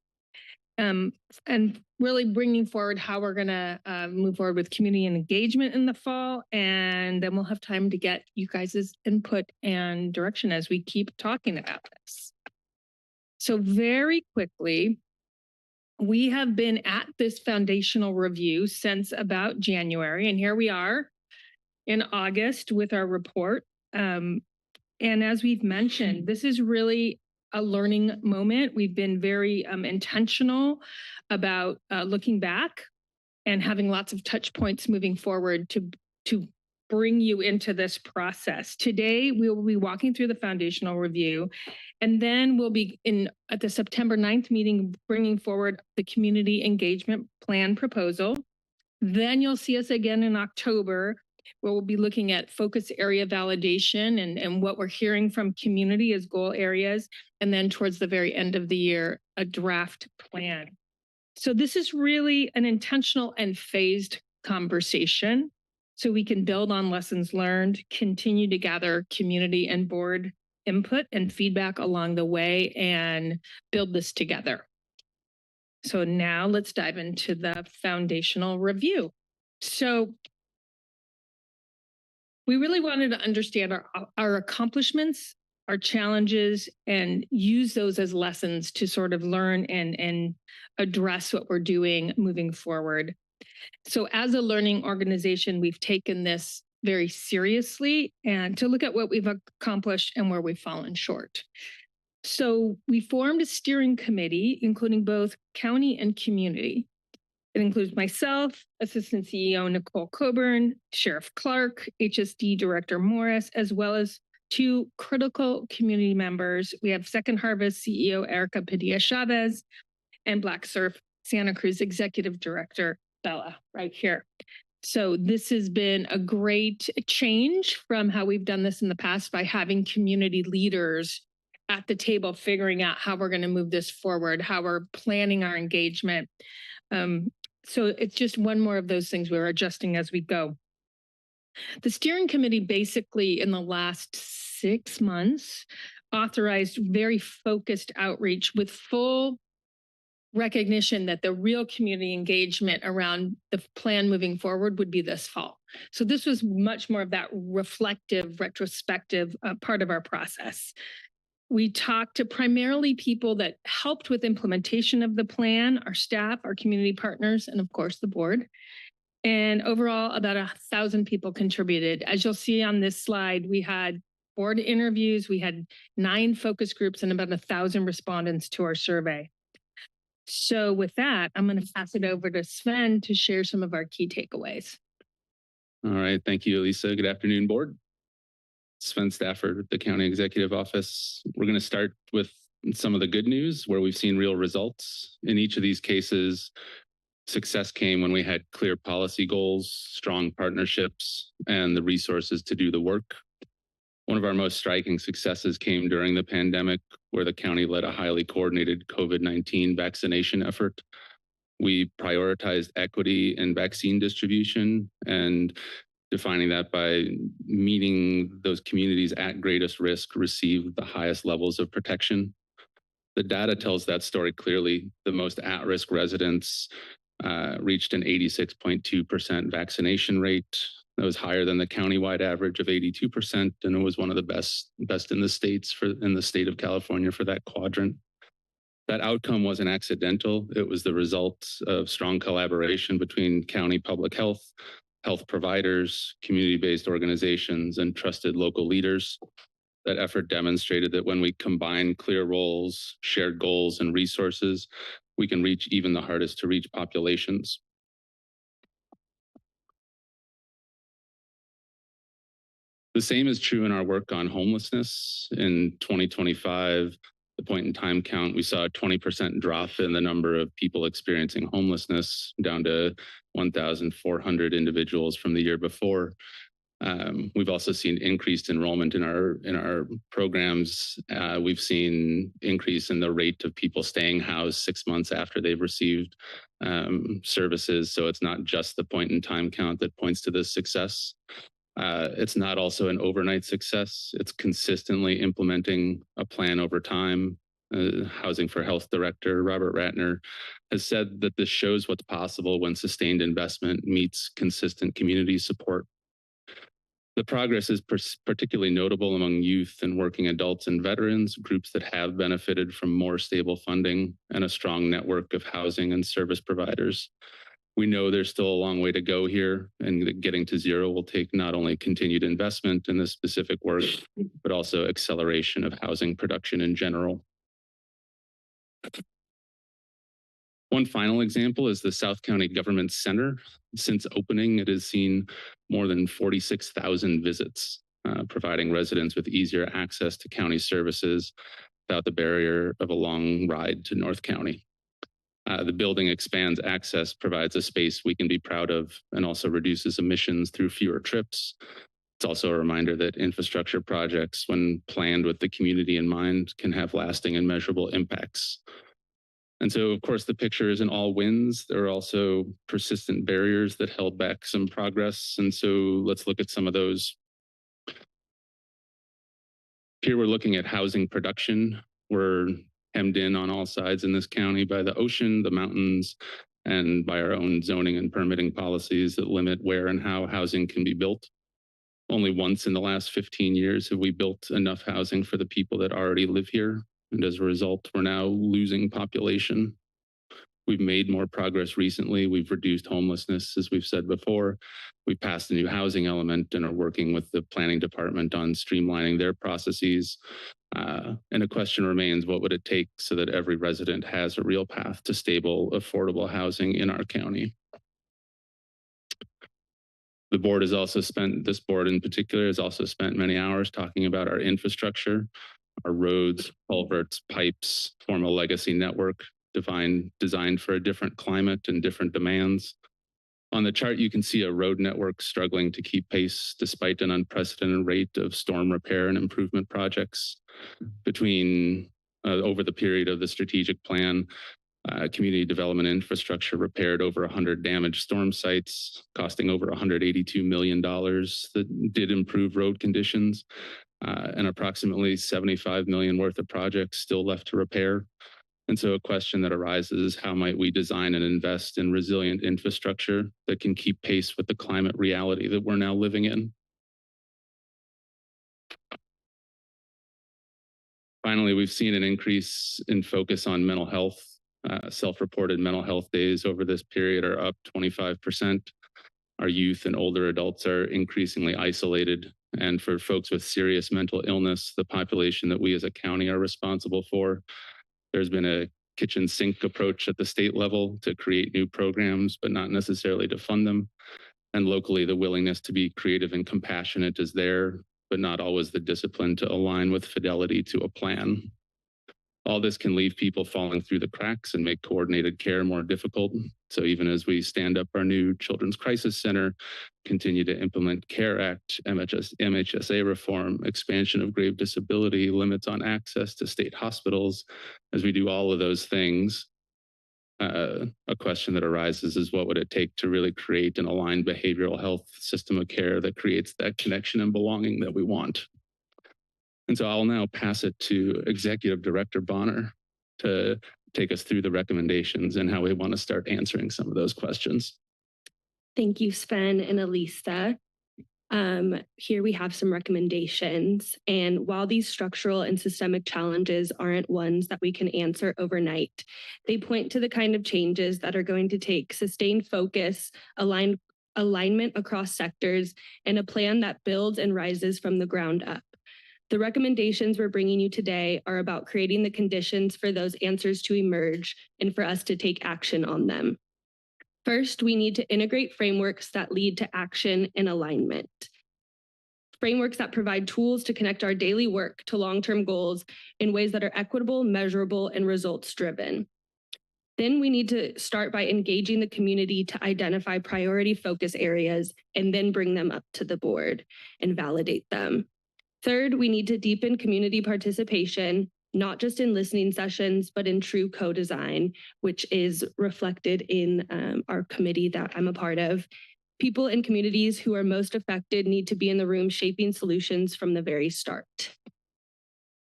And really bringing forward how we're going to move forward with community engagement in the fall. And then we'll have time to get you guys' input and direction as we keep talking about this. So very quickly, we have been at this foundational review since about January, and here we are in August with our report. And as we've mentioned, this is really a learning moment. We've been very intentional about looking back and having lots of touch points moving forward to bring you into this process. Today, we will be walking through the foundational review, and then we'll be at the September 9th meeting, bringing forward the community engagement plan proposal. Then you'll see us again in October, where we'll be looking at focus area validation and what we're hearing from community as goal areas. And then towards the very end of the year, a draft plan. So this is really an intentional and phased conversation so we can build on lessons learned, continue to gather community and board input and feedback along the way, and build this together. So now let's dive into the foundational review. So we really wanted to understand our accomplishments, our challenges, and use those as lessons to sort of learn and address what we're doing moving forward. So as a learning organization, we've taken this very seriously and to look at what we've accomplished and where we've fallen short. So we formed a steering committee, including both county and community. It includes myself, Assistant CEO Nicole Coburn, Sheriff Clark, HSD Director Morris, as well as 2 critical community members. We have Second Harvest CEO Erica Padilla Chavez and Black Surf Santa Cruz Executive Director Bella right here. So this has been a great change from how we've done this in the past by having community leaders at the table, figuring out how we're going to move this forward, how we're planning our engagement. So it's just one more of those things we're adjusting as we go. The steering committee basically in the last 6 months authorized very focused outreach with full recognition that the real community engagement around the plan moving forward would be this fall. So this was much more of that reflective, retrospective part of our process. We talked to primarily people that helped with implementation of the plan, our staff, our community partners, and of course the board. And overall, about 1,000 people contributed. As you'll see on this slide, we had board interviews, we had 9 focus groups and about 1,000 respondents to our survey. So with that, I'm going to pass it over to Sven to share some of our key takeaways. All right. Thank you, Elisa. Good afternoon, board. Sven Stafford with the County Executive Office. We're going to start with some of the good news where we've seen real results. In each of these cases, success came when we had clear policy goals, strong partnerships, and the resources to do the work. One of our most striking successes came during the pandemic, where the county led a highly coordinated COVID-19 vaccination effort. We prioritized equity in vaccine distribution and defining that by meeting those communities at greatest risk receive the highest levels of protection. The data tells that story clearly. The most at-risk residents reached an 86.2% vaccination rate. That was higher than the countywide average of 82%, and it was one of the best in the state of California for that quadrant. That outcome wasn't accidental. It was the result of strong collaboration between county public health, health providers, community-based organizations, and trusted local leaders. That effort demonstrated that when we combine clear roles, shared goals, and resources, we can reach even the hardest to reach populations. The same is true in our work on homelessness. In 2025, the point in time count, we saw a 20% drop in the number of people experiencing homelessness, down to 1,400 individuals from the year before. We've also seen increased enrollment in our programs. We've seen increase in the rate of people staying housed 6 months after they've received services. So it's not just the point in time count that points to this success. It's not also an overnight success. It's consistently implementing a plan over time. Housing for Health Director Robert Ratner has said that this shows what's possible when sustained investment meets consistent community support. The progress is particularly notable among youth and working adults and veterans, groups that have benefited from more stable funding and a strong network of housing and service providers. We know there's still a long way to go here, and that getting to zero will take not only continued investment in this specific work, but also acceleration of housing production in general. One final example is the South County Government Center. Since opening, it has seen more than 46,000 visits, providing residents with easier access to county services without the barrier of a long ride to North County. The building expands access, provides a space we can be proud of, and also reduces emissions through fewer trips. It's also a reminder that infrastructure projects, when planned with the community in mind, can have lasting and measurable impacts. And so, of course, the picture isn't all wins. There are also persistent barriers that held back some progress. And so let's look at some of those. Here we're looking at housing production. We're hemmed in on all sides in this county by the ocean, the mountains, and by our own zoning and permitting policies that limit where and how housing can be built. Only once in the last 15 years have we built enough housing for the people that already live here. And as a result, we're now losing population. We've made more progress recently. We've reduced homelessness, as we've said before. We passed a new housing element and are working with the planning department on streamlining their processes. And the question remains, what would it take so that every resident has a real path to stable, affordable housing in our county? The board has also spent, this board in particular, has also spent many hours talking about our infrastructure. Our roads, culverts, pipes form a legacy network designed for a different climate and different demands. On the chart, you can see a road network struggling to keep pace despite an unprecedented rate of storm repair and improvement projects. Over the period of the strategic plan, Community development infrastructure repaired over 100 damaged storm sites, costing over $182 million that did improve road conditions, and approximately $75 million worth of projects still left to repair. And so a question that arises is how might we design and invest in resilient infrastructure that can keep pace with the climate reality that we're now living in? Finally, we've seen an increase in focus on mental health. Self-reported mental health days over this period are up 25%. Our youth and older adults are increasingly isolated. And for folks with serious mental illness, the population that we as a county are responsible for, there's been a kitchen sink approach at the state level to create new programs, but not necessarily to fund them. And locally, the willingness to be creative and compassionate is there, but not always the discipline to align with fidelity to a plan. All this can leave people falling through the cracks and make coordinated care more difficult. So even as we stand up our new Children's Crisis Center, continue to implement CARE Act, MHSA reform, expansion of grave disability, limits on access to state hospitals, as we do all of those things, a question that arises is what would it take to really create an aligned behavioral health system of care that creates that connection and belonging that we want? And so I'll now pass it to Executive Director Bonner to take us through the recommendations and how we want to start answering some of those questions. Thank you, Sven and Elisa. Here we have some recommendations. And while these structural and systemic challenges aren't ones that we can answer overnight, they point to the kind of changes that are going to take sustained focus, alignment across sectors, and a plan that builds and rises from the ground up. The recommendations we're bringing you today are about creating the conditions for those answers to emerge and for us to take action on them. First, we need to integrate frameworks that lead to action and alignment. Frameworks that provide tools to connect our daily work to long-term goals in ways that are equitable, measurable, and results-driven. Then we need to start by engaging the community to identify priority focus areas and then bring them up to the board and validate them. Third, we need to deepen community participation, not just in listening sessions, but in true co-design, which is reflected in our committee that I'm a part of. People in communities who are most affected need to be in the room shaping solutions from the very start.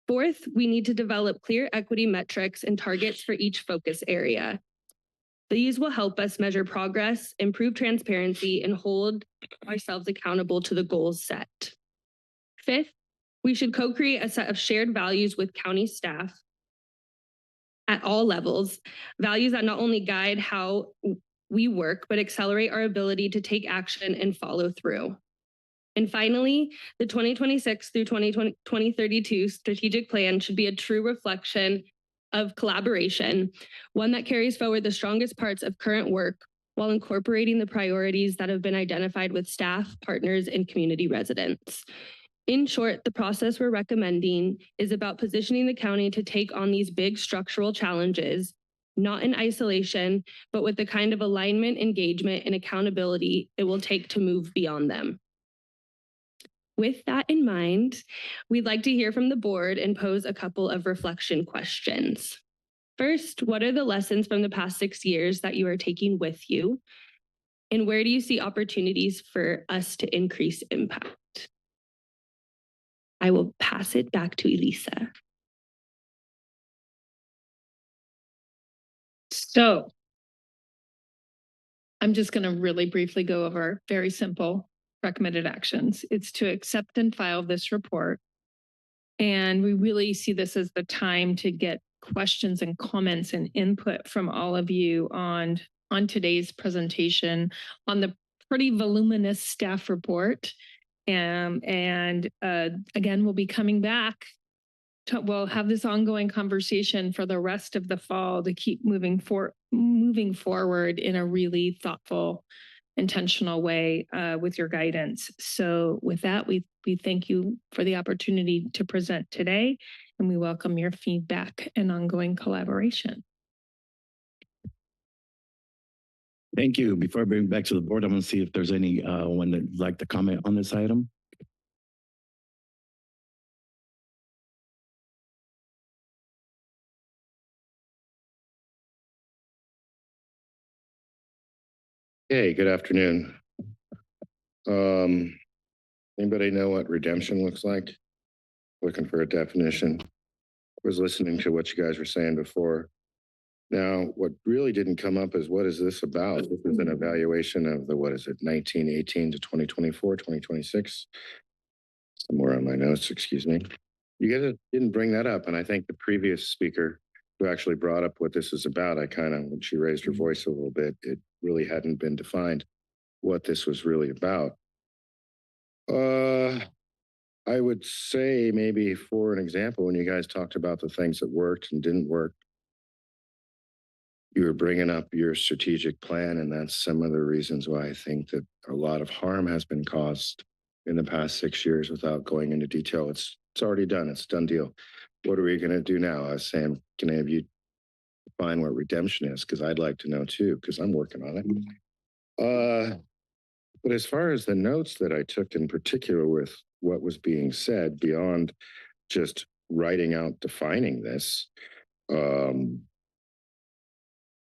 Fourth, we need to develop clear equity metrics and targets for each focus area. These will help us measure progress, improve transparency, and hold ourselves accountable to the goals set. Fifth, we should co-create a set of shared values with county staff at all levels, values that not only guide how we work, but accelerate our ability to take action and follow through. And finally, the 2026 through 2032 strategic plan should be a true reflection of collaboration, one that carries forward the strongest parts of current work while incorporating the priorities that have been identified with staff, partners, and community residents. In short, the process we're recommending is about positioning the county to take on these big structural challenges, not in isolation, but with the kind of alignment, engagement, and accountability it will take to move beyond them. With that in mind, we'd like to hear from the board and pose a couple of reflection questions. First, what are the lessons from the past 6 years that you are taking with you? And where do you see opportunities for us to increase impact? I will pass it back to Elisa. So I'm just going to really briefly go over very simple recommended actions. It's to accept and file this report. And we really see this as the time to get questions and comments and input from all of you on today's presentation on the pretty voluminous staff report. Again, we'll be coming back we'll have this ongoing conversation for the rest of the fall to keep moving forward in a really thoughtful, intentional way with your guidance. So with that, we thank you for the opportunity to present today, and we welcome your feedback and ongoing collaboration. Thank you. Before I bring it back to the board, I'm going to see if there's any one that'd like to comment on this item. Hey, good afternoon. Anybody know what redemption looks like? Looking for a definition. Was listening to what you guys were saying before. Now, what really didn't come up is what is this about? This is an evaluation of the, what is it, 1918 to 2024, 2026? Somewhere on my notes, excuse me. You guys didn't bring that up. And I think the previous speaker who actually brought up what this is about, I kind of, when she raised her voice a little bit, it really hadn't been defined what this was really about. I would say maybe for an example, when you guys talked about the things that worked and didn't work, you were bringing up your strategic plan, and that's some of the reasons why I think that a lot of harm has been caused in the past 6 years without going into detail. It's already done. It's a done deal. What are we going to do now? I was saying, can any of you define what redemption is? Because I'd like to know too, because I'm working on it. But as far as the notes that I took in particular with what was being said beyond just writing out defining this,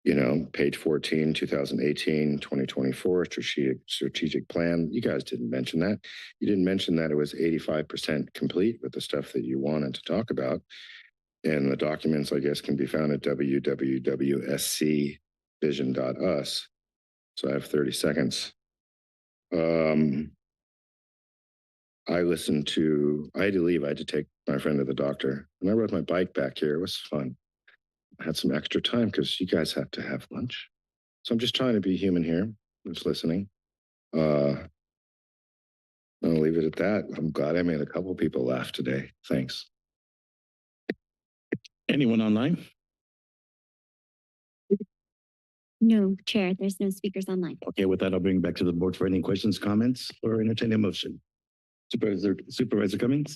you know, page 14, 2018, 2024 strategic plan. You guys didn't mention that. You didn't mention that it was 85% complete with the stuff that you wanted to talk about. And the documents, I guess, can be found at www.scvision.us. So I have 30 seconds. I had to leave. I had to take my friend to the doctor. And I rode my bike back here. It was fun. I had some extra time because you guys have to have lunch. So I'm just trying to be human here. I'm just listening. I'll leave it at that. I'm glad I made a couple people laugh today. Thanks. Anyone online? No, Chair, there's no speakers online. Okay, with that, I'll bring it back to the board for any questions, comments, or entertain a motion. Supervisor Cummings?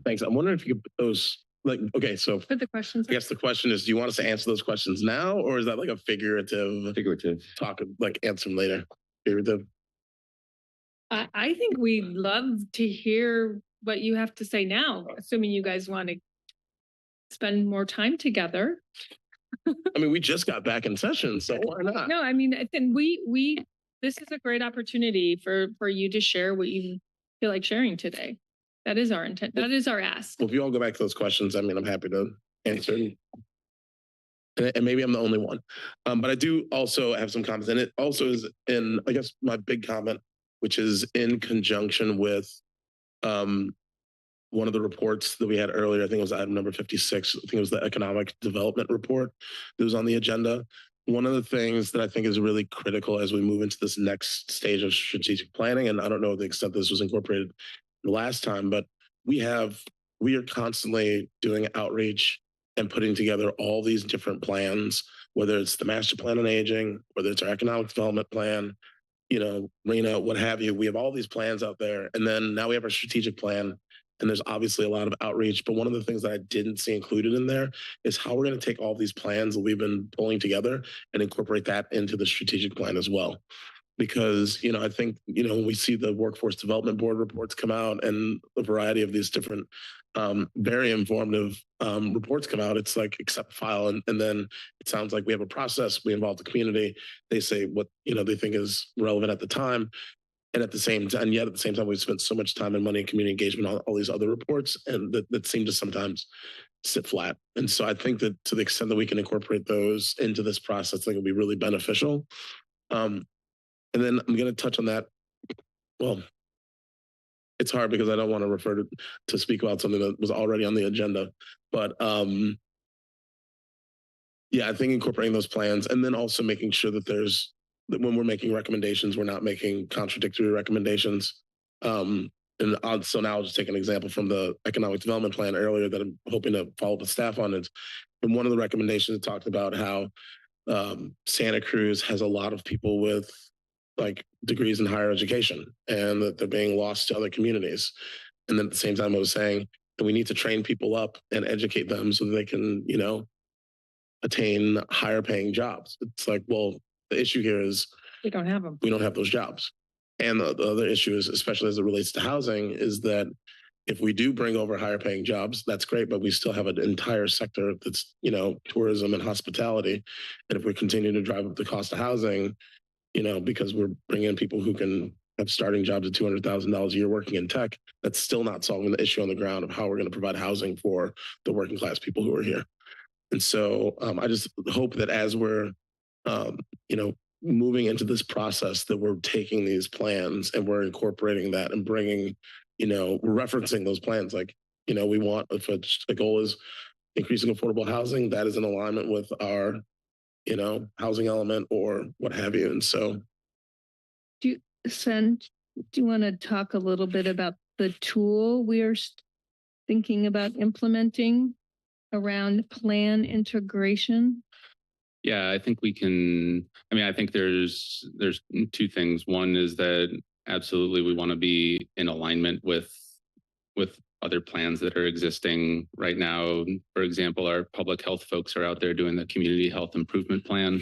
Thanks. I'm wondering if you could put those, like, okay, so Put the questions. I guess the question is, do you want us to answer those questions now, or is that like a figurative talk, like answer them later? Figurative? I think we'd love to hear what you have to say now, assuming you guys want to spend more time together. I mean, we just got back in session, so why not? No, I mean, then this is a great opportunity for you to share what you feel like sharing today. That is our intent. That is our ask. Well, if you all go back to those questions, I mean, I'm happy to answer. And maybe I'm the only one. But I do also have some comments. And it also is in, I guess, my big comment, which is in conjunction with one of the reports that we had earlier. I think it was item number 56. I think it was the economic development report that was on the agenda. One of the things that I think is really critical as we move into this next stage of strategic planning, and I don't know the extent this was incorporated the last time, but we are constantly doing outreach and putting together all these different plans, whether it's the master plan on aging, whether it's our economic development plan, you know, RENA, what have you. We have all these plans out there. And then now we have our strategic plan. And there's obviously a lot of outreach, but one of the things that I didn't see included in there is how we're going to take all these plans that we've been pulling together and incorporate that into the strategic plan as well. Because, you know, I think, you know, when we see the Workforce Development Board reports come out and a variety of these different very informative reports come out, it's like accept file. And then it sounds like we have a process, we involve the community, they say what, you know, they think is relevant at the time. And at the same time, and yet at the same time, we've spent so much time and money and community engagement on all these other reports, and that seem to sometimes sit flat. And so I think that to the extent that we can incorporate those into this process, I think it'll be really beneficial. And then I'm going to touch on that. Well, it's hard because I don't want to refer to speak about something that was already on the agenda. But yeah, I think incorporating those plans and then also making sure that that when we're making recommendations, we're not making contradictory recommendations. So now I'll just take an example from the economic development plan earlier that I'm hoping to follow up with staff on it. And one of the recommendations talked about how Santa Cruz has a lot of people with like degrees in higher education and that they're being lost to other communities. And then at the same time, I was saying that we need to train people up and educate them so that they can, you know, attain higher paying jobs. It's like, well, the issue here is we don't have them. We don't have those jobs. And the other issue is, especially as it relates to housing, is that if we do bring over higher paying jobs, that's great, but we still have an entire sector that's, you know, tourism and hospitality. And if we continue to drive up the cost of housing, you know, because we're bringing in people who can have starting jobs at $200,000 a year working in tech, that's still not solving the issue on the ground of how we're going to provide housing for the working class people who are here. And so I just hope that as we're, you know, moving into this process, that we're taking these plans and we're incorporating that and bringing, you know, we're referencing those plans. Like, you know, we want, if the goal is increasing affordable housing, that is in alignment with our, you know, housing element or what have you. And so, Sven, do you want to talk a little bit about the tool we are thinking about implementing around plan integration? Yeah, I think we can. I mean, I think there's two things. One is that absolutely we want to be in alignment with other plans that are existing right now. For example, our public health folks are out there doing the community health improvement plan.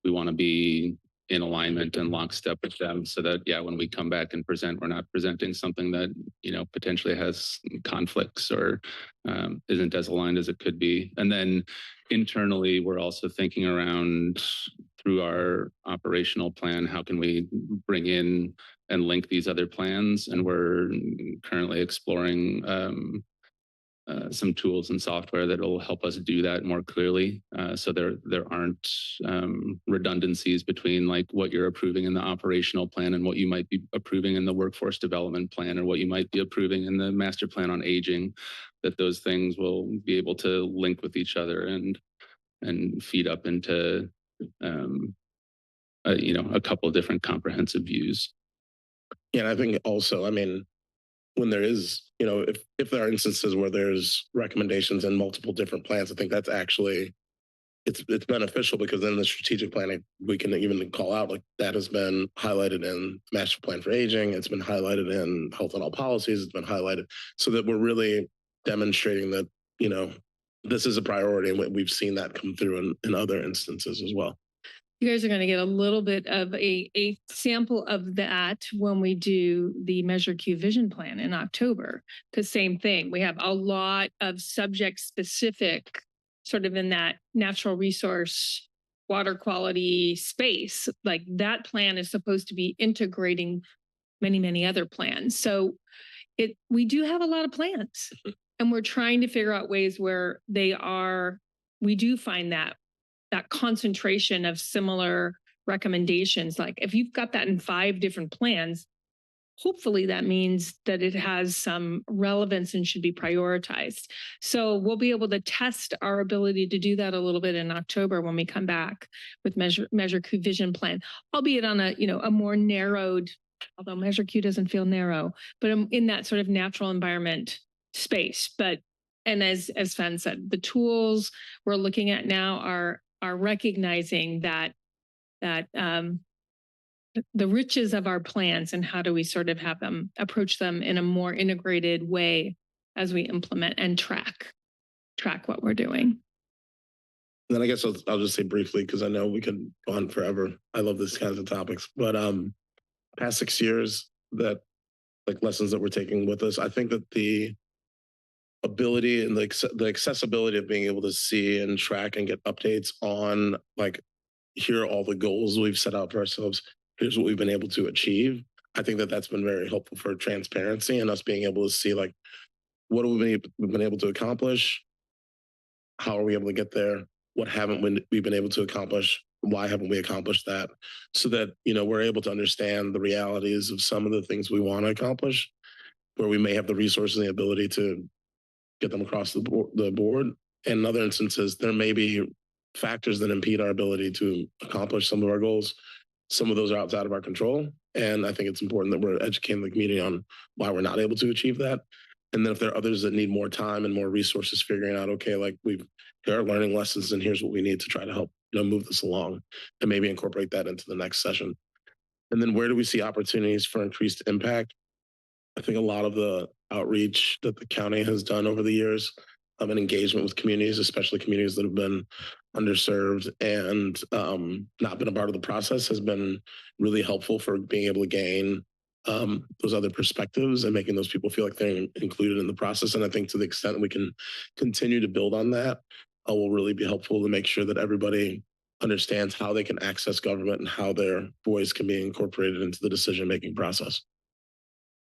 We want to be in alignment and lockstep with them so that, yeah, when we come back and present, we're not presenting something that, you know, potentially has conflicts or isn't as aligned as it could be. And then internally, we're also thinking around through our operational plan, how can we bring in and link these other plans? And we're currently exploring some tools and software that will help us do that more clearly. So there aren't redundancies between like what you're approving in the operational plan and what you might be approving in the workforce development plan or what you might be approving in the master plan on aging, that those things will be able to link with each other and feed up into you know, a couple of different comprehensive views. Yeah, and I think also, I mean, when there is, you know, if there are instances where there's recommendations in multiple different plans, I think that's actually it's beneficial because then the strategic planning we can even call out like that has been highlighted in master plan for aging, it's been highlighted in health and all policies, it's been highlighted so that we're really demonstrating that, you know, this is a priority and we've seen that come through in other instances as well. You guys are going to get a little bit of a sample of that when we do the Measure Q Vision Plan in October. Because same thing, we have a lot of subject specific sort of in that natural resource, water quality space. Like that plan is supposed to be integrating many, many other plans. So we do have a lot of plans and we're trying to figure out ways where we do find that concentration of similar recommendations. Like if you've got that in 5 different plans, hopefully that means that it has some relevance and should be prioritized. So we'll be able to test our ability to do that a little bit in October when we come back with Measure Q Vision Plan, albeit on a more narrowed, although Measure Q doesn't feel narrow, but in that sort of natural environment space. And as Sven said, the tools we're looking at now are recognizing that the riches of our plans and how do we sort of have them approach them in a more integrated way as we implement and track what we're doing. And then I guess I'll just say briefly, because I know we could go on forever. I love these kinds of topics, but past 6 years that like lessons that we're taking with us, I think that the ability and the accessibility of being able to see and track and get updates on like, here are all the goals we've set out for ourselves. Here's what we've been able to achieve. I think that that's been very helpful for transparency and us being able to see like, what have we been able to accomplish? How are we able to get there? What haven't we been able to accomplish? Why haven't we accomplished that? So that, you know, we're able to understand the realities of some of the things we want to accomplish, where we may have the resources and the ability to get them across the board. And in other instances, there may be factors that impede our ability to accomplish some of our goals. Some of those are outside of our control. And I think it's important that we're educating the community on why we're not able to achieve that. And then if there are others that need more time and more resources figuring out, okay, like there are learning lessons and here's what we need to try to help, you know, move this along and maybe incorporate that into the next session. And then where do we see opportunities for increased impact? I think a lot of the outreach that the county has done over the years of an engagement with communities, especially communities that have been underserved and not been a part of the process, has been really helpful for being able to gain those other perspectives and making those people feel like they're included in the process. And I think to the extent we can continue to build on that, will really be helpful to make sure that everybody understands how they can access government and how their voice can be incorporated into the decision-making process.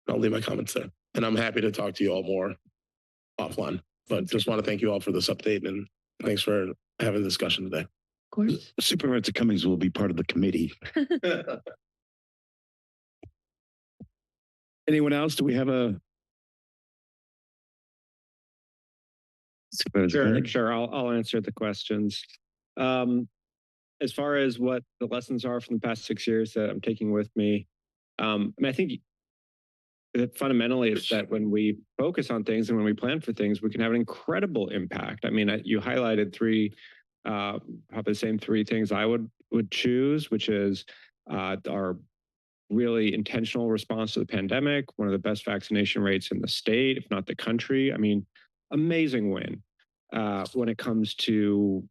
I'll leave my comments there. And I'm happy to talk to you all more offline, but just want to thank you all for this update and thanks for having the discussion today. Of course. Supervisor Cummings will be part of the committee. Anyone else? Do we have a? Sure. I'll answer the questions. As far as what the lessons are from the past 6 years that I'm taking with me, I think that fundamentally it's that when we focus on things and when we plan for things, we can have an incredible impact. I mean, you highlighted probably the same three things I would choose, which is our really intentional response to the pandemic, one of the best vaccination rates in the state, if not the country. I mean, amazing win when it comes to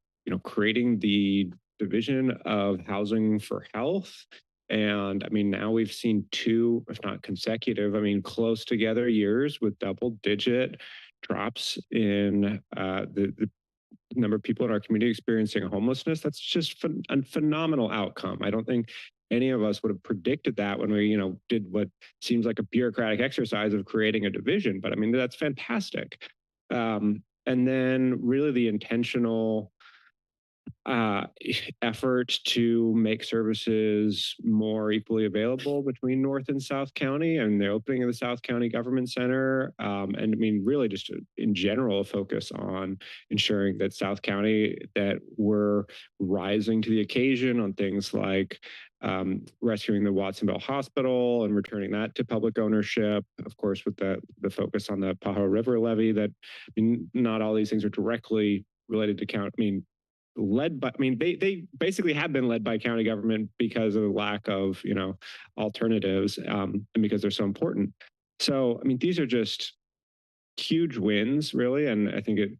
creating the division of housing for health. And I mean, now we've seen 2, if not consecutive, I mean, close together years with double-digit drops in the number of people in our community experiencing homelessness. That's just a phenomenal outcome. I don't think any of us would have predicted that when we, did what seems like a bureaucratic exercise of creating a division. But I mean, that's fantastic. And then really the intentional effort to make services more equally available between North and South County and the opening of the South County Government Center. And I mean, really just in general, a focus on ensuring that South County, that we're rising to the occasion on things like rescuing the Watsonville Hospital and returning that to public ownership. Of course, with the focus on the Pajaro River levee, that I mean, not all these things are directly related to county. I mean, they basically have been led by county government because of the lack of, alternatives and because they're so important. So, I mean, these are just huge wins, really. And I think it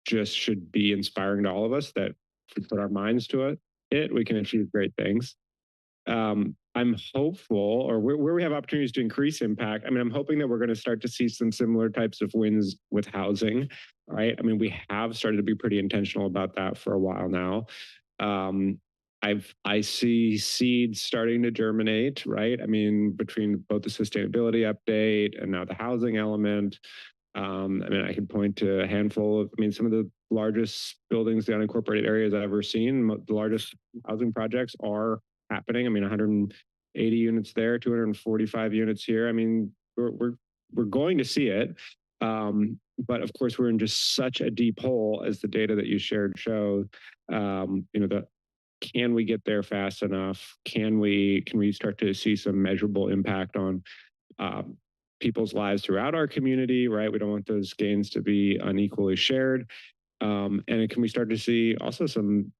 just should be inspiring to all of us that if we put our minds to it, we can achieve great things. I'm hopeful, or where we have opportunities to increase impact. I mean, I'm hoping that we're going to start to see some similar types of wins with housing, right? I mean, we have started to be pretty intentional about that for a while now. I see seeds starting to germinate, right? I mean, between both the sustainability update and now the housing element. I mean, I can point to a handful of, some of the largest buildings, the unincorporated areas I've ever seen, the largest housing projects are happening. I mean, 180 units there, 245 units here. I mean, we're going to see it. But of course, we're in just such a deep hole, as the data that you shared showed. Can we get there fast enough? Can we start to see some measurable impact on people's lives throughout our community, right? We don't want those gains to be unequally shared. And can we start to see also some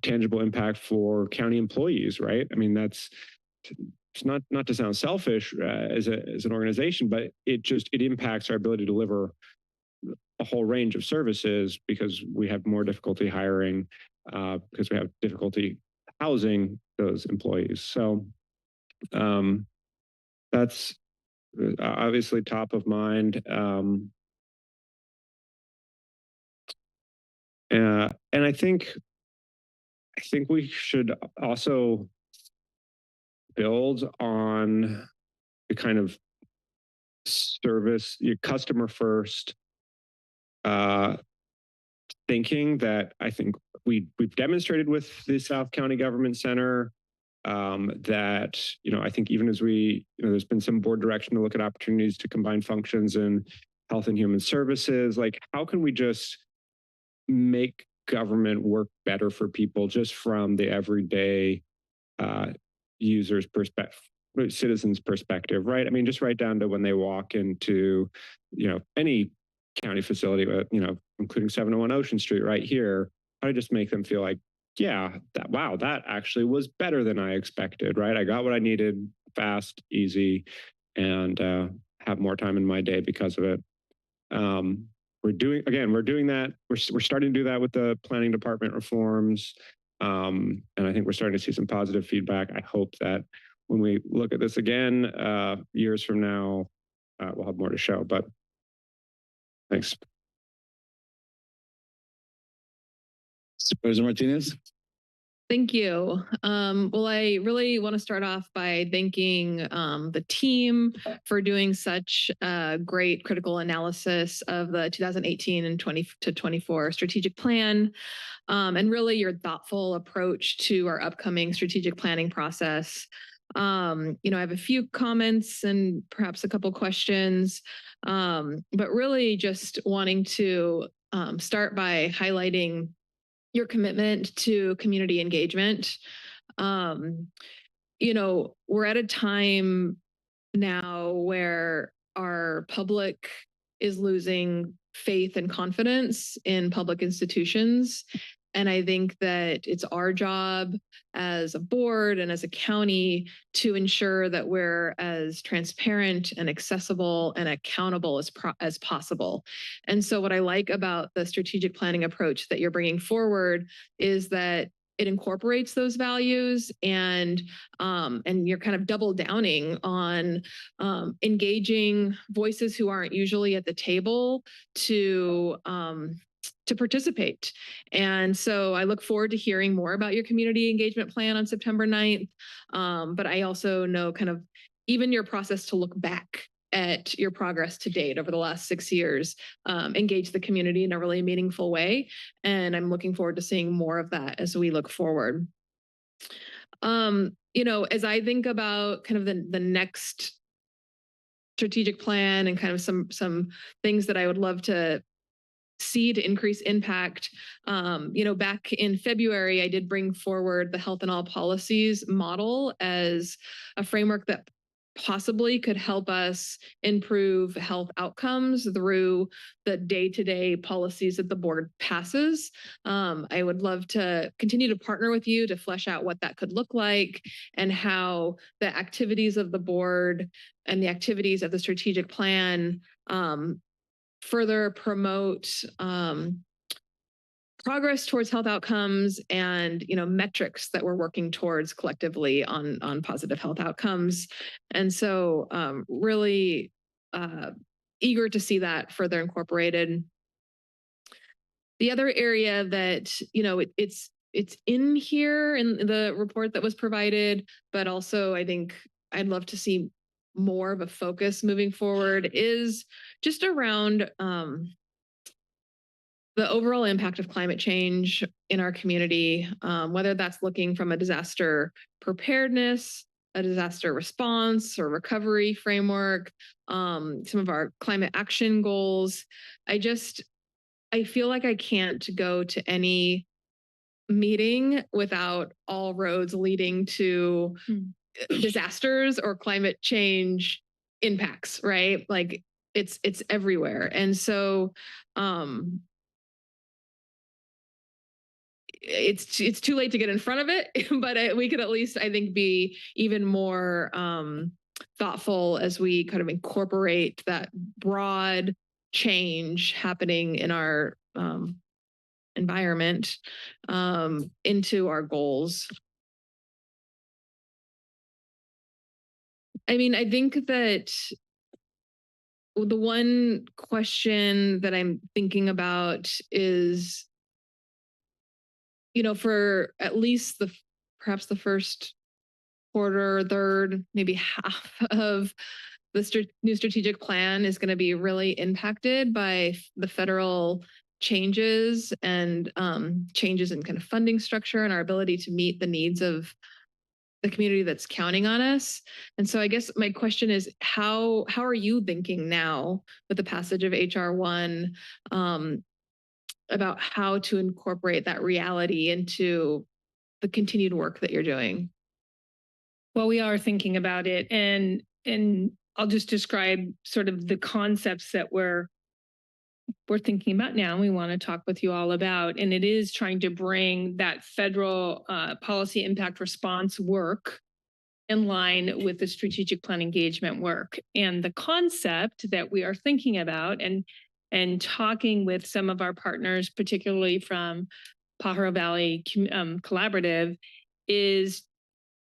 tangible impact for county employees, right? I mean, it's not to sound selfish as an organization, but it impacts our ability to deliver a whole range of services because we have more difficulty hiring, because we have difficulty housing those employees. So that's obviously top of mind. And I think we should also build on the kind of service, your customer first thinking that I think we've demonstrated with the South County Government Center. That, I think even as there's been some board direction to look at opportunities to combine functions in health and human services. Like, how can we just make government work better for people just from the everyday user's perspective, citizens' perspective, right? I mean, just right down to when they walk into, any county facility, including 701 Ocean Street right here, how to just make them feel like, yeah, that actually was better than I expected, right? I got what I needed fast, easy, and have more time in my day because of it. We're doing that. We're starting to do that with the planning department reforms. And I think we're starting to see some positive feedback. I hope that when we look at this again, years from now, we'll have more to show, but thanks. Supervisor Martinez. Thank you. Well, I really want to start off by thanking the team for doing such great critical analysis of the 2018 and 20 to 24 strategic plan, and really your thoughtful approach to our upcoming strategic planning process. I have a few comments and perhaps a couple questions, but really just wanting to start by highlighting your commitment to community engagement. We're at a time now where our public is losing faith and confidence in public institutions. And I think that it's our job as a board and as a county to ensure that we're as transparent and accessible and accountable as possible. And so what I like about the strategic planning approach that you're bringing forward is that it incorporates those values, and you're kind of double downing on engaging voices who aren't usually at the table to participate. And so I look forward to hearing more about your community engagement plan on September 9th. But I also know kind of even your process to look back at your progress to date over the last 6 years, engage the community in a really meaningful way. And I'm looking forward to seeing more of that as we look forward. As I think about kind of the next strategic plan and kind of some things that I would love to see to increase impact. Back in February, I did bring forward the Health in All Policies model as a framework that possibly could help us improve health outcomes through the day-to-day policies that the board passes. I would love to continue to partner with you to flesh out what that could look like and how the activities of the board and the activities of the strategic plan further promote progress towards health outcomes and metrics that we're working towards collectively on positive health outcomes. And so really eager to see that further incorporated. The other area that it's in here in the report that was provided, but also I think I'd love to see more of a focus moving forward is just around the overall impact of climate change in our community, whether that's looking from a disaster preparedness, a disaster response or recovery framework, some of our climate action goals. I feel like I can't go to any meeting without all roads leading to disasters or climate change impacts, right? Like it's everywhere. And so it's too late to get in front of it, but we could at least, I think, be even more thoughtful as we kind of incorporate that broad change happening in our environment into our goals. I mean, I think that the one question that I'm thinking about is, for at least perhaps the first quarter, third, maybe half of the new strategic plan is going to be really impacted by the federal changes and changes in kind of funding structure and our ability to meet the needs of the community that's counting on us. And so I guess my question is, how are you thinking now with the passage of HR 1 about how to incorporate that reality into the continued work that you're doing? Well, we are thinking about it, and I'll just describe sort of the concepts that we're thinking about now. We want to talk with you all about, and it is trying to bring that federal policy impact response work in line with the strategic plan engagement work. And the concept that we are thinking about and talking with some of our partners, particularly from Pajaro Valley Collaborative, is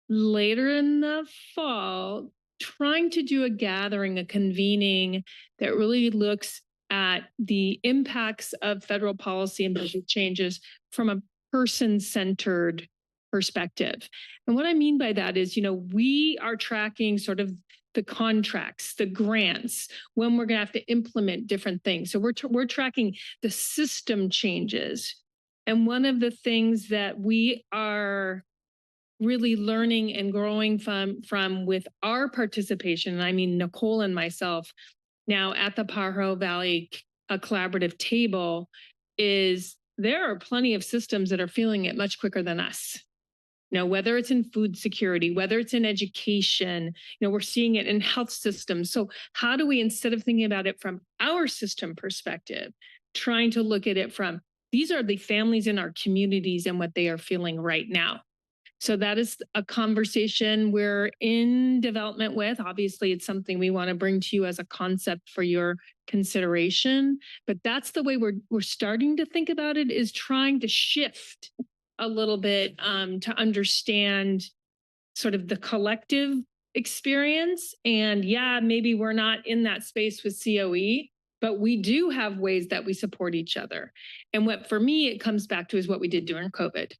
later in the fall, trying to do a gathering, a convening that really looks at the impacts of federal policy and budget changes from a person-centered perspective. And what I mean by that is, we are tracking sort of the contracts, the grants, when we're going to have to implement different things. So we're tracking the system changes. And one of the things that we are really learning and growing from with our participation, and I mean Nicole and myself now at the Pajaro Valley collaborative table, is there are plenty of systems that are feeling it much quicker than us. Whether it's in food security, whether it's in education, we're seeing it in health systems. So how do we, instead of thinking about it from our system perspective, trying to look at it from, these are the families in our communities and what they are feeling right now. So that is a conversation we're in development with. Obviously, it's something we want to bring to you as a concept for your consideration. But that's the way we're starting to think about it, is trying to shift a little bit to understand sort of the collective experience. And yeah, maybe we're not in that space with COE, but we do have ways that we support each other. And what, for me, it comes back to is what we did during COVID.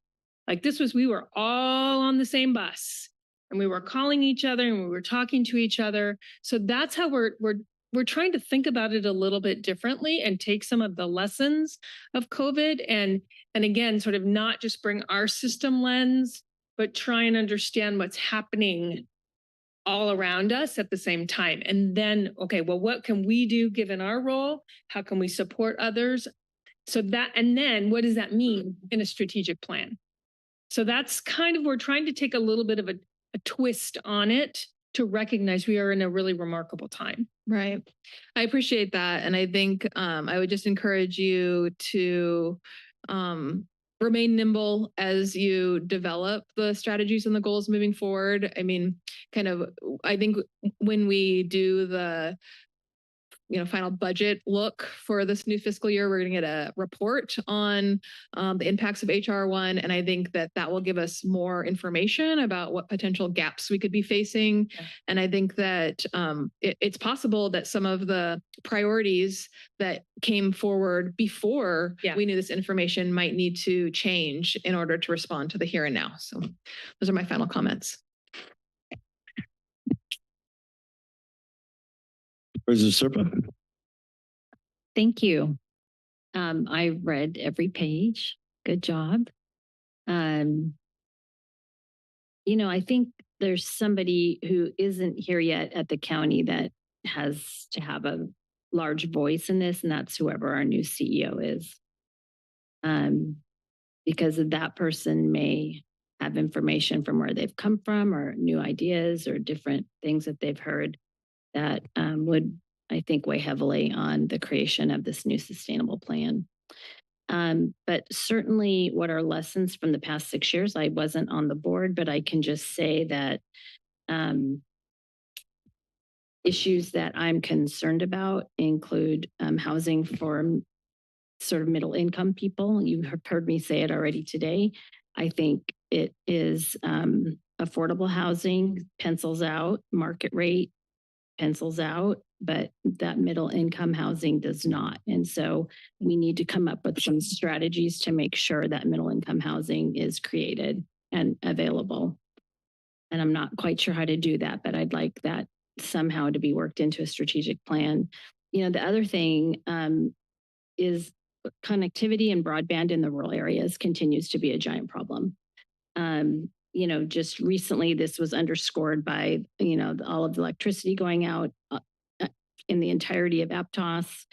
Like we were all on the same bus and we were calling each other and we were talking to each other. So that's how we're trying to think about it a little bit differently and take some of the lessons of COVID and again, sort of not just bring our system lens, but try and understand what's happening all around us at the same time. And then, okay, well, what can we do given our role? How can we support others? So that, and then what does that mean in a strategic plan? So that's kind of, we're trying to take a little bit of a twist on it to recognize we are in a really remarkable time. Right. I appreciate that. And I think I would just encourage you to remain nimble as you develop the strategies and the goals moving forward. I mean, I think when we do the final budget look for this new fiscal year, we're going to get a report on the impacts of HR1. And I think that will give us more information about what potential gaps we could be facing. Yeah. And I think that it's possible that some of the priorities that came forward before we knew this information might need to change in order to respond to the here and now. So those are my final comments. Thank you. I read every page. Good job. I think there's somebody who isn't here yet at the county that has to have a large voice in this, and that's whoever our new CEO is. Because that person may have information from where they've come from or new ideas or different things that they've heard that would, I think, weigh heavily on the creation of this new sustainable plan. But certainly what are lessons from the past 6 years? I wasn't on the board, but I can just say that issues that I'm concerned about include housing for sort of middle income people. You have heard me say it already today. I think it is affordable housing, pencils out, market rate, pencils out, but that middle income housing does not. And so we need to come up with some strategies to make sure that middle income housing is created and available. And I'm not quite sure how to do that, but I'd like that somehow to be worked into a strategic plan. The other thing is connectivity and broadband in the rural areas continues to be a giant problem. Just recently, this was underscored by, all of the electricity going out in the entirety of Aptos.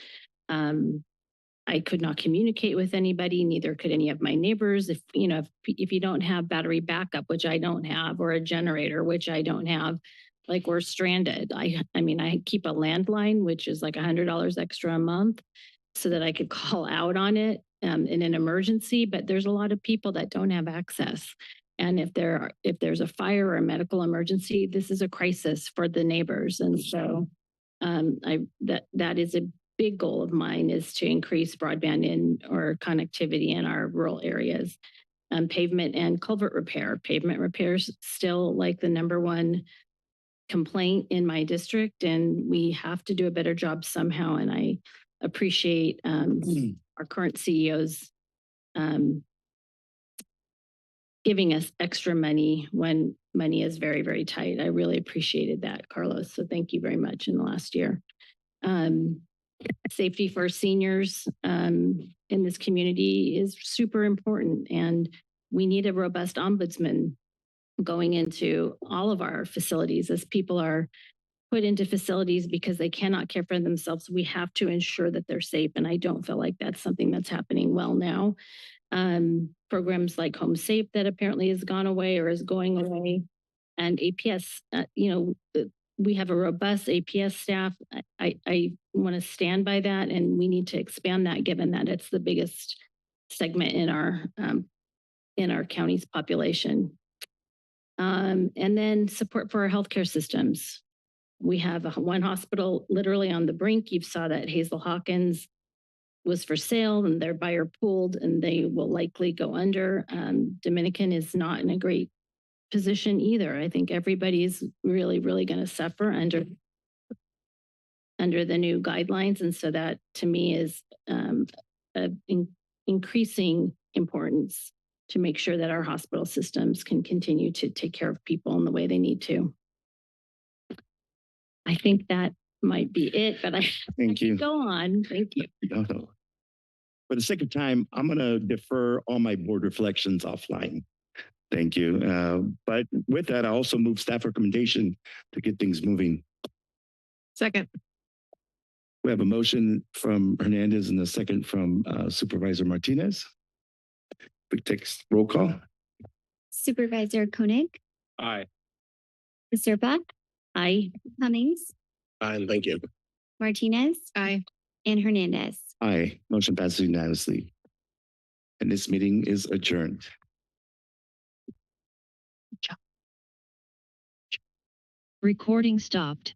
I could not communicate with anybody, neither could any of my neighbors. If you don't have battery backup, which I don't have, or a generator, which I don't have, like we're stranded. I keep a landline, which is like $100 extra a month so that I could call out on it in an emergency, but there's a lot of people that don't have access. And if there's a fire or a medical emergency, this is a crisis for the neighbors. And so that is a big goal of mine, is to increase broadband or connectivity in our rural areas. pavement and culvert repair. Pavement repairs still like the #1 complaint in my district, and we have to do a better job somehow. And I appreciate our current CEO's giving us extra money when money is very, very tight. I really appreciated that, Carlos. So thank you very much in the last year. Safety for seniors in this community is super important, and we need a robust ombudsman going into all of our facilities. As people are put into facilities because they cannot care for themselves, we have to ensure that they're safe, and I don't feel like that's something that's happening well now. Programs like Home Safe that apparently has gone away or is going away, and APS, we have a robust APS staff. I want to stand by that, and we need to expand that given that it's the biggest segment in our county's population. And then support for our healthcare systems. We have one hospital literally on the brink. You saw that Hazel Hawkins was for sale and their buyer pulled, and they will likely go under. Dominican is not in a great position either. I think everybody's really, really going to suffer under the new guidelines. And so that to me is increasing importance to make sure that our hospital systems can continue to take care of people in the way they need to. I think that might be it, but I Thank you. Go on. Thank you. No. For the sake of time, I'm going to defer all my board reflections offline. Thank you. But with that, I also move staff recommendation to get things moving. Second. We have a motion from Hernandez and a second from Supervisor Martinez. Quick text roll call. Supervisor Koenig, Aye. Serpa, Aye. Cummings, And thank you. Martinez, Aye. and Hernandez. Aye. Motion passes unanimously. And this meeting is adjourned. Recording stopped.